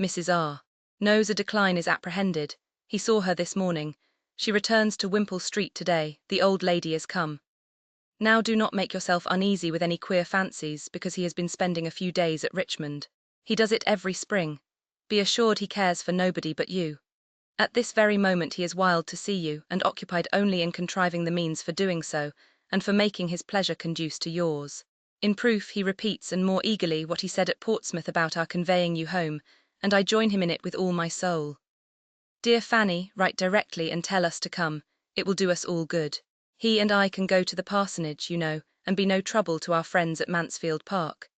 Mrs. R. knows a decline is apprehended. He saw her this morning. She returns to Wimpole Street today. The old lady is come. Now do not make yourself uneasy with any queer fancies, because he has been spending a few days at Richmond. He does it every spring. Be assured he cares for nobody but you. At this very moment he is wild to see you, and occupied only in contriving the means for doing so, and for making his pleasure conduce to yours. In proof, he repeats and more eagerly what he said at Portsmouth about our conveying you home, and I join him in it with all my soul. Dear Fanny, write directly and tell us to come. It will do us all good. He and I can go to the parsonage, you know, and be no trouble to our friends at Mansfield Park.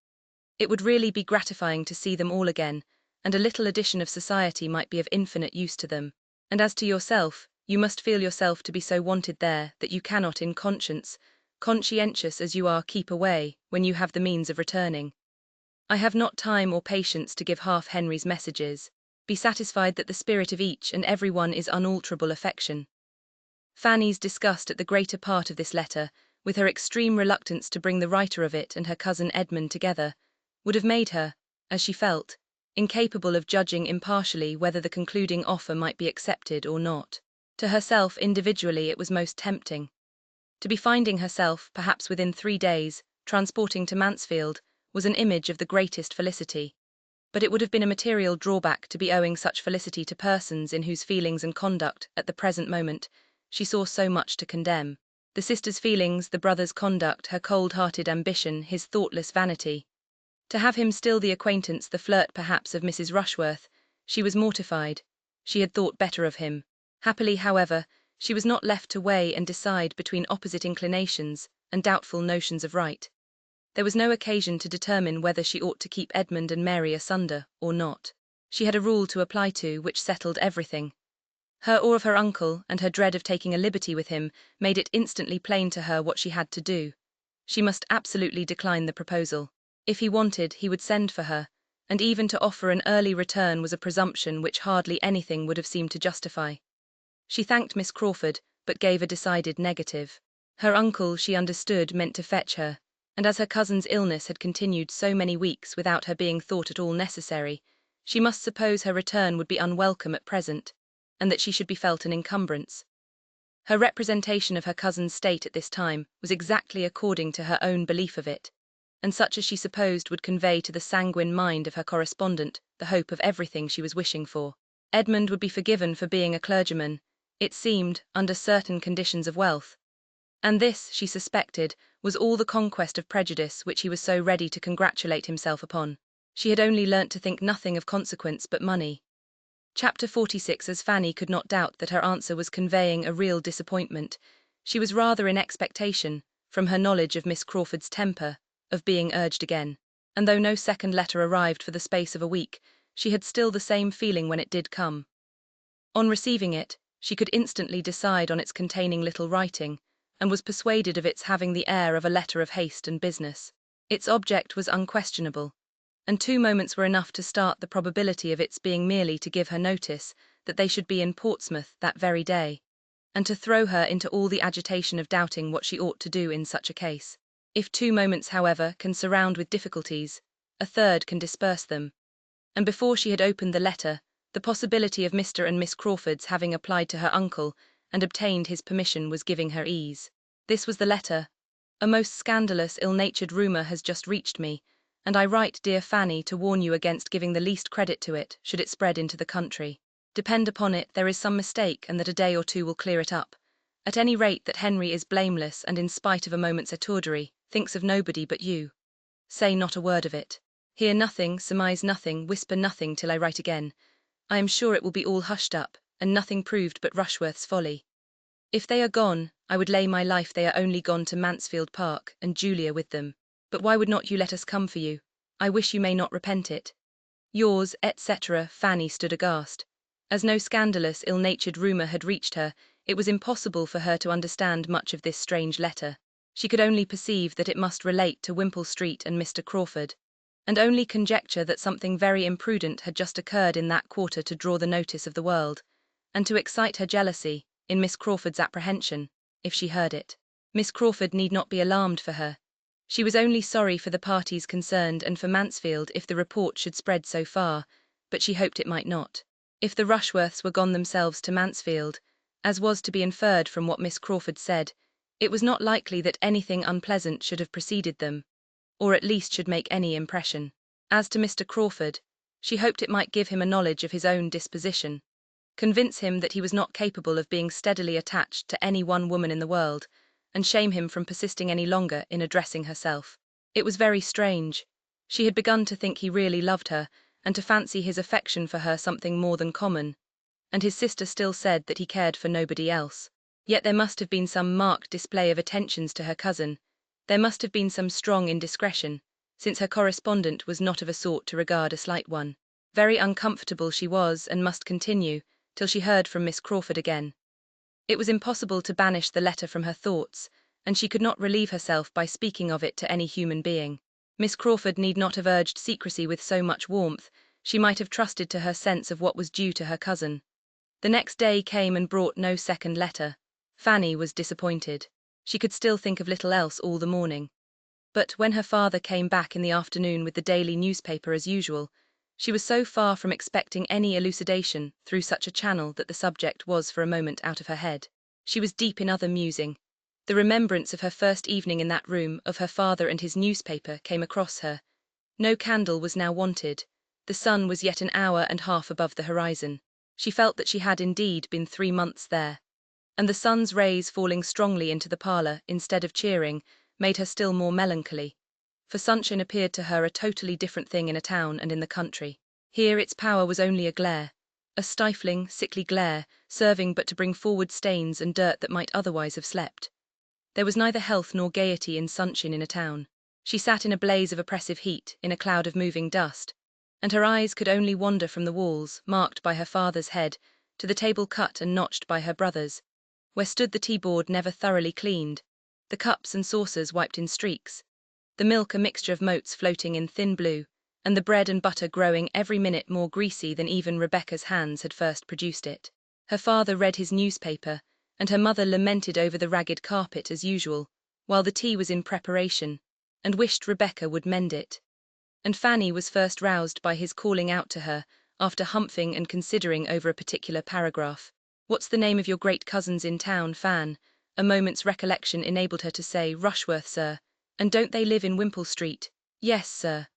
It would really be gratifying to see them all again, and a little addition of society might be of infinite use to them. And as to yourself, you must feel yourself to be so wanted there that you cannot in conscience, conscientious as you are, keep away, when you have the means of returning. I have not time or patience to give half Henry's messages. Be satisfied that the spirit of each and every one is unalterable affection. Fanny's disgust at the greater part of this letter, with her extreme reluctance to bring the writer of it and her cousin Edmund together, would have made her, as she felt, incapable of judging impartially whether the concluding offer might be accepted or not. To herself individually it was most tempting. To be finding herself, perhaps within 3 days, transporting to Mansfield, was an image of the greatest felicity. But it would have been a material drawback to be owing such felicity to persons in whose feelings and conduct, at the present moment, she saw so much to condemn. The sister's feelings, the brother's conduct, her cold-hearted ambition, his thoughtless vanity. To have him still the acquaintance, the flirt perhaps, of Mrs. Rushworth, she was mortified. She had thought better of him. Happily, however, she was not left to weigh and decide between opposite inclinations and doubtful notions of right. There was no occasion to determine whether she ought to keep Edmund and Mary asunder or not. She had a rule to apply to which settled everything. Her awe of her uncle and her dread of taking a liberty with him made it instantly plain to her what she had to do. She must absolutely decline the proposal. If he wanted, he would send for her, and even to offer an early return was a presumption which hardly anything would have seemed to justify. She thanked Miss Crawford, but gave a decided negative. Her uncle, she understood, meant to fetch her, and as her cousin's illness had continued so many weeks without her being thought at all necessary, she must suppose her return would be unwelcome at present, and that she should be felt an encumbrance. Her representation of her cousin's state at this time was exactly according to her own belief of it, and such as she supposed would convey to the sanguine mind of her correspondent the hope of everything she was wishing for. Edmund would be forgiven for being a clergyman, it seemed, under certain conditions of wealth. And this, she suspected, was all the conquest of prejudice which he was so ready to congratulate himself upon. She had only learnt to think nothing of consequence but money. Chapter 46. As Fanny could not doubt that her answer was conveying a real disappointment, she was rather in expectation, from her knowledge of Miss Crawford's temper, of being urged again. And though no second letter arrived for the space of a week, she had still the same feeling when it did come. On receiving it, she could instantly decide on its containing little writing, and was persuaded of its having the air of a letter of haste and business. Its object was unquestionable, and 2 moments were enough to start the probability of its being merely to give her notice that they should be in Portsmouth that very day, and to throw her into all the agitation of doubting what she ought to do in such a case. If 2 moments, however, can surround with difficulties, a third can disperse them. And before she had opened the letter, the possibility of Mr. and Miss Crawford's having applied to her uncle and obtained his permission was giving her ease. This was the letter. A most scandalous, ill-natured rumour has just reached me, and I write, dear Fanny, to warn you against giving the least credit to it, should it spread into the country. Depend upon it, there is some mistake, and that a day or 2 will clear it up. At any rate, that Henry is blameless, and in spite of a moment's étourderie, thinks of nobody but you. Say not a word of it. Hear nothing, surmise nothing, whisper nothing till I write again. I am sure it will be all hushed up, and nothing proved but Rushworth's folly. If they are gone, I would lay my life they are only gone to Mansfield Park, and Julia with them. But why would not you let us come for you? I wish you may not repent it. Yours, etc. Fanny stood aghast. As no scandalous, ill-natured rumour had reached her, it was impossible for her to understand much of this strange letter. She could only perceive that it must relate to Wimpole Street and Mr. Crawford, and only conjecture that something very imprudent had just occurred in that quarter to draw the notice of the world, and to excite her jealousy, in Miss Crawford's apprehension, if she heard it. Miss Crawford need not be alarmed for her. She was only sorry for the parties concerned and for Mansfield if the report should spread so far, but she hoped it might not. If the Rushworths were gone themselves to Mansfield, as was to be inferred from what Miss Crawford said, it was not likely that anything unpleasant should have preceded them, or at least should make any impression. As to Mr. Crawford, she hoped it might give him a knowledge of his own disposition, convince him that he was not capable of being steadily attached to any one woman in the world, and shame him from persisting any longer in addressing herself. It was very strange. She had begun to think he really loved her, and to fancy his affection for her something more than common, and his sister still said that he cared for nobody else. Yet there must have been some marked display of attentions to her cousin. There must have been some strong indiscretion, since her correspondent was not of a sort to regard a slight one. Very uncomfortable she was, and must continue, till she heard from Miss Crawford again. It was impossible to banish the letter from her thoughts, and she could not relieve herself by speaking of it to any human being. Miss Crawford need not have urged secrecy with so much warmth. She might have trusted to her sense of what was due to her cousin. The next day came and brought no second letter. Fanny was disappointed. She could still think of little else all the morning. But when her father came back in the afternoon with the daily newspaper as usual, she was so far from expecting any elucidation through such a channel that the subject was for a moment out of her head. She was deep in other musing. The remembrance of her first evening in that room, of her father and his newspaper, came across her. No candle was now wanted. The sun was yet an hour and a half above the horizon. She felt that she had indeed been 3 months there. And the sun's rays falling strongly into the parlour, instead of cheering, made her still more melancholy. For sunshine appeared to her a totally different thing in a town and in the country. Here its power was only a glare, a stifling, sickly glare, serving but to bring forward stains and dirt that might otherwise have slept. There was neither health nor gaiety in sunshine in a town. She sat in a blaze of oppressive heat, in a cloud of moving dust, and her eyes could only wander from the walls, marked by her father's head, to the table cut and notched by her brother's, where stood the tea-board never thoroughly cleaned, the cups and saucers wiped in streaks, the milk a mixture of motes floating in thin blue, and the bread and butter growing every minute more greasy than even Rebecca's hands had first produced it. Her father read his newspaper, and her mother lamented over the ragged carpet as usual, while the tea was in preparation, and wished Rebecca would mend it. And Fanny was first roused by his calling out to her, after humphing and considering over a particular paragraph. "What's the name of your great cousins in town, Fan?" A moment's recollection enabled her to say, "Rushworth, sir." "And don't they live in Wimpole Street?" "Yes, sir."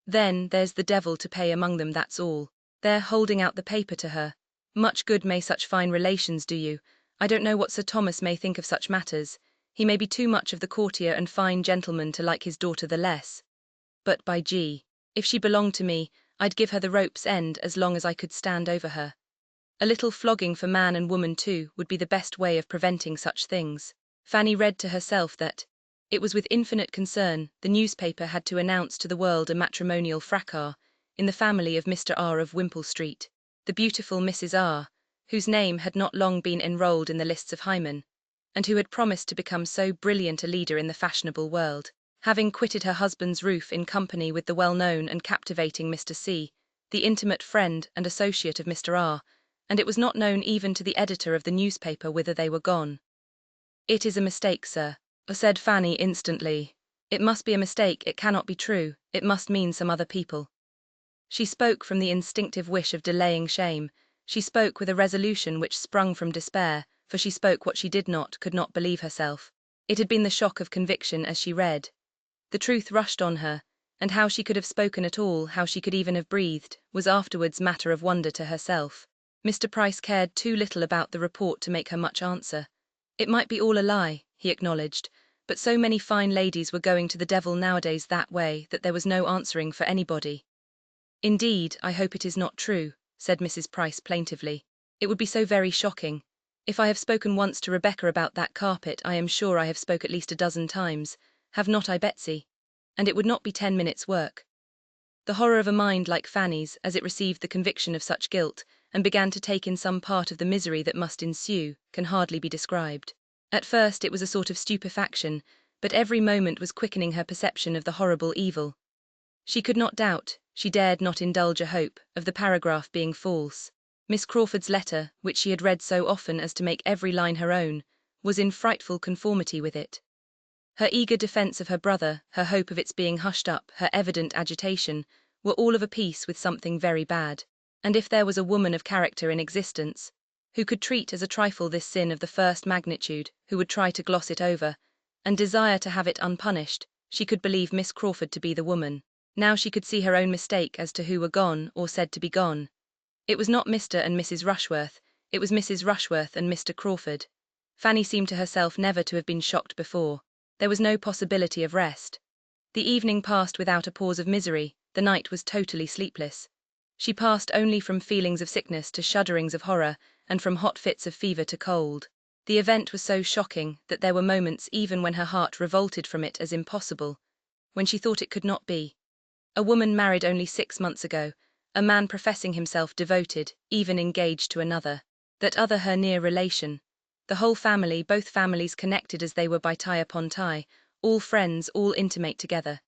"Then there's the devil to pay among them, that's all." There, holding out the paper to her. "Much good may such fine relations do you. I don't know what Sir Thomas may think of such matters. He may be too much of the courtier and fine gentleman to like his daughter the less. But by G, if she belonged to me, I'd give her the rope's end as long as I could stand over her. A little flogging for man and woman too would be the best way of preventing such things." Fanny read to herself that it was with infinite concern the newspaper had to announce to the world a matrimonial fracas in the family of Mr. R. of Wimpole Street, the beautiful Mrs. R., whose name had not long been enrolled in the lists of Hymen, and who had promised to become so brilliant a leader in the fashionable world, having quitted her husband's roof in company with the well-known and captivating Mr. C., the intimate friend and associate of Mr. R., and it was not known even to the editor of the newspaper whither they were gone. "It is a mistake, sir," said Fanny instantly. "It must be a mistake, it cannot be true, it must mean some other people." She spoke from the instinctive wish of delaying shame. She spoke with a resolution which sprung from despair, for she spoke what she did not, could not believe herself. It had been the shock of conviction as she read. The truth rushed on her, and how she could have spoken at all, how she could even have breathed, was afterwards matter of wonder to herself. Mr. Price cared too little about the report to make her much answer. It might be all a lie, he acknowledged, but so many fine ladies were going to the devil nowadays that way that there was no answering for anybody. "Indeed, I hope it is not true," said Mrs. Price plaintively. "It would be so very shocking. If I have spoken once to Rebecca about that carpet, I am sure I have spoke at least a dozen times. Have not I, Betsy? And it would not be 10 minutes' work." The horror of a mind like Fanny's, as it received the conviction of such guilt, and began to take in some part of the misery that must ensue, can hardly be described. At first it was a sort of stupefaction, but every moment was quickening her perception of the horrible evil. She could not doubt, she dared not indulge a hope, of the paragraph being false. Miss Crawford's letter, which she had read so often as to make every line her own, was in frightful conformity with it. Her eager defence of her brother, her hope of its being hushed up, her evident agitation, were all of a piece with something very bad. And if there was a woman of character in existence, who could treat as a trifle this sin of the first magnitude, who would try to gloss it over, and desire to have it unpunished, she could believe Miss Crawford to be the woman. Now she could see her own mistake as to who were gone, or said to be gone. It was not Mr. and Mrs. Rushworth, it was Mrs. Rushworth and Mr. Crawford. Fanny seemed to herself never to have been shocked before. There was no possibility of rest. The evening passed without a pause of misery, the night was totally sleepless. She passed only from feelings of sickness to shudderings of horror, and from hot fits of fever to cold. The event was so shocking that there were moments even when her heart revolted from it as impossible, when she thought it could not be. A woman married only 6 months ago, a man professing himself devoted, even engaged to another, that other her near relation, the whole family, both families connected as they were by tie upon tie, all friends, all intimate together.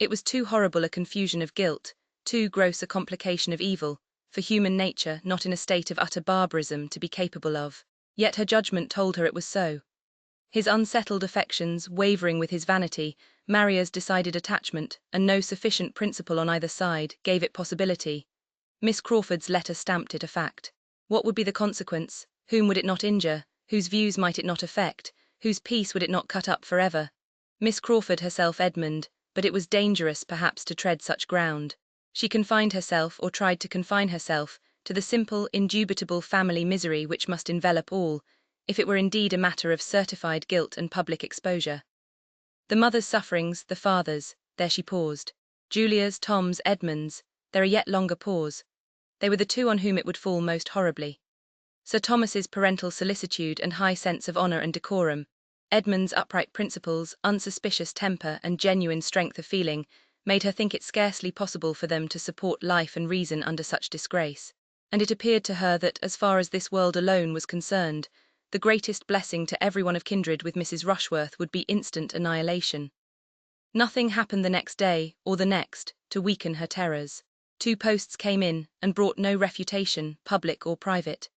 It was too horrible a confusion of guilt, too gross a complication of evil, for human nature, not in a state of utter barbarism, to be capable of. Yet her judgment told her it was so. His unsettled affections, wavering with his vanity, Maria's decided attachment, and no sufficient principle on either side, gave it possibility. Miss Crawford's letter stamped it a fact. What would be the consequence? Whom would it not injure? Whose views might it not affect? Whose peace would it not cut up forever? Miss Crawford herself, Edmund, but it was dangerous, perhaps, to tread such ground. She confined herself, or tried to confine herself, to the simple, indubitable family misery which must envelop all, if it were indeed a matter of certified guilt and public exposure. The mother's sufferings, the father's, there she paused. Julia's, Tom's, Edmund's, there a yet longer pause. They were the two on whom it would fall most horribly. Sir Thomas's parental solicitude and high sense of honour and decorum, Edmund's upright principles, unsuspicious temper, and genuine strength of feeling, made her think it scarcely possible for them to support life and reason under such disgrace. And it appeared to her that, as far as this world alone was concerned, the greatest blessing to everyone of kindred with Mrs. Rushworth would be instant annihilation. Nothing happened the next day, or the next, to weaken her terrors. 2 posts came in, and brought no refutation, public or private.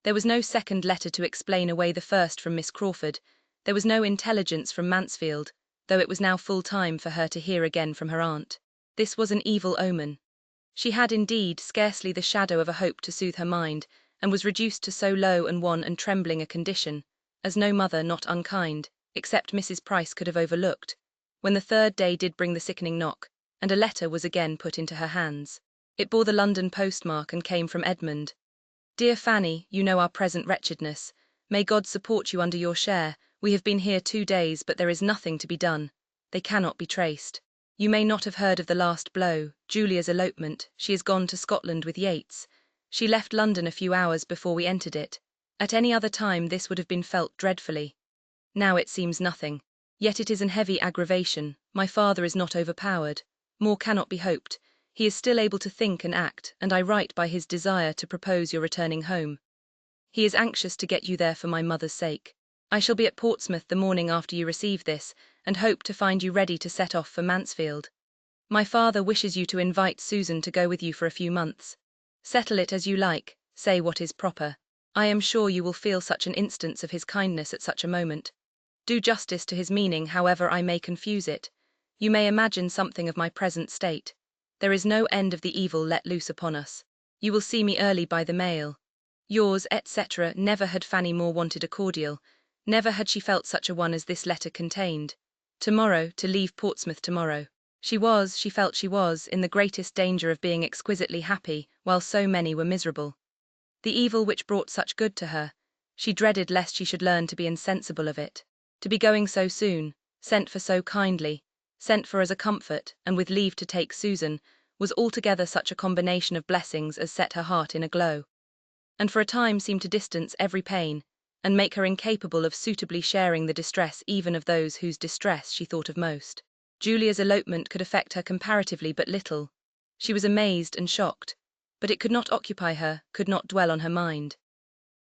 There was no second letter to explain away the first from Miss Crawford. There was no intelligence from Mansfield, though it was now full time for her to hear again from her aunt. This was an evil omen. She had, indeed, scarcely the shadow of a hope to soothe her mind, and was reduced to so low and wan and trembling a condition, as no mother not unkind, except Mrs. Price, could have overlooked, when the 3rd day did bring the sickening knock, and a letter was again put into her hands. It bore the London postmark and came from Edmund. Dear Fanny, you know our present wretchedness. May God support you under your share. We have been here 2 days, but there is nothing to be done. They cannot be traced. You may not have heard of the last blow, Julia's elopement. She is gone to Scotland with Yates. She left London a few hours before we entered it. At any other time this would have been felt dreadfully. Now it seems nothing. Yet it is an heavy aggravation. My father is not overpowered. More cannot be hoped. He is still able to think and act, and I write by his desire to propose your returning home. He is anxious to get you there for my mother's sake. I shall be at Portsmouth the morning after you receive this, and hope to find you ready to set off for Mansfield. My father wishes you to invite Susan to go with you for a few months. Settle it as you like, say what is proper. I am sure you will feel such an instance of his kindness at such a moment. Do justice to his meaning, however I may confuse it. You may imagine something of my present state. There is no end of the evil let loose upon us. You will see me early by the mail. Yours, etc. Never had Fanny more wanted a cordial. Never had she felt such a one as this letter contained. Tomorrow, to leave Portsmouth tomorrow. She felt she was, in the greatest danger of being exquisitely happy, while so many were miserable. The evil which brought such good to her, she dreaded lest she should learn to be insensible of it. To be going so soon, sent for so kindly, sent for as a comfort, and with leave to take Susan, was altogether such a combination of blessings as set her heart in a glow, and for a time seemed to distance every pain, and make her incapable of suitably sharing the distress even of those whose distress she thought of most. Julia's elopement could affect her comparatively but little. She was amazed and shocked, but it could not occupy her, could not dwell on her mind.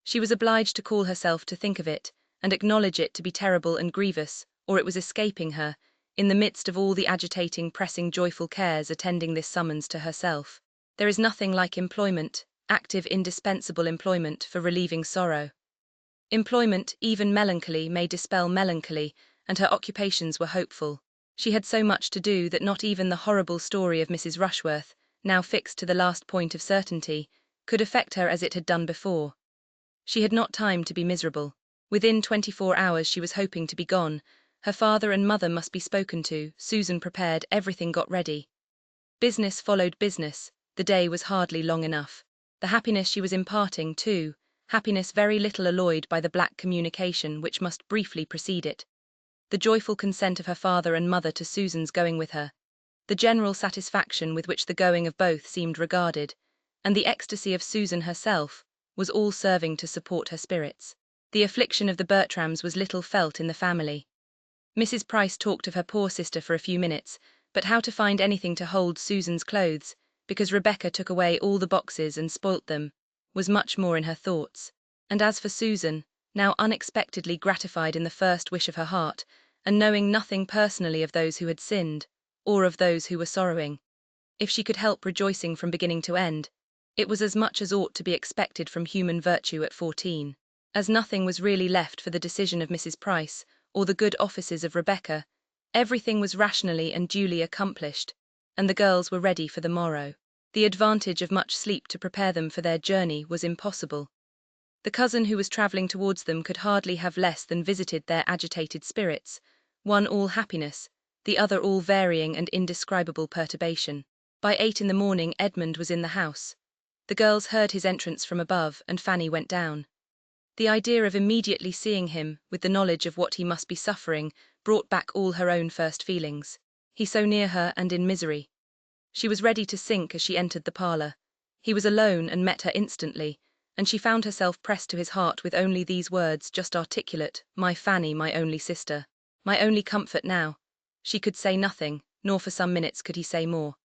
She was obliged to call herself to think of it, and acknowledge it to be terrible and grievous, or it was escaping her, in the midst of all the agitating, pressing, joyful cares attending this summons to herself. There is nothing like employment, active, indispensable employment, for relieving sorrow. Employment, even melancholy, may dispel melancholy, and her occupations were hopeful. She had so much to do that not even the horrible story of Mrs. Rushworth, now fixed to the last point of certainty, could affect her as it had done before. She had not time to be miserable. Within 24 hours she was hoping to be gone. Her father and mother must be spoken to, Susan prepared, everything got ready. Business followed business. The day was hardly long enough. The happiness she was imparting, too, happiness very little alloyed by the black communication which must briefly precede it. The joyful consent of her father and mother to Susan's going with her, the general satisfaction with which the going of both seemed regarded, and the ecstasy of Susan herself, was all serving to support her spirits. The affliction of the Bertrams was little felt in the family. Mrs. Price talked of her poor sister for a few minutes, but how to find anything to hold Susan's clothes, because Rebecca took away all the boxes and spoilt them, was much more in her thoughts. And as for Susan, now unexpectedly gratified in the first wish of her heart, and knowing nothing personally of those who had sinned, or of those who were sorrowing, if she could help rejoicing from beginning to end, it was as much as ought to be expected from human virtue at 14. as nothing was really left for the decision of Mrs. Price or the good offices of Rebecca. Everything was rationally and duly accomplished, and the girls were ready for the morrow. The advantage of much sleep to prepare them for their journey was impossible. The cousin who was travelling towards them could hardly have less than visited their agitated spirits, one all happiness, the other all varying and indescribable perturbation. By 8 in the morning Edmund was in the house. The girls heard his entrance from above, and Fanny went down. The idea of immediately seeing him, with the knowledge of what he must be suffering, brought back all her own first feelings. He so near her and in misery. She was ready to sink as she entered the parlour. He was alone and met her instantly, and she found herself pressed to his heart with only these words just articulate: "My Fanny, my only sister. My only comfort now." She could say nothing, nor for some minutes could he say more.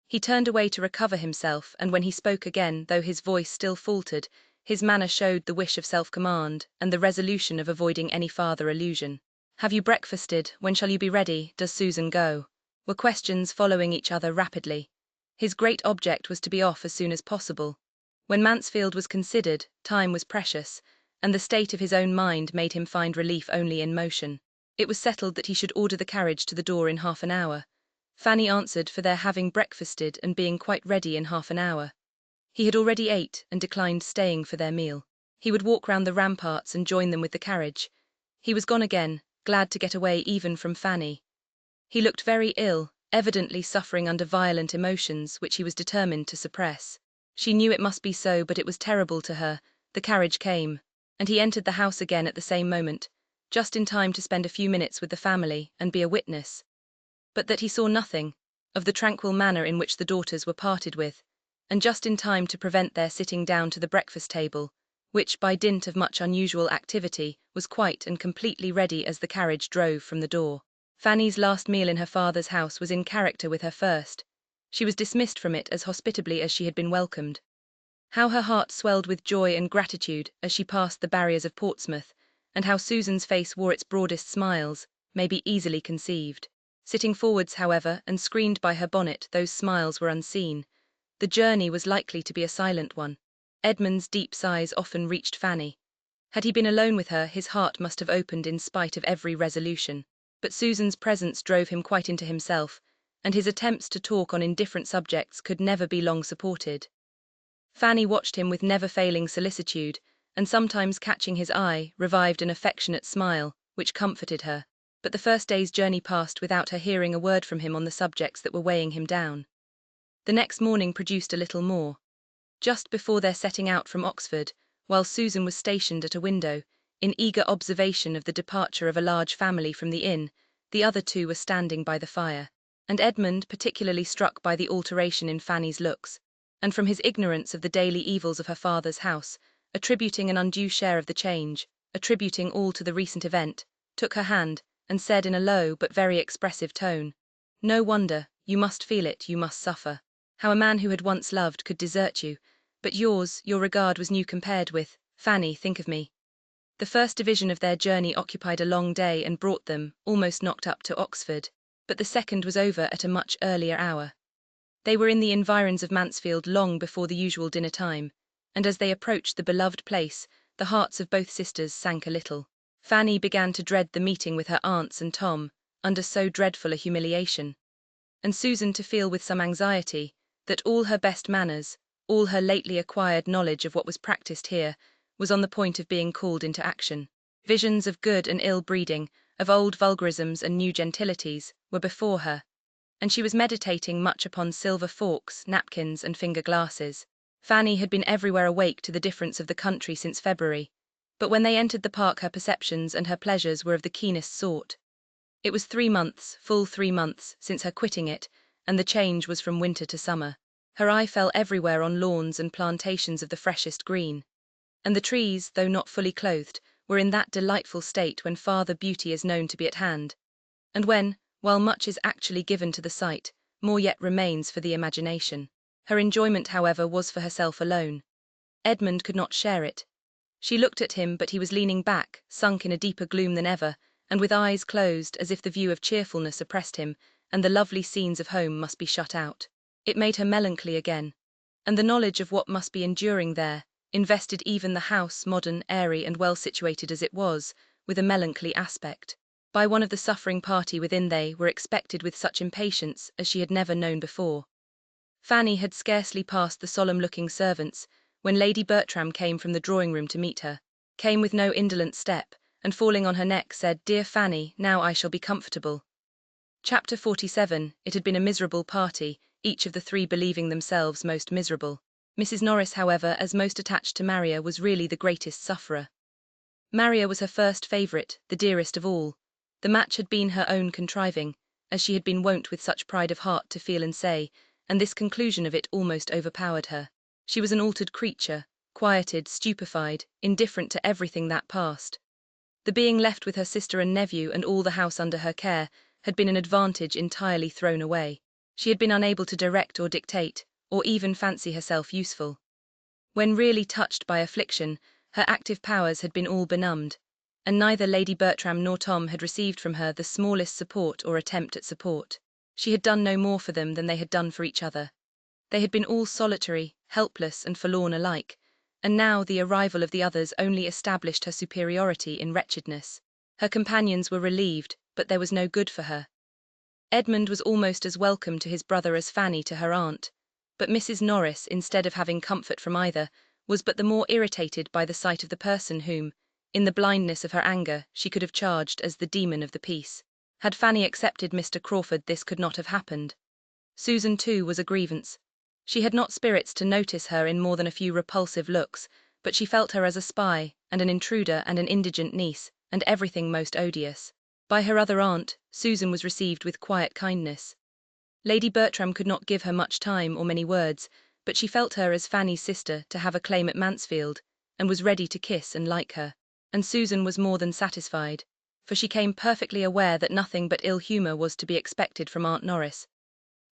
He turned away to recover himself, and when he spoke again, though his voice still faltered, his manner showed the wish of self-command and the resolution of avoiding any farther allusion. "Have you breakfasted? When shall you be ready? Does Susan go?" were questions following each other rapidly. His great object was to be off as soon as possible. When Mansfield was considered, time was precious, and the state of his own mind made him find relief only in motion. It was settled that he should order the carriage to the door in half an hour. Fanny answered for their having breakfasted and being quite ready in half an hour. He had already ate and declined staying for their meal. He would walk round the ramparts and join them with the carriage. He was gone again, glad to get away even from Fanny. He looked very ill, evidently suffering under violent emotions which he was determined to suppress. She knew it must be so, but it was terrible to her. The carriage came, and he entered the house again at the same moment, just in time to spend a few minutes with the family and be a witness. But that he saw nothing of the tranquil manner in which the daughters were parted with, and just in time to prevent their sitting down to the breakfast table, which, by dint of much unusual activity, was quite and completely ready as the carriage drove from the door. Fanny's last meal in her father's house was in character with her first. She was dismissed from it as hospitably as she had been welcomed. How her heart swelled with joy and gratitude as she passed the barriers of Portsmouth, and how Susan's face wore its broadest smiles, may be easily conceived. Sitting forwards, however, and screened by her bonnet, those smiles were unseen. The journey was likely to be a silent one. Edmund's deep sighs often reached Fanny. Had he been alone with her, his heart must have opened in spite of every resolution. But Susan's presence drove him quite into himself, and his attempts to talk on indifferent subjects could never be long supported. Fanny watched him with never-failing solicitude, and sometimes catching his eye, revived an affectionate smile, which comforted her. But the first day's journey passed without her hearing a word from him on the subjects that were weighing him down. The next morning produced a little more. Just before their setting out from Oxford, while Susan was stationed at a window, in eager observation of the departure of a large family from the inn, the other two were standing by the fire, and Edmund, particularly struck by the alteration in Fanny's looks, and from his ignorance of the daily evils of her father's house, attributing an undue share of the change, attributing all to the recent event, took her hand, and said in a low but very expressive tone, "No wonder, you must feel it, you must suffer. How a man who had once loved could desert you, but your regard was new compared with, Fanny, think of me." The first division of their journey occupied a long day and brought them, almost knocked up, to Oxford, but the second was over at a much earlier hour. They were in the environs of Mansfield long before the usual dinner time, and as they approached the beloved place, the hearts of both sisters sank a little. Fanny began to dread the meeting with her aunts and Tom, under so dreadful a humiliation, and Susan to feel with some anxiety that all her best manners, all her lately acquired knowledge of what was practised here, was on the point of being called into action. Visions of good and ill breeding, of old vulgarisms and new gentilities, were before her, and she was meditating much upon silver forks, napkins, and finger-glasses. Fanny had been everywhere awake to the difference of the country since February, but when they entered the park her perceptions and her pleasures were of the keenest sort. It was 3 months, full 3 months, since her quitting it, and the change was from winter to summer. Her eye fell everywhere on lawns and plantations of the freshest green, and the trees, though not fully clothed, were in that delightful state when farther beauty is known to be at hand, and when, while much is actually given to the sight, more yet remains for the imagination. Her enjoyment, however, was for herself alone. Edmund could not share it. She looked at him, but he was leaning back, sunk in a deeper gloom than ever, and with eyes closed, as if the view of cheerfulness oppressed him, and the lovely scenes of home must be shut out. It made her melancholy again, and the knowledge of what must be enduring there, invested even the house, modern, airy, and well-situated as it was, with a melancholy aspect. By one of the suffering party within they were expected with such impatience as she had never known before. Fanny had scarcely passed the solemn-looking servants, when Lady Bertram came from the drawing-room to meet her, came with no indolent step, and falling on her neck said, "Dear Fanny, now I shall be comfortable." Chapter 47. It had been a miserable party, each of the three believing themselves most miserable. Mrs. Norris, however, as most attached to Maria, was really the greatest sufferer. Maria was her first favourite, the dearest of all. The match had been her own contriving, as she had been wont with such pride of heart to feel and say, and this conclusion of it almost overpowered her. She was an altered creature, quieted, stupefied, indifferent to everything that passed. The being left with her sister and nephew and all the house under her care had been an advantage entirely thrown away. She had been unable to direct or dictate, or even fancy herself useful. When really touched by affliction, her active powers had been all benumbed, and neither Lady Bertram nor Tom had received from her the smallest support or attempt at support. She had done no more for them than they had done for each other. They had been all solitary, helpless, and forlorn alike, and now the arrival of the others only established her superiority in wretchedness. Her companions were relieved, but there was no good for her. Edmund was almost as welcome to his brother as Fanny to her aunt, but Mrs. Norris, instead of having comfort from either, was but the more irritated by the sight of the person whom, in the blindness of her anger, she could have charged as the demon of the piece. Had Fanny accepted Mr. Crawford, this could not have happened. Susan, too, was a grievance. She had not spirits to notice her in more than a few repulsive looks, but she felt her as a spy, and an intruder, and an indigent niece, and everything most odious. By her other aunt, Susan was received with quiet kindness. Lady Bertram could not give her much time or many words, but she felt her as Fanny's sister to have a claim at Mansfield, and was ready to kiss and like her. And Susan was more than satisfied, for she came perfectly aware that nothing but ill humour was to be expected from Aunt Norris,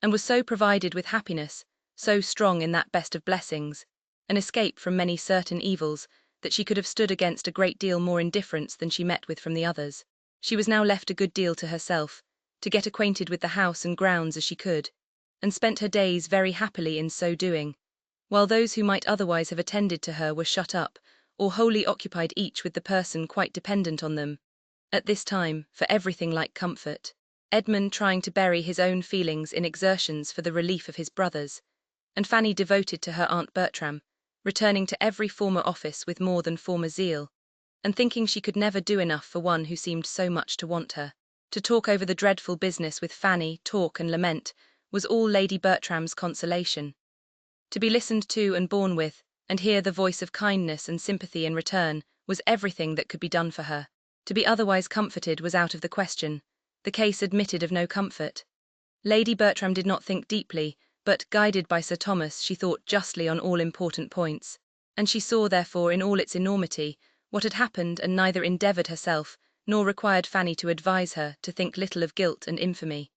and was so provided with happiness, so strong in that best of blessings, an escape from many certain evils, that she could have stood against a great deal more indifference than she met with from the others. She was now left a good deal to herself, to get acquainted with the house and grounds as she could, and spent her days very happily in so doing, while those who might otherwise have attended to her were shut up, or wholly occupied each with the person quite dependent on them, at this time, for everything like comfort. Edmund trying to bury his own feelings in exertions for the relief of his brothers, and Fanny devoted to her Aunt Bertram, returning to every former office with more than former zeal, and thinking she could never do enough for one who seemed so much to want her. To talk over the dreadful business with Fanny, talk and lament, was all Lady Bertram's consolation. To be listened to and borne with, and hear the voice of kindness and sympathy in return, was everything that could be done for her. To be otherwise comforted was out of the question. The case admitted of no comfort. Lady Bertram did not think deeply, but, guided by Sir Thomas, she thought justly on all important points, and she saw, therefore, in all its enormity, what had happened, and neither endeavoured herself, nor required Fanny to advise her, to think little of guilt and infamy.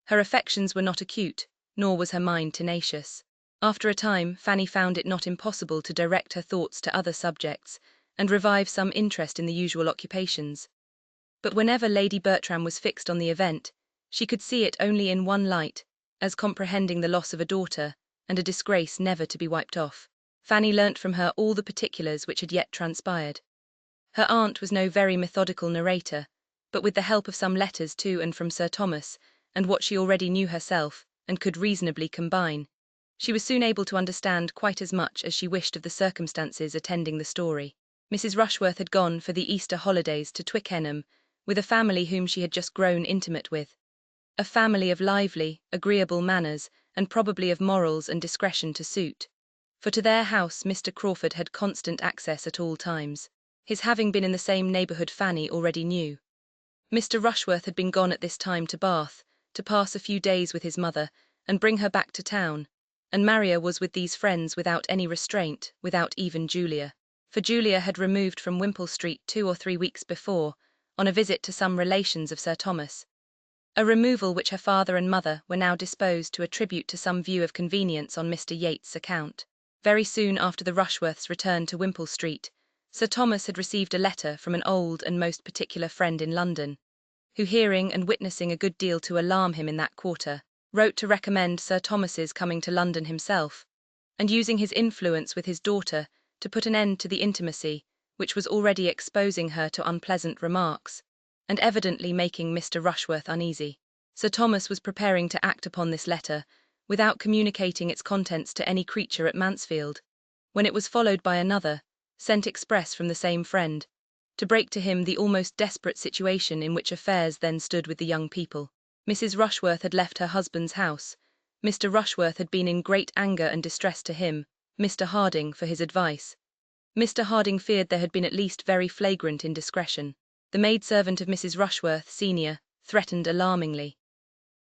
Her affections were not acute, nor was her mind tenacious. After a time, Fanny found it not impossible to direct her thoughts to other subjects, and revive some interest in the usual occupations. But whenever Lady Bertram was fixed on the event, she could see it only in one light, as comprehending the loss of a daughter, and a disgrace never to be wiped off. Fanny learnt from her all the particulars which had yet transpired. Her aunt was no very methodical narrator, but with the help of some letters to and from Sir Thomas, and what she already knew herself, and could reasonably combine, she was soon able to understand quite as much as she wished of the circumstances attending the story. Mrs. Rushworth had gone for the Easter holidays to Twickenham, with a family whom she had just grown intimate with. A family of lively, agreeable manners, and probably of morals and discretion to suit. For to their house Mr. Crawford had constant access at all times. His having been in the same neighbourhood Fanny already knew. Mr. Rushworth had been gone at this time to Bath, to pass a few days with his mother, and bring her back to town, and Maria was with these friends without any restraint, without even Julia. For Julia had removed from Wimpole Street 2 or 3 weeks before, on a visit to some relations of Sir Thomas. A removal which her father and mother were now disposed to attribute to some view of convenience on Mr. Yates's account. Very soon after the Rushworths' return to Wimpole Street, Sir Thomas had received a letter from an old and most particular friend in London, who, hearing and witnessing a good deal to alarm him in that quarter, wrote to recommend Sir Thomas's coming to London himself, and using his influence with his daughter to put an end to the intimacy, which was already exposing her to unpleasant remarks, and evidently making Mr. Rushworth uneasy. Sir Thomas was preparing to act upon this letter, without communicating its contents to any creature at Mansfield, when it was followed by another, sent express from the same friend, to break to him the almost desperate situation in which affairs then stood with the young people. Mrs. Rushworth had left her husband's house. Mr. Rushworth had been in great anger and distress to him, Mr. Harding, for his advice. Mr. Harding feared there had been at least very flagrant indiscretion. The maidservant of Mrs. Rushworth, senior, threatened alarmingly.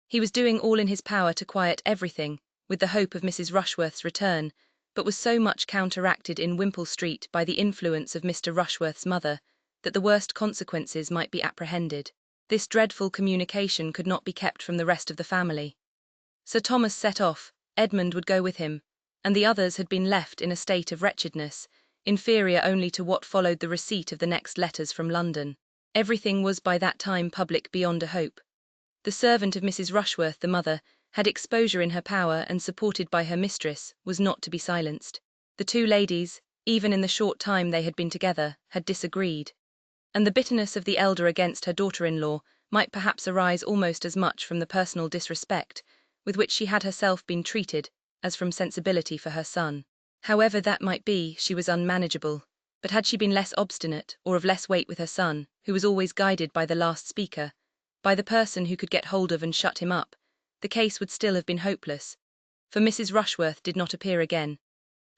He was doing all in his power to quiet everything, with the hope of Mrs. Rushworth's return, but was so much counteracted in Wimpole Street by the influence of Mr. Rushworth's mother, that the worst consequences might be apprehended. This dreadful communication could not be kept from the rest of the family. Sir Thomas set off, Edmund would go with him, and the others had been left in a state of wretchedness, inferior only to what followed the receipt of the next letters from London. Everything was by that time public beyond a hope. The servant of Mrs. Rushworth, the mother, had exposure in her power, and supported by her mistress, was not to be silenced. The two ladies, even in the short time they had been together, had disagreed, and the bitterness of the elder against her daughter-in-law might perhaps arise almost as much from the personal disrespect with which she had herself been treated as from sensibility for her son. However that might be, she was unmanageable, but had she been less obstinate or of less weight with her son, who was always guided by the last speaker, by the person who could get hold of and shut him up, the case would still have been hopeless, for Mrs. Rushworth did not appear again,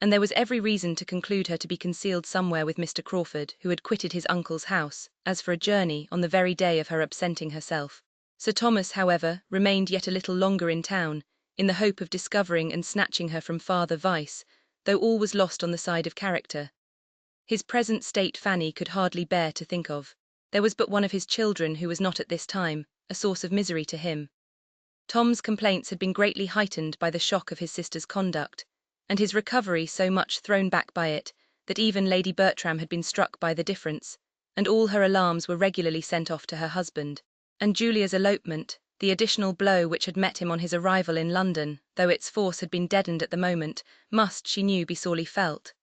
and there was every reason to conclude her to be concealed somewhere with Mr. Crawford, who had quitted his uncle's house, as for a journey, on the very day of her absenting herself. Sir Thomas, however, remained yet a little longer in town, in the hope of discovering and snatching her from farther vice, though all was lost on the side of character. His present state Fanny could hardly bear to think of. There was but one of his children who was not at this time a source of misery to him. Tom's complaints had been greatly heightened by the shock of his sister's conduct, and his recovery so much thrown back by it, that even Lady Bertram had been struck by the difference, and all her alarms were regularly sent off to her husband. And Julia's elopement, the additional blow which had met him on his arrival in London, though its force had been deadened at the moment, must, she knew, be sorely felt.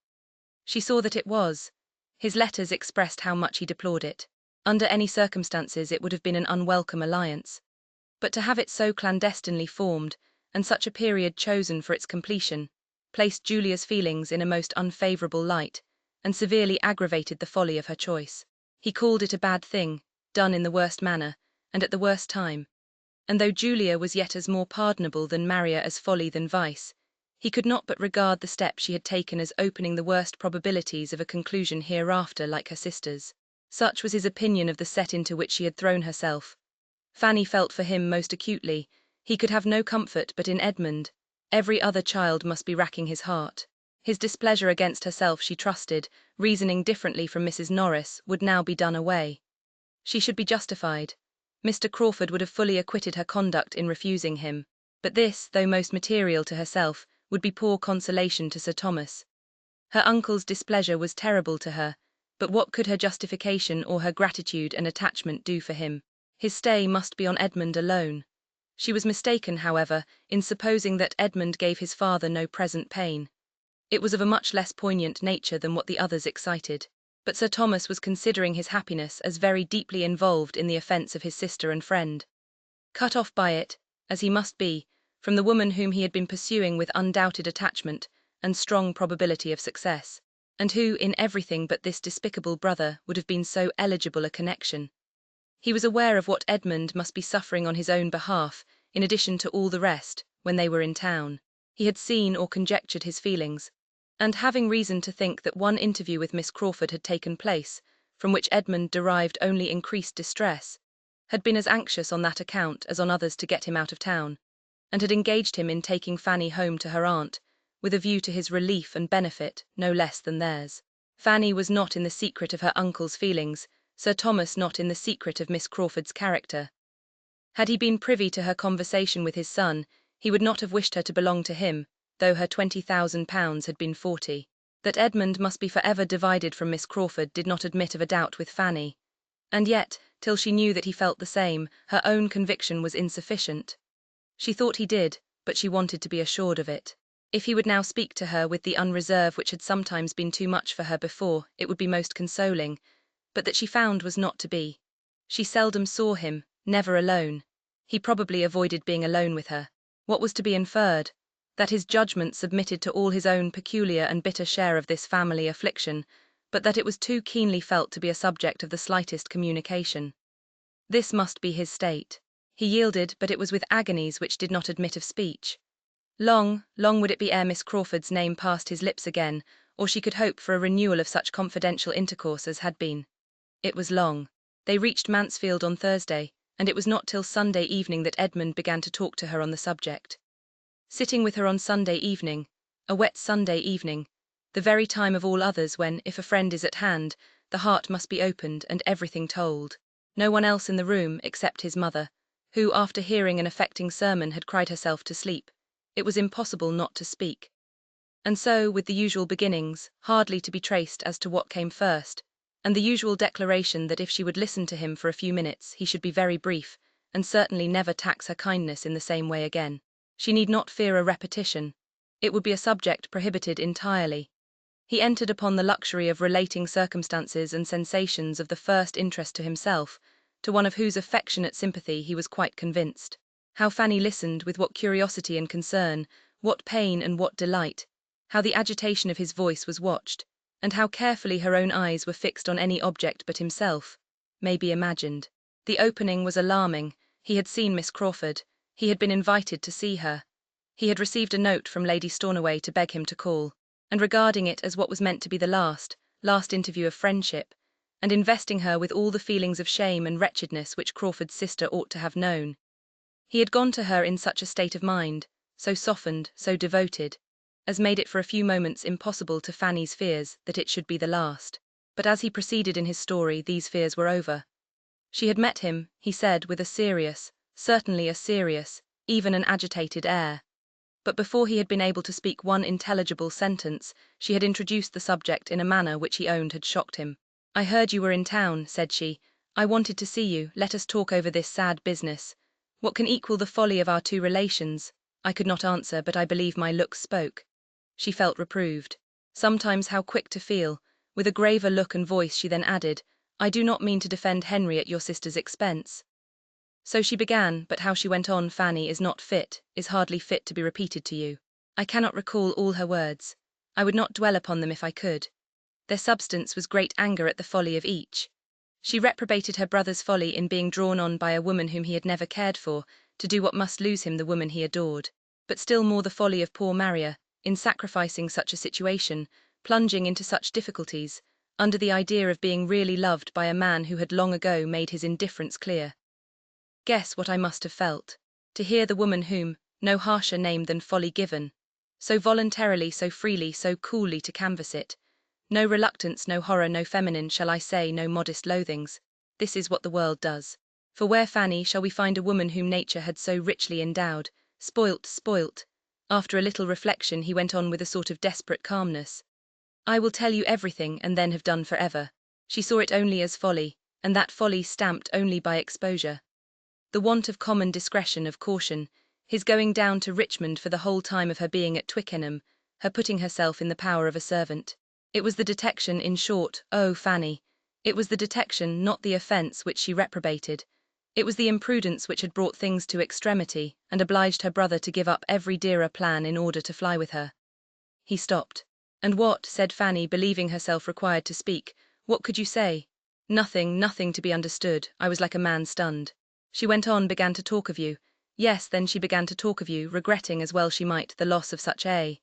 She saw that it was. His letters expressed how much he deplored it. Under any circumstances it would have been an unwelcome alliance. But to have it so clandestinely formed, and such a period chosen for its completion, placed Julia's feelings in a most unfavourable light, and severely aggravated the folly of her choice. He called it a bad thing, done in the worst manner, and at the worst time. And though Julia was yet as more pardonable than Maria as folly than vice, he could not but regard the step she had taken as opening the worst probabilities of a conclusion hereafter like her sister's. Such was his opinion of the set into which she had thrown herself. Fanny felt for him most acutely. He could have no comfort but in Edmund. Every other child must be racking his heart. His displeasure against herself, she trusted, reasoning differently from Mrs. Norris, would now be done away. She should be justified. Mr. Crawford would have fully acquitted her conduct in refusing him. But this, though most material to herself, would be poor consolation to Sir Thomas. Her uncle's displeasure was terrible to her, but what could her justification or her gratitude and attachment do for him? His stay must be on Edmund alone. She was mistaken, however, in supposing that Edmund gave his father no present pain. It was of a much less poignant nature than what the others excited. But Sir Thomas was considering his happiness as very deeply involved in the offence of his sister and friend. Cut off by it, as he must be, from the woman whom he had been pursuing with undoubted attachment and strong probability of success, and who, in everything but this despicable brother, would have been so eligible a connection. He was aware of what Edmund must be suffering on his own behalf, in addition to all the rest, when they were in town. He had seen or conjectured his feelings, and having reason to think that one interview with Miss Crawford had taken place, from which Edmund derived only increased distress, had been as anxious on that account as on others to get him out of town, and had engaged him in taking Fanny home to her aunt, with a view to his relief and benefit no less than theirs. Fanny was not in the secret of her uncle's feelings, Sir Thomas not in the secret of Miss Crawford's character. Had he been privy to her conversation with his son, he would not have wished her to belong to him, though her £20,000 had been 40. That Edmund must be forever divided from Miss Crawford did not admit of a doubt with Fanny. And yet, till she knew that he felt the same, her own conviction was insufficient. She thought he did, but she wanted to be assured of it. If he would now speak to her with the unreserve which had sometimes been too much for her before, it would be most consoling, but that she found was not to be. She seldom saw him, never alone. He probably avoided being alone with her. What was to be inferred? That his judgment submitted to all his own peculiar and bitter share of this family affliction, but that it was too keenly felt to be a subject of the slightest communication. This must be his state. He yielded, but it was with agonies which did not admit of speech. Long, long would it be ere Miss Crawford's name passed his lips again, or she could hope for a renewal of such confidential intercourse as had been. It was long. They reached Mansfield on Thursday, and it was not till Sunday evening that Edmund began to talk to her on the subject. Sitting with her on Sunday evening, a wet Sunday evening, the very time of all others when, if a friend is at hand, the heart must be opened and everything told. No one else in the room except his mother, who, after hearing an affecting sermon, had cried herself to sleep. It was impossible not to speak. And so, with the usual beginnings, hardly to be traced as to what came first, and the usual declaration that if she would listen to him for a few minutes, he should be very brief, and certainly never tax her kindness in the same way again. She need not fear a repetition. It would be a subject prohibited entirely. He entered upon the luxury of relating circumstances and sensations of the first interest to himself, to one of whose affectionate sympathy he was quite convinced. How Fanny listened, with what curiosity and concern, what pain and what delight, how the agitation of his voice was watched, and how carefully her own eyes were fixed on any object but himself, may be imagined. The opening was alarming. He had seen Miss Crawford. He had been invited to see her. He had received a note from Lady Stornoway to beg him to call, and regarding it as what was meant to be the last interview of friendship, and investing her with all the feelings of shame and wretchedness which Crawford's sister ought to have known. He had gone to her in such a state of mind, so softened, so devoted, as made it for a few moments impossible to Fanny's fears that it should be the last. But as he proceeded in his story, these fears were over. She had met him, he said, with a serious, certainly a serious, even an agitated air. But before he had been able to speak one intelligible sentence, she had introduced the subject in a manner which he owned had shocked him. "I heard you were in town," said she. "I wanted to see you. Let us talk over this sad business. What can equal the folly of our two relations?" I could not answer, but I believe my looks spoke. She felt reproved. Sometimes how quick to feel. With a graver look and voice she then added, "I do not mean to defend Henry at your sister's expense." So she began, but how she went on, Fanny, is hardly fit to be repeated to you. I cannot recall all her words. I would not dwell upon them if I could. Their substance was great anger at the folly of each. She reprobated her brother's folly in being drawn on by a woman whom he had never cared for, to do what must lose him the woman he adored. But still more the folly of poor Maria, in sacrificing such a situation, plunging into such difficulties, under the idea of being really loved by a man who had long ago made his indifference clear. Guess what I must have felt, to hear the woman whom, no harsher name than folly given, so voluntarily, so freely, so coolly to canvass it. No reluctance, no horror, no feminine, shall I say, no modest loathings. This is what the world does. For where, Fanny, shall we find a woman whom nature had so richly endowed, spoilt? After a little reflection, he went on with a sort of desperate calmness. I will tell you everything, and then have done for ever. She saw it only as folly, and that folly stamped only by exposure. The want of common discretion, of caution, his going down to Richmond for the whole time of her being at Twickenham, her putting herself in the power of a servant. It was the detection, in short, oh, Fanny, it was the detection, not the offence, which she reprobated. It was the imprudence which had brought things to extremity, and obliged her brother to give up every dearer plan in order to fly with her. He stopped. "And what," said Fanny, believing herself required to speak, "what could you say?" Nothing to be understood. I was like a man stunned. She went on, began to talk of you. Yes, then she began to talk of you, regretting, as well she might, the loss of such a.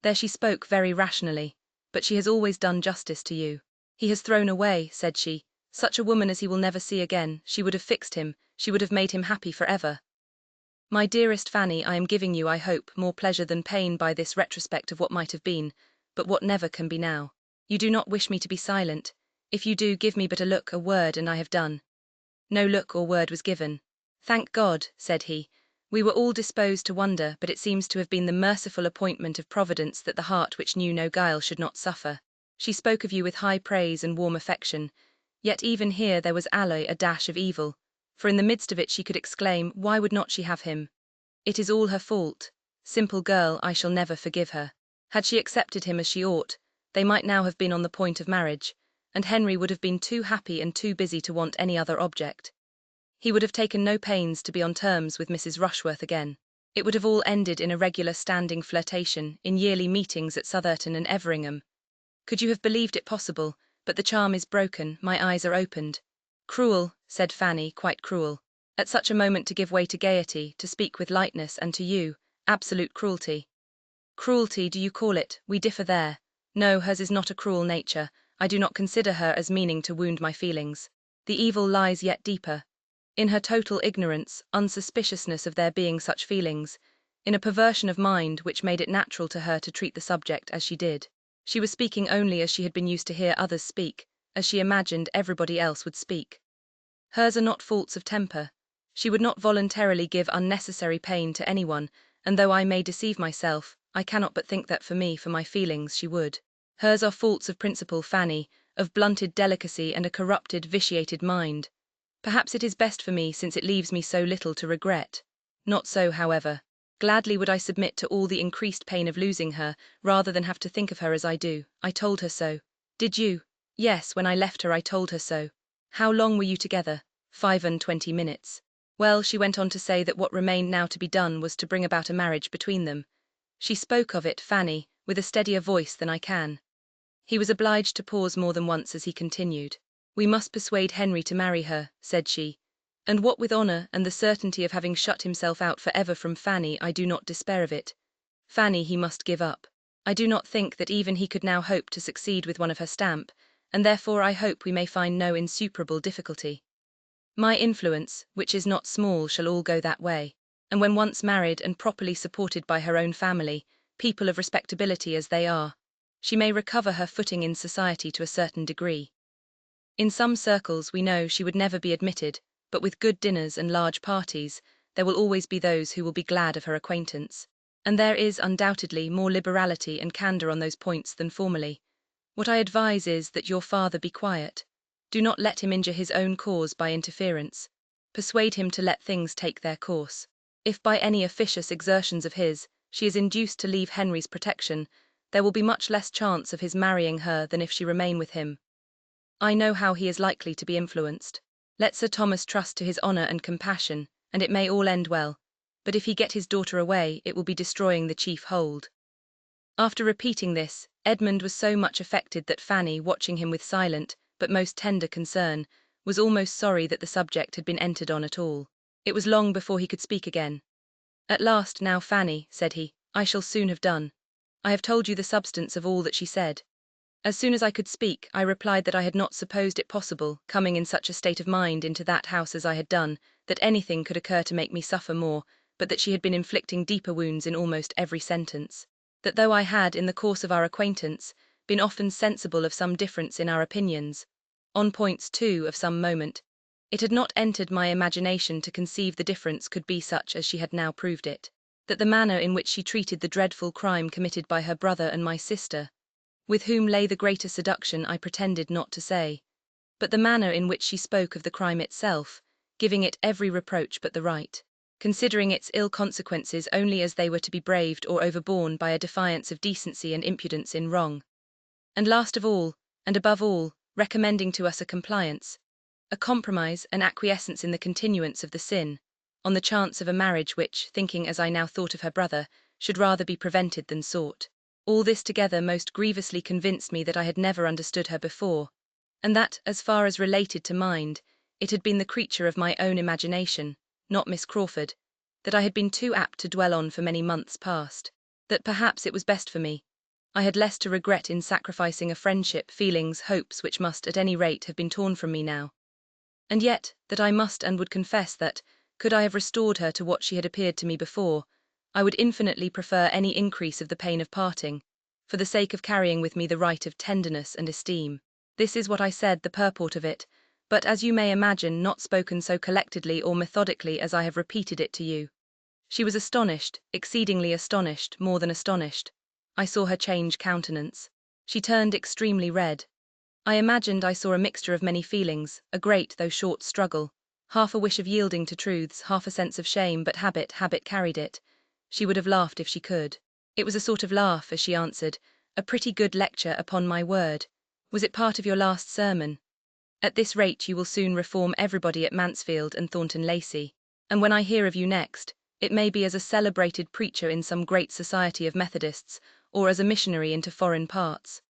There she spoke very rationally. But she has always done justice to you. He has thrown away, said she, such a woman as he will never see again. She would have fixed him, she would have made him happy for ever. My dearest Fanny, I am giving you, I hope, more pleasure than pain by this retrospect of what might have been, but what never can be now. You do not wish me to be silent. If you do, give me but a look, a word, and I have done. No look or word was given. Thank God, said he. We were all disposed to wonder, but it seems to have been the merciful appointment of Providence that the heart which knew no guile should not suffer. She spoke of you with high praise and warm affection, yet even here there was alloy a dash of evil, for in the midst of it she could exclaim, why would not she have him? It is all her fault. Simple girl, I shall never forgive her. Had she accepted him as she ought, they might now have been on the point of marriage, and Henry would have been too happy and too busy to want any other object. He would have taken no pains to be on terms with Mrs. Rushworth again. It would have all ended in a regular standing flirtation, in yearly meetings at Southerton and Everingham. Could you have believed it possible? But the charm is broken, my eyes are opened. Cruel, said Fanny, quite cruel. At such a moment to give way to gaiety, to speak with lightness, and to you, absolute cruelty. Cruelty, do you call it? We differ there. No, hers is not a cruel nature. I do not consider her as meaning to wound my feelings. The evil lies yet deeper. In her total ignorance, unsuspiciousness of there being such feelings, in a perversion of mind which made it natural to her to treat the subject as she did. She was speaking only as she had been used to hear others speak, as she imagined everybody else would speak. Hers are not faults of temper. She would not voluntarily give unnecessary pain to anyone, and though I may deceive myself, I cannot but think that for my feelings, she would. Hers are faults of principle, Fanny, of blunted delicacy and a corrupted, vitiated mind. Perhaps it is best for me, since it leaves me so little to regret. Not so, however. Gladly would I submit to all the increased pain of losing her, rather than have to think of her as I do. I told her so. Did you? Yes, when I left her I told her so. How long were you together? 25 minutes. Well, she went on to say that what remained now to be done was to bring about a marriage between them. She spoke of it, Fanny, with a steadier voice than I can. He was obliged to pause more than once as he continued. We must persuade Henry to marry her, said she. And what with honour and the certainty of having shut himself out for ever from Fanny, I do not despair of it. Fanny he must give up. I do not think that even he could now hope to succeed with one of her stamp, and therefore I hope we may find no insuperable difficulty. My influence, which is not small, shall all go that way, and when once married and properly supported by her own family, people of respectability as they are, she may recover her footing in society to a certain degree. In some circles we know she would never be admitted, but with good dinners and large parties, there will always be those who will be glad of her acquaintance. And there is, undoubtedly, more liberality and candour on those points than formerly. What I advise is that your father be quiet. Do not let him injure his own cause by interference. Persuade him to let things take their course. If by any officious exertions of his, she is induced to leave Henry's protection, there will be much less chance of his marrying her than if she remain with him. I know how he is likely to be influenced. Let Sir Thomas trust to his honour and compassion, and it may all end well. But if he get his daughter away, it will be destroying the chief hold. After repeating this, Edmund was so much affected that Fanny, watching him with silent, but most tender concern, was almost sorry that the subject had been entered on at all. It was long before he could speak again. At last, now, Fanny, said he, I shall soon have done. I have told you the substance of all that she said. As soon as I could speak, I replied that I had not supposed it possible, coming in such a state of mind into that house as I had done, that anything could occur to make me suffer more, but that she had been inflicting deeper wounds in almost every sentence. That though I had, in the course of our acquaintance, been often sensible of some difference in our opinions, on points, too, of some moment, it had not entered my imagination to conceive the difference could be such as she had now proved it. That the manner in which she treated the dreadful crime committed by her brother and my sister, with whom lay the greater seduction, I pretended not to say, but the manner in which she spoke of the crime itself, giving it every reproach but the right, considering its ill consequences only as they were to be braved or overborne by a defiance of decency and impudence in wrong. And last of all, and above all, recommending to us a compliance, a compromise, an acquiescence in the continuance of the sin, on the chance of a marriage which, thinking as I now thought of her brother, should rather be prevented than sought. All this together most grievously convinced me that I had never understood her before, and that, as far as related to mind, it had been the creature of my own imagination, not Miss Crawford, that I had been too apt to dwell on for many months past, that perhaps it was best for me. I had less to regret in sacrificing a friendship, feelings, hopes which must at any rate have been torn from me now. And yet, that I must and would confess that, could I have restored her to what she had appeared to me before, I would infinitely prefer any increase of the pain of parting, for the sake of carrying with me the right of tenderness and esteem. This is what I said, the purport of it, but as you may imagine, not spoken so collectedly or methodically as I have repeated it to you. She was astonished, exceedingly astonished, more than astonished. I saw her change countenance. She turned extremely red. I imagined I saw a mixture of many feelings, a great though short struggle, half a wish of yielding to truths, half a sense of shame, but habit carried it. She would have laughed if she could. It was a sort of laugh as she answered, "A pretty good lecture, upon my word. Was it part of your last sermon? At this rate you will soon reform everybody at Mansfield and Thornton Lacey, and when I hear of you next, it may be as a celebrated preacher in some great society of Methodists, or as a missionary into foreign parts."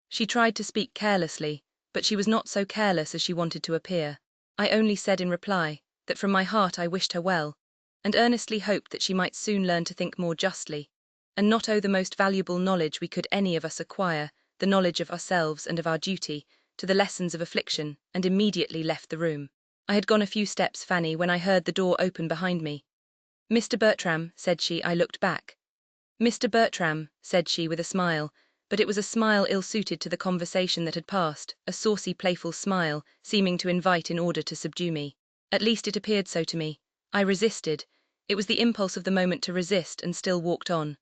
She tried to speak carelessly, but she was not so careless as she wanted to appear. I only said in reply, that from my heart I wished her well, and earnestly hoped that she might soon learn to think more justly, and not owe the most valuable knowledge we could any of us acquire, the knowledge of ourselves and of our duty, to the lessons of affliction, and immediately left the room. I had gone a few steps, Fanny, when I heard the door open behind me. "Mr. Bertram," said she. I looked back. "Mr. Bertram," said she with a smile, but it was a smile ill-suited to the conversation that had passed, a saucy, playful smile, seeming to invite in order to subdue me. At least it appeared so to me. I resisted. It was the impulse of the moment to resist, and still walked on.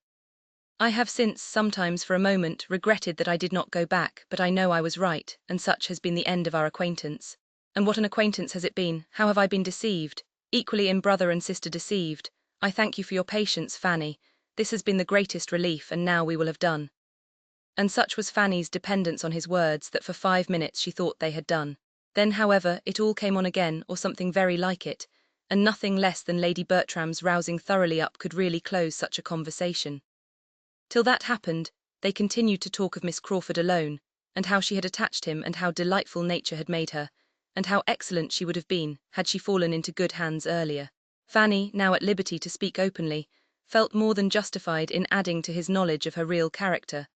I have since, sometimes for a moment, regretted that I did not go back, but I know I was right, and such has been the end of our acquaintance. And what an acquaintance has it been! How have I been deceived! Equally in brother and sister deceived. I thank you for your patience, Fanny. This has been the greatest relief, and now we will have done. And such was Fanny's dependence on his words that for 5 minutes she thought they had done. Then, however, it all came on again, or something very like it, and nothing less than Lady Bertram's rousing thoroughly up could really close such a conversation. Till that happened, they continued to talk of Miss Crawford alone, and how she had attached him, and how delightful nature had made her, and how excellent she would have been, had she fallen into good hands earlier. Fanny, now at liberty to speak openly, felt more than justified in adding to his knowledge of her real character,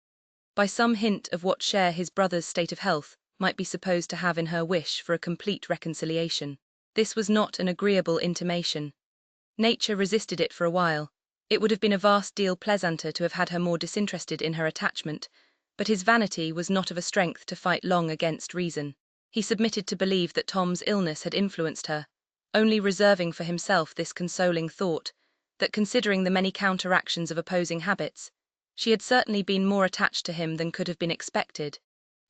by some hint of what share his brother's state of health might be supposed to have in her wish for a complete reconciliation. This was not an agreeable intimation. Nature resisted it for a while. It would have been a vast deal pleasanter to have had her more disinterested in her attachment, but his vanity was not of a strength to fight long against reason. He submitted to believe that Tom's illness had influenced her, only reserving for himself this consoling thought, that considering the many counteractions of opposing habits, she had certainly been more attached to him than could have been expected,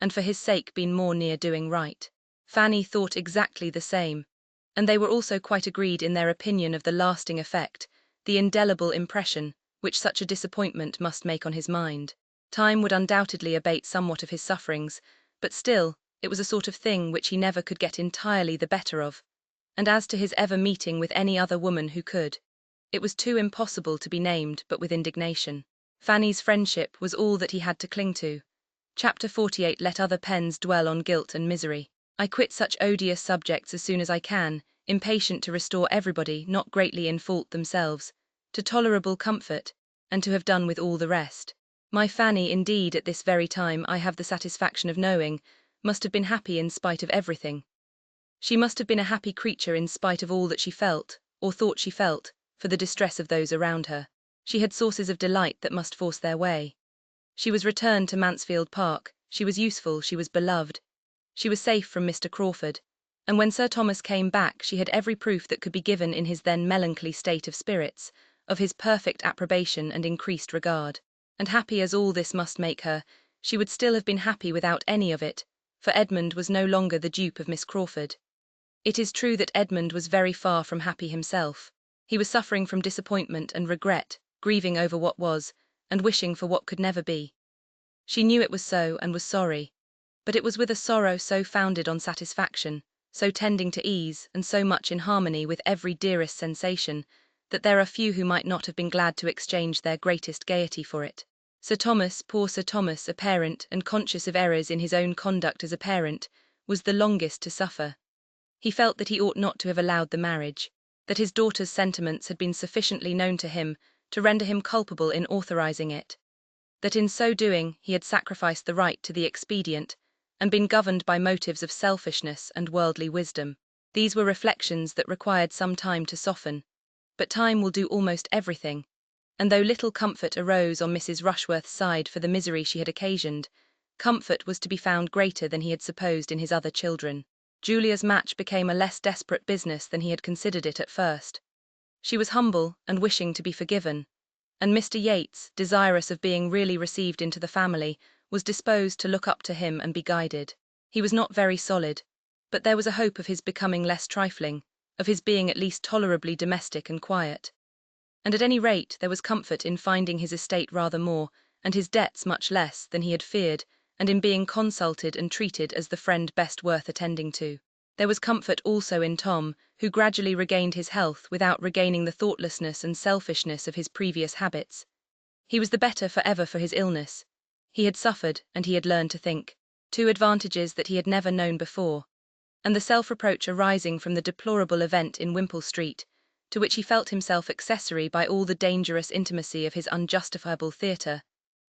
and for his sake been more near doing right. Fanny thought exactly the same, and they were also quite agreed in their opinion of the lasting effect, the indelible impression, which such a disappointment must make on his mind. Time would undoubtedly abate somewhat of his sufferings, but still, it was a sort of thing which he never could get entirely the better of, and as to his ever meeting with any other woman who could, it was too impossible to be named but with indignation. Fanny's friendship was all that he had to cling to. Chapter 48. Let other pens dwell on guilt and misery. I quit such odious subjects as soon as I can, impatient to restore everybody, not greatly in fault themselves, to tolerable comfort, and to have done with all the rest. My Fanny, indeed, at this very time, I have the satisfaction of knowing, must have been happy in spite of everything. She must have been a happy creature in spite of all that she felt, or thought she felt, for the distress of those around her. She had sources of delight that must force their way. She was returned to Mansfield Park, she was useful, she was beloved. She was safe from Mr. Crawford, and when Sir Thomas came back she had every proof that could be given in his then melancholy state of spirits, of his perfect approbation and increased regard. And happy as all this must make her, she would still have been happy without any of it, for Edmund was no longer the dupe of Miss Crawford. It is true that Edmund was very far from happy himself. He was suffering from disappointment and regret, grieving over what was, and wishing for what could never be. She knew it was so, and was sorry, but it was with a sorrow so founded on satisfaction, so tending to ease, and so much in harmony with every dearest sensation, that there are few who might not have been glad to exchange their greatest gaiety for it. Sir Thomas, poor Sir Thomas, a parent, and conscious of errors in his own conduct as a parent, was the longest to suffer. He felt that he ought not to have allowed the marriage, that his daughter's sentiments had been sufficiently known to him to render him culpable in authorizing it, that in so doing he had sacrificed the right to the expedient, and been governed by motives of selfishness and worldly wisdom. These were reflections that required some time to soften, but time will do almost everything, and though little comfort arose on Mrs. Rushworth's side for the misery she had occasioned, comfort was to be found greater than he had supposed in his other children. Julia's match became a less desperate business than he had considered it at first. She was humble and wishing to be forgiven, and Mr. Yates, desirous of being really received into the family, was disposed to look up to him and be guided. He was not very solid, but there was a hope of his becoming less trifling, of his being at least tolerably domestic and quiet. and at any rate there was comfort in finding his estate rather more, and his debts much less, than he had feared, and in being consulted and treated as the friend best worth attending to. There was comfort also in Tom, who gradually regained his health without regaining the thoughtlessness and selfishness of his previous habits. He was the better forever for his illness. He had suffered, and he had learned to think. Two advantages that he had never known before. And the self-reproach arising from the deplorable event in Wimpole Street, to which he felt himself accessory by all the dangerous intimacy of his unjustifiable theatre,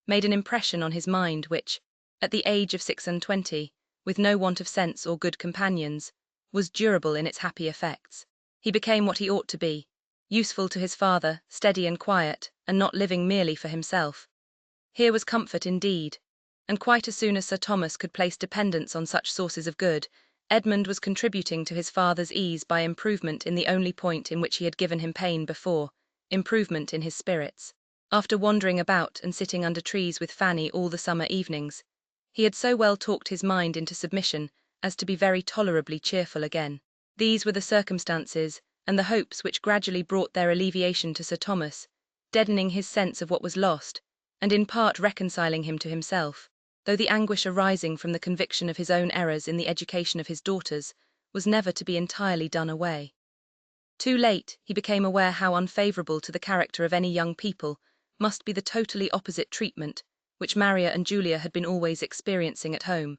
made an impression on his mind which, at the age of 26, with no want of sense or good companions, was durable in its happy effects. He became what he ought to be, useful to his father, steady and quiet, and not living merely for himself. Here was comfort indeed, and quite as soon as Sir Thomas could place dependence on such sources of good, Edmund was contributing to his father's ease by improvement in the only point in which he had given him pain before, improvement in his spirits. After wandering about and sitting under trees with Fanny all the summer evenings, he had so well talked his mind into submission as to be very tolerably cheerful again. These were the circumstances and the hopes which gradually brought their alleviation to Sir Thomas, deadening his sense of what was lost, and in part reconciling him to himself, though the anguish arising from the conviction of his own errors in the education of his daughters was never to be entirely done away. Too late, he became aware how unfavourable to the character of any young people must be the totally opposite treatment which Maria and Julia had been always experiencing at home,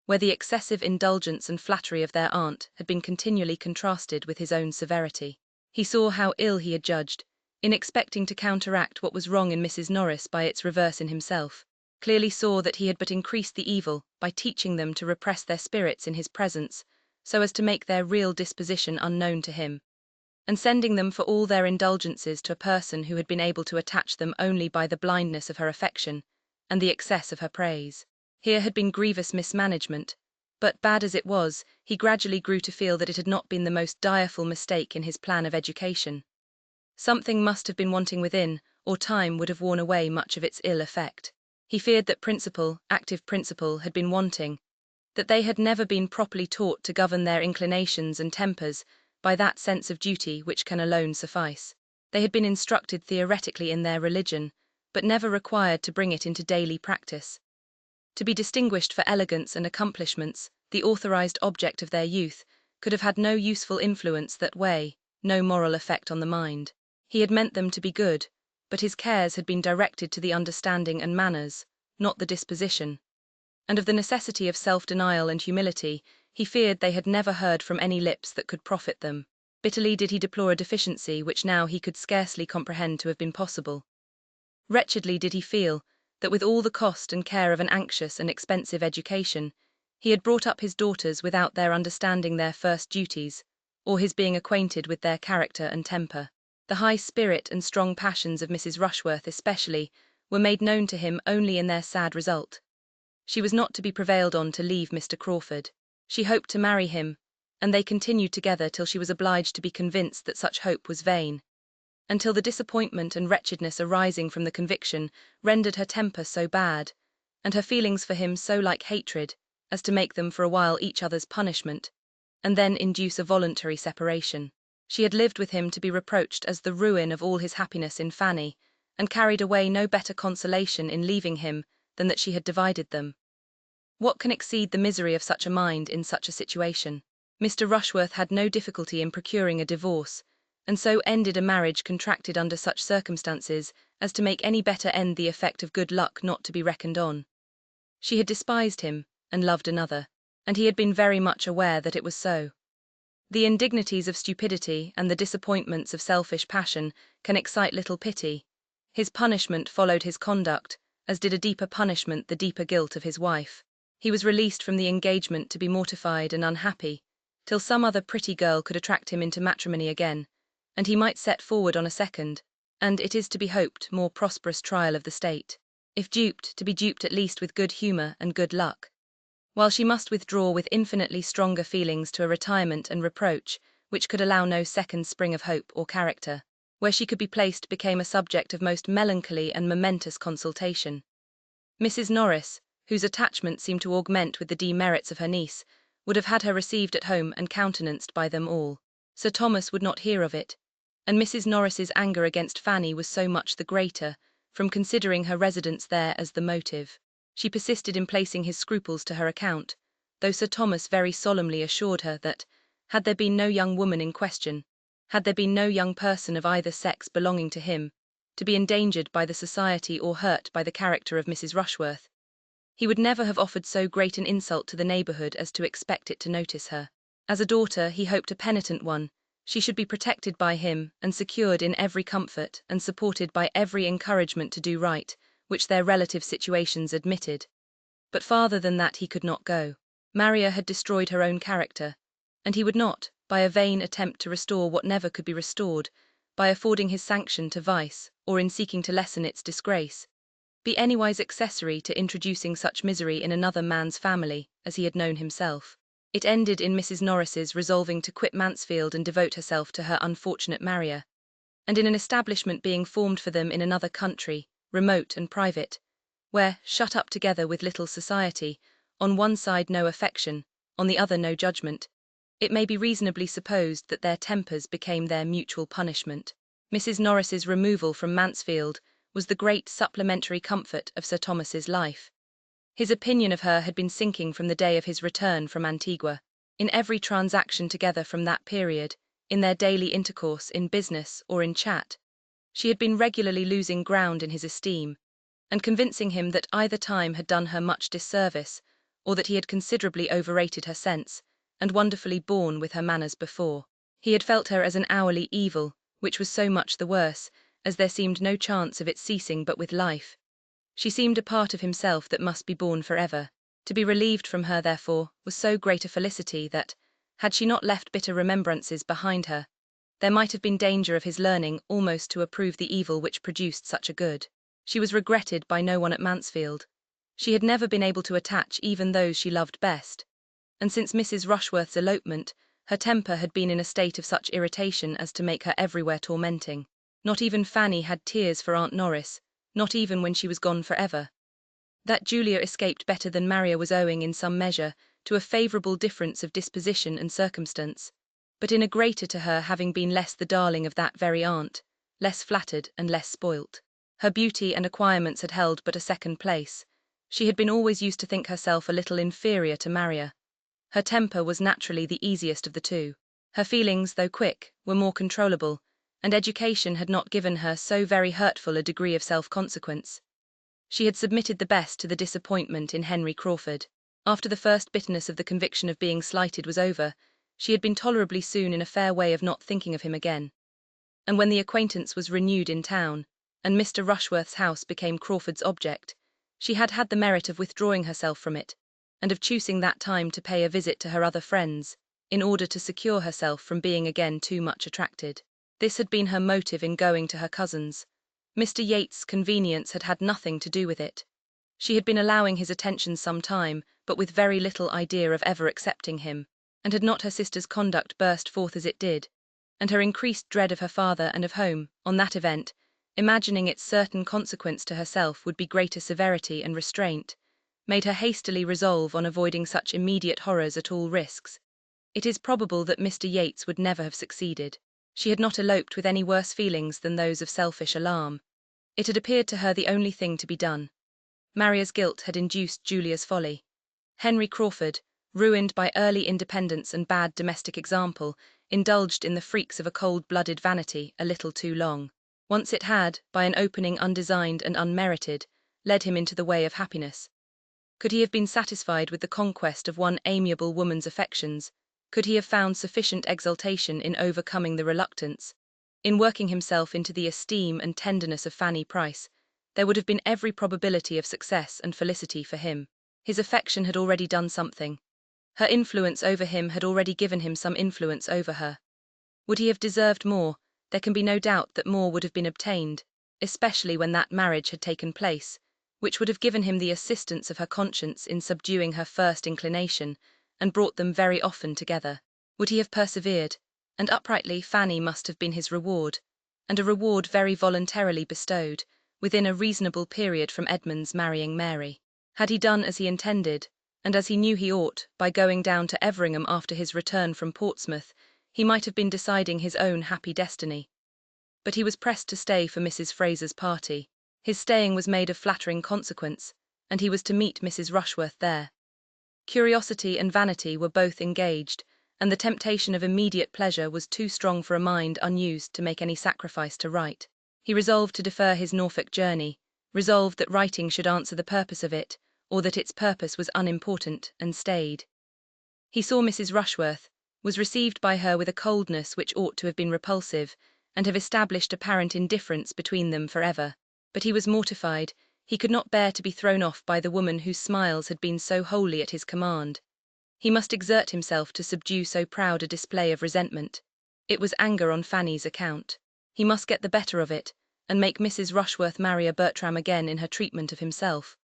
where the excessive indulgence and flattery of their aunt had been continually contrasted with his own severity. He saw how ill he had judged, in expecting to counteract what was wrong in Mrs. Norris by its reverse in himself, clearly saw that he had but increased the evil by teaching them to repress their spirits in his presence, so as to make their real disposition unknown to him, and sending them for all their indulgences to a person who had been able to attach them only by the blindness of her affection and the excess of her praise. Here had been grievous mismanagement, but bad as it was, he gradually grew to feel that it had not been the most direful mistake in his plan of education. Something must have been wanting within, or time would have worn away much of its ill effect. He feared that principle, active principle, had been wanting, that they had never been properly taught to govern their inclinations and tempers by that sense of duty which can alone suffice. They had been instructed theoretically in their religion, but never required to bring it into daily practice. To be distinguished for elegance and accomplishments, the authorized object of their youth, could have had no useful influence that way, no moral effect on the mind. He had meant them to be good, but his cares had been directed to the understanding and manners, not the disposition. And of the necessity of self-denial and humility, he feared they had never heard from any lips that could profit them. Bitterly did he deplore a deficiency which now he could scarcely comprehend to have been possible. Wretchedly did he feel that with all the cost and care of an anxious and expensive education, he had brought up his daughters without their understanding their first duties, or his being acquainted with their character and temper. The high spirit and strong passions of Mrs. Rushworth especially were made known to him only in their sad result. She was not to be prevailed on to leave Mr. Crawford. She hoped to marry him, and they continued together till she was obliged to be convinced that such hope was vain, until the disappointment and wretchedness arising from the conviction rendered her temper so bad, and her feelings for him so like hatred, as to make them for a while each other's punishment, and then induce a voluntary separation. She had lived with him to be reproached as the ruin of all his happiness in Fanny, and carried away no better consolation in leaving him than that she had divided them. What can exceed the misery of such a mind in such a situation? Mr. Rushworth had no difficulty in procuring a divorce, and so ended a marriage contracted under such circumstances as to make any better end the effect of good luck not to be reckoned on. She had despised him, and loved another, and he had been very much aware that it was so. The indignities of stupidity and the disappointments of selfish passion can excite little pity. His punishment followed his conduct, as did a deeper punishment the deeper guilt of his wife. He was released from the engagement to be mortified and unhappy, till some other pretty girl could attract him into matrimony again, and he might set forward on a second, and it is to be hoped, more prosperous trial of the state. If duped, to be duped at least with good humour and good luck. While she must withdraw with infinitely stronger feelings to a retirement and reproach which could allow no second spring of hope or character, where she could be placed became a subject of most melancholy and momentous consultation. Mrs. Norris, whose attachment seemed to augment with the demerits of her niece, would have had her received at home and countenanced by them all. Sir Thomas would not hear of it, and Mrs. Norris's anger against Fanny was so much the greater, from considering her residence there as the motive. She persisted in placing his scruples to her account, though Sir Thomas very solemnly assured her that, had there been no young woman in question, had there been no young person of either sex belonging to him, to be endangered by the society or hurt by the character of Mrs. Rushworth, he would never have offered so great an insult to the neighbourhood as to expect it to notice her. As a daughter, he hoped a penitent one, she should be protected by him and secured in every comfort and supported by every encouragement to do right, which their relative situations admitted. But farther than that he could not go. Maria had destroyed her own character, and he would not, by a vain attempt to restore what never could be restored, by affording his sanction to vice, or in seeking to lessen its disgrace, be anywise accessory to introducing such misery in another man's family as he had known himself. It ended in Mrs. Norris's resolving to quit Mansfield and devote herself to her unfortunate Maria, and in an establishment being formed for them in another country, remote and private, where, shut up together with little society, on one side no affection, on the other no judgment, it may be reasonably supposed that their tempers became their mutual punishment. Mrs. Norris's removal from Mansfield was the great supplementary comfort of Sir Thomas's life. His opinion of her had been sinking from the day of his return from Antigua. In every transaction together from that period, in their daily intercourse, in business, or in chat, she had been regularly losing ground in his esteem, and convincing him that either time had done her much disservice, or that he had considerably overrated her sense, and wonderfully borne with her manners before. He had felt her as an hourly evil, which was so much the worse, as there seemed no chance of its ceasing but with life. She seemed a part of himself that must be borne forever. To be relieved from her, therefore, was so great a felicity that, had she not left bitter remembrances behind her, there might have been danger of his learning almost to approve the evil which produced such a good. She was regretted by no one at Mansfield. She had never been able to attach even those she loved best, and since Mrs. Rushworth's elopement, her temper had been in a state of such irritation as to make her everywhere tormenting. Not even Fanny had tears for Aunt Norris, not even when she was gone forever. That Julia escaped better than Maria was owing in some measure to a favourable difference of disposition and circumstance, but in a greater to her having been less the darling of that very aunt, less flattered and less spoilt. Her beauty and acquirements had held but a second place. She had been always used to think herself a little inferior to Maria. Her temper was naturally the easiest of the two. Her feelings, though quick, were more controllable, and education had not given her so very hurtful a degree of self-consequence. She had submitted the best to the disappointment in Henry Crawford. After the first bitterness of the conviction of being slighted was over, she had been tolerably soon in a fair way of not thinking of him again. And when the acquaintance was renewed in town, and Mr. Rushworth's house became Crawford's object, she had had the merit of withdrawing herself from it, and of choosing that time to pay a visit to her other friends, in order to secure herself from being again too much attracted. This had been her motive in going to her cousin's. Mr. Yates's convenience had had nothing to do with it. She had been allowing his attention some time, but with very little idea of ever accepting him, and had not her sister's conduct burst forth as it did, and her increased dread of her father and of home, on that event, imagining its certain consequence to herself would be greater severity and restraint, made her hastily resolve on avoiding such immediate horrors at all risks. It is probable that Mr. Yates would never have succeeded. She had not eloped with any worse feelings than those of selfish alarm. It had appeared to her the only thing to be done. Maria's guilt had induced Julia's folly. Henry Crawford, ruined by early independence and bad domestic example, indulged in the freaks of a cold-blooded vanity a little too long. Once it had, by an opening undesigned and unmerited, led him into the way of happiness. Could he have been satisfied with the conquest of one amiable woman's affections, could he have found sufficient exultation in overcoming the reluctance, in working himself into the esteem and tenderness of Fanny Price, there would have been every probability of success and felicity for him. His affection had already done something. Her influence over him had already given him some influence over her. Would he have deserved more? There can be no doubt that more would have been obtained, especially when that marriage had taken place, which would have given him the assistance of her conscience in subduing her first inclination, and brought them very often together. Would he have persevered? And uprightly Fanny must have been his reward, and a reward very voluntarily bestowed, within a reasonable period from Edmund's marrying Mary. Had he done as he intended, and as he knew he ought, by going down to Everingham after his return from Portsmouth, he might have been deciding his own happy destiny. but he was pressed to stay for Mrs. Fraser's party. His staying was made of flattering consequence, and he was to meet Mrs. Rushworth there. Curiosity and vanity were both engaged, and the temptation of immediate pleasure was too strong for a mind unused to make any sacrifice to write. He resolved to defer his Norfolk journey, resolved that writing should answer the purpose of it, or that its purpose was unimportant, and stayed. He saw Mrs. Rushworth, was received by her with a coldness which ought to have been repulsive, and have established apparent indifference between them forever. But he was mortified. He could not bear to be thrown off by the woman whose smiles had been so wholly at his command. He must exert himself to subdue so proud a display of resentment. It was anger on Fanny's account. He must get the better of it, and make Mrs. Rushworth marry a Bertram again in her treatment of himself.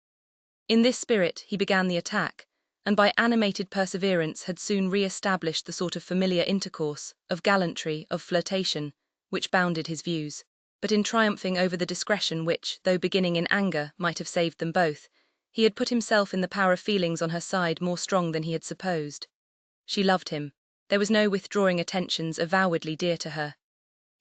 In this spirit he began the attack, and by animated perseverance had soon re-established the sort of familiar intercourse, of gallantry, of flirtation, which bounded his views. But in triumphing over the discretion which, though beginning in anger, might have saved them both, he had put himself in the power of feelings on her side more strong than he had supposed. She loved him. There was no withdrawing attentions avowedly dear to her.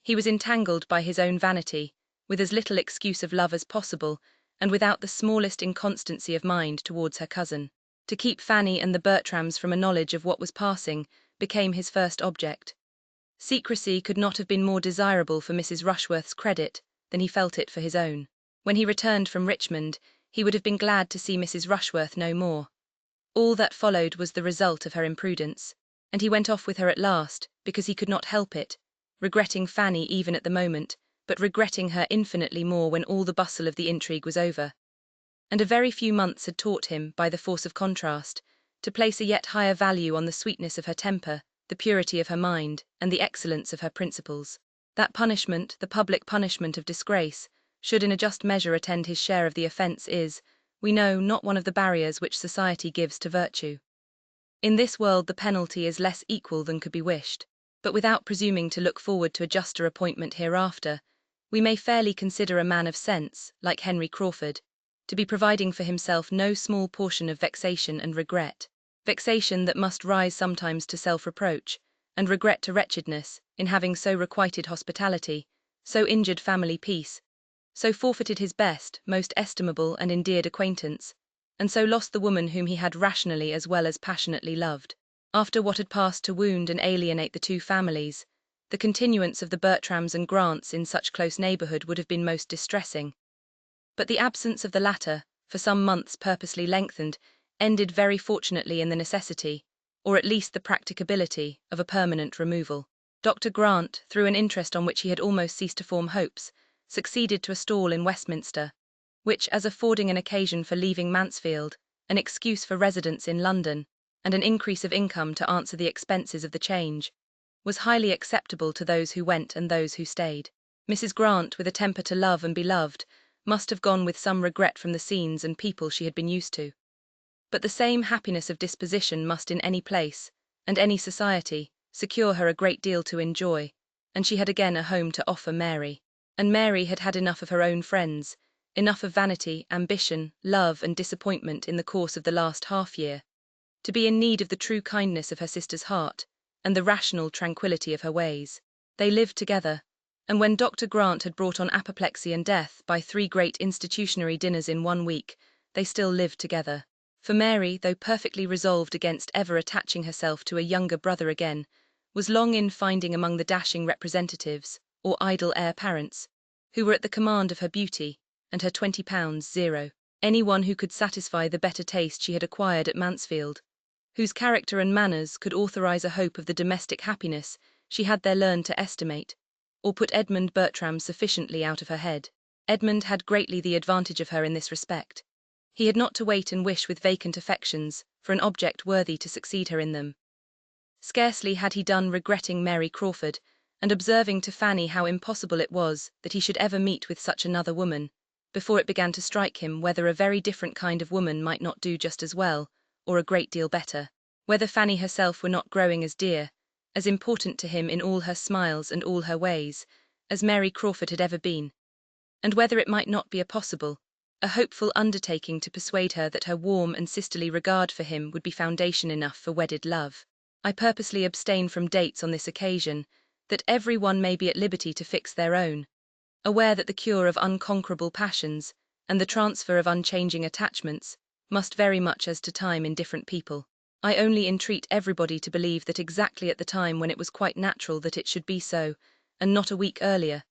He was entangled by his own vanity, with as little excuse of love as possible, and without the smallest inconstancy of mind towards her cousin. To keep Fanny and the Bertrams from a knowledge of what was passing became his first object. Secrecy could not have been more desirable for Mrs. Rushworth's credit than he felt it for his own. When he returned from Richmond, he would have been glad to see Mrs. Rushworth no more. All that followed was the result of her imprudence, and he went off with her at last, because he could not help it, regretting Fanny even at the moment, but regretting her infinitely more when all the bustle of the intrigue was over. And a very few months had taught him, by the force of contrast, to place a yet higher value on the sweetness of her temper, the purity of her mind, and the excellence of her principles. That punishment, the public punishment of disgrace, should in a just measure attend his share of the offence is, we know, not one of the barriers which society gives to virtue. In this world the penalty is less equal than could be wished, but without presuming to look forward to a juster appointment hereafter, we may fairly consider a man of sense, like Henry Crawford, to be providing for himself no small portion of vexation and regret. Vexation that must rise sometimes to self-reproach, and regret to wretchedness, in having so requited hospitality, so injured family peace, so forfeited his best, most estimable and endeared acquaintance, and so lost the woman whom he had rationally as well as passionately loved. After what had passed to wound and alienate the two families, the continuance of the Bertrams and Grants in such close neighbourhood would have been most distressing. But the absence of the latter, for some months purposely lengthened, ended very fortunately in the necessity, or at least the practicability, of a permanent removal. Dr. Grant, through an interest on which he had almost ceased to form hopes, succeeded to a stall in Westminster, which, as affording an occasion for leaving Mansfield, an excuse for residence in London, and an increase of income to answer the expenses of the change, was highly acceptable to those who went and those who stayed. Mrs. Grant, with a temper to love and be loved, must have gone with some regret from the scenes and people she had been used to. But the same happiness of disposition must in any place, and any society, secure her a great deal to enjoy, and she had again a home to offer Mary. And Mary had had enough of her own friends, enough of vanity, ambition, love, and disappointment in the course of the last half-year, to be in need of the true kindness of her sister's heart, and the rational tranquillity of her ways. They lived together, and when Dr. Grant had brought on apoplexy and death by 3 great institutionary dinners in 1 week, they still lived together. For Mary, though perfectly resolved against ever attaching herself to a younger brother again, was long in finding among the dashing representatives, or idle heir-parents, who were at the command of her beauty, and her £20 any one who could satisfy the better taste she had acquired at Mansfield, whose character and manners could authorize a hope of the domestic happiness she had there learned to estimate, or put Edmund Bertram sufficiently out of her head. Edmund had greatly the advantage of her in this respect. He had not to wait and wish with vacant affections for an object worthy to succeed her in them. Scarcely had he done regretting Mary Crawford, and observing to Fanny how impossible it was that he should ever meet with such another woman, before it began to strike him whether a very different kind of woman might not do just as well, or a great deal better, whether Fanny herself were not growing as dear, as important to him in all her smiles and all her ways, as Mary Crawford had ever been, and whether it might not be a hopeful undertaking to persuade her that her warm and sisterly regard for him would be foundation enough for wedded love. I purposely abstain from dates on this occasion, that every one may be at liberty to fix their own, aware that the cure of unconquerable passions, and the transfer of unchanging attachments, must vary much as to time in different people. I only entreat everybody to believe that exactly at the time when it was quite natural that it should be so, and not a week earlier,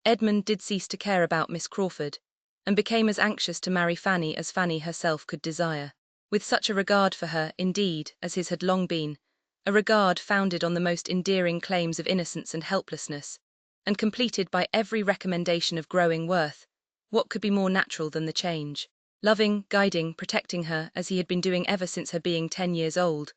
Edmund did cease to care about Miss Crawford, and became as anxious to marry Fanny as Fanny herself could desire. With such a regard for her, indeed, as his had long been, a regard founded on the most endearing claims of innocence and helplessness, and completed by every recommendation of growing worth, what could be more natural than the change? Loving, guiding, protecting her, as he had been doing ever since her being 10 years old,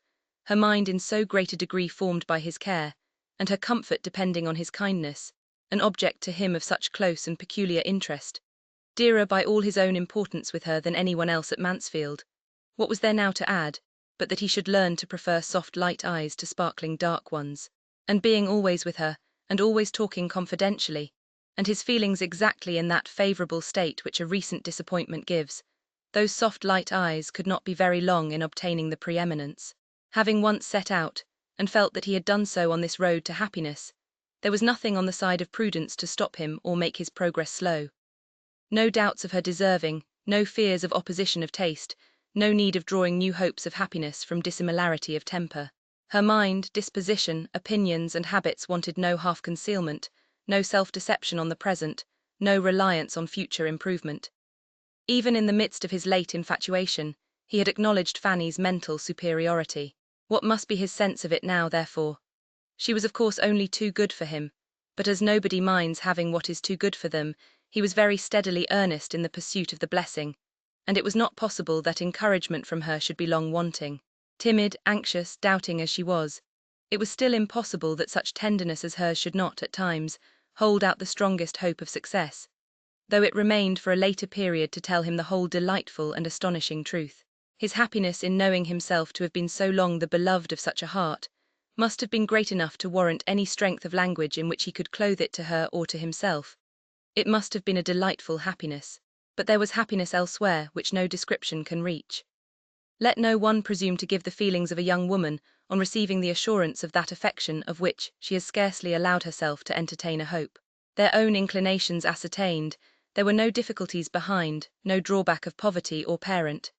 her mind in so great a degree formed by his care, and her comfort depending on his kindness, an object to him of such close and peculiar interest, dearer by all his own importance with her than anyone else at Mansfield. What was there now to add, but that he should learn to prefer soft light eyes to sparkling dark ones, and being always with her, and always talking confidentially, and his feelings exactly in that favourable state which a recent disappointment gives, those soft light eyes could not be very long in obtaining the preeminence. Having once set out, and felt that he had done so on this road to happiness, there was nothing on the side of prudence to stop him or make his progress slow. No doubts of her deserving, no fears of opposition of taste, no need of drawing new hopes of happiness from dissimilarity of temper. Her mind, disposition, opinions, and habits wanted no half-concealment, no self-deception on the present, no reliance on future improvement. Even in the midst of his late infatuation, he had acknowledged Fanny's mental superiority. What must be his sense of it now, therefore? She was of course only too good for him, but as nobody minds having what is too good for them, he was very steadily earnest in the pursuit of the blessing, and it was not possible that encouragement from her should be long wanting. Timid, anxious, doubting as she was, it was still impossible that such tenderness as hers should not, at times, hold out the strongest hope of success, though it remained for a later period to tell him the whole delightful and astonishing truth. His happiness in knowing himself to have been so long the beloved of such a heart must have been great enough to warrant any strength of language in which he could clothe it to her or to himself. It must have been a delightful happiness, but there was happiness elsewhere which no description can reach. Let no one presume to give the feelings of a young woman on receiving the assurance of that affection of which she has scarcely allowed herself to entertain a hope. Their own inclinations ascertained, there were no difficulties behind, no drawback of poverty or parent.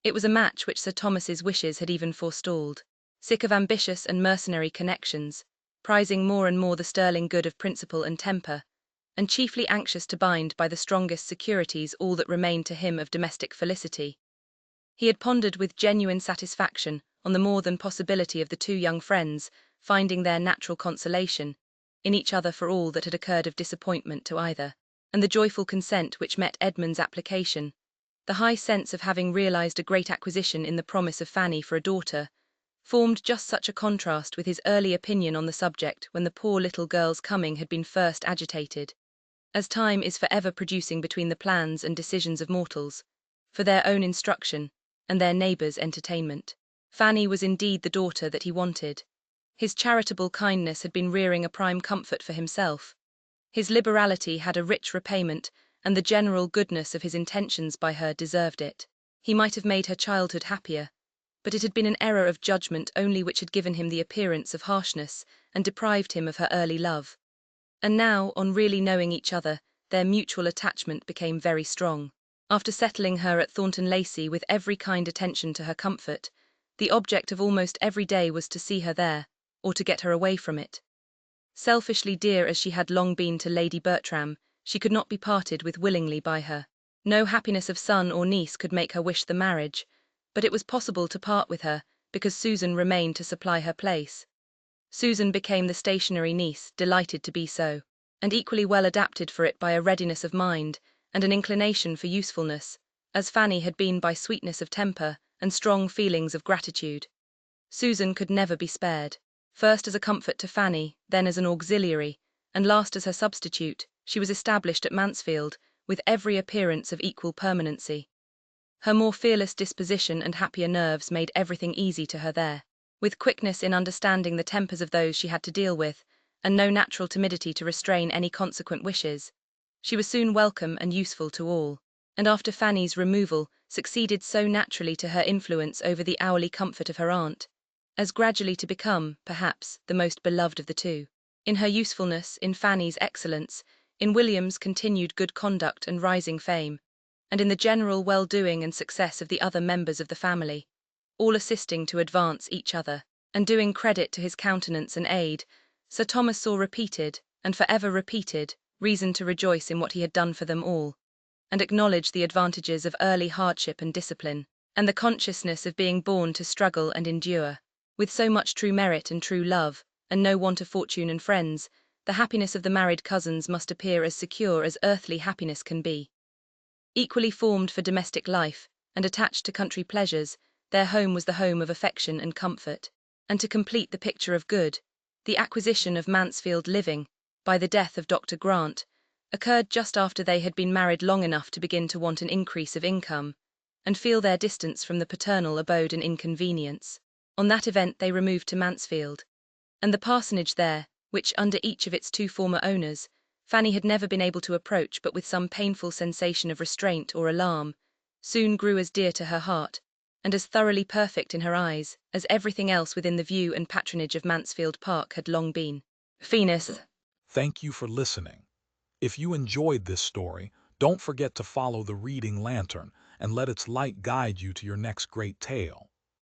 It was a match which Sir Thomas's wishes had even forestalled. Sick of ambitious and mercenary connections, prizing more and more the sterling good of principle and temper, and chiefly anxious to bind by the strongest securities all that remained to him of domestic felicity, he had pondered with genuine satisfaction on the more than possibility of the two young friends finding their natural consolation in each other for all that had occurred of disappointment to either, and the joyful consent which met Edmund's application, the high sense of having realized a great acquisition in the promise of Fanny for a daughter, formed just such a contrast with his early opinion on the subject when the poor little girl's coming had been first agitated, as time is for ever producing between the plans and decisions of mortals, for their own instruction, and their neighbours' entertainment. Fanny was indeed the daughter that he wanted. His charitable kindness had been rearing a prime comfort for himself. His liberality had a rich repayment, and the general goodness of his intentions by her deserved it. He might have made her childhood happier, but it had been an error of judgment only which had given him the appearance of harshness and deprived him of her early love. And now, on really knowing each other, their mutual attachment became very strong. After settling her at Thornton Lacey with every kind attention to her comfort, the object of almost every day was to see her there, or to get her away from it. Selfishly dear as she had long been to Lady Bertram, she could not be parted with willingly by her. No happiness of son or niece could make her wish the marriage, but it was possible to part with her, because Susan remained to supply her place. Susan became the stationary niece, delighted to be so, and equally well adapted for it by a readiness of mind, and an inclination for usefulness, as Fanny had been by sweetness of temper, and strong feelings of gratitude. Susan could never be spared. First as a comfort to Fanny, then as an auxiliary, and last as her substitute, she was established at Mansfield, with every appearance of equal permanency. Her more fearless disposition and happier nerves made everything easy to her there. With quickness in understanding the tempers of those she had to deal with, and no natural timidity to restrain any consequent wishes, she was soon welcome and useful to all, and after Fanny's removal succeeded so naturally to her influence over the hourly comfort of her aunt, as gradually to become, perhaps, the most beloved of the two. In her usefulness, in Fanny's excellence, in William's continued good conduct and rising fame, and in the general well-doing and success of the other members of the family, all assisting to advance each other, and doing credit to his countenance and aid, Sir Thomas saw repeated, and forever repeated, reason to rejoice in what he had done for them all, and acknowledge the advantages of early hardship and discipline, and the consciousness of being born to struggle and endure. With so much true merit and true love, and no want of fortune and friends, the happiness of the married cousins must appear as secure as earthly happiness can be. Equally formed for domestic life, and attached to country pleasures, their home was the home of affection and comfort. And to complete the picture of good, the acquisition of Mansfield living, by the death of Dr. Grant, occurred just after they had been married long enough to begin to want an increase of income, and feel their distance from the paternal abode an inconvenience. On that event they removed to Mansfield, and the parsonage there, which under each of its two former owners, Fanny had never been able to approach but with some painful sensation of restraint or alarm, soon grew as dear to her heart, and as thoroughly perfect in her eyes, as everything else within the view and patronage of Mansfield Park had long been. Phoenix. Thank you for listening. If you enjoyed this story, don't forget to follow the reading lantern and let its light guide you to your next great tale.